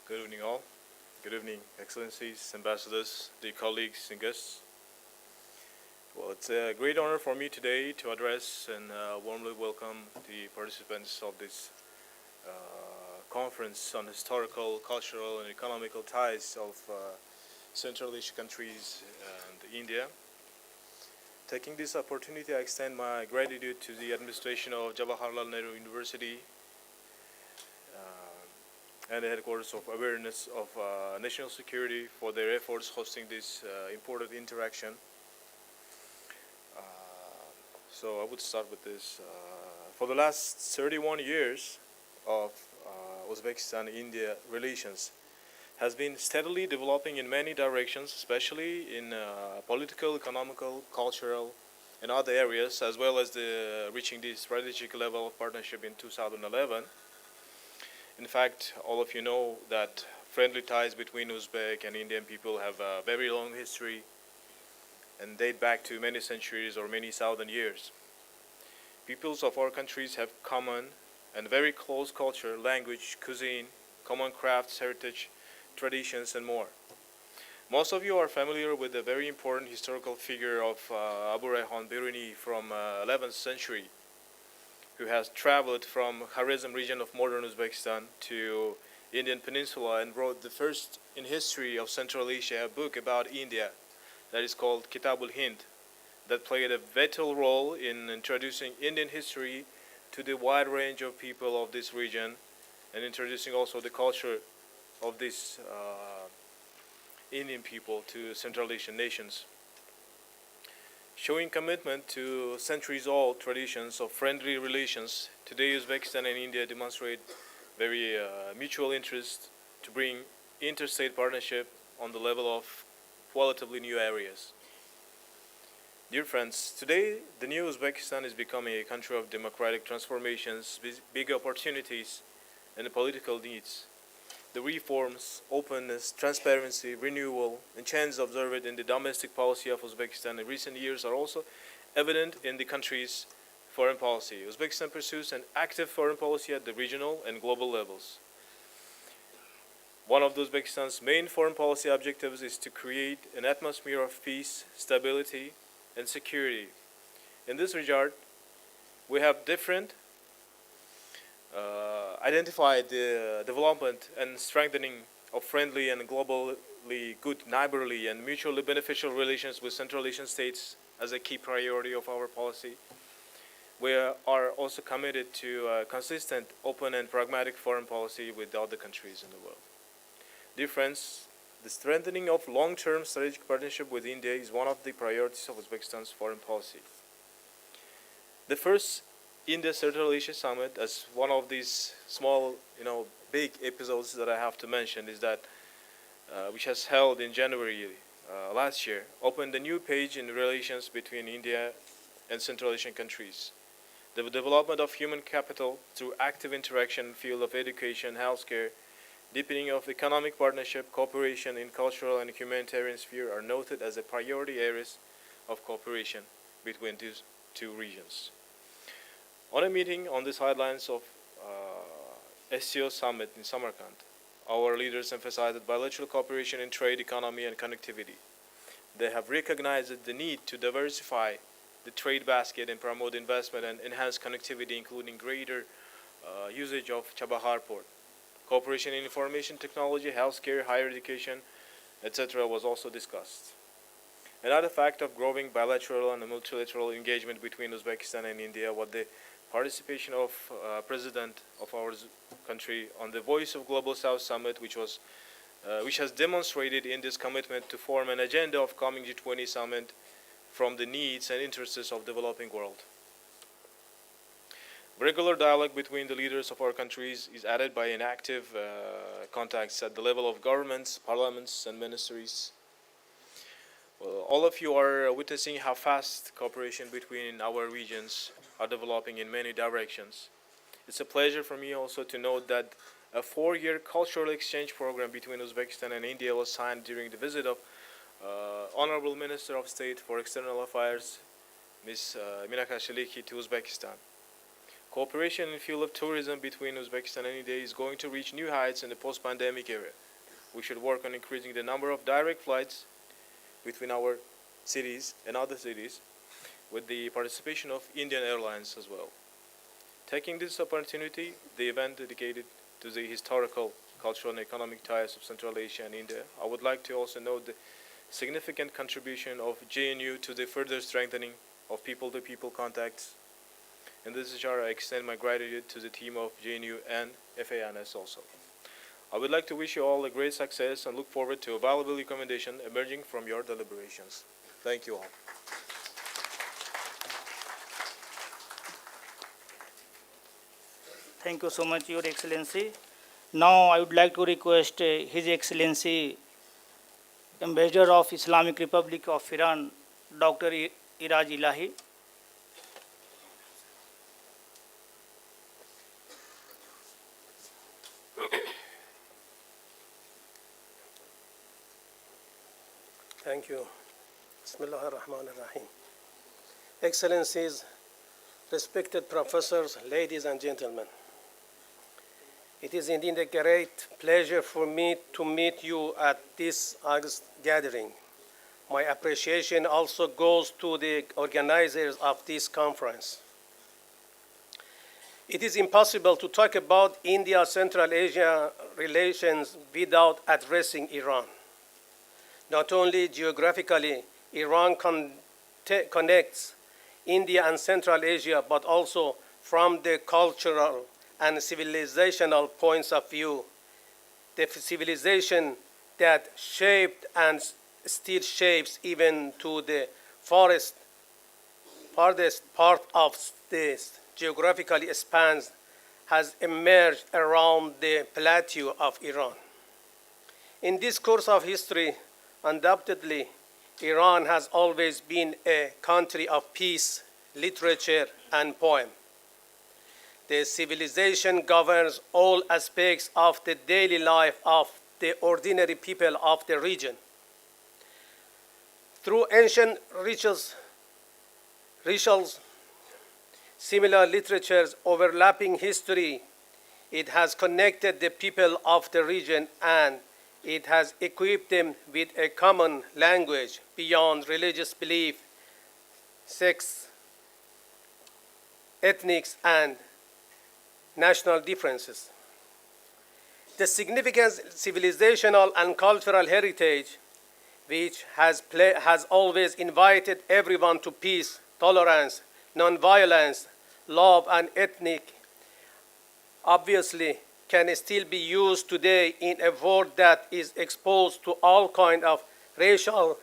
Good evening all. Good evening, Excellencies, Ambassadors, dear colleagues and guests. Well, it's a great honor for me today to address and warmly welcome the participants of this conference on historical, cultural, and economical ties of Central Asian countries and India. Taking this opportunity, I extend my gratitude to the administration of Jawaharlal Nehru University and the headquarters of awareness of national security for their efforts hosting this important interaction. So I would start with this. For the last 31 years of Uzbekistan-India relations has been steadily developing in many directions, especially in political, economical, cultural, and other areas, as well as reaching the strategic level of partnership in 2011. In fact, all of you know that friendly ties between Uzbek and Indian people have a very long history and date back to many centuries or many thousand years. Peoples of our countries have common and very close culture, language, cuisine, common crafts, heritage, traditions, and more. Most of you are familiar with the very important historical figure of Abu Rayhan Biruni from 11th century, who has traveled from Kharizm region of modern Uzbekistan to Indian Peninsula and wrote the first in history of Central Asia book about India that is called Kitabul Hind, that played a vital role in introducing Indian history to the wide range of people of this region and introducing also the culture of these Indian people to Central Asian nations. Showing commitment to centuries-old traditions of friendly relations, today Uzbekistan and India demonstrate very mutual interest to bring interstate partnership on the level of qualitatively new areas. Dear friends, today the new Uzbekistan is becoming a country of democratic transformations, big opportunities, and political needs. The reforms, openness, transparency, renewal, and changes observed in the domestic policy of Uzbekistan in recent years are also evident in the country's foreign policy. Uzbekistan pursues an active foreign policy at the regional and global levels. One of Uzbekistan's main foreign policy objectives is to create an atmosphere of peace, stability, and security. In this regard, we have identified the development and strengthening of friendly and globally good, neighborly, and mutually beneficial relations with Central Asian states as a key priority of our policy. We are also committed to consistent, open, and pragmatic foreign policy with other countries in the world. Dear friends, the strengthening of long-term strategic partnership with India is one of the priorities of Uzbekistan's foreign policy. The first India Central Asia Summit, as one of these small, big episodes that I have to mention, is that which was held in January last year, opened a new page in relations between India and Central Asian countries. The development of human capital through active interaction in the field of education, healthcare, deepening of economic partnership, cooperation in cultural and humanitarian sphere are noted as a priority areas of cooperation between these two regions. On a meeting on the sidelines of SCO Summit in Samarkand, our leaders emphasized bilateral cooperation in trade, economy, and connectivity. They have recognized the need to diversify the trade basket and promote investment and enhance connectivity, including greater usage of Chabahar port. Cooperation in information technology, healthcare, higher education, etc. was also discussed. Another fact of growing bilateral and multilateral engagement between Uzbekistan and India was the participation of President of our country on the Voice of Global South Summit, which has demonstrated in this commitment to form an agenda of coming G20 summit from the needs and interests of the developing world. Regular dialogue between the leaders of our countries is added by an active contacts at the level of governments, parliaments, and ministries. Well, all of you are witnessing how fast cooperation between our regions are developing in many directions. It's a pleasure for me also to note that a 4-year cultural exchange program between Uzbekistan and India was signed during the visit of Honorable Minister of State for External Affairs, Ms. Minakashiliki, to Uzbekistan. Cooperation in the field of tourism between Uzbekistan and India is going to reach new heights in the post-pandemic era. We should work on increasing the number of direct flights between our cities and other cities with the participation of Indian Airlines as well. Taking this opportunity, the event dedicated to the historical, cultural, and economic ties of Central Asia and India, I would like to also note the significant contribution of JNU to the further strengthening of people-to-people contacts. In this regard, I extend my gratitude to the team of JNU and FANS also. I would like to wish you all a great success and look forward to a valuable recommendation emerging from your deliberations. Thank you all. Thank you so much, Your Excellency. Now I would like to request His Excellency, Ambassador of Islamic Republic of Iran, Dr. Iraj Ilahi. Thank you. Bismillah ar-Rahman ar-Rahim. Excellencies, respected professors, ladies and gentlemen. It is indeed a great pleasure for me to meet you at this August gathering. My appreciation also goes to the organizers of this conference. It is impossible to talk about India-Central Asia relations without addressing Iran. Not only geographically, Iran connects India and Central Asia, but also from the cultural and civilizational points of view. The civilization that shaped and still shapes even to the farthest part of this geographically spans has emerged around the plateau of Iran. In this course of history, undoubtedly, Iran has always been a country of peace, literature, and poem. The civilization governs all aspects of the daily life of the ordinary people of the region. Through ancient rituals, similar literatures, overlapping history, It has connected the people of the region, and it has equipped them with a common language beyond religious belief, sex, ethnic, and national differences. The significant civilizational and cultural heritage, which has always invited everyone to peace, tolerance, nonviolence, love, and ethnic, obviously can still be used today in a world that is exposed to all kinds of racial,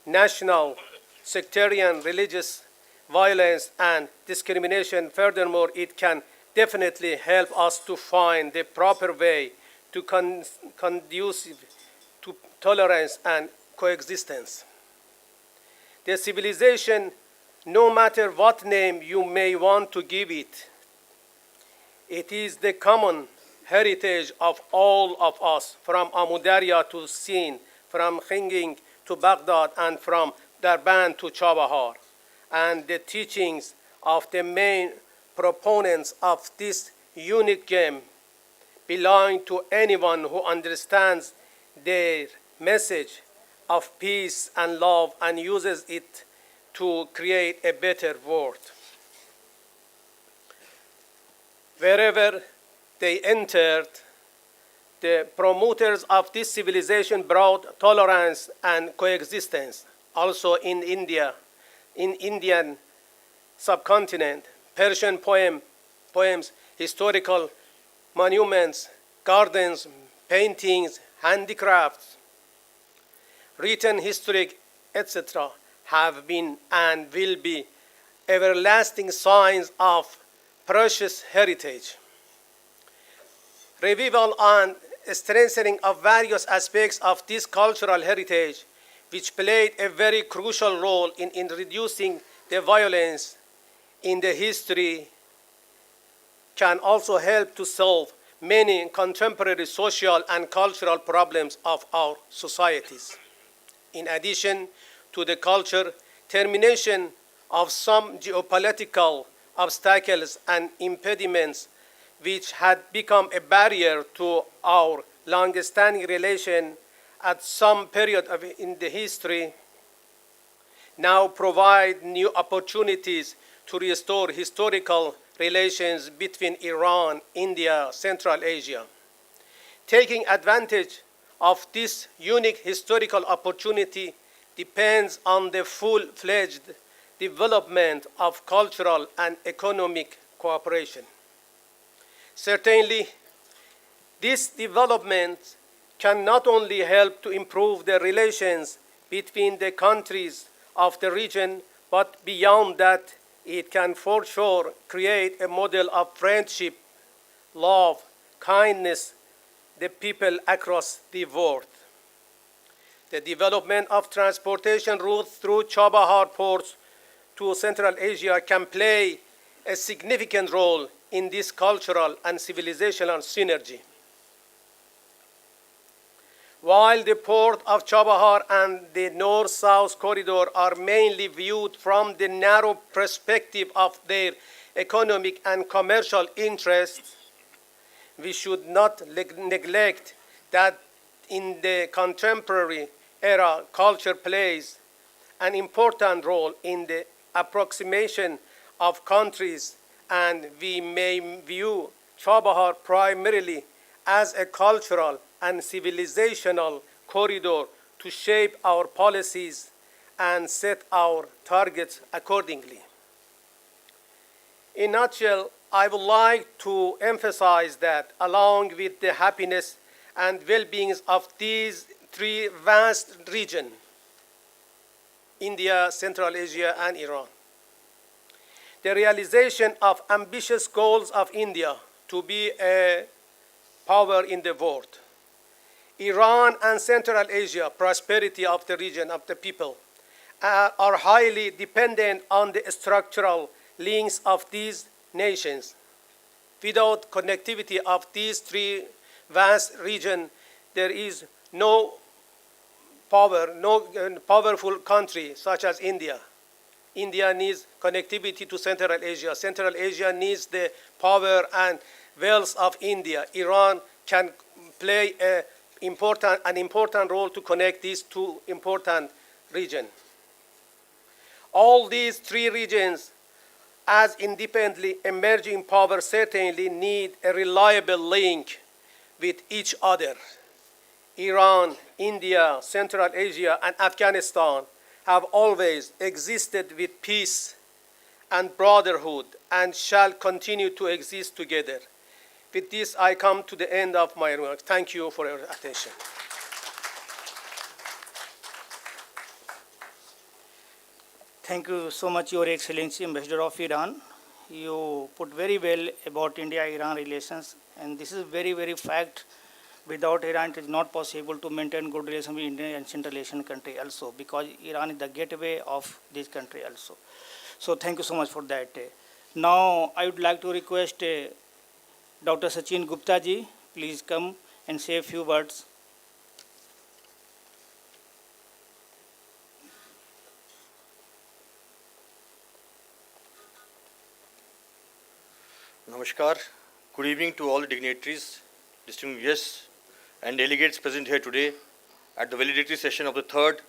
national, sectarian, religious violence and discrimination. Furthermore, it can definitely help us to find the proper way to conducive to tolerance and coexistence. The civilization, no matter what name you may want to give it, it is the common heritage of all of us, from Amu Darya to Sindh, from Khinging to Baghdad, and from Darban to Chabahar. And the teachings of the main proponents of this unique game belong to anyone who understands their message of peace and love and uses it to create a better world. Wherever they entered, the promoters of this civilization brought tolerance and coexistence. Also in India, in Indian subcontinent, Persian poems, historical monuments, gardens, paintings, handicrafts, written history, etc., have been and will be everlasting signs of precious heritage. Revival and strengthening of various aspects of this cultural heritage, which played a very crucial role in reducing the violence in the history, can also help to solve many contemporary social and cultural problems of our societies. In addition to the culture, termination of some geopolitical obstacles and impediments which had become a barrier to our long-standing relation at some period in the history now provide new opportunities to restore historical relations between Iran, India, Central Asia. Taking advantage of this unique historical opportunity depends on the full-fledged development of cultural and economic cooperation. Certainly, this development can not only help to improve the relations between the countries of the region, but beyond that, it can for sure create a model of friendship, love, kindness, the people across the world. The development of transportation routes through Chabahar ports to Central Asia can play a significant role in this cultural and civilizational synergy. While the port of Chabahar and the North-South corridor are mainly viewed from the narrow perspective of their economic and commercial interests, we should not neglect that in the contemporary era, culture plays an important role in the approximation of countries, and we may view Chabahar primarily as a cultural and civilizational corridor to shape our policies and set our targets accordingly. In a nutshell, I would like to emphasize that along with the happiness and well-being of these three vast regions, India, Central Asia, and Iran, the realization of ambitious goals of India to be a power in the world, Iran and Central Asia, prosperity of the region, of the people, are highly dependent on the structural links of these nations. Without connectivity of these three vast regions, there is no power, no powerful country such as India. India needs connectivity to Central Asia. Central Asia needs the power and wealth of India, Iran can play an important role to connect these two important regions. All these three regions, as independently emerging powers, certainly need a reliable link with each other. Iran, India, Central Asia, and Afghanistan have always existed with peace and brotherhood and shall continue to exist together. With this, I come to the end of my remarks. Thank you for your attention. Thank you so much, Your Excellency, Ambassador of Iran. You put very well about India-Iran relations, and this is very, very fact. Without Iran, it is not possible to maintain good relations with India and Central Asian country also, because Iran is the gateway of this country also. So thank you so much for that. Now, I would like to request Dr. Sachin Gupta ji, please come and say a few words. Namaskar. Good evening to all the dignitaries, distinguished guests, and delegates present here today at the valedictory session of the 3rd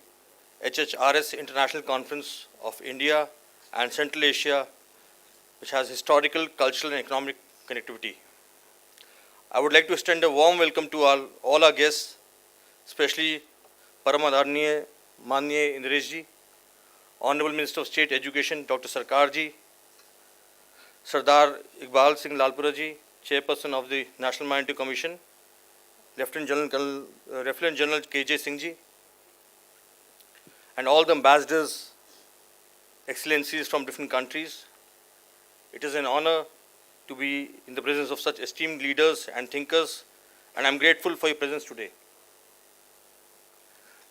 HHRS International Conference of India and Central Asia, which has historical, cultural, and economic connectivity. I would like to extend a warm welcome to all our guests, especially Paramadharniya Manya Indresh ji, Honorable Minister of State Education Dr. Sarkar ji, Sardar Iqbal Singh Lalpura ji, Chairperson of the National Minority Commission, Lieutenant General K.J. Singh ji, and all the ambassadors, excellencies from different countries. It is an honor to be in the presence of such esteemed leaders and thinkers, and I'm grateful for your presence today.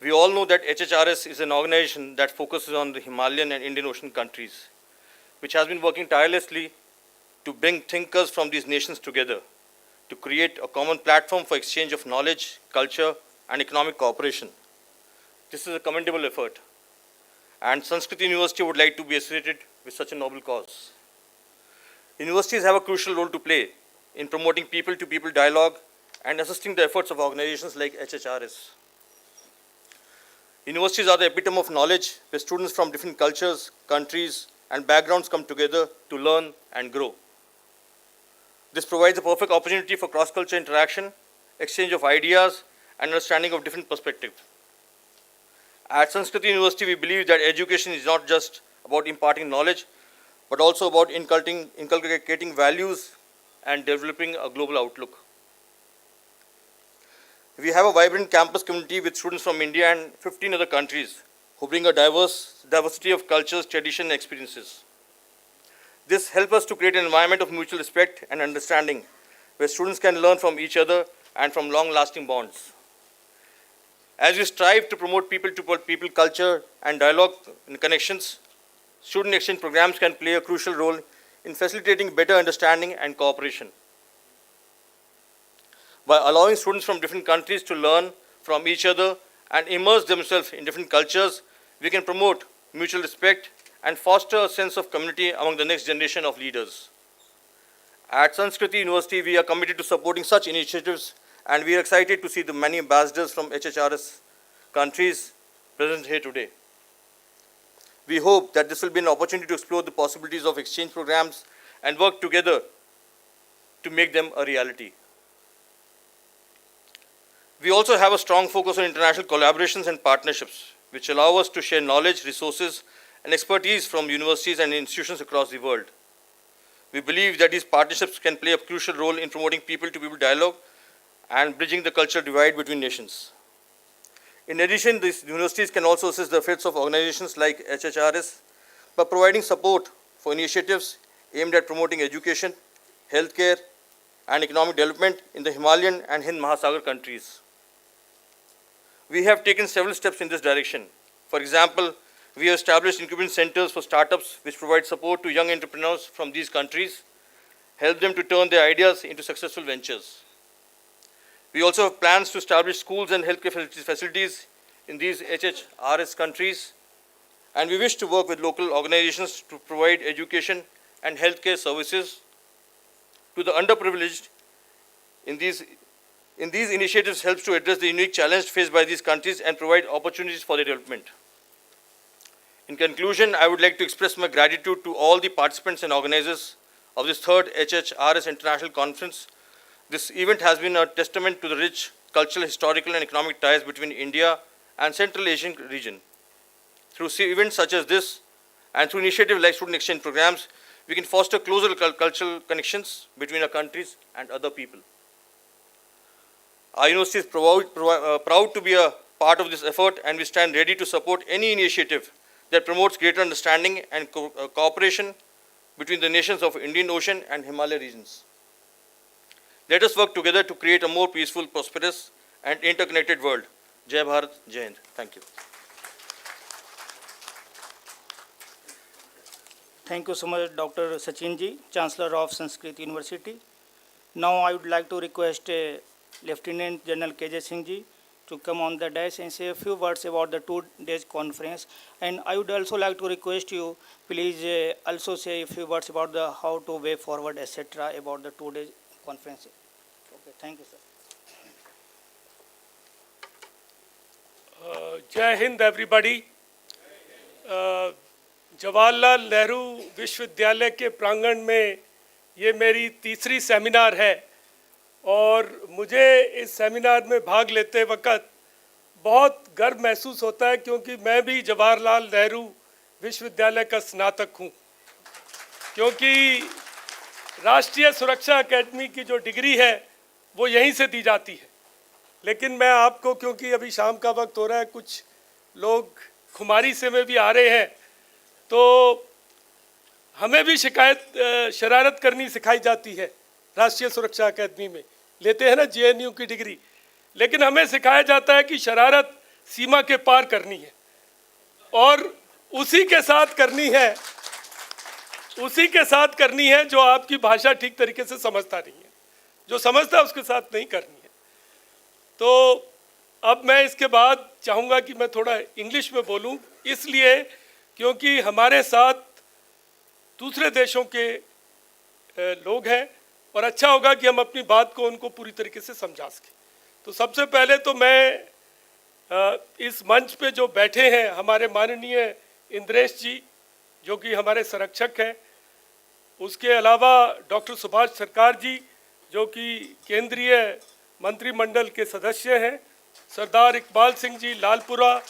We all know that HHRS is an organization that focuses on the Himalayan and Indian Ocean countries, which has been working tirelessly to bring thinkers from these nations together to create a common platform for exchange of knowledge, culture, and economic cooperation. This is a commendable effort, and Sanskrit University would like to be associated with such a noble cause. Universities have a crucial role to play in promoting people-to-people dialogue and assisting the efforts of organizations like HHRS. Universities are the epitome of knowledge, where students from different cultures, countries, and backgrounds come together to learn and grow. This provides a perfect opportunity for cross-cultural interaction, exchange of ideas, and understanding of different perspectives. At Sanskrit University, we believe that education is not just about imparting knowledge, but also about inculcating values and developing a global outlook. We have a vibrant campus community with students from India and 15 other countries who bring a diversity of cultures, traditions, and experiences. This helps us to create an environment of mutual respect and understanding, where students can learn from each other and from long-lasting bonds. As we strive to promote people-to-people culture and dialogue and connections, student exchange programs can play a crucial role in facilitating better understanding and cooperation. By allowing students from different countries to learn from each other and immerse themselves in different cultures, we can promote mutual respect and foster a sense of community among the next generation of leaders. At Sanskriti University, we are committed to supporting such initiatives, and we are excited to see the many ambassadors from HHRS countries present here today. We hope that this will be an opportunity to explore the possibilities of exchange programs and work together to make them a reality. We also have a strong focus on international collaborations and partnerships, which allow us to share knowledge, resources, and expertise from universities and institutions across the world. We believe that these partnerships can play a crucial role in promoting people-to-people dialogue and bridging the cultural divide between nations. In addition, these universities can also assist the efforts of organizations like HHRS by providing support for initiatives aimed at promoting education, healthcare, and economic development in the Himalayan and Hind Mahasagar countries. We have taken several steps in this direction. For example, we have established incubation centers for startups which provide support to young entrepreneurs from these countries, help them to turn their ideas into successful ventures. We also have plans to establish schools and healthcare facilities in these HHRS countries, and we wish to work with local organizations to provide education and healthcare services to the underprivileged in these initiatives helps to address the unique challenge faced by these countries and provide opportunities for their development. In conclusion, I would like to express my gratitude to all the participants and organizers of this third HHRS International Conference. This event has been a testament to the rich cultural, historical, and economic ties between India and Central Asian region. Through events such as this and through initiatives like student exchange programs, we can foster closer cultural connections between our countries and other people. Our university is proud to be a part of this effort, and we stand ready to support any initiative that promotes greater understanding and cooperation between the nations of Indian Ocean and Himalaya regions. Let us work together to create a more peaceful, prosperous, and interconnected world. Jai Bharat, Jai Hind. Thank you. Thank you so much, Dr. Sachin ji, Chancellor of Sanskrit University. Now I would like to request Lieutenant General K.J. Singh ji to come on the dais and say a few words about the 2 days conference. And I would also like to request you, please also say a few words about the how to way forward, etc. about the 2 days conference. Okay, thank you, sir. Jai Hind, everybody. Jawaharlal Nehru विश्वविद्यालय के प्रांगण में ये मेरी तीसरी seminar है और मुझे इस सेमिनार में भाग लेते वक्त बहुत गर्व महसूस होता है, क्योंकि मैं भी जवाहरलाल नेहरू विश्वविद्यालय का स्नातक हूँ। क्योंकि राष्ट्रीय सुरक्षा अकेडमी की जो डिग्री है वो यहीं से दी जाती है। लेकिन मैं आपको, क्योंकि अभी शाम का वक्त हो रहा है, कुछ लोग खुमारी से में भी आ रहे हैं, तो हमें भी शरारत करनी सिखाई जाती है राष्ट्रीय सुरक्षा अकेडमी में। लेते हैं ना जेएनयू की डिग्री, लेकिन हमें सिखाया जाता है कि शरारत सीमा के पार करनी है और उसी के साथ करनी है जो आपकी भाषा ठीक तरीके से समझता नहीं है, जो समझता है उसके साथ नहीं करनी है। तो अब मैं इसके बाद चाहूँगा कि मैं थोड़ा इंग्लिश में बोलूँ, इसलिए क्योंकि हमारे साथ दूसरे देशों के लोग हैं और अच्छा होगा कि हम अपनी बात को उनको पूरी तरीके से समझा सकें। तो सबसे पहले तो मैं इस मंच पे जो बैठे हैं हमारे माननीय इंद्रेश जी, जो कि हमारे संरक्षक हैं, उसके अलावा डॉक्टर सुभाष सरकार जी, जो कि केंद्रीय मंत्रिमंडल के सदस्य हैं, सरदार इकबाल सिंह जी लालपुरा,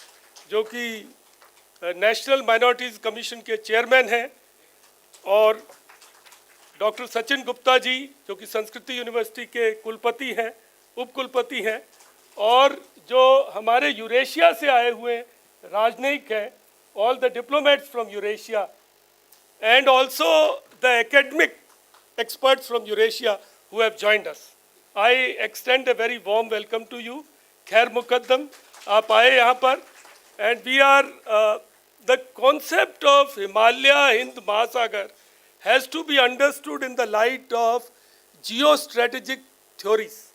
जो कि नेशनल माइनॉरिटीज़ कमीशन के चेयरमैन हैं, और डॉक्टर सचिन गुप्ता जी, जो कि संस्कृति यूनिवर्सिटी के कुलपति हैं, उपकुलपति हैं, और जो हमारे यूरेशिया से आए हुए राजनयिक हैं, all the diplomats from Eurasia, and also the academic experts from Eurasia who have joined us. I extend a very warm welcome to you. Khair Muqaddam, aap aaye yahan par, and we are the concept of Himalaya Hind Mahasagar has to be understood in the light of geostrategic theories.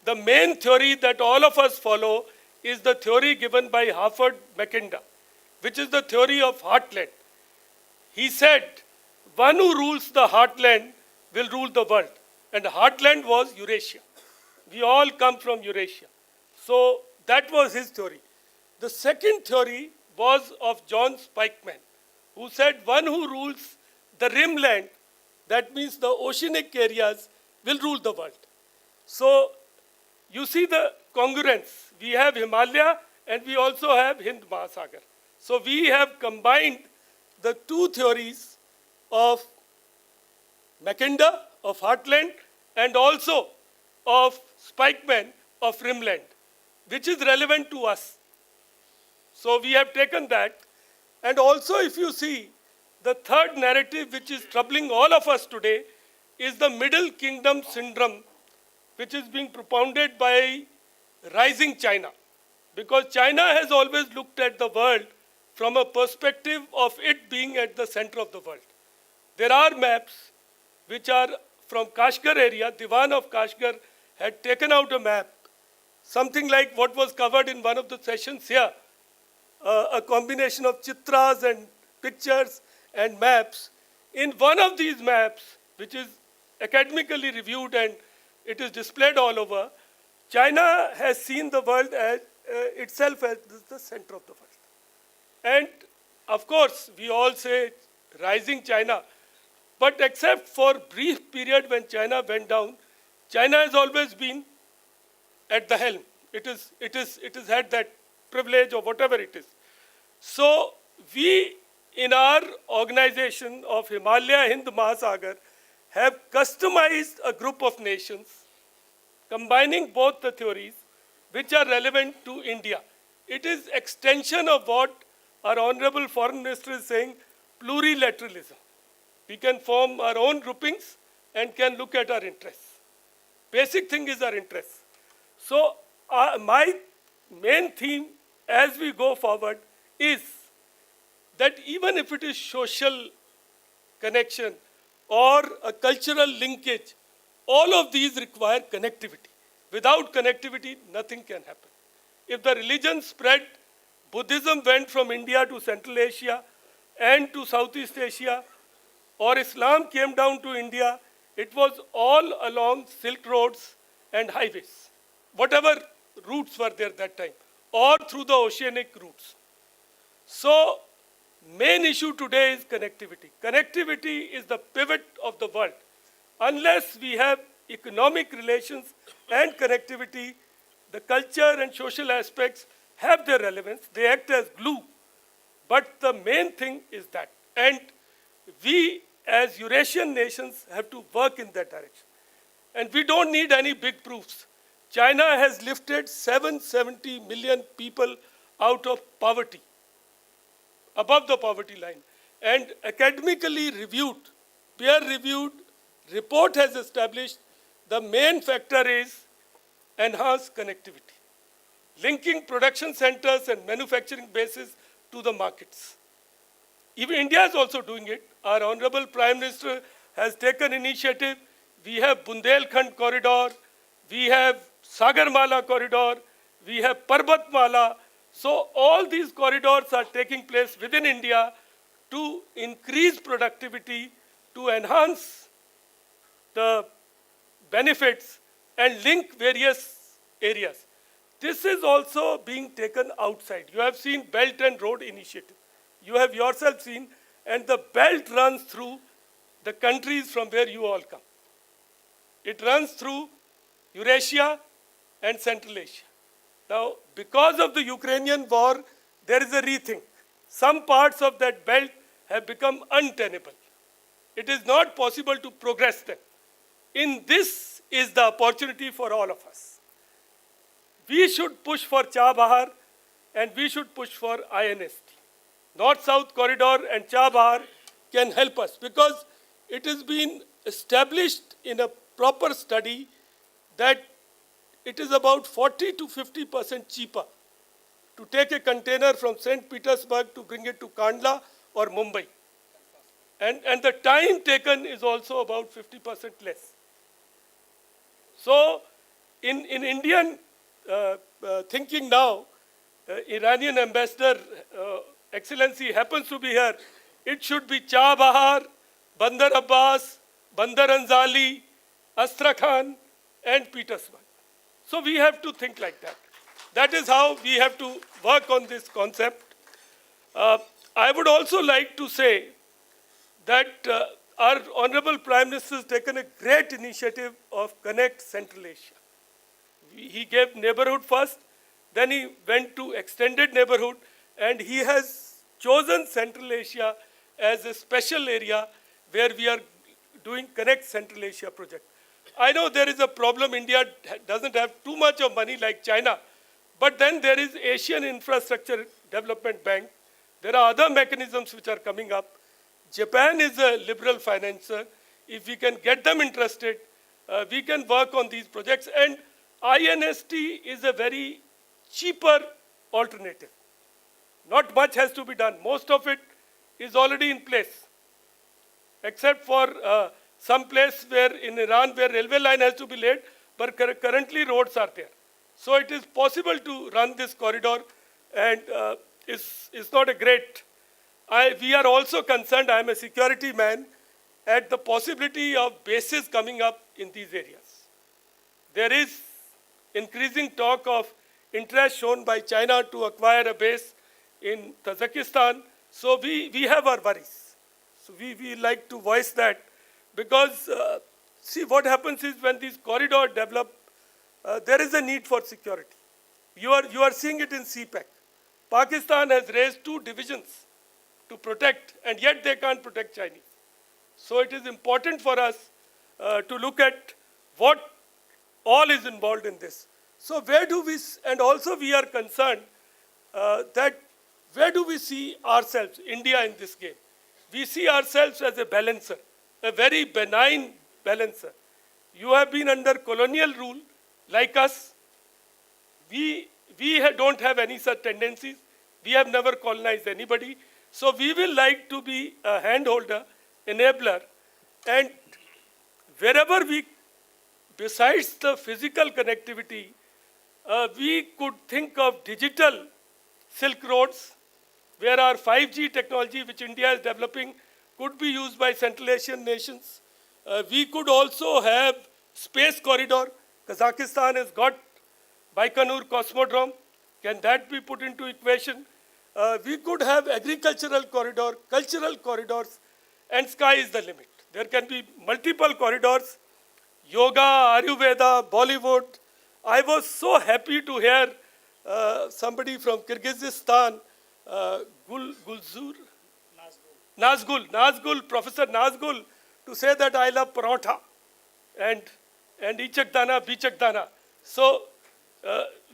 The main theory that all of us follow is the theory given by Harvard Mackinda, which is the theory of heartland. He said, one who rules the heartland will rule the world. And heartland was Eurasia. We all come from Eurasia. So that was his theory. The second theory was of John Spikeman, who said one who rules the rimland, that means the oceanic areas, will rule the world. So you see the congruence. We have Himalaya and we also have Hind Mahasagar. So we have combined the two theories of Mackinda, of heartland, and also of Spikeman, of rimland, which is relevant to us. So we have taken that. And also, if you see, the third narrative which is troubling all of us today is the Middle Kingdom syndrome, which is being propounded by rising China. Because China has always looked at the world from a perspective of it being at the center of the world. There are maps which are from Kashgar area. Diwan of Kashgar had taken out a map, something like what was covered in one of the sessions here, a combination of chitras and pictures and maps. In one of these maps, which is academically reviewed and it is displayed all over. China has seen the world as itself as the center of the world. And of course, we all say rising China, but except for brief period when China went down, China has always been at the helm. It is had that privilege or whatever it is. So we in our organization of Himalaya Hind Mahasagar have customized a group of nations combining both the theories which are relevant to India. It is extension of what our Honorable Foreign Minister is saying, plurilateralism. We can form our own groupings and can look at our interests. Basic thing is our interests. So my main theme as we go forward is that even if it is social connection or a cultural linkage, all of these require connectivity. Without connectivity, nothing can happen. If the religion spread, Buddhism went from India to Central Asia and to Southeast Asia, or Islam came down to India, it was all along Silk Roads and highways, whatever routes were there that time, or through the oceanic routes. So, main issue today is connectivity. Connectivity is the pivot of the world. Unless we have economic relations and connectivity, the culture and social aspects have their relevance. They act as glue. But the main thing is that. And we as Eurasian nations have to work in that direction. And we don't need any big proofs. China has lifted 770 million people out of poverty, above the poverty line. And academically reviewed, peer-reviewed report has established the main factor is enhanced connectivity, linking production centers and manufacturing bases to the markets. Even India is also doing it. Our Honorable Prime Minister has taken initiative. We have Bundelkhand corridor, we have Sagarmala corridor, we have Parbatmala. So all these corridors are taking place within India to increase productivity, to enhance the benefits and link various areas. This is also being taken outside. You have seen Belt and Road Initiative. You have yourself seen, and the belt runs through the countries from where you all come. It runs through Eurasia and Central Asia. Now, because of the Ukrainian war, there is a rethink. Some parts of that belt have become untenable. It is not possible to progress them. In this is the opportunity for all of us. We should push for Chabahar and we should push for INST. North-South corridor and Chabahar can help us because it has been established in a proper study that it is about 40 to 50% cheaper to take a container from St. Petersburg to bring it to Kandla or Mumbai. And the time taken is also about 50% less. So, in Indian thinking now, Iranian ambassador, Excellency happens to be here. It should be Chabahar, Bandar Abbas, Bandar Anzali, Astrakhan, and Petersburg. So we have to think like that. That is how we have to work on this concept. I would also like to say that our Honorable Prime Minister has taken a great initiative of Connect Central Asia. He gave neighborhood first, then he went to extended neighborhood, and he has chosen Central Asia as a special area where we are doing Connect Central Asia project. I know there is a problem. India doesn't have too much of money like China, but then there is Asian Infrastructure Development Bank. There are other mechanisms which are coming up. Japan is a liberal financer. If we can get them interested, we can work on these projects. And INST is a very cheaper alternative. Not much has to be done. Most of it is already in place, except for some place where in Iran where railway line has to be laid, but currently roads are there. So it is possible to run this corridor, and it's not a great. We are also concerned, I am a security man, at the possibility of bases coming up in these areas. There is increasing talk of interest shown by China to acquire a base in Tajikistan. So we have our worries. So we like to voice that because see what happens is when these corridors develop, there is a need for security. You are seeing it in CPEC. Pakistan has raised 2 divisions to protect, and yet they can't protect Chinese. So it is important for us to look at what all is involved in this. So where do we, and also we are concerned that where do we see ourselves, India, in this game? We see ourselves as a balancer, a very benign balancer. You have been under colonial rule like us. We don't have any such tendencies. We have never colonized anybody. So we will like to be a handholder, enabler, and wherever we, besides the physical connectivity, we could think of digital Silk Roads, where our 5G technology, which India is developing, could be used by Central Asian nations. We could also have space corridor. Kazakhstan has got Baikonur Cosmodrome. Can that be put into equation? We could have agricultural corridor, cultural corridors, and sky is the limit. There can be multiple corridors, yoga, Ayurveda, Bollywood. I was so happy to hear somebody from Kyrgyzstan, Nazgul, Professor Nazgul, to say that I love parotha and ichak dana, bichak dana. So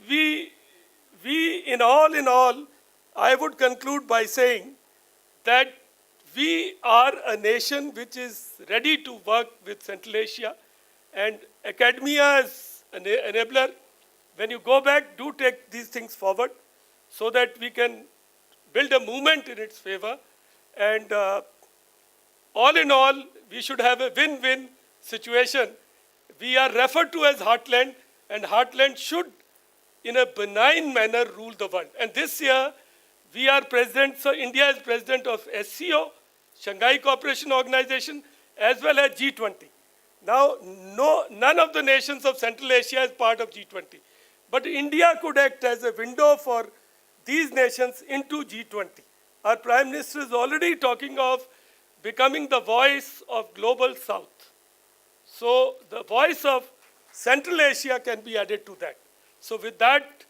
we in all, I would conclude by saying that we are a nation which is ready to work with Central Asia, and academia is an enabler. When you go back, do take these things forward so that we can build a movement in its favor. And all in all, we should have a win-win situation. We are referred to as heartland, and heartland should, in a benign manner, rule the world. And this year, we are president, so India is president of SCO, Shanghai Cooperation Organization, as well as G20. Now, none of the nations of Central Asia is part of G20. But India could act as a window for these nations into G20. Our Prime Minister is already talking of becoming the voice of Global South. So the voice of Central Asia can be added to that. So with that,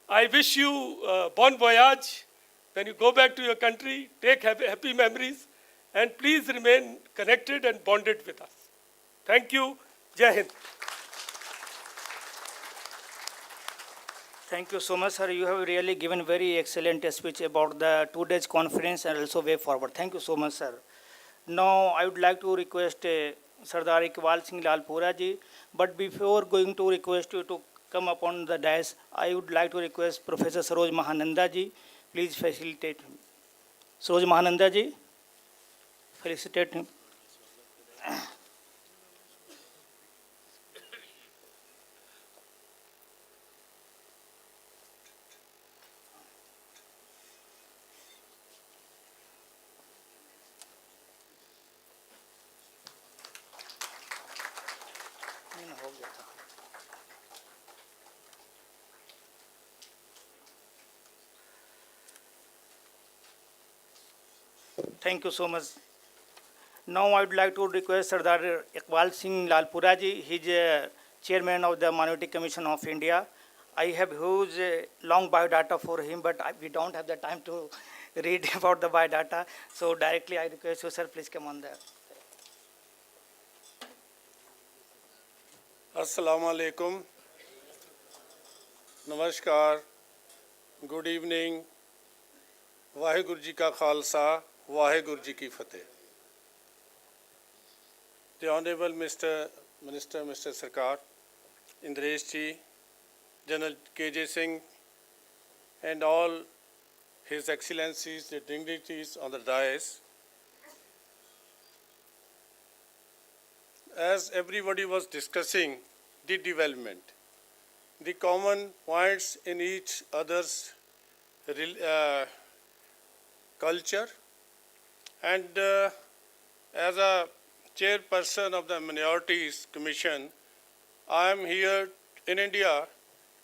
I wish you bon voyage. When you go back to your country, take happy memories, and please remain connected and bonded with us. Thank you. Jai Hind. Thank you so much, sir. You have really given very excellent speech about the 2 days conference and also way forward. Thank you so much, sir. Now, I would like to request Sardar Iqbal Singh Lalpura ji. But before going to request you to come upon the dais, I would like to request Professor Saroj Mahananda ji. Please facilitate him. Saroj Mahananda ji, felicitate him. Thank you so much. Now I would like to request Sardar Iqbal Singh Lalpura ji. He is chairman of the Minority Commission of India. I have huge long biodata for him, but we don't have the time to read about the biodata. So directly I request you, sir, please come on there. Assalamu alaikum. Namaskar. Good evening. Vaheguru Ji Ka Khalsa, Vaheguru Ji Ki Fateh. The Honorable Mr. Minister, Mr. Sarkar, Indresh Ji, General K.J. Singh, and all His Excellencies, the dignitaries on the dais. As everybody was discussing the development, the common points in each other's culture, and as a chairperson of the Minorities Commission, I am here in India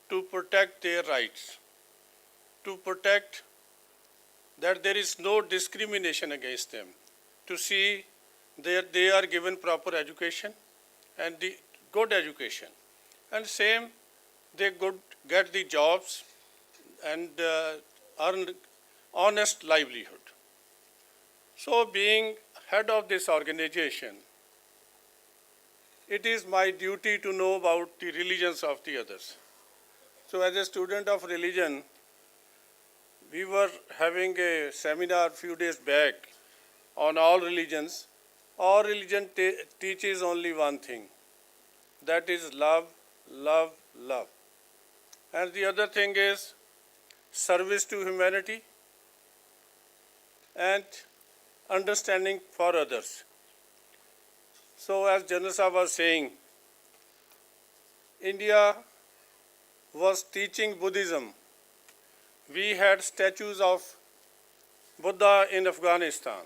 to protect their rights, to protect that there is no discrimination against them, to see that they are given proper education and the good education. And same, they could get the jobs and earn honest livelihood. So being head of this organization, it is my duty to know about the religions of the others. So as a student of religion, we were having a seminar a few days back on all religions. All religion teaches only one thing, that is love, love, love. And the other thing is service to humanity and understanding for others. So as General Sahab was saying, India was teaching Buddhism. We had statues of Buddha in Afghanistan.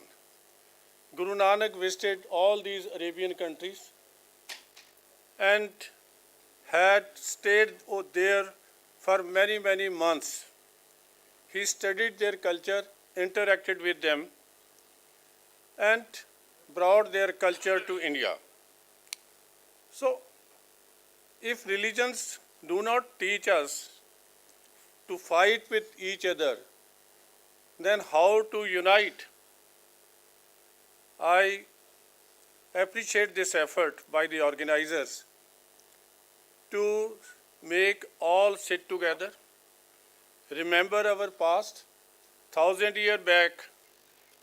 Guru Nanak visited all these Arabian countries and had stayed there for many, many months. He studied their culture, interacted with them, and brought their culture to India. So, if religions do not teach us to fight with each other, then how to unite? I appreciate this effort by the organizers to make all sit together, remember our past. 1,000 years back,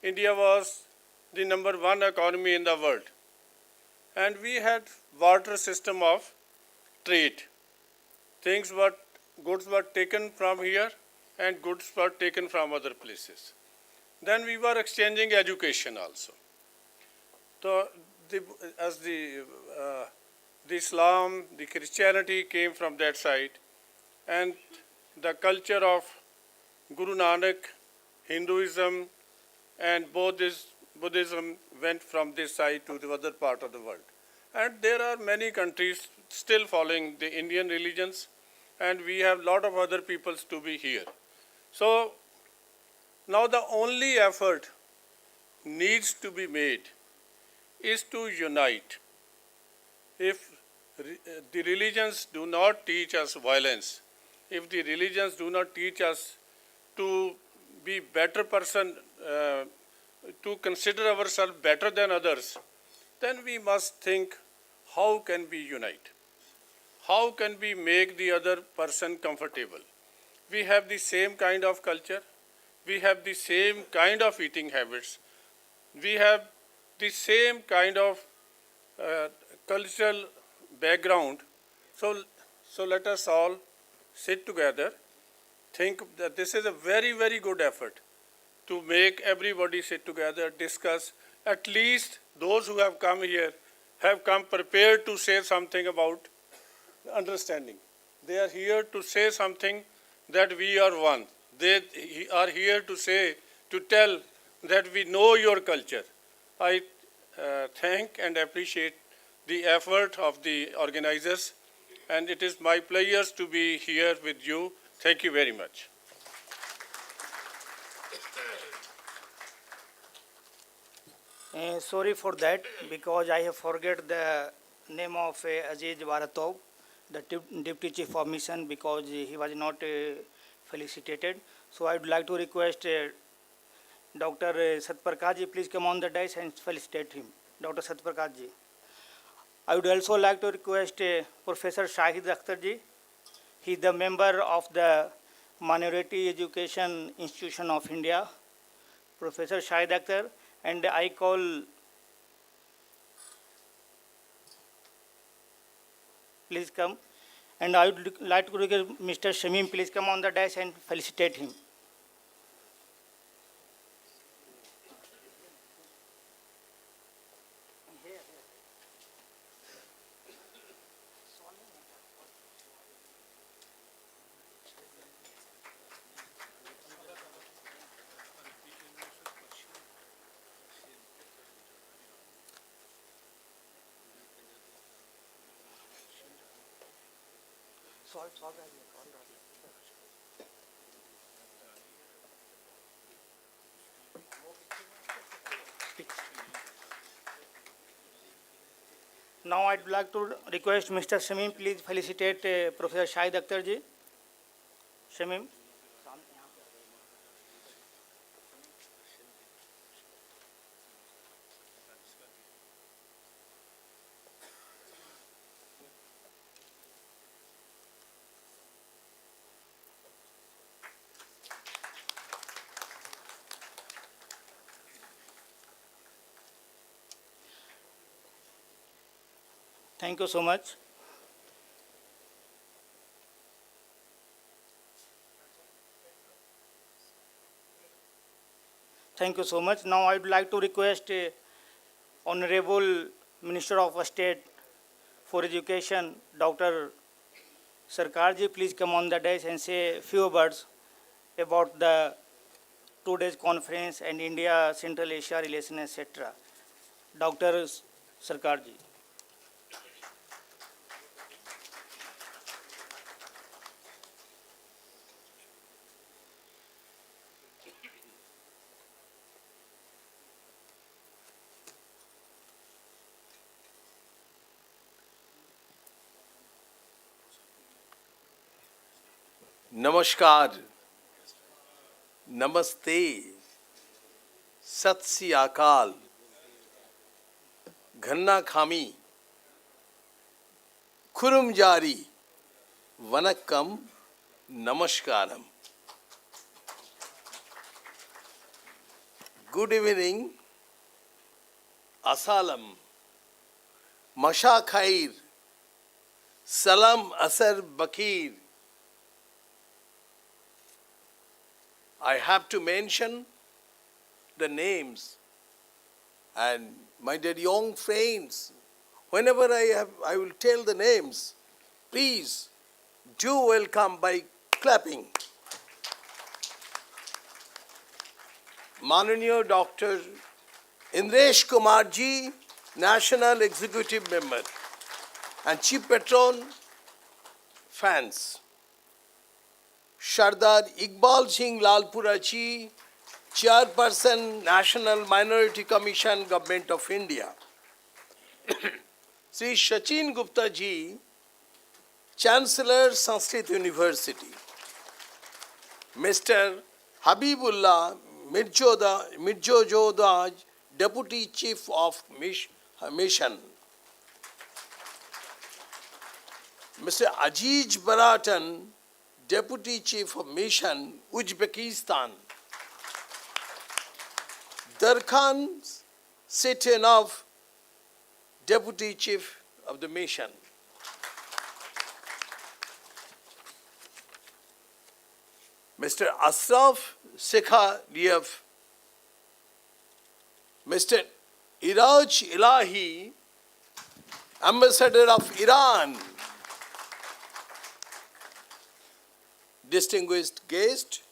India was the #1 economy in the world. And we had barter system of trade. Goods were taken from here and goods were taken from other places. Then we were exchanging education also. So the Islam, the Christianity came from that side, and the culture of Guru Nanak, Hinduism and Buddhism went from this side to the other part of the world. And there are many countries still following the Indian religions, and we have a lot of other peoples to be here. So now the only effort needs to be made is to unite. If the religions do not teach us violence, if the religions do not teach us to be better person, to consider ourselves better than others, then we must think, how can we unite? How can we make the other person comfortable? We have the same kind of culture. We have the same kind of eating habits. We have the same kind of cultural background. So let us all sit together, think that this is a very, very good effort to make everybody sit together, discuss. At least those who have come here have come prepared to say something about understanding. They are here to say something that we are one. They are here to say, to tell that we know your culture. I thank and appreciate the effort of the organizers, and it is my pleasure to be here with you. Thank you very much. Sorry for that, because I have forget the name of Aziz Baratov, the Deputy Chief of Mission, because he was not felicitated. So I would like to request Dr. Satprakash ji, please come on the dais and felicitate him. Dr. Satprakash ji. I would also like to request Professor Shahid Akhtar ji. He is the member of the Minority Education Institution of India. Professor Shahid Akhtar, and I call, please come. And I would like to request Mr. Shamim, please come on the dais and felicitate him. Now I'd like to request Mr. Shamim, please felicitate Professor Shahid Akhtar ji. Shamim. Thank you so much. Thank you so much. Now I would like to request Honorable Minister of State for Education, Dr. Sarkarji, please come on the dais and say a few words about the 2 days conference and India Central Asia relation, etc. Dr. Sarkarji. नमस्कार, नमस्ते, सत श्री अकाल, घन्ना खामी, खुरुम जारी, Vanakkam, नमस्कारम. Good evening, asalam, masha khair, salam asar bakir. I have to mention the names, and my dear young friends, whenever I will tell the names, please do welcome by clapping. Mananiya Dr. Indresh Kumar ji, National Executive Member and Chief Patron, fans. Sardar Iqbal Singh Lalpura ji, Chairperson, National Minority Commission, Government of India. Sri Sachin Gupta ji, Chancellor, Sanskrit University. Mr. Habibullah Mirjodaj, Deputy Chief of Mission. Mr. Aziz Baratan, Deputy Chief of Mission, Uzbekistan. Darkhan Setenov, Deputy Chief of the Mission. Mr. Asraf Sekhariev, Mr. Iraj Ilahi, Ambassador of Iran. Distinguished guest,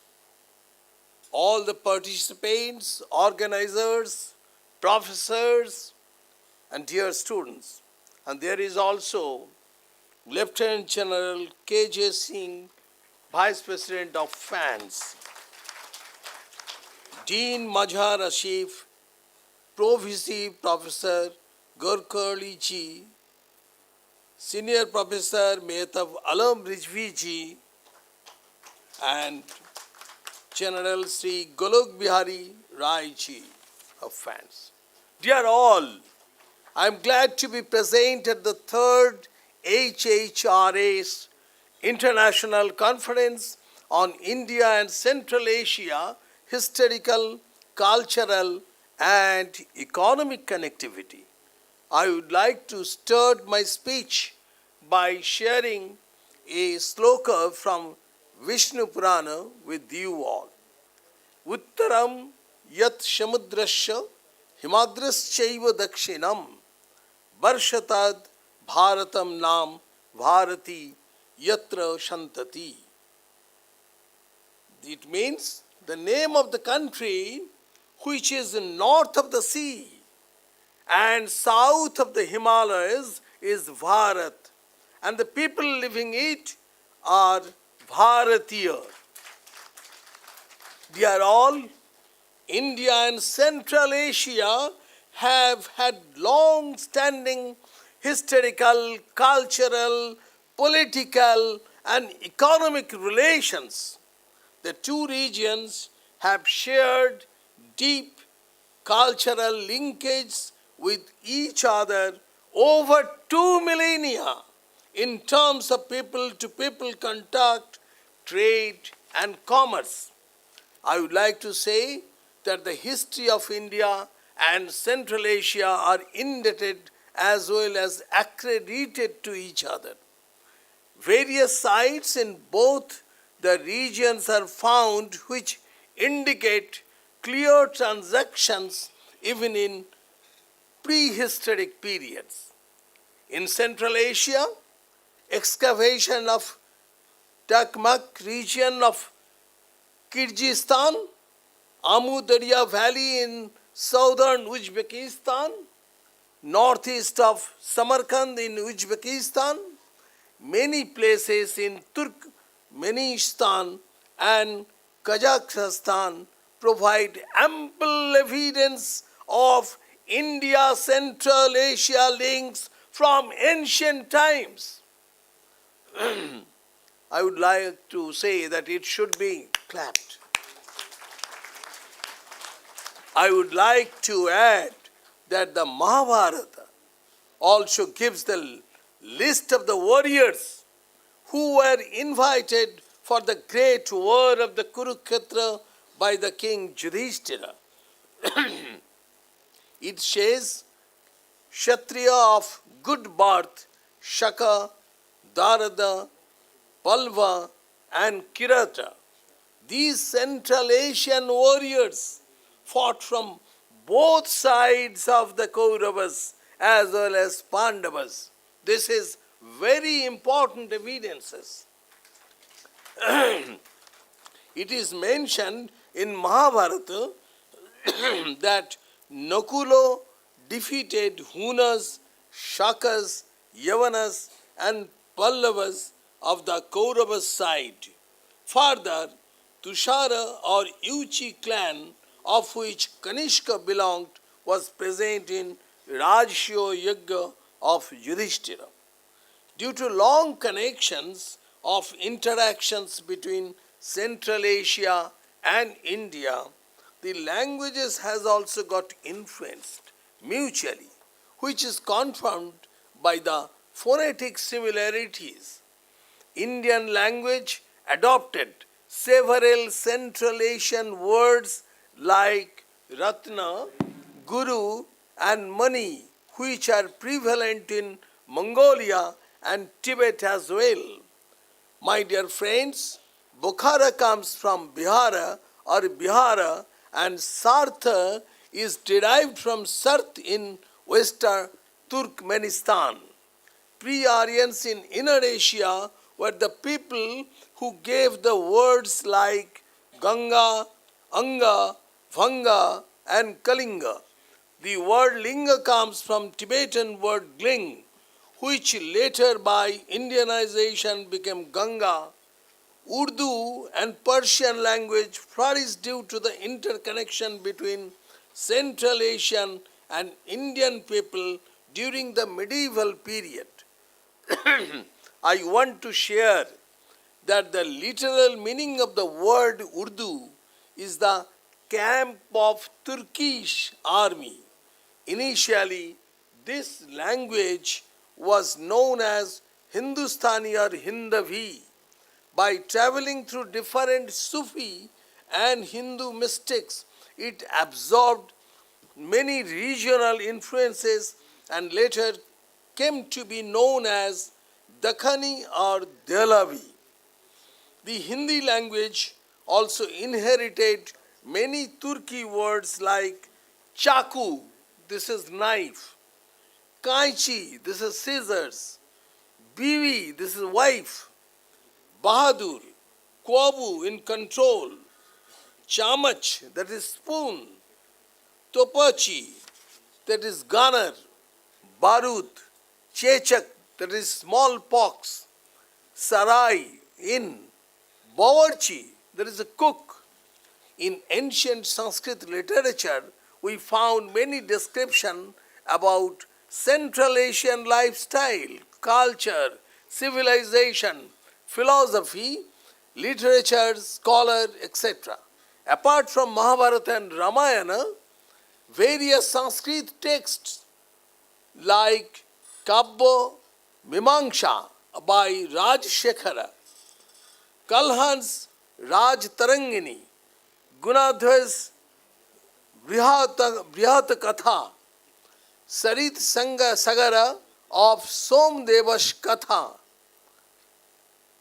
all the participants, organizers, professors, and dear students. And there is also Lieutenant General K.J. Singh, Vice President of FANS, Dean Mazhar Ashif, Pro-VC Professor Gorkali ji, Senior Professor Mehtab Alam Rizvi ji, and General Sri Golok Bihari Rai ji of FANS. Dear all, I am glad to be present at the 3rd HHRS International Conference on India and Central Asia, Historical, Cultural and Economic Connectivity. I would like to start my speech by sharing a sloka from Vishnu Purana with you all. Uttaram yat shamudrasya himadraschaiva dakshinam varshatad bharatam nam bharati yatra shantati. It means the name of the country which is north of the sea and south of the Himalayas is Bharat, and the people living it are Bharatiya. They are all India and Central Asia have had long-standing historical, cultural, political, and economic relations. The two regions have shared deep cultural linkage with each other over 2 millennia in terms of people-to-people contact, trade, and commerce. I would like to say that the history of India and Central Asia are indebted as well as accredited to each other. Various sites in both the regions are found which indicate clear transactions even in prehistoric periods. In Central Asia, excavation of Takmak region of Kyrgyzstan, Amu Darya Valley in southern Uzbekistan, northeast of Samarkand in Uzbekistan, many places in Turkmenistan and Kazakhstan provide ample evidence of India-Central Asia links from ancient times. I would like to say that it should be clapped. I would like to add that the Mahabharata also gives the list of the warriors who were invited for the great war of the Kurukshetra by the king Yudhishthira. It says, Kshatriya of good birth, Shaka, Darada, Palva, and Kirata. These Central Asian warriors fought from both sides of the Kauravas as well as Pandavas. This is very important evidences. It is mentioned in Mahabharata that Nakula defeated Hunas, Shakas, Yavanas, and Pallavas of the Kauravas side. Further, Tushara or Yuchi clan, of which Kanishka belonged, was present in Rajshyo Yagya of Yudhishthira. Due to long connections of interactions between Central Asia and India, the languages has also got influenced mutually, which is confirmed by the phonetic similarities. Indian language adopted several Central Asian words like Ratna, Guru, and Mani, which are prevalent in Mongolia and Tibet as well. My dear friends, Bukhara comes from Bihara or Bihara, and Sartha is derived from Sart in western Turkmenistan. Pre-Aryans in Inner Asia were the people who gave the words like Ganga, Anga, Vanga, and Kalinga. The word Linga comes from Tibetan word Gling, which later by Indianization became Ganga. Urdu and Persian language flourished due to the interconnection between Central Asian and Indian people during the medieval period. I want to share that the literal meaning of the word Urdu is the camp of Turkish army. Initially, this language was known as Hindustani or Hindavi. By traveling through different Sufi and Hindu mystics, it absorbed many regional influences and later came to be known as Dakhani or Delavi. The Hindi language also inherited many Turki words like chaku, this is knife, kaichi, this is scissors, biwi, this is wife, bahadur, kwabu, in control, chamach, that is spoon, topachi, that is gunner, barut, chechak, that is smallpox, sarai, in Bawarchi, there is a cook. In ancient Sanskrit literature, we found many descriptions about Central Asian lifestyle, culture, civilization, philosophy, literature, scholar, etc. Apart from Mahabharata and Ramayana, various Sanskrit texts like Kabba Mimamsa by Rajshekhara, Kalhan's Raj Tarangini, Gunadhwa's Brihat Katha, Sarit Sagara of Somdeva's Katha,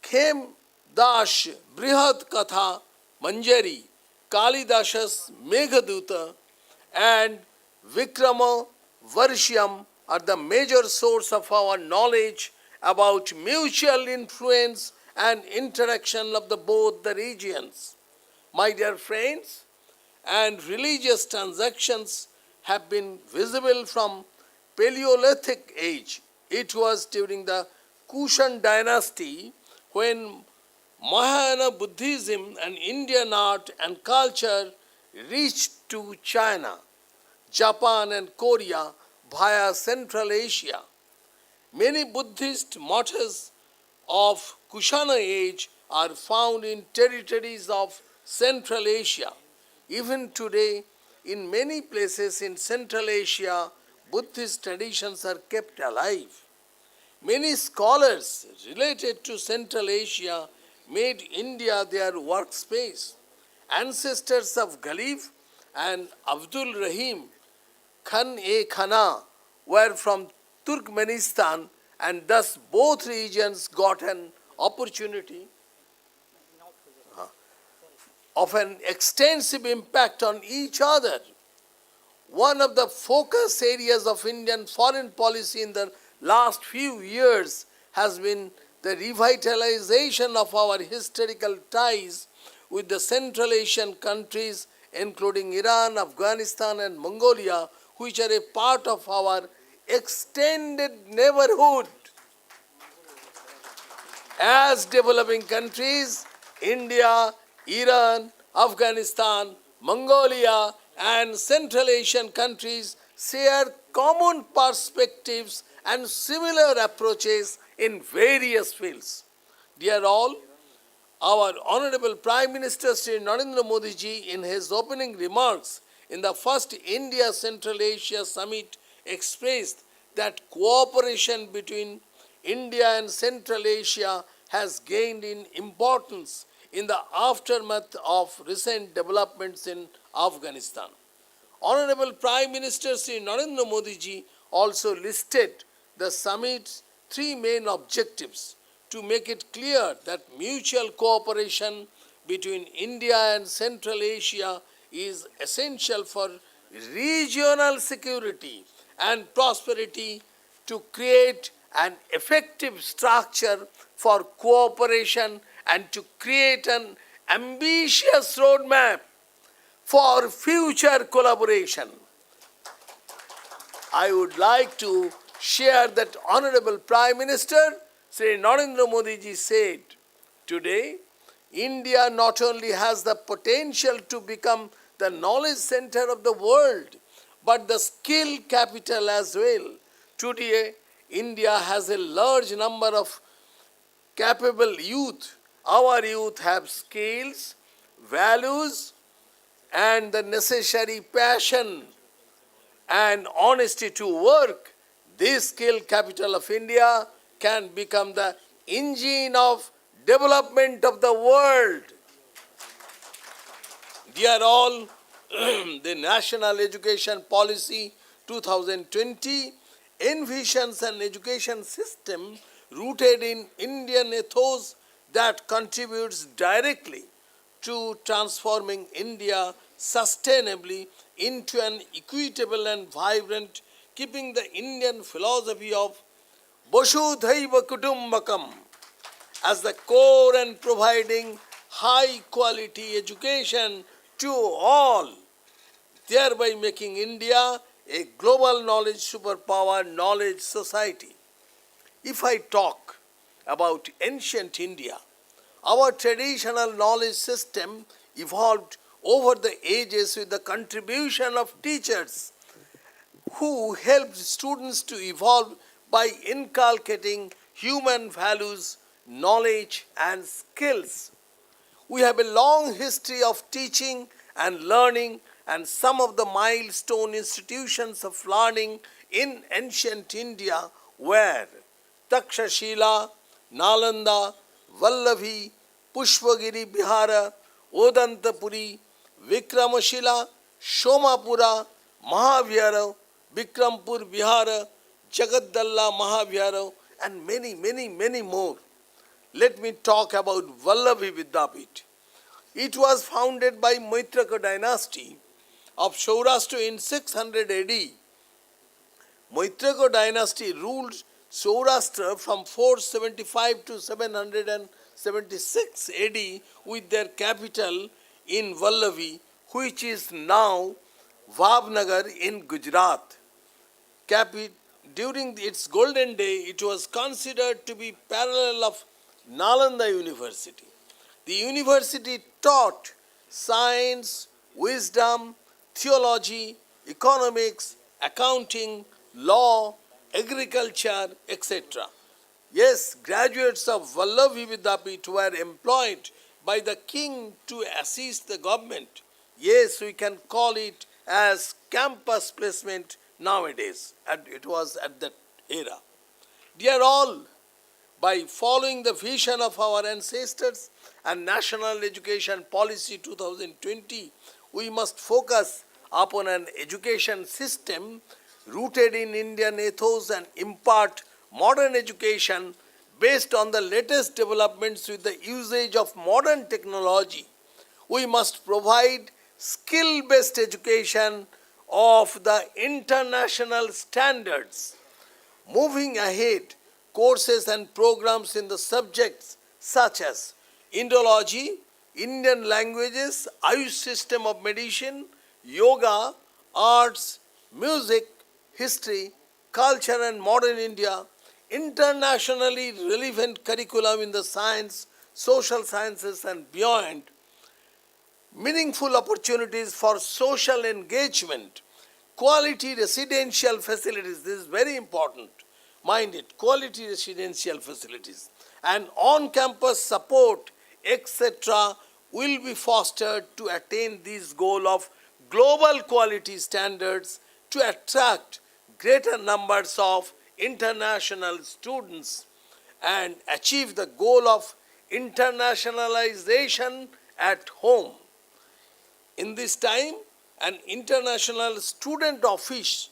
Khem Dash Brihat Katha Manjari, Kalidasha's Meghaduta, and Vikrama Varshyam are the major source of our knowledge about mutual influence and interaction of both the regions. My dear friends, and religious transactions have been visible from Paleolithic age. It was during the Kushan dynasty when Mahayana Buddhism and Indian art and culture reached to China, Japan and Korea via Central Asia. Many Buddhist mottos of Kushana age are found in territories of Central Asia. Even today, in many places in Central Asia, Buddhist traditions are kept alive. Many scholars related to Central Asia made India their workspace. Ancestors of Ghalib and Abdul Rahim Khan-e-Khana were from Turkmenistan, and thus both regions got an opportunity of an extensive impact on each other. One of the focus areas of Indian foreign policy in the last few years has been the revitalization of our historical ties with the Central Asian countries, including Iran, Afghanistan, and Mongolia, which are a part of our extended neighborhood. As developing countries, India, Iran, Afghanistan, Mongolia, and Central Asian countries share common perspectives and similar approaches in various fields. Dear all, our Honorable Prime Minister Sri Narendra Modi ji, in his opening remarks in the first India-Central Asia Summit, expressed that cooperation between India and Central Asia has gained in importance in the aftermath of recent developments in Afghanistan. Honorable Prime Minister Sri Narendra Modi ji also listed the summit's three main objectives to make it clear that mutual cooperation between India and Central Asia is essential for regional security and prosperity, to create an effective structure for cooperation and to create an ambitious roadmap for future collaboration. I would like to share that Honorable Prime Minister Sri Narendra Modi ji said, today India not only has the potential to become the knowledge center of the world, but the skill capital as well. Today, India has a large number of capable youth. Our youth have skills, values, and the necessary passion and honesty to work. This skill capital of India can become the engine of development of the world. Dear all, the National Education Policy 2020 envisions an education system rooted in Indian ethos that contributes directly to transforming India sustainably into an equitable and vibrant, keeping the Indian philosophy of Vasudhaiva Kutumbakam as the core and providing high quality education to all, thereby making India a global knowledge superpower, knowledge society. If I talk about ancient India, Our traditional knowledge system evolved over the ages with the contribution of teachers who helped students to evolve by inculcating human values, knowledge, and skills. We have a long history of teaching and learning, and some of the milestone institutions of learning in ancient India were Takshashila, Nalanda, Vallavi, Pushpagiri Bihara, Odantapuri, Vikramashila, Shomapura, Mahavihara, Bikrampur Vihara, Jagadalla Mahavihara, and many more. Let me talk about Vallavi Vidyapith. It was founded by Maitraka dynasty of Saurashtra in 600 AD. Maitraka dynasty ruled Saurashtra from 475 to 776 AD with their capital in Vallavi, which is now Vavnagar in Gujarat. During its golden day, it was considered to be parallel of Nalanda University. The university taught science, wisdom, theology, economics, accounting, law, agriculture, etc. Yes, graduates of Vallavi Vidyapith were employed by the king to assist the government. Yes, we can call it as campus placement nowadays, and it was at that era. Dear all, by following the vision of our ancestors and National Education Policy 2020, we must focus upon an education system rooted in Indian ethos and impart modern education based on the latest developments with the usage of modern technology. We must provide skill-based education of the international standards. Moving ahead, courses and programs in the subjects such as Indology, Indian languages, Ayush system of medicine, yoga, arts, music, history, culture and modern India, internationally relevant curriculum in the science, social sciences and beyond, meaningful opportunities for social engagement, quality residential facilities, this is very important, mind it, quality residential facilities, and on-campus support, etc. will be fostered to attain this goal of global quality standards to attract greater numbers of international students and achieve the goal of internationalization at home. In this time, an international student office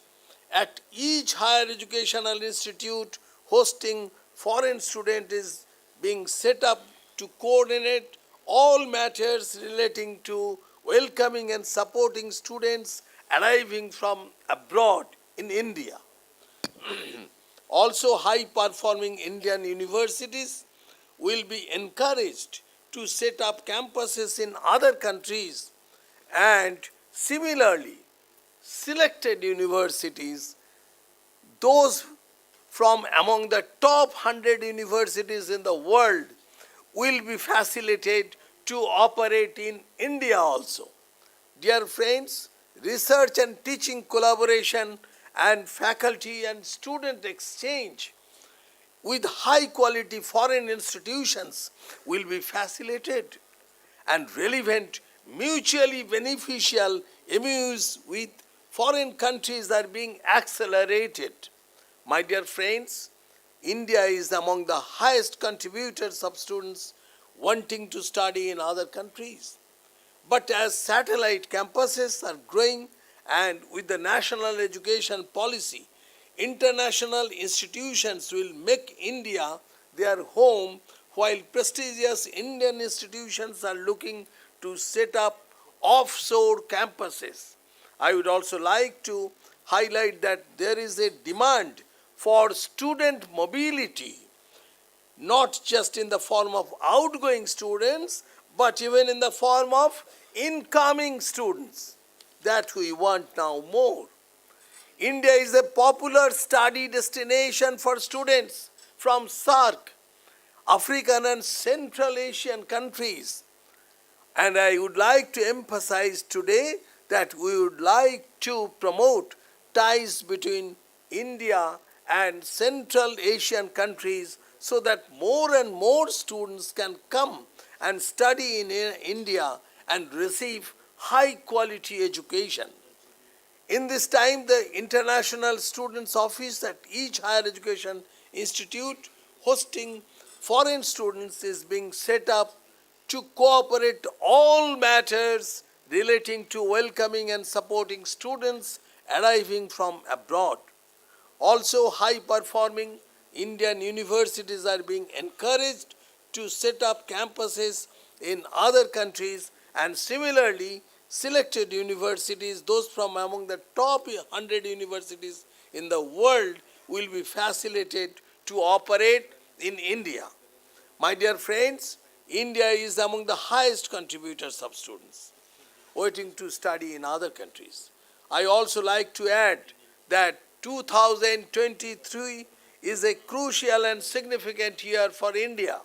at each higher educational institute hosting foreign students is being set up to coordinate all matters relating to welcoming and supporting students arriving from abroad in India. Also, high-performing Indian universities will be encouraged to set up campuses in other countries, and similarly, selected universities, those from among the top 100 universities in the world, will be facilitated to operate in India also. Dear friends, research and teaching collaboration and faculty and student exchange with high quality foreign institutions will be facilitated, and relevant mutually beneficial MOUs with foreign countries are being accelerated. My dear friends, India is among the highest contributors of students wanting to study in other countries. But as satellite campuses are growing and with the national education policy, international institutions will make India their home, while prestigious Indian institutions are looking to set up offshore campuses. I would also like to highlight that there is a demand for student mobility, not just in the form of outgoing students, but even in the form of incoming students. That we want now more. India is a popular study destination for students from SAARC. African and Central Asian countries. And I would like to emphasize today that we would like to promote ties between India and Central Asian countries so that more and more students can come and study in India and receive high quality education. In this time, the International Students Office at each higher education institute hosting foreign students is being set up to cooperate all matters relating to welcoming and supporting students arriving from abroad. Also, high-performing Indian universities are being encouraged to set up campuses in other countries, and similarly, selected universities, those from among the top 100 universities in the world, will be facilitated to operate in India. My dear friends, India is among the highest contributors of students waiting to study in other countries. I also like to add that 2023 is a crucial and significant year for India.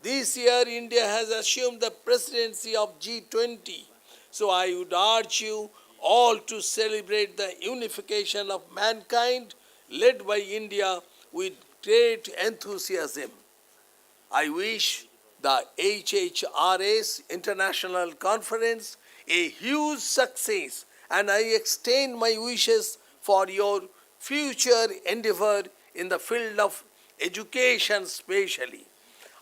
This year, India has assumed the presidency of G20. So I would urge you all to celebrate the unification of mankind led by India with great enthusiasm. I wish the HHRS International Conference a huge success, and I extend my wishes for your future endeavor in the field of education especially.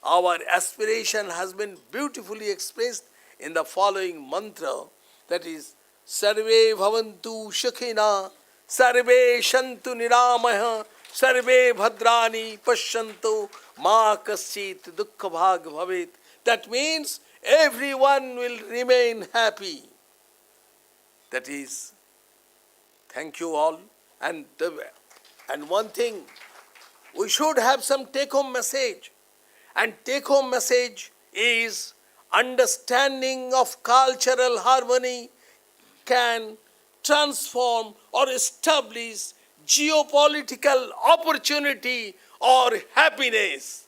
Our aspiration has been beautifully expressed in the following mantra, that is, Sarve Bhavantu Shakhina, Sarve Shantu Niramaya, Sarve Bhadrani Pashyanto, Ma Kaschit Dukkha Bhag Bhavet. That means everyone will remain happy. That is, thank you all. And one thing, we should have some take-home message. And take-home message is understanding of cultural harmony can transform or establish geopolitical opportunity or happiness.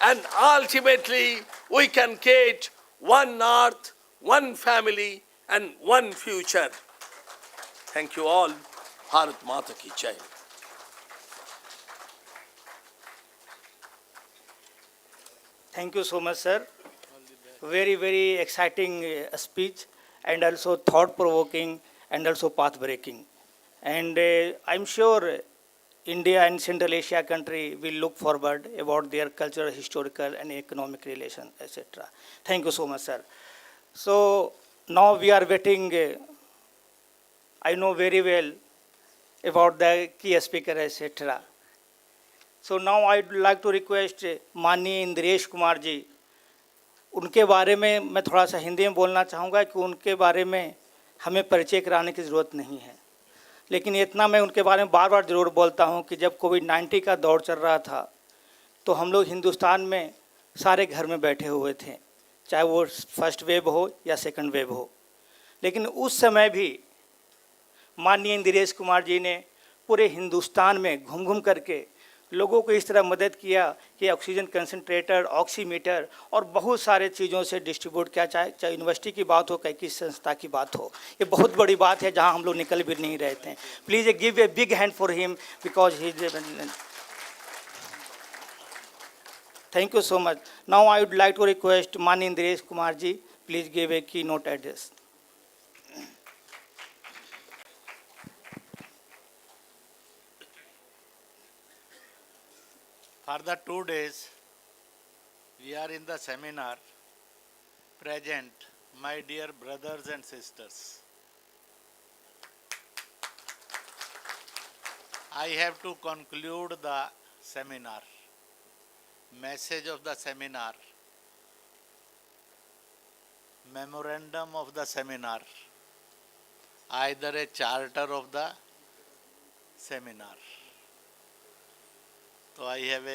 And ultimately, we can get one earth, one family, and one future. Thank you all. Bharat Mata Ki Jai. Thank you so much, sir. Very, very exciting speech, and also thought-provoking, and also path-breaking. And I'm sure India and Central Asia country will look forward about their cultural, historical, and economic relation, etc. Thank you so much, sir. So now we are waiting. I know very well about the key speaker, etc. So now I'd like to request माननीय इंद्रेश कुमार जी, उनके बारे में मैं थोड़ा सा हिंदी में बोलना चाहूँगा कि उनके बारे में हमें परिचय कराने की ज़रूरत नहीं है, लेकिन इतना मैं उनके बारे में बार बार ज़रूर बोलता हूँ कि जब कोविड-19 का दौर चल रहा था तो हम लोग हिंदुस्तान में सारे घर में बैठे हुए थे, चाहे वो फर्स्ट वेव हो या सेकंड वेव हो। लेकिन उस समय भी माननीय इंद्रेश कुमार जी ने पूरे हिंदुस्तान में घूम घूम करके लोगों को इस तरह मदद किया कि ऑक्सीजन कंसंट्रेटर, ऑक्सीमीटर और बहुत सारे चीज़ों से डिस्ट्रीब्यूट किया, चाहे यूनिवर्सिटी की बात हो, कहीं किसी संस्था की बात हो। ये बहुत बड़ी बात है जहां हम लोग निकल भी नहीं रहे थे। Please give a big hand for him because he thank you so much. Now I would like to request माननीय Indresh Kumar ji, please give a keynote address. For the 2 days, we are in the seminar present, my dear brothers and sisters. I have to conclude the seminar. Message of the seminar, memorandum of the seminar, either a charter of the seminar. So I have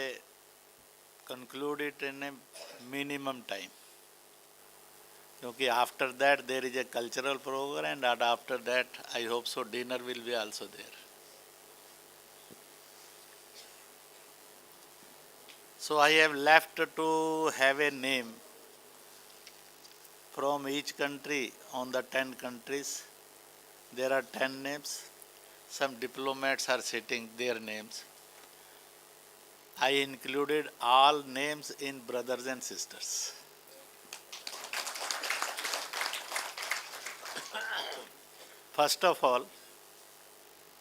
conclude it in a minimum time. Because after that there is a cultural program, and after that I hope so dinner will be also there. So I have left to have a name from each country on the 10 countries. There are 10 names. Some diplomats are sitting their names. I included all names in brothers and sisters. First of all,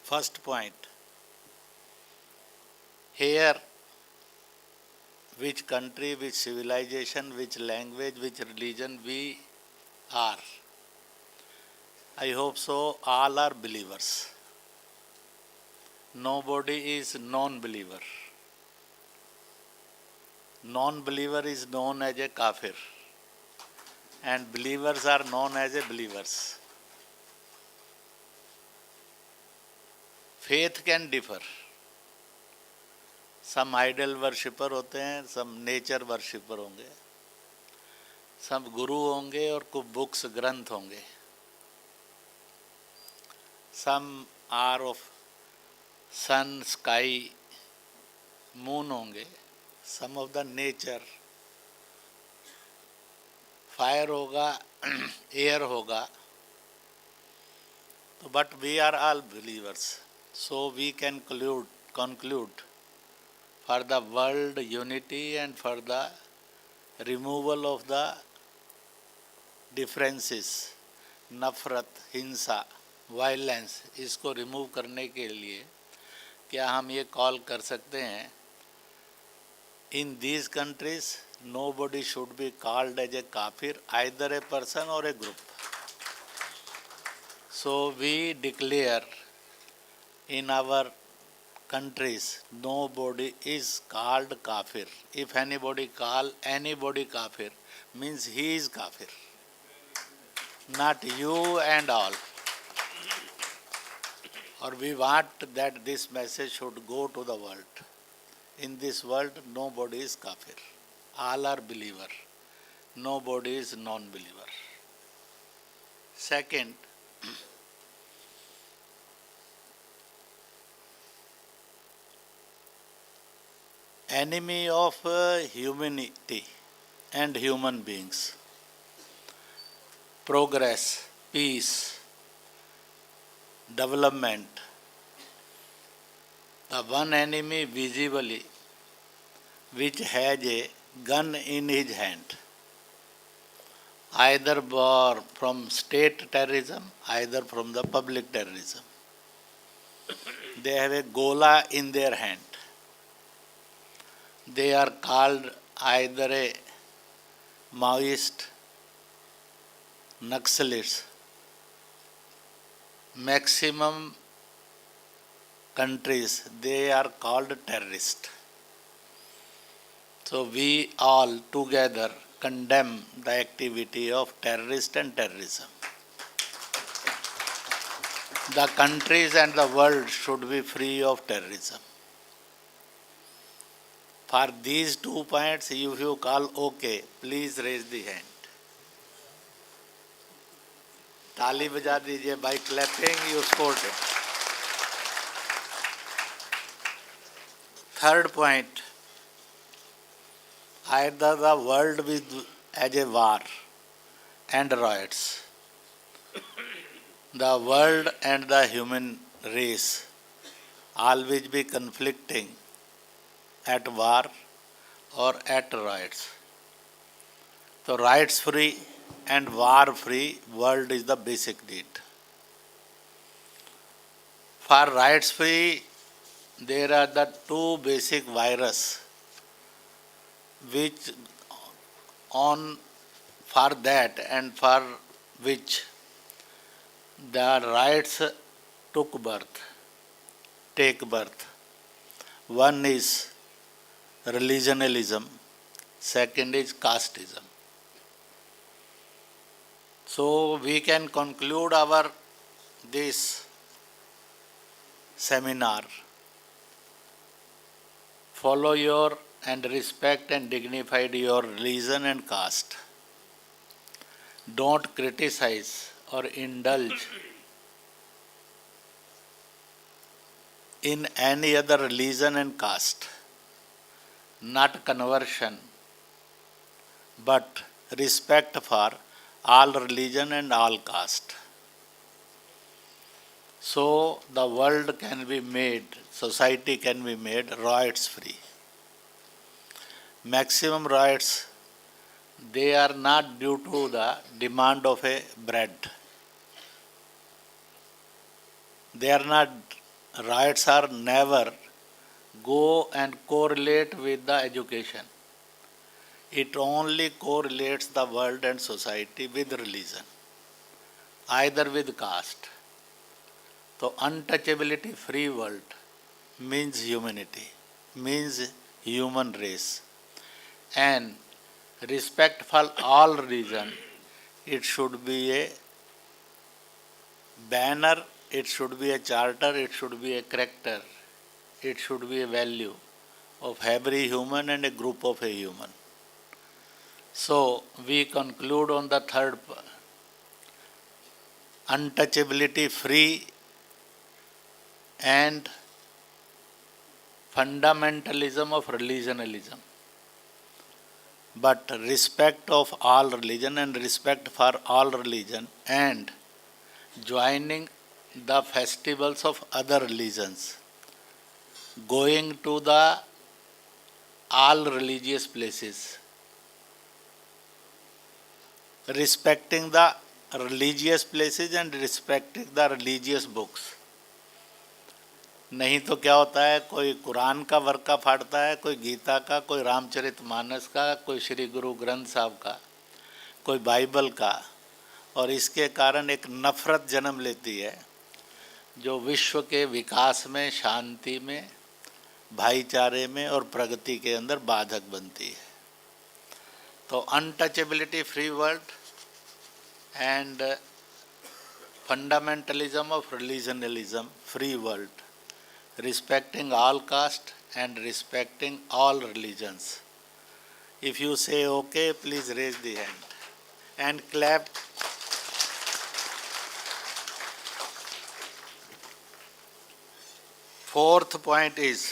first point, here which country, which civilization, which language, which religion we are. I hope so, all are believers. Nobody is non-believer. Non-believer is known as a kafir, and believers are known as a believers. Faith can differ. Some idol worshipper होते हैं, some nature worshipper होंगे, some guru होंगे और कुछ books ग्रंथ होंगे. Some are of sun, sky, moon होंगे. Some of the nature, fire होगा, air होगा. But we are all believers. So we can conclude for the world unity and for the removal of the differences, नफरत, हिंसा, violence, इसको remove करने के लिए क्या हम ये कॉल कर सकते हैं, in these countries nobody should be called as a kafir, either a person or a group. So we declare in our countries nobody is called kafir. If anybody call anybody kafir, means he is kafir, not you and all. Or we want that this message should go to the world. In this world, nobody is kafir. All are believer. Nobody is non-believer. Second, enemy of humanity and human beings. Progress, peace, development. The one enemy visibly, which has a gun in his hand, either from state terrorism, either from the public terrorism. They have a gola in their hand. They are called either a Maoist, Naxalists. Maximum countries, they are called terrorists. So we all together condemn the activity of terrorists and terrorism. The countries and the world should be free of terrorism. For these 2 points, if you call okay, please raise the hand. ताली बजा दीजिए, by clapping you scored it. Third point, either the world with as a war and riots, the world and the human race always be conflicting at war or at riots. So riots free and war free world is the basic need. For riots free, there are the 2 basic viruses which on for that and for which the riots take birth. One is religionalism, second is casteism. So we can conclude our this seminar. Follow your and respect and dignify your religion and caste. Don't criticize or indulge in any other religion and caste. not conversion, but respect for all religion and all caste. So the world can be made, society can be made riots free. Maximum riots, they are not due to the demand of a bread. They are not, riots are never go and correlate with the education. It only correlates the world and society with religion, either with caste. So untouchability free world means humanity, means human race. And respect for all religion, it should be a banner, it should be a charter, it should be a character, it should be a value of every human and a group of a human. So we conclude on the third untouchability free and fundamentalism of religionalism, but respect of all religion and respect for all religion and joining the festivals of other religions, going to the all religious places, respecting the religious places and respecting the religious books. नहीं तो क्या होता है, कोई कुरान का वर्का फाड़ता है, कोई गीता का, कोई रामचरितमानस का, कोई श्री गुरु ग्रंथ साहब का, कोई बाइबल का, और इसके कारण एक नफरत जन्म लेती है जो विश्व के विकास में, शांति में, भाईचारे में और प्रगति के अंदर बाधक बनती है. तो untouchability free world and fundamentalism of religionalism free world, respecting all caste and respecting all religions. If you say okay, please raise the hand and clap. Fourth point is,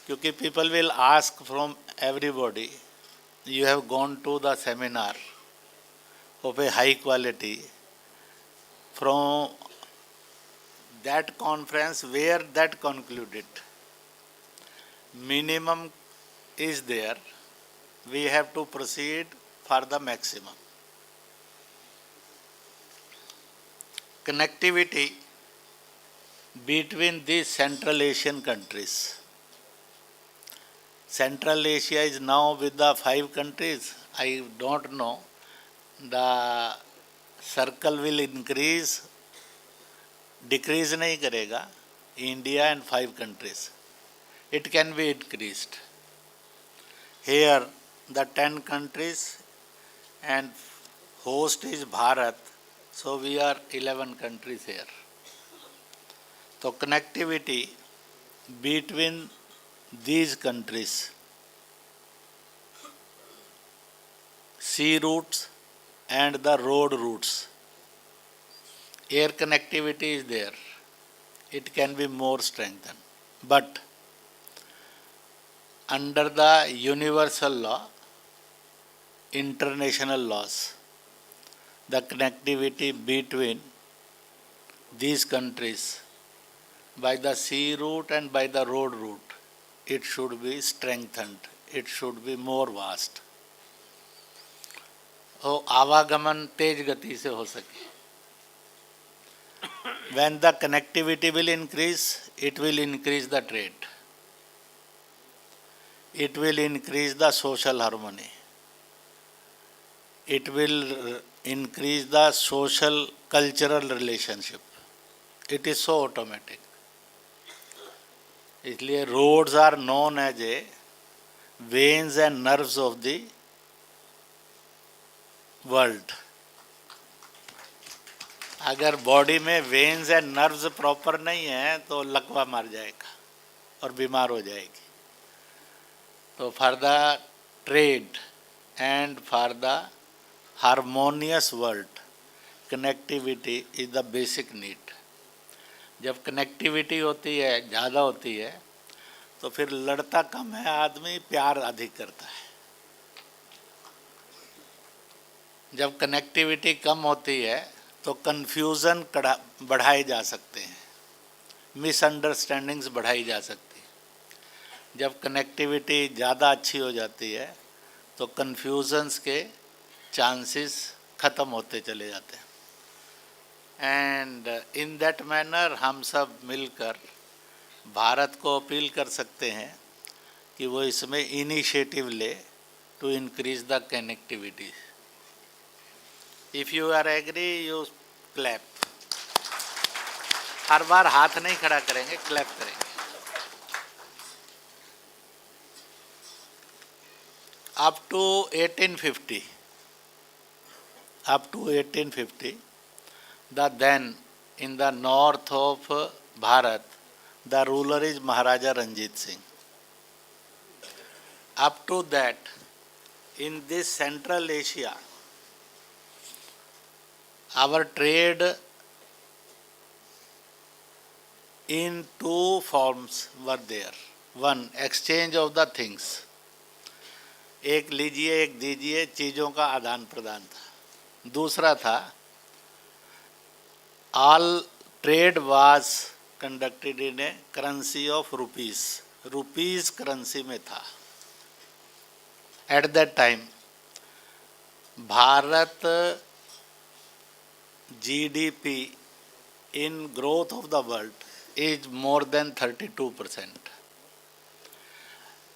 क्योंकि people will ask from everybody, you have gone to the seminar of a high quality, from that conference where that concluded. Minimum is there, we have to proceed for the maximum. Connectivity between these Central Asian countries. Central Asia is now with the 5 countries. I don't know, the circle will increase, decrease नहीं करेगा. India and 5 countries, it can be increased. Here the 10 countries and host is Bharat, so we are 11 countries here. So connectivity between these countries, sea routes and the road routes, air connectivity is there, it can be more strengthened. But under the universal law, international laws, the connectivity between these countries by the sea route and by the road route, it should be strengthened, it should be more vast. तो आवागमन तेज गति से हो सके. When the connectivity will increase, it will increase the trade. It will increase the social harmony. It will increase the social cultural relationship. It is so automatic. इसलिए roads are known as a veins and nerves of the world. अगर body में veins and nerves proper नहीं है तो लकवा मार जाएगा और बीमार हो जाएगी. तो for the trade and for the harmonious world, connectivity is the basic need. जब कनेक्टिविटी होती है, ज़्यादा होती है, तो फिर लड़ता कम है आदमी, प्यार अधिक करता है। जब कनेक्टिविटी कम होती है तो कन्फ्यूज़न बढ़ाए जा सकते हैं, मिसअंडरस्टैंडिंग्स बढ़ाई जा सकती है। जब कनेक्टिविटी ज़्यादा अच्छी हो जाती है तो कन्फ्यूज़न्स के चांसेस ख़त्म होते चले जाते हैं। एंड इन दैट मैनर हम सब मिलकर भारत को अपील कर सकते हैं कि वो इसमें इनिशिएटिव ले to increase the connectivity. If you are agree you clap. हर बार हाथ नहीं खड़ा करेंगे, क्लैप करेंगे। up to 1850, then in the north of Bharat, the ruler is Maharaja Ranjit Singh. Up to that, in this Central Asia, our trade in two forms were there. One, exchange of the things. एक लीजिए एक दीजिए, चीज़ों का आदान प्रदान था। दूसरा था all trade was conducted in A currency of rupees. Rupees currency में था। At that time Bharat GDP in growth of the world is more than 32%.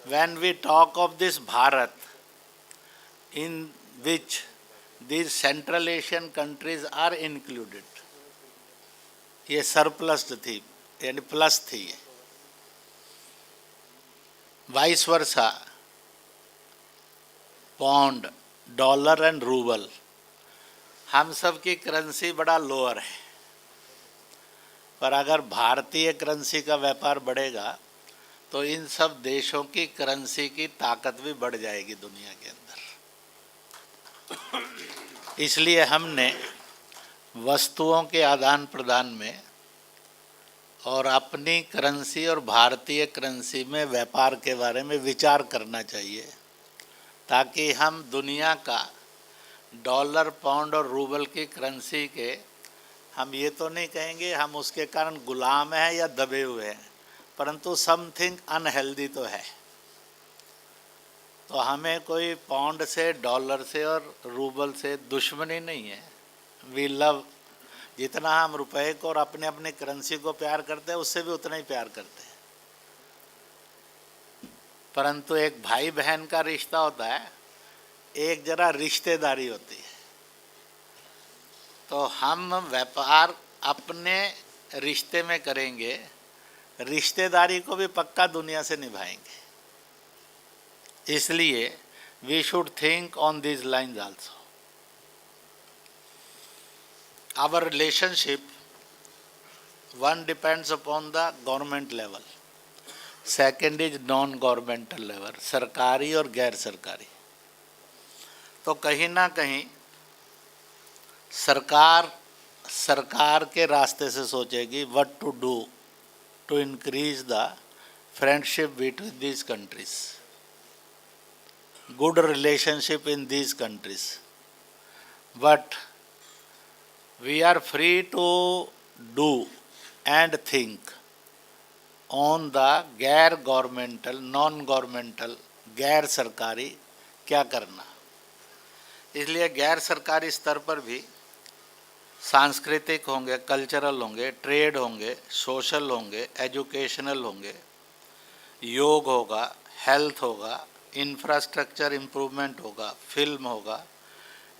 When we talk of this Bharat, in which these Central Asian countries are included, ये surplus थी यानी plus थी। Vice versa pound, dollar and rouble, हम सब की currency बड़ा lower है, पर अगर भारतीय करेंसी का व्यापार बढ़ेगा तो इन सब देशों की करेंसी की ताकत भी बढ़ जाएगी दुनिया के अंदर। इसलिए हमने वस्तुओं के आदान प्रदान में और अपनी करेंसी और भारतीय करेंसी में व्यापार के बारे में विचार करना चाहिए, ताकि हम दुनिया का डॉलर, पाउंड और रूबल की करेंसी के, हम ये तो नहीं कहेंगे हम उसके कारण गुलाम हैं या दबे हुए हैं, परंतु समथिंग अनहेल्दी तो है। तो हमें कोई पाउंड से, डॉलर से और रूबल से दुश्मनी नहीं है। वी लव, जितना हम रुपए को और अपने अपने करेंसी को प्यार करते हैं उससे भी उतना ही प्यार करते हैं। परंतु एक भाई बहन का रिश्ता होता है, एक जरा रिश्तेदारी होती है। तो हम व्यापार अपने रिश्ते में करेंगे, रिश्तेदारी को भी पक्का दुनिया से निभाएंगे। इसलिए we should think on this lines also. Our relationship, one depends upon the government level, second is non governmental level, सरकारी और गैर सरकारी। तो कहीं ना कहीं सरकार के रास्ते से सोचेगी what to do to increase the friendship between these countries, good relationship in these countries. But we are free to do and think on the गैर गवर्नमेंटल, नॉन गवर्नमेंटल, गैर सरकारी क्या करना। इसलिए गैर सरकारी स्तर पर भी सांस्कृतिक होंगे, कल्चरल होंगे, ट्रेड होंगे, सोशल होंगे, एजुकेशनल होंगे, योग होगा, हेल्थ होगा, इंफ्रास्ट्रक्चर इम्प्रूवमेंट होगा, फिल्म होगा,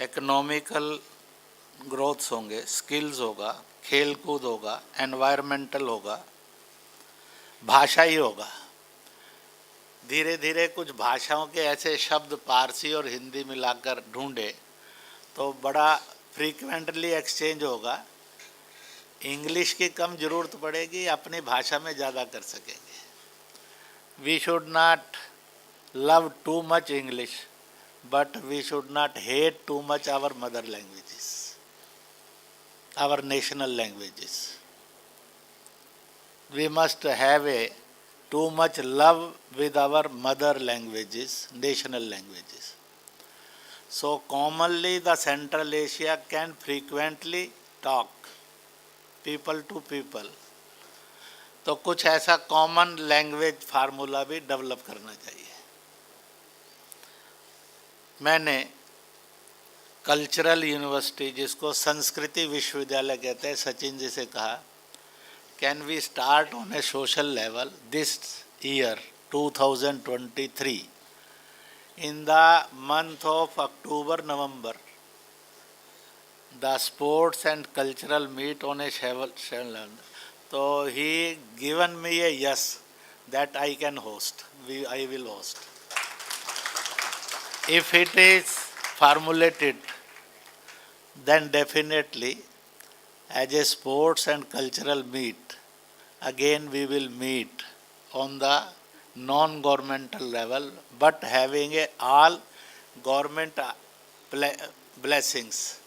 इकोनॉमिकल ग्रोथ्स होंगे, स्किल्स होगा, खेल कूद होगा, एनवायरमेंटल होगा, भाषा ही होगा। धीरे धीरे कुछ भाषाओं के ऐसे शब्द पारसी और हिंदी मिलाकर ढूंढे तो बड़ा फ्रीक्वेंटली एक्सचेंज होगा। इंग्लिश की कम ज़रूरत पड़ेगी, अपनी भाषा में ज़्यादा कर सकेंगे। We should not love too much English, but we should not hate too much our mother languages, our national languages. We must have a too much love with our mother languages, national languages. So commonly the Central Asia can frequently talk people to people. तो कुछ ऐसा common language formula भी develop करना चाहिए. मैंने cultural university, जिसको संस्कृति विश्वविद्यालय कहते हैं, सचिन जी से कहा, can we start on a social level this year 2023 in the month of October, November, the sports and cultural meet on a level. So he given me a yes that I can host. I will host. If it is formulated, then definitely as a sports and cultural meet, again we will meet on the non-governmental level, but having a all government blessings.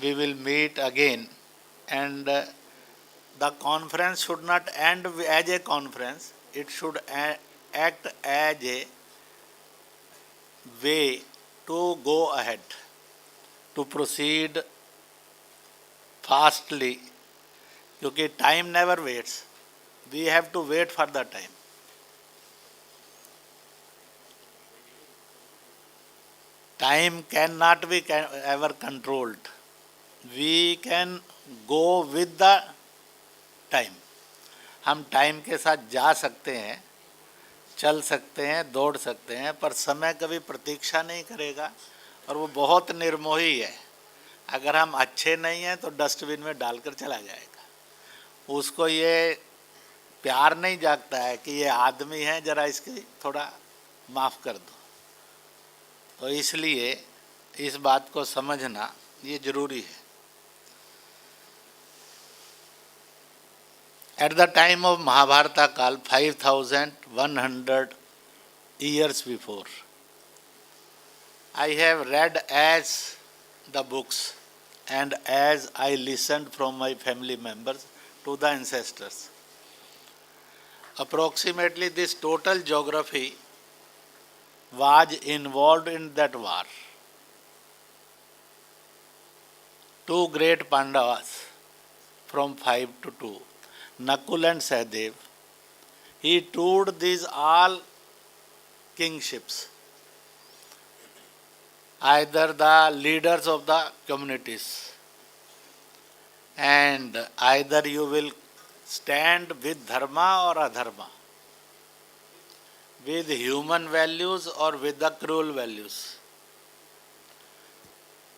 We will meet again, and the conference should not end as a conference. It should act as a way to go ahead, to proceed fastly, because time never waits. We have to wait for the time. Time cannot be ever controlled. We can go with the time. हम time के साथ जा सकते हैं, चल सकते हैं, दौड़ सकते हैं, पर समय कभी प्रतीक्षा नहीं करेगा और वो बहुत निर्मोही है. अगर हम अच्छे नहीं हैं तो डस्टबिन में डालकर चला जाएगा. उसको ये प्यार नहीं जागता है कि ये आदमी है, जरा इसकी थोड़ा माफ़ कर दो. तो इसलिए इस बात को समझना ये जरूरी है. At the time of Mahabharata Kal, 5,100 years before, I have read as the books and as I listened from my family members to the ancestors. Approximately this total geography was involved in that war. Two great Pandavas from 5 to 2, Nakul and Sahadev, he toured these all kingships, either the leaders of the communities, and either you will stand with dharma or adharma, with human values or with the cruel values.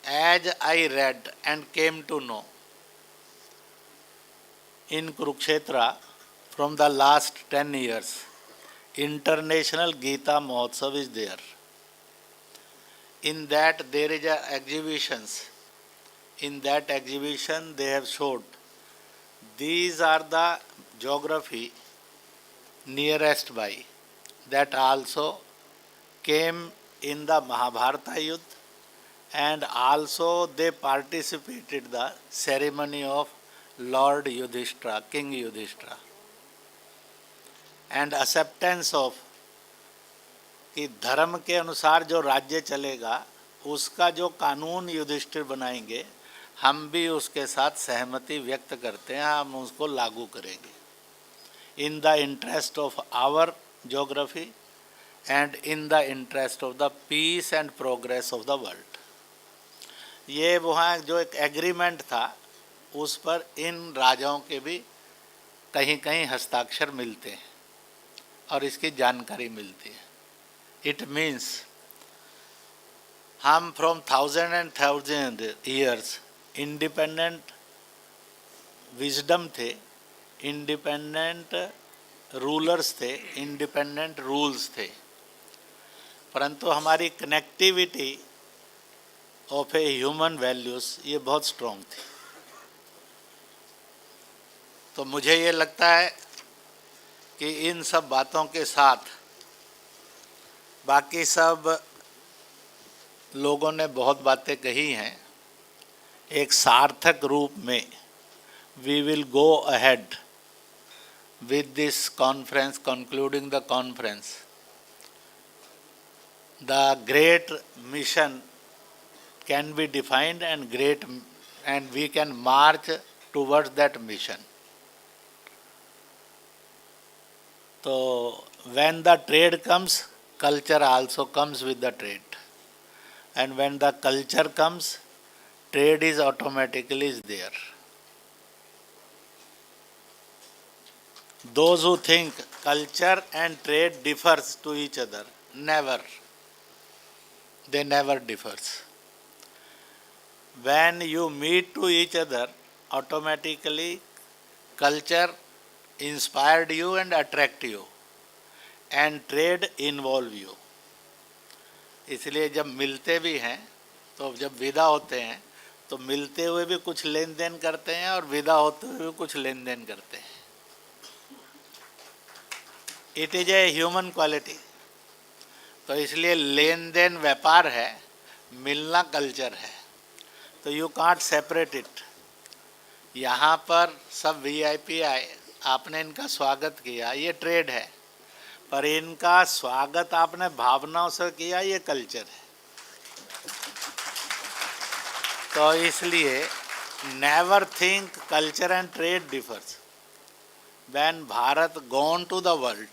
As I read and came to know, in Kurukshetra, from the last 10 years, International Gita Mahotsav is there. In that there is a exhibitions. In that exhibition they have showed these are the geography nearest by that also came in the Mahabharata Yuddha, and also they participated the ceremony of Lord Yudhishthira, King Yudhishthira, and acceptance of कि धर्म के अनुसार जो राज्य चलेगा उसका जो कानून युधिष्ठिर बनाएंगे, हम भी उसके साथ सहमति व्यक्त करते हैं, हम उसको लागू करेंगे. In the interest of our geography and in the interest of the peace and progress of the world. ये वहाँ जो एक एग्रीमेंट था उस पर इन राजाओं के भी कहीं कहीं हस्ताक्षर मिलते हैं और इसकी जानकारी मिलती है. It means हम from thousand years independent wisdom थे, independent rulers थे, independent rules थे, परंतु हमारी connectivity of a human values ये बहुत स्ट्रॉन्ग थी. तो मुझे ये लगता है कि इन सब बातों के साथ बाकी सब लोगों ने बहुत बातें कही हैं, एक सार्थक रूप में we will go ahead with this conference, concluding the conference, the great mission can be defined and we can march towards that mission. So when the trade comes, culture also comes with the trade. And when the culture comes, trade is automatically there. Those who think culture and trade differs to each other, never. They never differs. When you meet to each other, automatically culture inspired you and attract you, and trade involve you. इसलिए जब मिलते भी हैं तो जब विदा होते हैं तो मिलते हुए भी कुछ लेन देन करते हैं और विदा होते हुए भी कुछ लेन देन करते हैं. It is a human quality. तो इसलिए लेन देन व्यापार है, मिलना कल्चर है. तो यू कांट सेपरेट इट. यहाँ पर सब वीआईपी आए, आपने इनका स्वागत किया, ये ट्रेड है. पर इनका स्वागत आपने भावनाओं से किया, ये कल्चर है. तो इसलिए never think culture and trade differs. When Bharat gone to the world,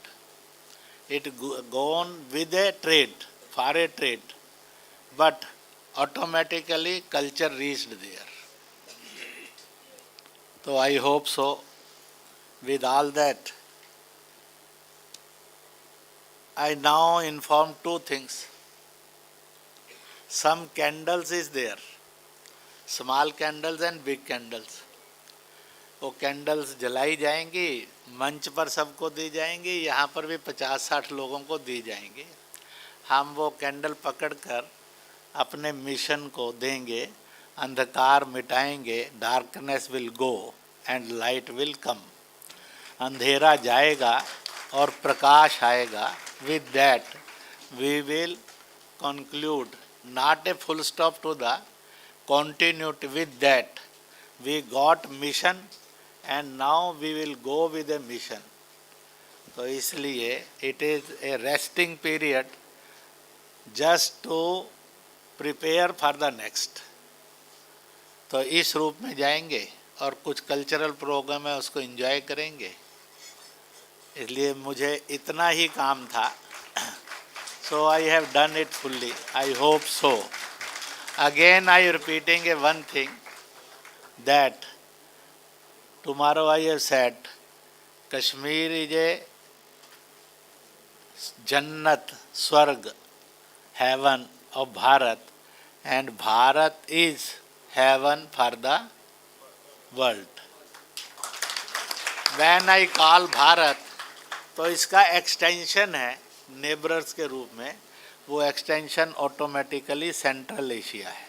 it gone with a trade, for a trade, but automatically culture reached there. So I hope so. With all that, I now inform two things. Some candles is there, small candles and big candles. वो candles जलाई जाएंगी, मंच पर सबको दी जाएंगी, यहाँ पर भी 50-60 लोगों को दी जाएंगी. हम वो कैंडल पकड़कर अपने मिशन को देंगे, अंधकार मिटाएंगे, darkness will go and light will come. अंधेरा जाएगा और प्रकाश आएगा. With that we will conclude, not a full stop to the continuity. With that we got mission and now we will go with a mission. तो इसलिए it is a resting period just to prepare for the next. तो इस रूप में जाएंगे और कुछ cultural programme है उसको एंजॉय करेंगे. इसलिए मुझे इतना ही काम था. So I have done it fully. I hope so. Again I am repeating one thing, that tomorrow I have said Kashmir is a Jannat, Swarg, heaven of Bharat, and Bharat is heaven for the world. When I call Bharat, तो इसका extension है नेबरर्स के रूप में. वो extension automatically central Asia है.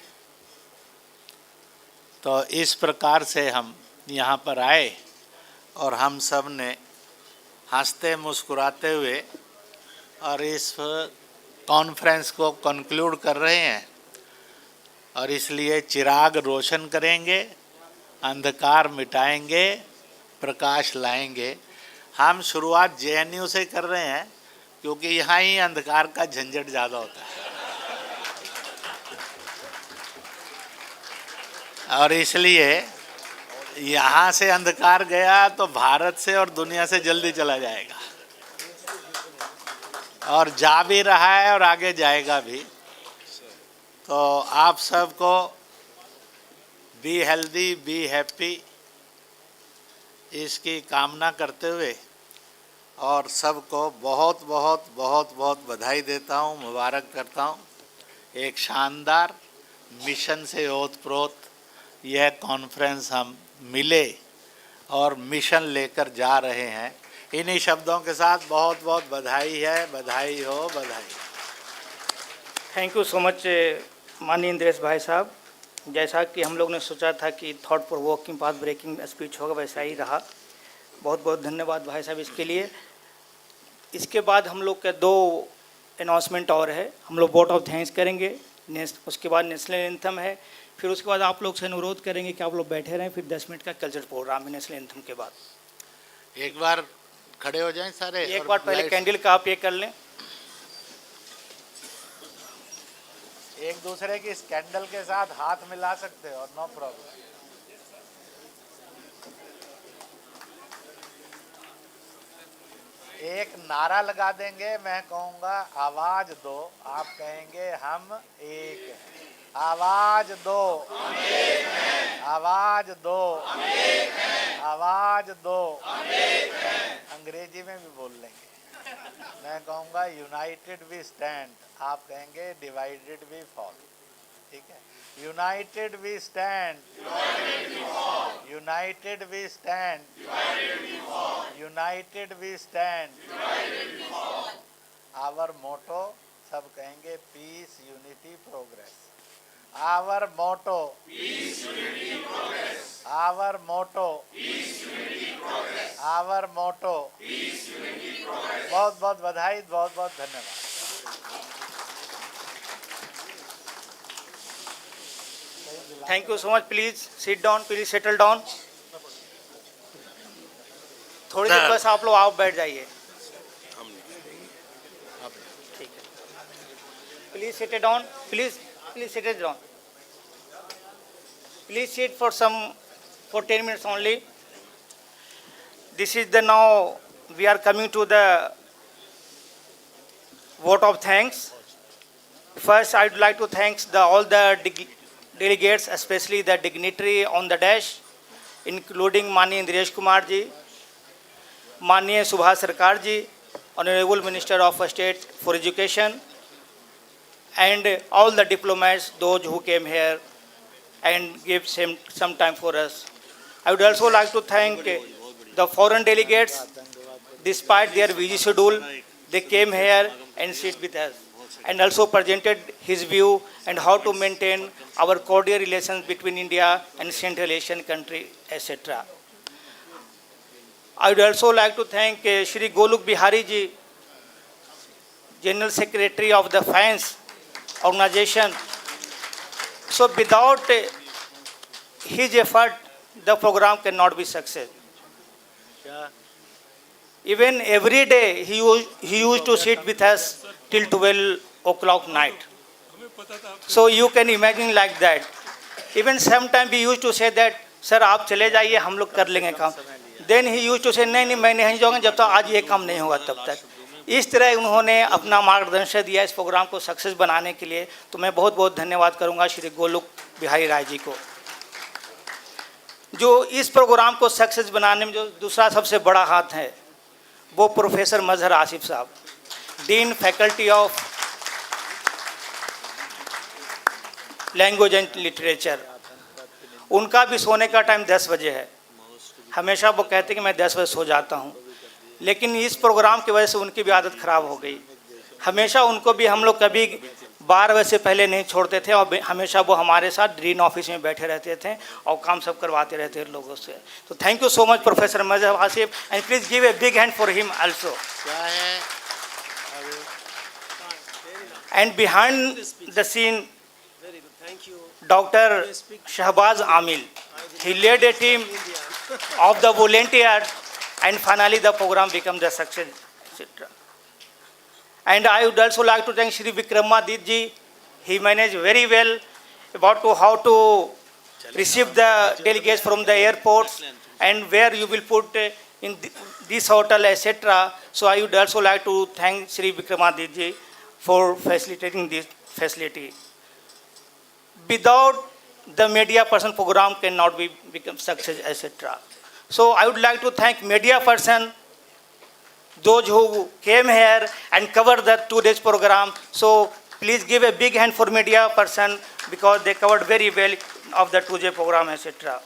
तो इस प्रकार से हम यहाँ पर आए और हम सब ने हंसते मुस्कुराते हुए और इस कॉन्फ्रेंस को कंक्लूड कर रहे हैं. और इसलिए चिराग रोशन करेंगे, अंधकार मिटाएंगे, प्रकाश लाएंगे. हम शुरुआत जेएनयू से कर रहे हैं क्योंकि यहाँ ही अंधकार का झंझट ज़्यादा होता है. और इसलिए यहाँ से अंधकार गया तो भारत से और दुनिया से जल्दी चला जाएगा, और जा भी रहा है और आगे जाएगा भी. तो आप सबको बी हेल्दी, बी हैप्पी, इसकी कामना करते हुए और सबको बहुत बहुत बहुत बहुत बधाई देता हूँ, मुबारक करता हूँ. एक शानदार मिशन से ओतप्रोत यह कॉन्फ्रेंस हम मिले और मिशन लेकर जा रहे हैं. इन्हीं शब्दों के साथ बहुत बहुत बधाई है. बधाई हो, बधाई. थैंक यू सो मच माननीय इंद्रेश भाई साहब. जैसा कि हम लोग ने सोचा था कि thought provoking path breaking speech होगा, वैसा ही रहा. बहुत बहुत धन्यवाद भाई साहब इसके लिए. इसके बाद हम लोग के 2 अनाउंसमेंट और है. हम लोग वोट ऑफ थैंक्स करेंगे, उसके बाद नेशनल एंथम है, फिर उसके बाद आप लोग से अनुरोध करेंगे कि आप लोग बैठे रहें, फिर 10 मिनट का कल्चरल प्रोग्राम है नेशनल एंथम के बाद. एक बार खड़े हो जाएं सारे। एक और बार पहले lights- कैंडल का आप ये कर लें। एक दूसरे की स्कैंडल के साथ हाथ मिला सकते हो, नो प्रॉब्लम। एक नारा लगा देंगे, मैं कहूंगा आवाज दो, आप कहेंगे हम एक हैं। आवाज दो, आवाज दो, आवाज दो। अंग्रेजी में भी बोल लेंगे। मैं कहूंगा यूनाइटेड वी स्टैंड, आप कहेंगे डिवाइडेड वी फॉल। ठीक है, united we stand, united we stand, united we stand. Our motto, सब कहेंगे peace unity progress. Our motto, peace unity progress. Our motto, peace unity progress. Our motto, peace unity progress. बहुत बहुत बधाई, बहुत बहुत धन्यवाद। Thank you so much. Please sit down, please settle down. थोड़ी देर बस आप लोग आप बैठ जाइए। ठीक है, please sit down, please sit down, please sit for 10 minutes only. This is the now we are coming to the vote of thanks. First, I would like to thank all the delegates, especially the dignitary on the dash, including Mani Indiresh Kumar ji, Mani Subhas Sarkar ji, Honorable Minister of State for Education, and all the diplomats, those who came here and gave some time for us. I would also like to thank the foreign delegates. Despite their busy schedule, they came here and sit with us and also presented his view and how to maintain our cordial relations between India and Central Asian country, etc. I would also like to thank Shri Goluk Bihari ji, General Secretary of the Finance Organization. So without his effort, the program cannot be success. Even every day he used to sit with us till 12 o'clock night. So you can imagine like that. Even sometimes we used to say that, sir, आप चले जाइए, हम लोग कर लेंगे काम. Then he used to say, नहीं मैं नहीं जाऊँगा जब तक आज ये काम नहीं होगा तब तक. इस तरह उन्होंने अपना मार्गदर्शन दिया इस प्रोग्राम को सक्सेस बनाने के लिए. तो मैं बहुत बहुत धन्यवाद करूँगा श्री गोलुक बिहारी राय जी को, जो इस प्रोग्राम को सक्सेस बनाने में जो दूसरा सबसे बड़ा हाथ है वो प्रोफेसर मजहर आसिफ साहब, dean faculty of language and literature. उनका भी सोने का टाइम 10 बजे है. हमेशा वो कहते हैं कि मैं 10 बजे सो जाता हूँ, लेकिन इस प्रोग्राम की वजह से उनकी भी आदत ख़राब हो गई. हमेशा उनको भी हम लोग कभी 12 बजे से पहले नहीं छोड़ते थे और हमेशा वो हमारे साथ ग्रीन ऑफिस में बैठे रहते थे और काम सब करवाते रहते थे लोगों से. तो thank you so much professor Mazhar Asif and please give a big hand for him also. And behind the scene Dr. Shahbaz Amil, he led a team of the volunteers and finally the program became the success, etc. And I would also like to thank Shri Vikramadit ji. He managed very well about how to receive the delegates from the airports and where you will put in this hotel, etc. So I would also like to thank Shri Vikramadit ji for facilitating this facility. Without the media person, program cannot become success, etc. So I would like to thank media person, those who came here and covered the 2 days program. So please give a big hand for media person because they covered very well of the 2 day program, etc.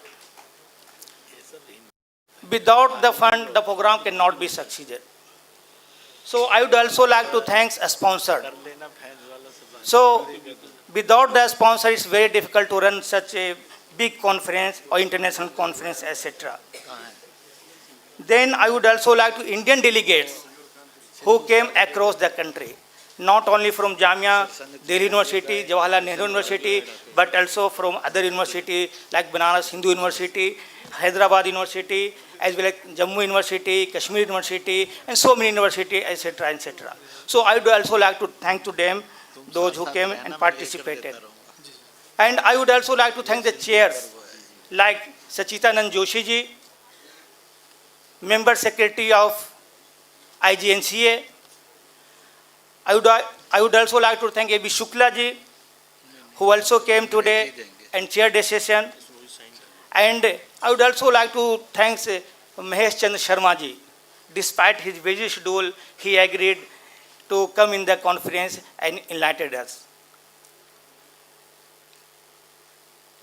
Without the fund, the program cannot be succeeded. So I would also like to thank a sponsor. So without the sponsor, it's very difficult to run such a big conference or international conference, etc. Then I would also like to Indian delegates who came across the country, not only from Jamia, Delhi University, Jawaharlal Nehru University, but also from other universities like Banaras Hindu University, Hyderabad University, as well as Jammu University, Kashmir University, and so many universities, etc., etc. So I would also like to thank to them, those who came and participated. And I would also like to thank the chairs, like Sachitanand Joshi ji, Member Secretary of IGNCA. I would also like to thank A.B. Shukla ji, who also came today and chaired the session. And I would also like to thank Mahesh Chandra Sharma ji. Despite his busy schedule, he agreed to come in the conference and enlightened us.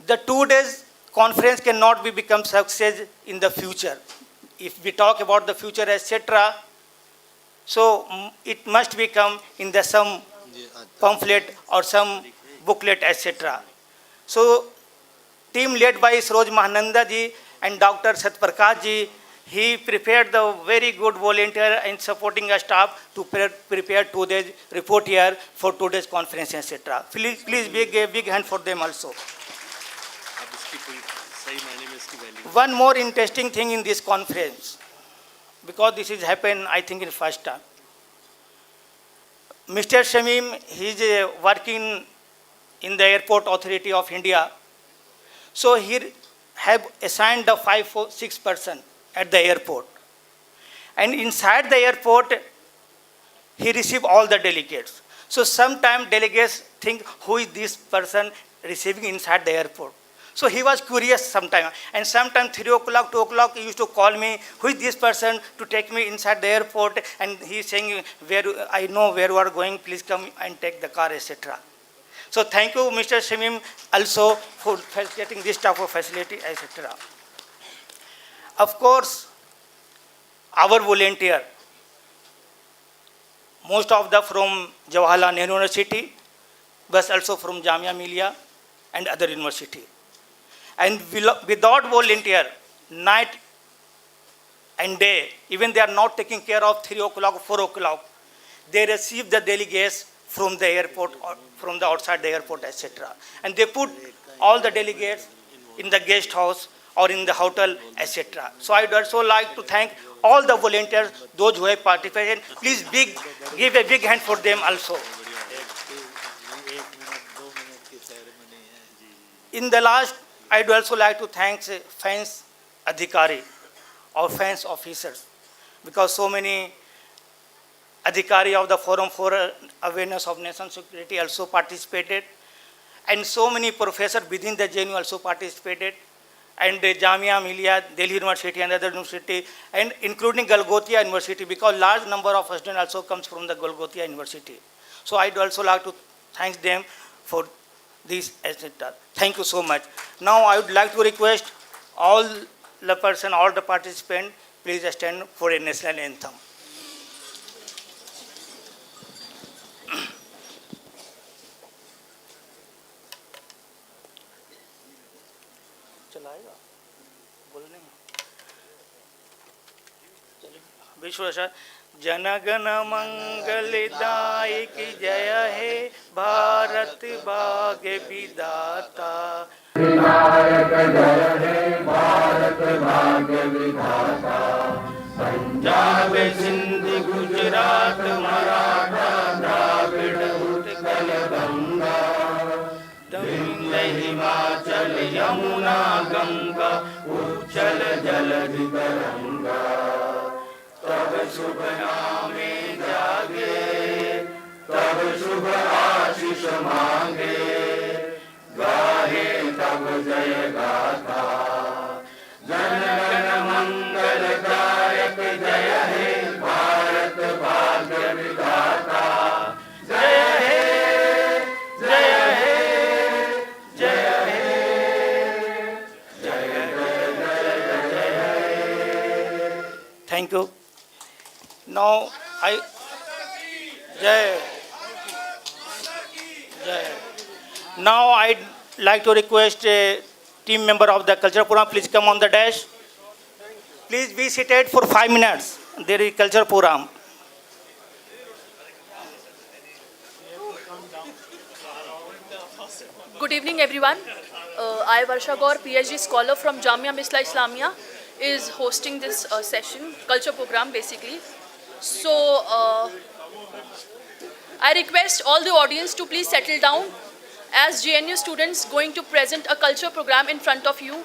The 2 days conference cannot be become success in the future. If we talk about the future, etc., so it must become in the some pamphlet or some booklet, etc. So team led by Saroj Mahananda ji and Dr. Satprakash ji, he prepared the very good volunteer and supporting a staff to prepare today's report here for today's conference, etc. Please big hand for them also. One more interesting thing in this conference, because this has happened, I think, in first time. Mr. Shamim, he is working in the Airport Authority of India. So he have assigned the 5 or 6 person at the airport. And inside the airport, he received all the delegates. So sometimes delegates think, who is this person receiving inside the airport? So he was curious sometimes. And sometimes 3 o'clock, 2 o'clock, he used to call me, who is this person to take me inside the airport? And he's saying, I know where you are going, please come and take the car, etc. So thank you, Mr. Shamim, also for getting this type of facility, etc. Of course, our volunteer, most of them from Jawaharlal Nehru University, but also from Jamia Millia and other university. And without volunteer, night and day, even they are not taking care of 3 o'clock, 4 o'clock, they receive the delegates from the airport or from the outside the airport, etc. And they put all the delegates in the guest house or in the hotel, etc. So I would also like to thank all the volunteers, those who have participated. Please give a big hand for them also. In the last, I would also like to thank fence adhikari or fence officers, because so many adhikari of the Forum for Awareness of National Security also participated, and so many professors within the JNU also participated, and Jamia Millia, Delhi University and other university, and including Golgothia University, because large number of students also comes from the Golgothia University. So I would also like to thank them for this, etc. Thank you so much. Now I would like to request all the person, all the participants, please stand for a national anthem. विश्वेश्वर जनगण मंगलदायक जय हे भारत भाग्य विधाता विनायक जय हे भारत भाग्य विधाता पंजाब सिंध गुजरात मराठा द्राविड़ उत्कल गंगा तमिल हिमाचल यमुना गंगा उच्चल जलधि तरंगा तब शुभ नामे जागे तब शुभ आशीष मांगे गाहे तब जय गाथा जनगण मंगलदायक जय हे भारत भाग्य विधाता जय हे जय हे जय हे जय जय जय जय। Thank you. Now Now I'd like to request a team member of the culture program, please come on the dash. Please be seated for 5 minutes. There is culture program. Good evening, everyone. I, Varsha Gaur, PhD scholar from Jamia Millia Islamia, is hosting this session, culture program basically. So I request all the audience to please settle down as JNU students going to present a culture program in front of you.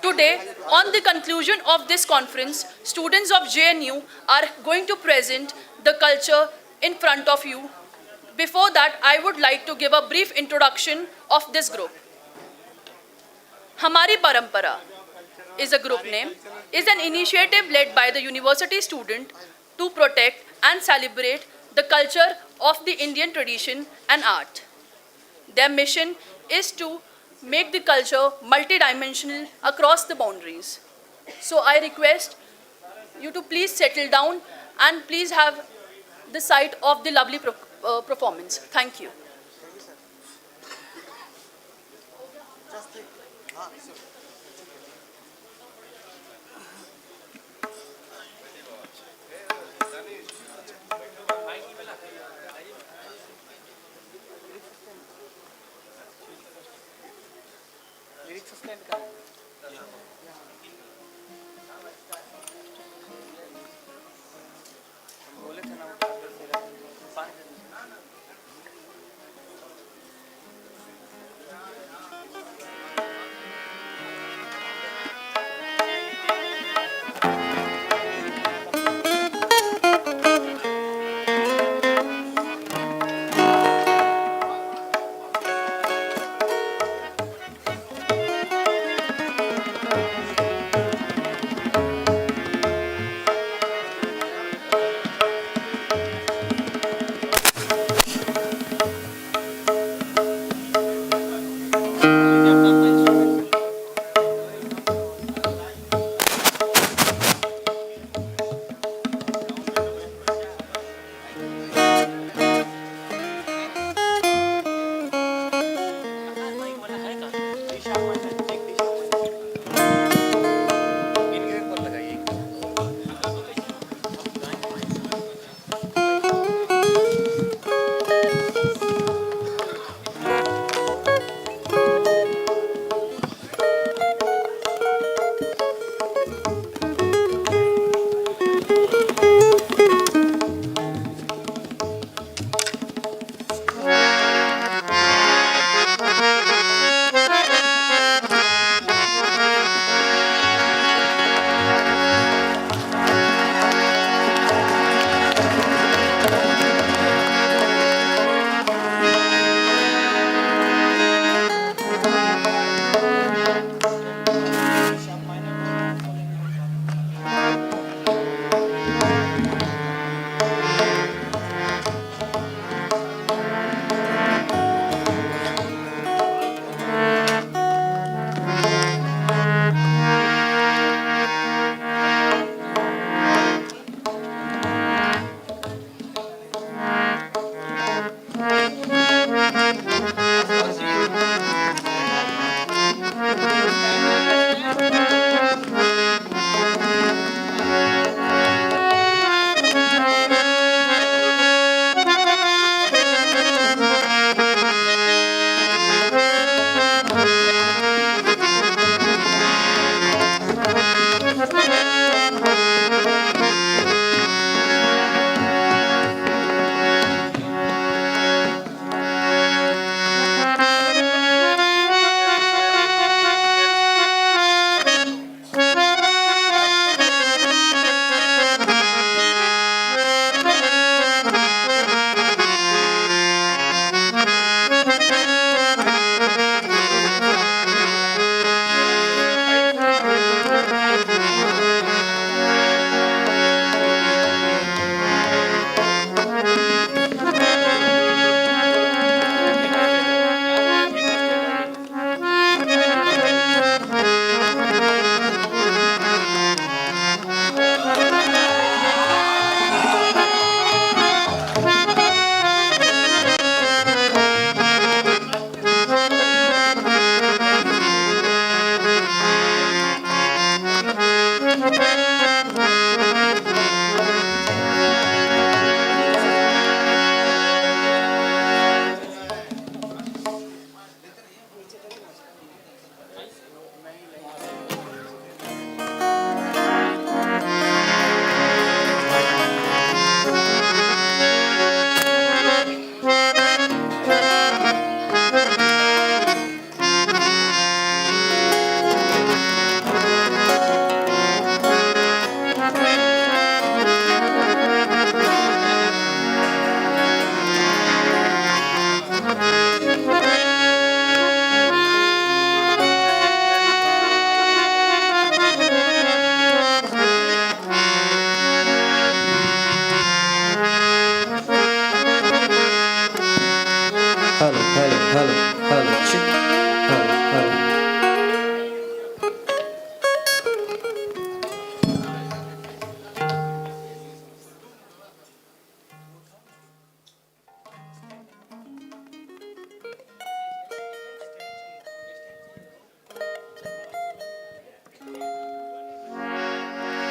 Today, on the conclusion of this conference, students of JNU are going to present the culture in front of you. Before that, I would like to give a brief introduction of this group. Hamari Parampara is a group name, is an initiative led by the university student to protect and celebrate the culture of the Indian tradition and art. Their mission is to make the culture multidimensional across the boundaries. So I request you to please settle down and please have the sight of the lovely performance. Thank you.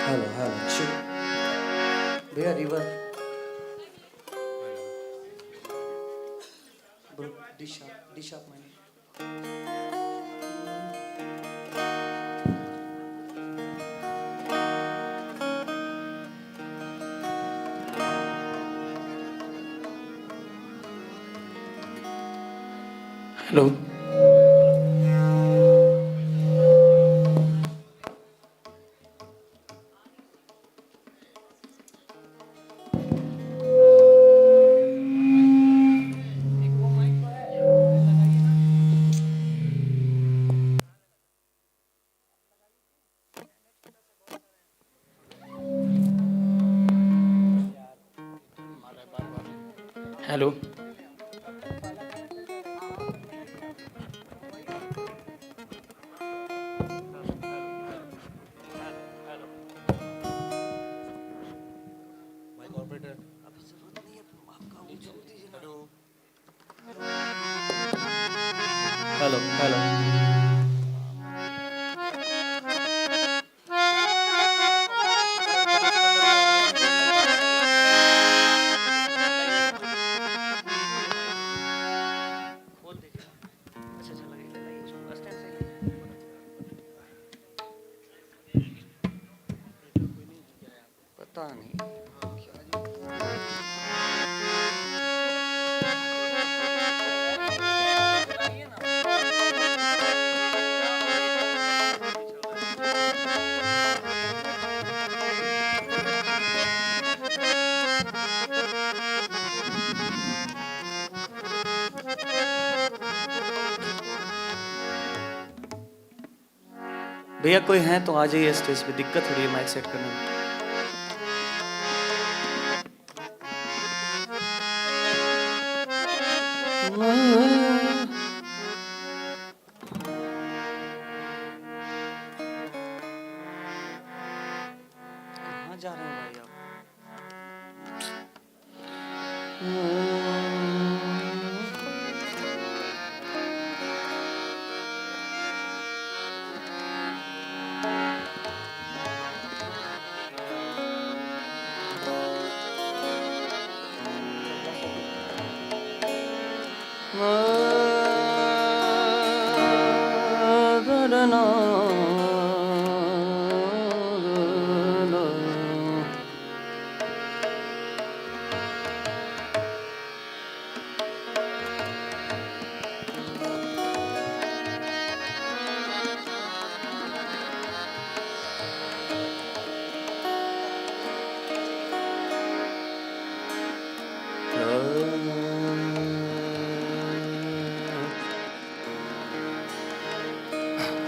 Hello hello Shiv भैया रिवर ब्रो डिश अप मैंने hello hello hello hello पता नहीं भैया कोई हैं तो आ जाइए स्टेज पे दिक्कत हो रही है माइक सेट करने में कहाँ जा रहे हैं भाई आप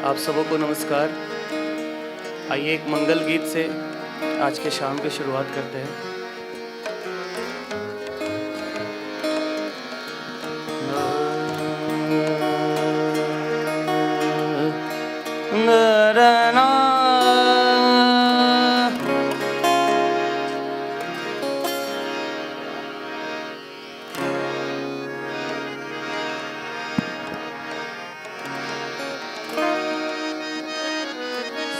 आप सबको नमस्कार। आइए एक मंगल गीत से आज के शाम की शुरुआत करते हैं।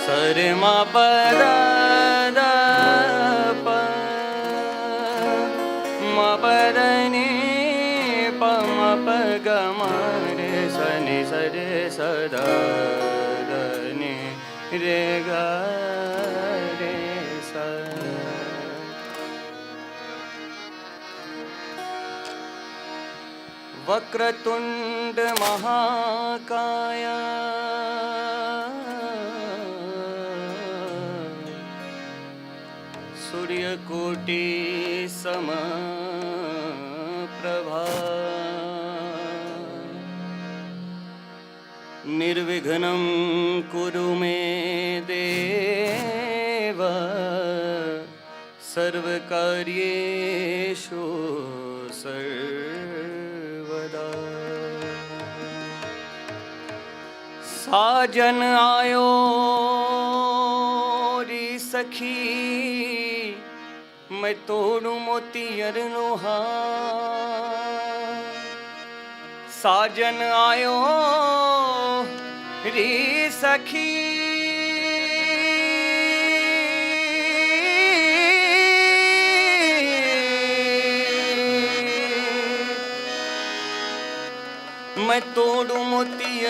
सरे मा पद द प म पद नि प म प ग म रे स नि स रे स द द नि रे ग रे स वक्रतुंड महाकाय सूर्यकोटि समप्रभा निर्विघ्नं कुरु मे देव सर्वकार्येषु सर्वदा। साजन आयो री सखी मैं तोड़ू मोतियर नो हार। साजन आयो री सखी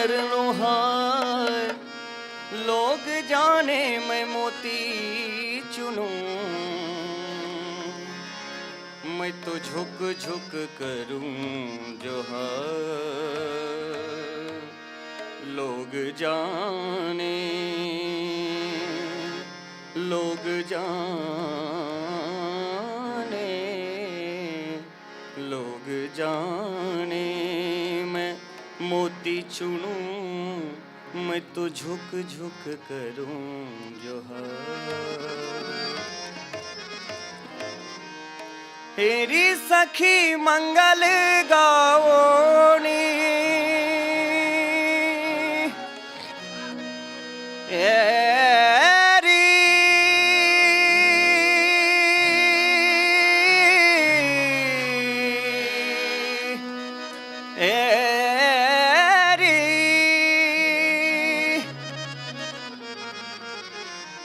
कर लूं हार, लोग जाने मैं मोती चुनूं, मैं तो झुक झुक करूं जोहार, लोग जाने, लोग जाने, लोग जाने मैं मोती चुनूं, मैं तो झुक झुक करूं जोहार। तेरी सखी मंगल गाओनी,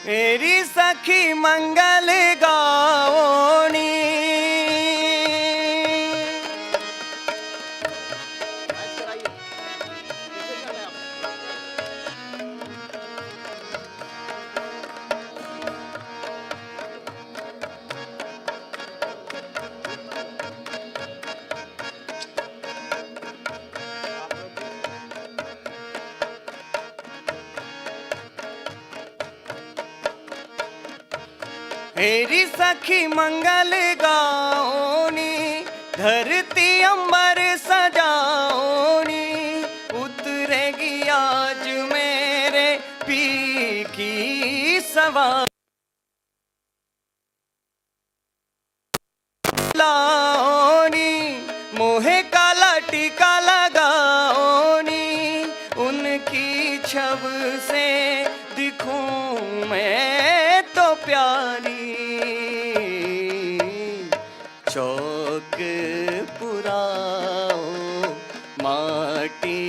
मेरी सखी मंगल गाओनी, मेरी सखी मंगल गाओनी, धरती अंबर सजाओनी, उतरेगी आज मेरे पी की सवार लाओनी, मोहे काला टीका लगाओनी, उनकी छब से दिखूं मैं तो प्यारी, चौक पुराओ माटी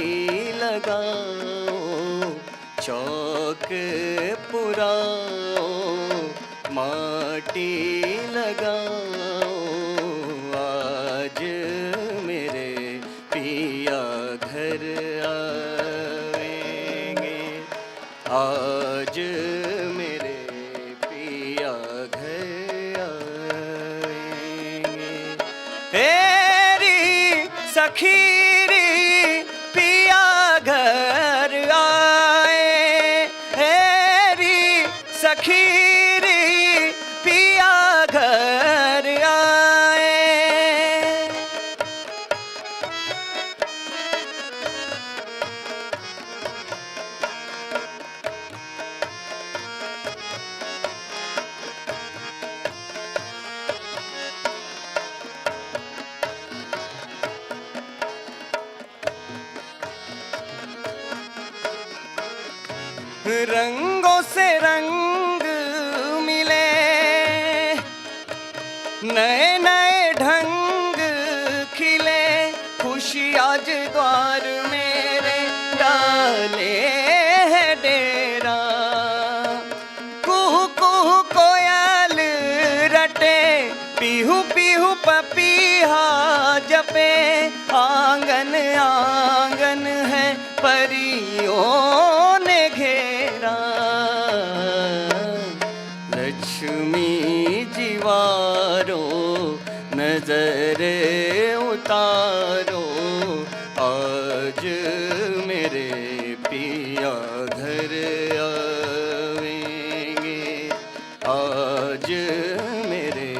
लगाओ, चौक पुराओ माटी लगाओ, आज मेरे पिया घर आएंगे, आज मेरे पिया घर आएंगे। तेरी सखीरी पिया घर आए, तेरी सखीरी पिया घर आए, रंगों से रंग मिले, नए नए ढंग खिले, खुशी आज द्वार मेरे डाले है डेरा, कुहू कुहू कोयल रटे, पीहू पीहू पपीहा जपे, आंगन आंगन है परियों ने घेरा, लक्ष्मी जीवारो नजर उतारो, आज मेरे पिया घर आवेंगे, आज मेरे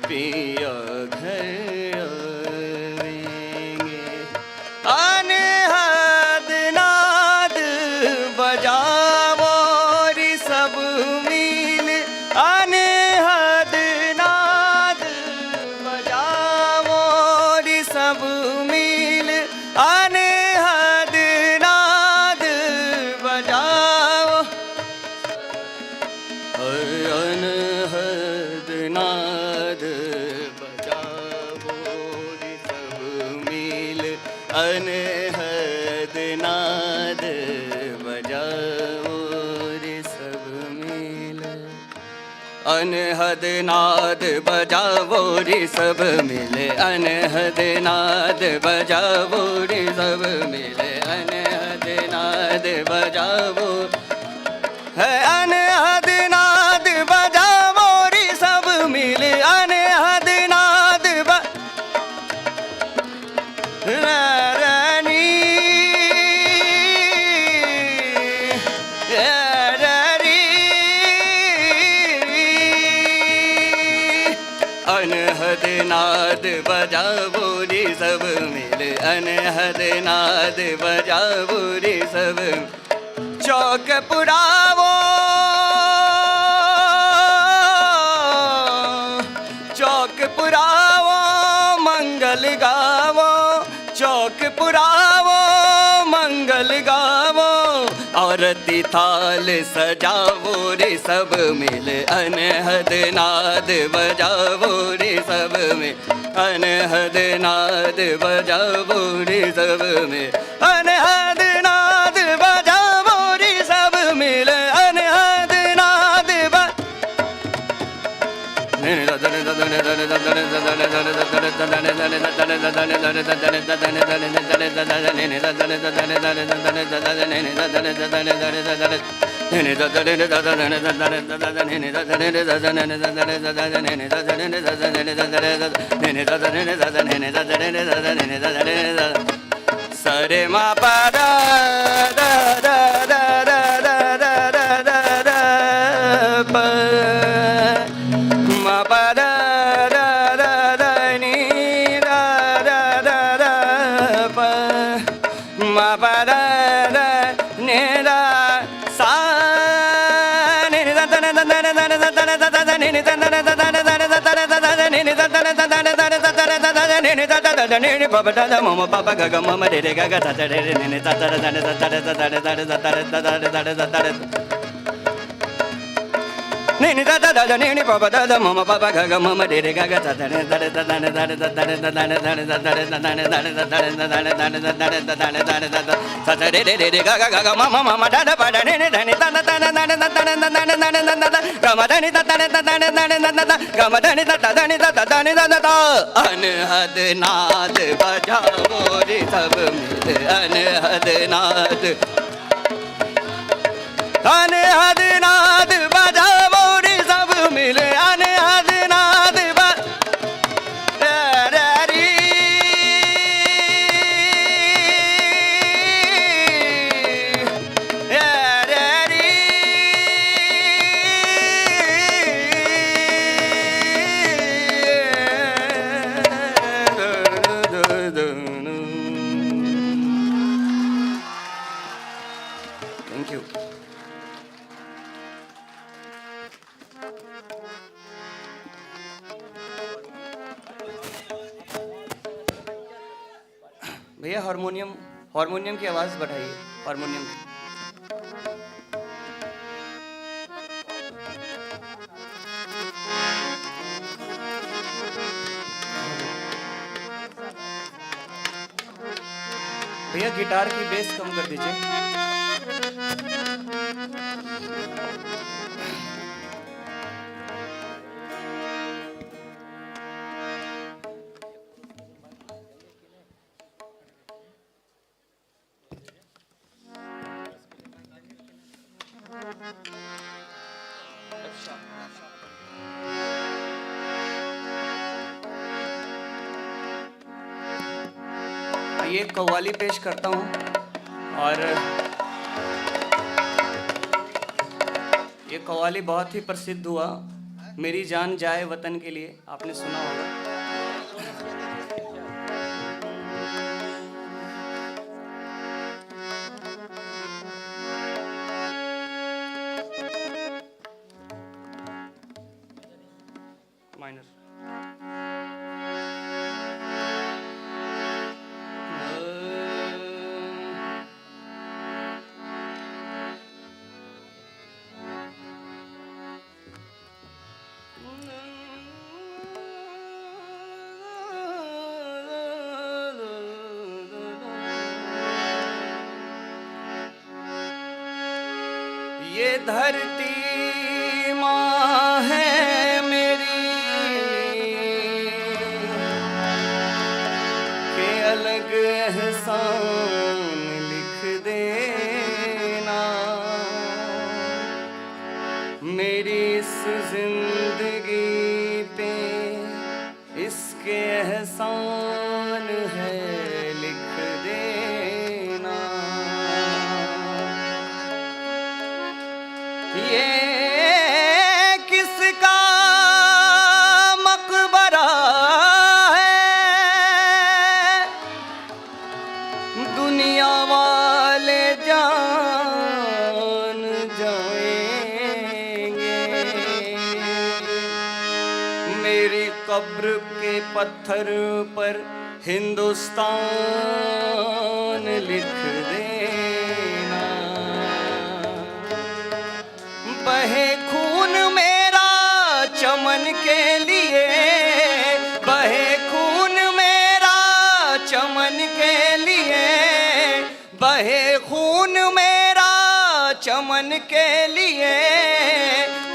पिया घर आवेंगे। अनहद नाद बजावो रे सब मिल, अनहद नाद बजावो रे सब मिल, अनहद नाद बजाओ, अनहद नाद बजाओ रे सब मिल, अनहद नाद बजाओ रे सब मिल, अनहद नाद बजाओ रे सब मिले, अनहद नाद बजाओ रे सब मिले, अनहद नाद बजावो है अनहद नाद बजावो रे सब मिल अनहद नाद रानी अनहद नाद बजावो रे सब मिल अनहद नाद बजावो रे सब चौक पुरावो चौक पुरावो मंगल गावो चौक पुरावो मंगल गावो आरती थाल सजावो रे सब मिल अनहद नाद बजावो रे सब में अनहद नाद बजावो रे सब में अनहद नाद बजावो रे सब मिल अनहद नाद सरे मा पा दा दा दा दा दा दा दा दा दा दा प मा पा दा दा दा दा नी दा दा दा दा प मा पा दा दा ने दा सा ने दा दा दा दा दा दा दा दा दा दा ने दा दा दा दा दा दा दा दा दा ने दा दा दा दा दा दा दा दा ne da da da ne ne papa da da mama papa ga ga mama de ga ga da da ne ne da da da da da da da da da da da da da ne ne da da da ne ne papa da da mama papa ga ga mama de ga ga da da ne da da da da da da da da da da da da ga ga ga mama mama da da pa da ne ne da ne da da da da da da da ga ma da ne da da da da da da ga ma da ne da da da ne da da da ne da da अनहद नाद बजावो रे सब मिल अनहद नाद अनहद नाद बजावो रे सब मिल अनहद नाद Thank you. भैया harmonium harmonium की आवाज़ बढ़ाइए हारमोनियम की भैया गिटार की बेस कम कर दीजिए ये कव्वाली पेश करता हूँ और ये कव्वाली बहुत ही प्रसिद्ध हुआ मेरी जान जाए वतन के लिए आपने सुना होगा माइनर ये धरती माँ है मेरी के अलग एहसान लिख दे पे इसके एहसान है लिख देना। ये किसका मकबरा है, दुनिया वाले जान जाएंगे। मेरी कब्र के पत्थर पर हिंदुस्तान लिख देना। बहे खून मेरा चमन के लिए, बहे खून मेरा चमन के लिए, बहे खून मेरा चमन के लिए,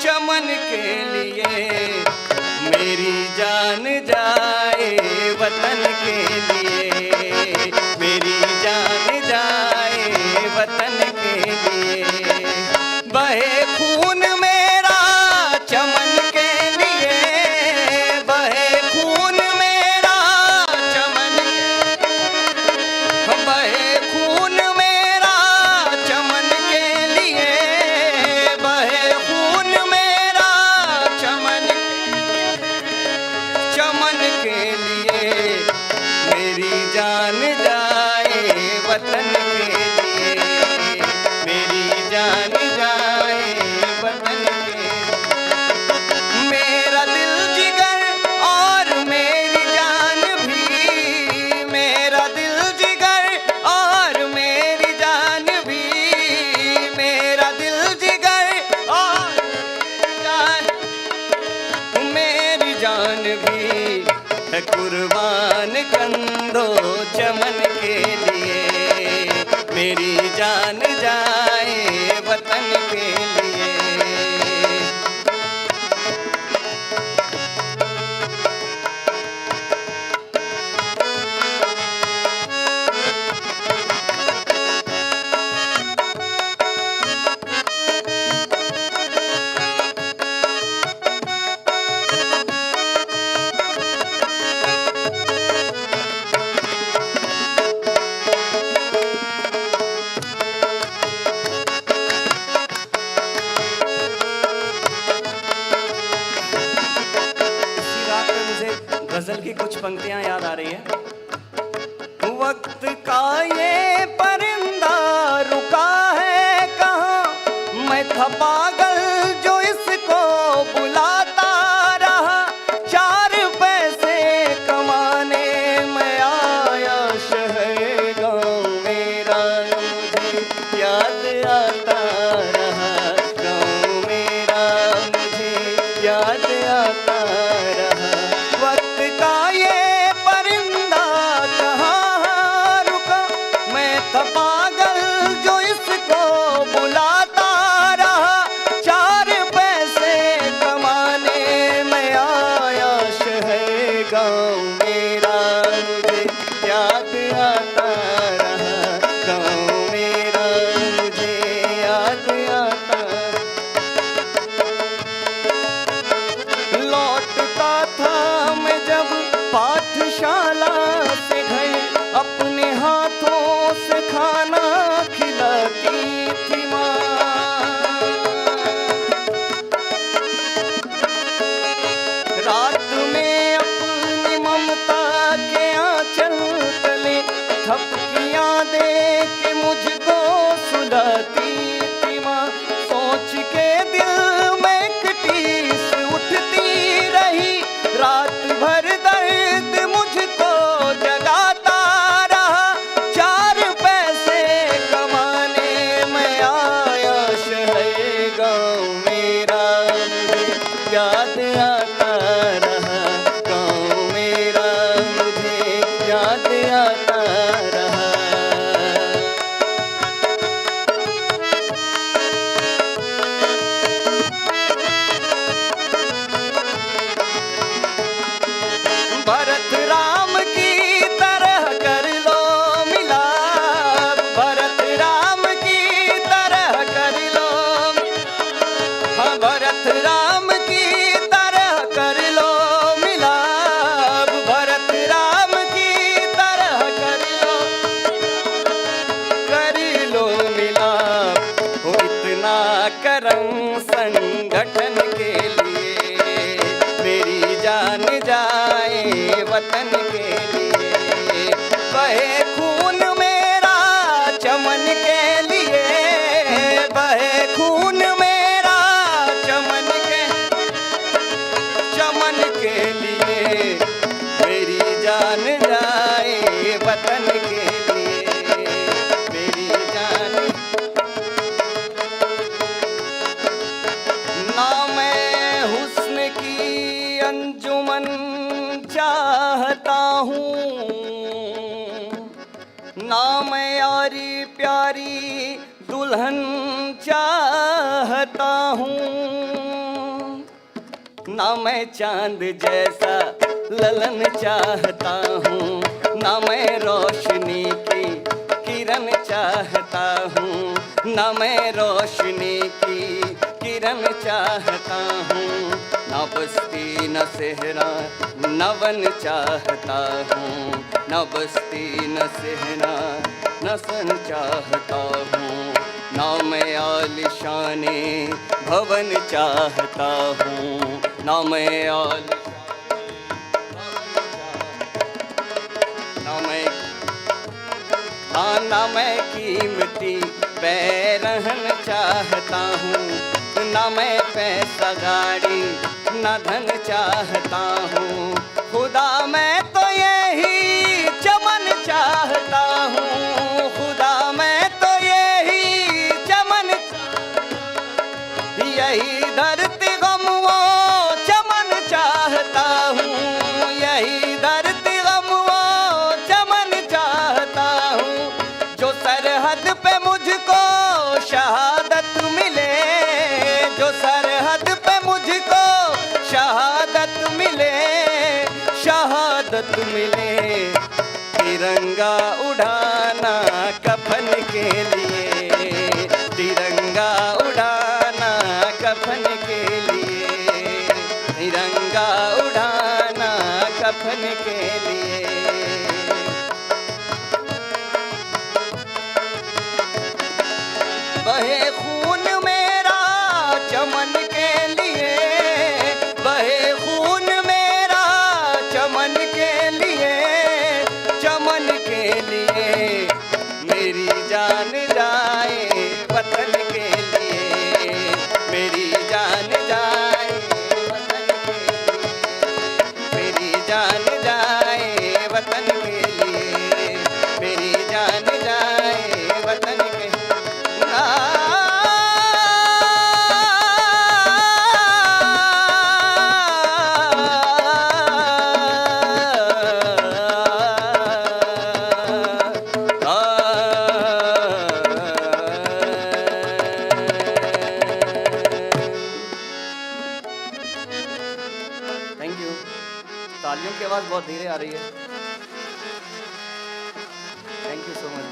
चमन के लिए। मेरी जान जाए वतन के लिए, मेरी जान जाए वतन के लिए। बहे खून मेरा चमन के लिए, बहे खून मेरा चमन के, बहे खून मेरा चमन के लिए, बहे खून मेरा चमन के लिए। मेरी जान जाए वतन के लिए, मेरी जान जाए वतन के। मेरा दिल जिगर और मेरी जान भी, मेरा दिल जिगर और मेरी जान भी, मेरा दिल जिगर और मेरी जान भी है कुर्बान कंधो चमन के लिए। मेरी जान जाए वतन के लिए। गजल की कुछ पंक्तियां याद आ रही हैं। वक्त का ये परिंदा रुका है कहाँ, मैं था पागल जो इसको बुलाता रहा। चार पैसे कमाने मैं आया शहर गाँव मेरा, मुझे याद आता रहा गाँव मेरा, मुझे याद आता रहा। वक्त का ये परिंदा कहाँ रुका, मैं था पागल जो इसको बुलाता रहा। चार पैसे कमाने मैं आया शहर गाँव मेरा, मुझे याद आता रहा गाँव मेरा, मुझे याद आता। लौटता था मैं जब पाठशाला से घर, अपने हाथों से खाना खिलाती थी माँ। रात में अपनी ममता के आंचल तले थपकियां दे के मुझको सुलाती थी माँ। सोच के दिल में कटीस उठती रही, रात भर दर्द मुझको जगाता रहा। चार पैसे कमाने मैं आया शहर गाँव मेरा, मुझे याद आता रहा गाँव मेरा, मुझे याद आता रहा। भरत राम की तरह कर लो मिलाप, भरत राम की तरह कर लो, हाँ भरत राम की तरह कर लो वतन के लिए, बहे खून मेरा चमन के लिए, बहे खून मेरा चमन के लिए, मेरी जान जाए वतन के लिए, मेरी जान। ना मैं हुस्न की अंजुमन चाहता हूँ, ना मैं यारी प्यारी दुल्हन चाहता हूँ, ना मैं चांद जैसा ललन चाहता हूँ, ना मैं रोशनी की किरण चाहता हूँ, ना मैं रोशनी की किरण चाहता हूँ, न बस्ती न सेहरा न वन चाहता हूँ, न बस्ती न सेहरा न सन चाहता हूँ, ना मैं आलिशाने भवन चाहता हूँ, ना मैं ना मैं कीमती पैरहन चाहता हूँ, ना मैं पैसा गाड़ी न धन चाहता हूँ, खुदा मैं तो यही चमन चाहता हूँ, खुदा मैं तो यही चमन, यही धरती गम वो चमन चाहता हूँ, यही धरती गम वो चमन चाहता हूँ, जो सरहद पे मुझको शहादत मिले, जो सरहद पे मुझको शहादत मिले, शहादत मिले, तिरंगा उड़ाना कफन के लिए, तिरंगा उड़ाना कफन के लिए, तिरंगा उड़ाना कफन के लिए। बहे खून मेरा चमन के लिए, बहे खून मेरा चमन के लिए, चमन के लिए, मेरी जान जाए वतन के लिए, मेरी जान जाए वतन के लिए, मेरी जान जाए वतन के लिए, मेरी जान जाए वतन के थैंक यू। तालियों की आवाज़ बहुत धीरे आ रही है। Thank you so much.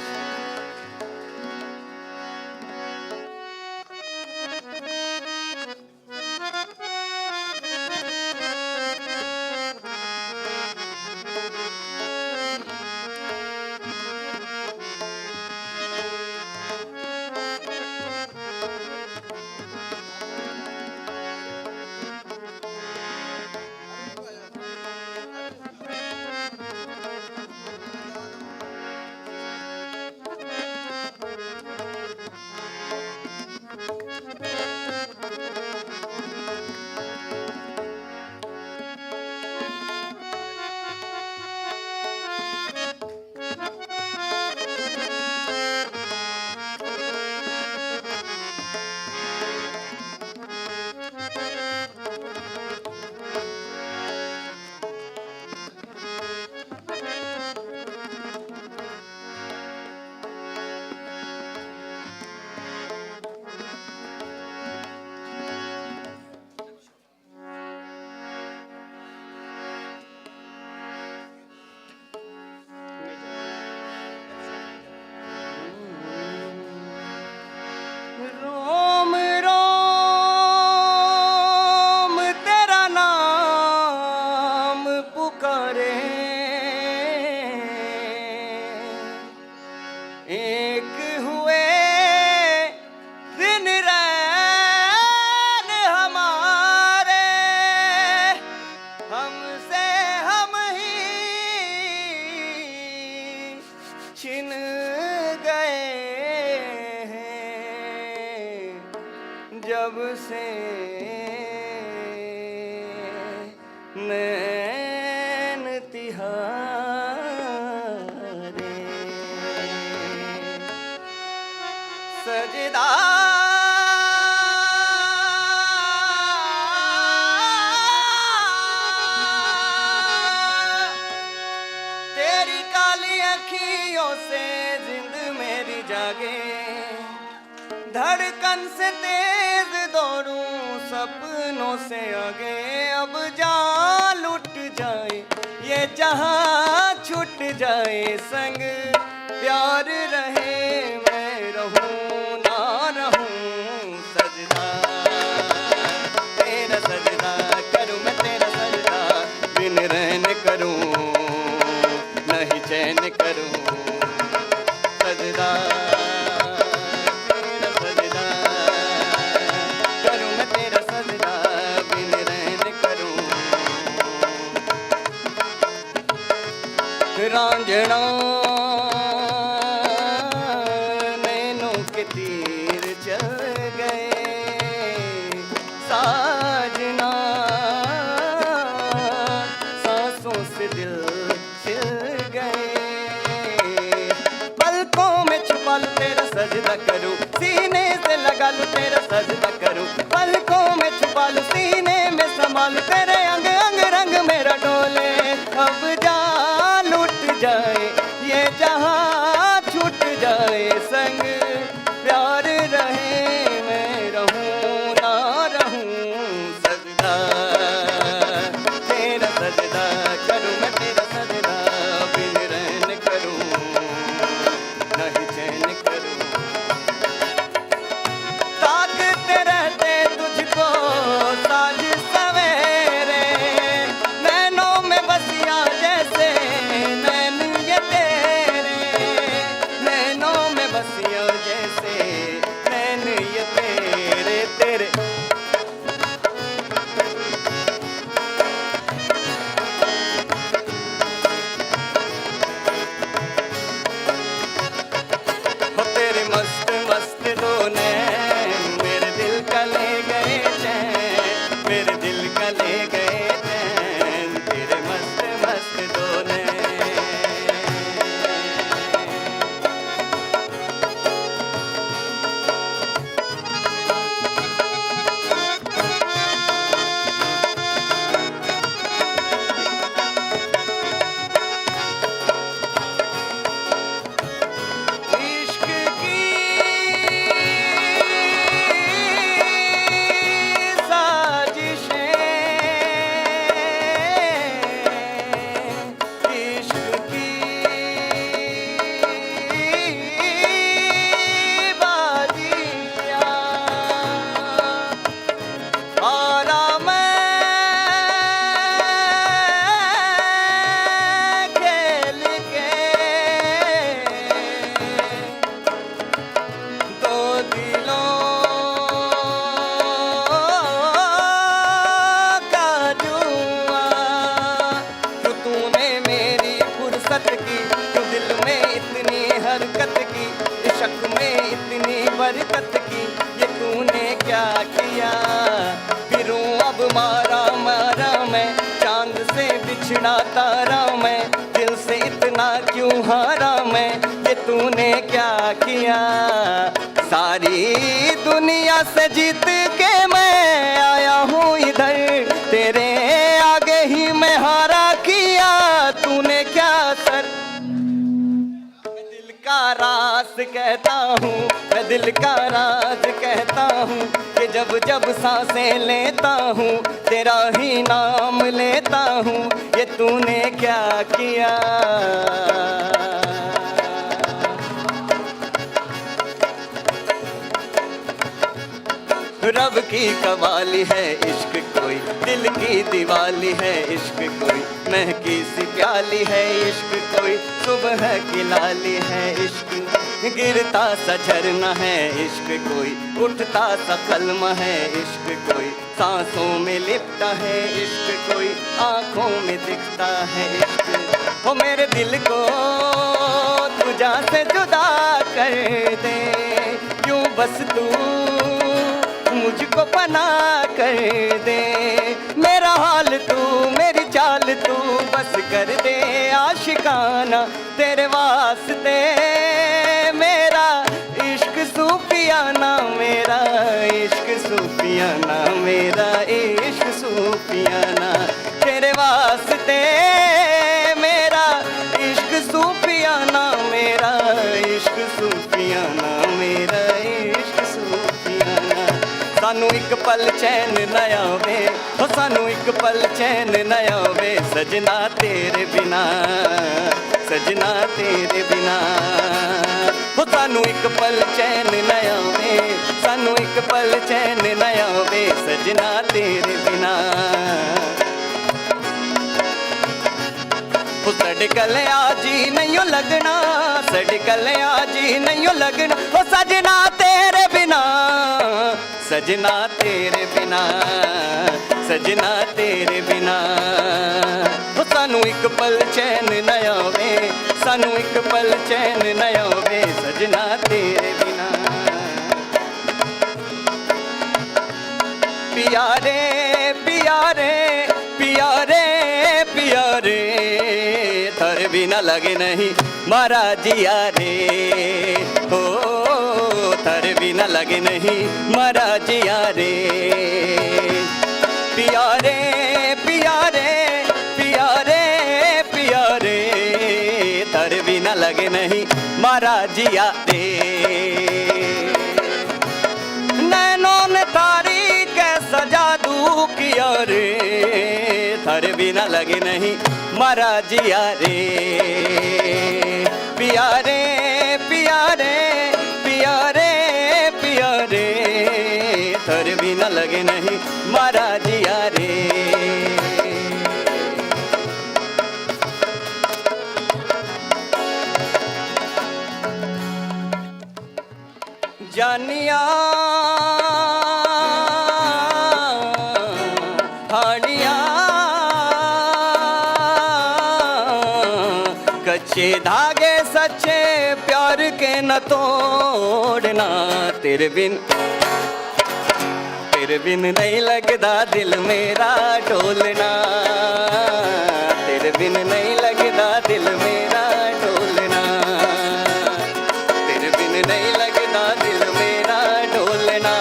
नैन तिहारे सजदा तेरी काली अखियों से जिंद मेरी जागे धड़कन से तेज दौड़ूं सपनों से आगे अब जान लुट जाए ये जहां छूट जाए संग प्यार रहे मैं रहूं ना रहूं सजदा तेरा सजदा करूं मैं तेरा सजदा बिन रहन करूं नहीं चैन करूं सजदा तेरा सजदा करूं मैं तेरा सजदा बिन रहन करूं रांझना नैनों के तीर चल गए साजना सांसों से दिल छिल गए पलकों में छुपा लूं तेरा सजदा करूं सीने से लगा लूं तेरा सजदा करूं पलकों में छुपा लूं सीने में संभालूं तेरे अंग अंग रंग मेरा डोले अब जान लुट जाए ये जहां छूट जाए संग प्यार रहे मैं रहूं ना रहूं सजदा तेरा सजदा करूं मैं तेरा सजदा बिन रहन करूं नहीं चैन करूं ताकते रहते तुझको साँझ सवेरे नैनों में बसिया जैसे नैन ये तेरे नैनों में बसिया जैसे नैन ये तेरे तेरे हो तेरे मस्त मस्त दो नैन मेरे दिल का ले गए चैन मेरे दिल का ले गए चैन तेरे मस्त मस्त दो नैन इश्क की साजिशें इश्क की बाजियां हारा मैं खेल के दो दिलों का जुआ जो तूने मेरी फुर्सत की जो दिल में इतनी हरकत की इश्क में इतनी बरकत की ये तूने क्या किया फिरूं अब मारा मारा मैं चांद से बिछड़ा तारा मैं दिल से इतना क्यों हारा मैं ये तूने क्या किया सारी दुनिया से जीत के मैं आया हूँ इधर तेरे आगे ही मैं हारा किया तूने क्या सर मैं दिल का राज कहता हूँ मैं दिल का राज कहता हूँ कि जब जब सांसें लेता हूँ तेरा ही नाम लेता हूँ ये तूने क्या किया रब की कवाली है इश्क कोई दिल की दिवाली है इश्क कोई महकी सी प्याली है इश्क कोई सुबह की लाली है इश्क गिरता सा झरना है इश्क कोई उठता सा कलमा है इश्क कोई सांसों में लिपटा है इश्क कोई आँखों में दिखता है इश्क वो मेरे दिल को तुझा से जुदा कर दे यूं बस तू मुझको पना कर दे मेरा हाल तू मेरी तू बस कर दे आशिकाना, तेरे वास्ते मेरा इश्क सूफियाना, मेरा इश्क सूफियाना, मेरा इश्क सूफियाना, तेरे वास्ते मेरा इश्क सूफियाना, मेरा इश्क सूफियाना, मेरा इश्क सूफियाना। सानू एक पल चैन न आवे, हो सानू एक पल चैन न आवे, सजना तेरे बिना, सजना तेरे बिना, हो सानू एक पल चैन न आवे, सानू एक पल चैन न आवे, सजना तेरे बिना। सड़कल आजी नहीं लगना, सड़कल आजी नहीं लगना, ओ सजना तेरे बिना, सजना तेरे बिना, सजना तेरे बिना, ओ सानू एक पल चैन न आवे, सानू एक पल चैन न आवे, सजना तेरे बिना। प्यारे प्यारे प्यारे प्यारे, थर बिना लगे नहीं मारा जिया रे, हो थर बिना लगे नहीं मारा जिया रे। प्यारे प्यारे प्यारे प्यारे, थर बिना लगे नहीं मारा जिया रे। नैनों ने तारी कैसा जादू किया रे, थर बिना लगे नहीं मारा जिया रे। प्यारे प्यारे प्यारे प्यारे, थर बिना लगे नहीं मारा जिया रे। जानिया हानिया कच्चे धागे सच्चे प्यार के न तोड़ना, तेरे बिन नहीं लगदा दिल मेरा डोलना, तेरे बिन नहीं लगदा दिल मेरा डोलना, तेरे बिन नहीं लगदा दिल मेरा डोलना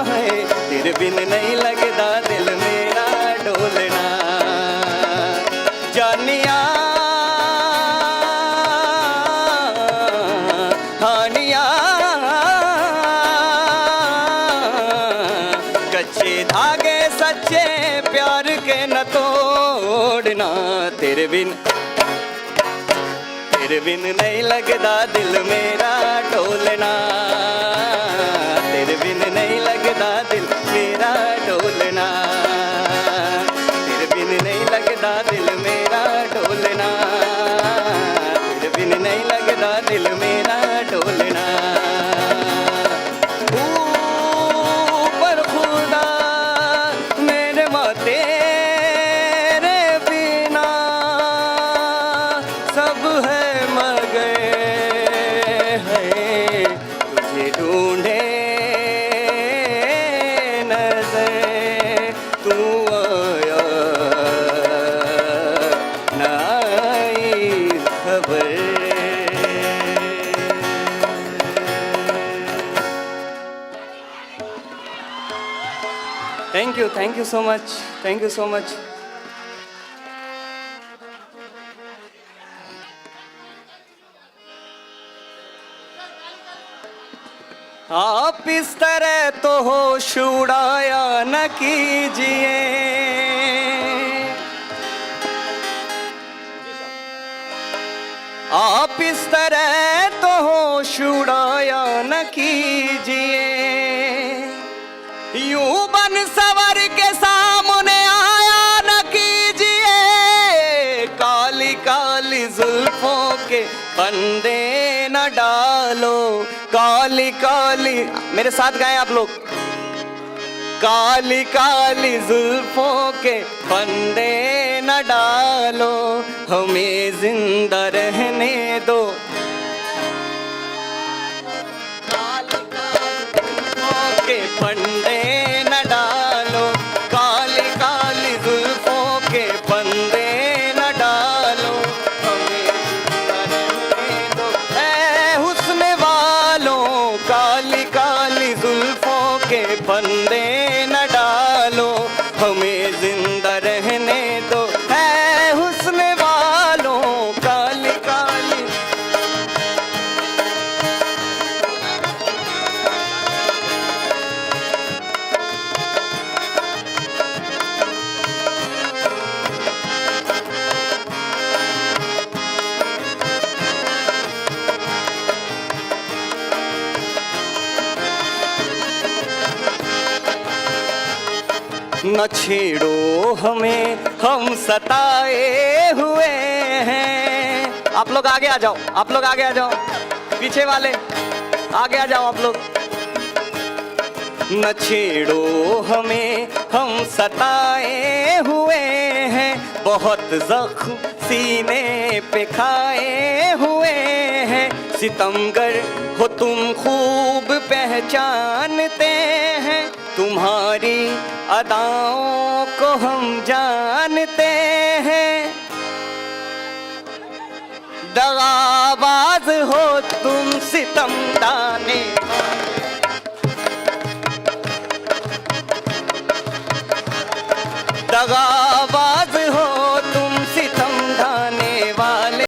है, तेरे बिन नहीं लगदा दिल मेरा डोलना। जानिया हानिया कच्चे धागे सच्चे प्यार के न तोड़ना, तेरे बिन नहीं लगदा दिल मेरा डोलना, तेरे बिन नहीं लगदा दिल मेरा डोलना, तेरे बिन नहीं लगदा दिल मेरा डोलना, तेरे बिन नहीं लगदा दिल मेरा डोलना। ऊपर खुदा मेरे माँ तेरे बिना सब है मगर है, तुझे ढूंढे नजर तू आया ना आई खबर। Thank you so much, thank you so much. आप इस तरह तो होश उड़ाया न कीजिए, आप इस तरह तो होश उड़ाया न कीजिए, यूं बन सवर के सामने आया न कीजिए, काली काली जुल्फों के फंदे न डालो, काली काली, मेरे साथ गाएं आप लोग, काली काली जुल्फों के फंदे न डालो, हमें जिंदा रहने दो, काली काली जुल्फों के फंदे न डालो, काली काली जुल्फों के फंदे न छेड़ो हमें, हम सताए हुए हैं। आप लोग आगे आ जाओ, आप लोग आगे आ जाओ, पीछे वाले आगे आ जाओ आप लोग। न छेड़ो हमें, हम सताए हुए हैं, बहुत जख्म सीने पे खाए हुए हैं। सितमगर हो तुम खूब पहचानते हैं, तुम्हारी अदाओं को हम जानते हैं। दगाबाज हो तुम सितम दाने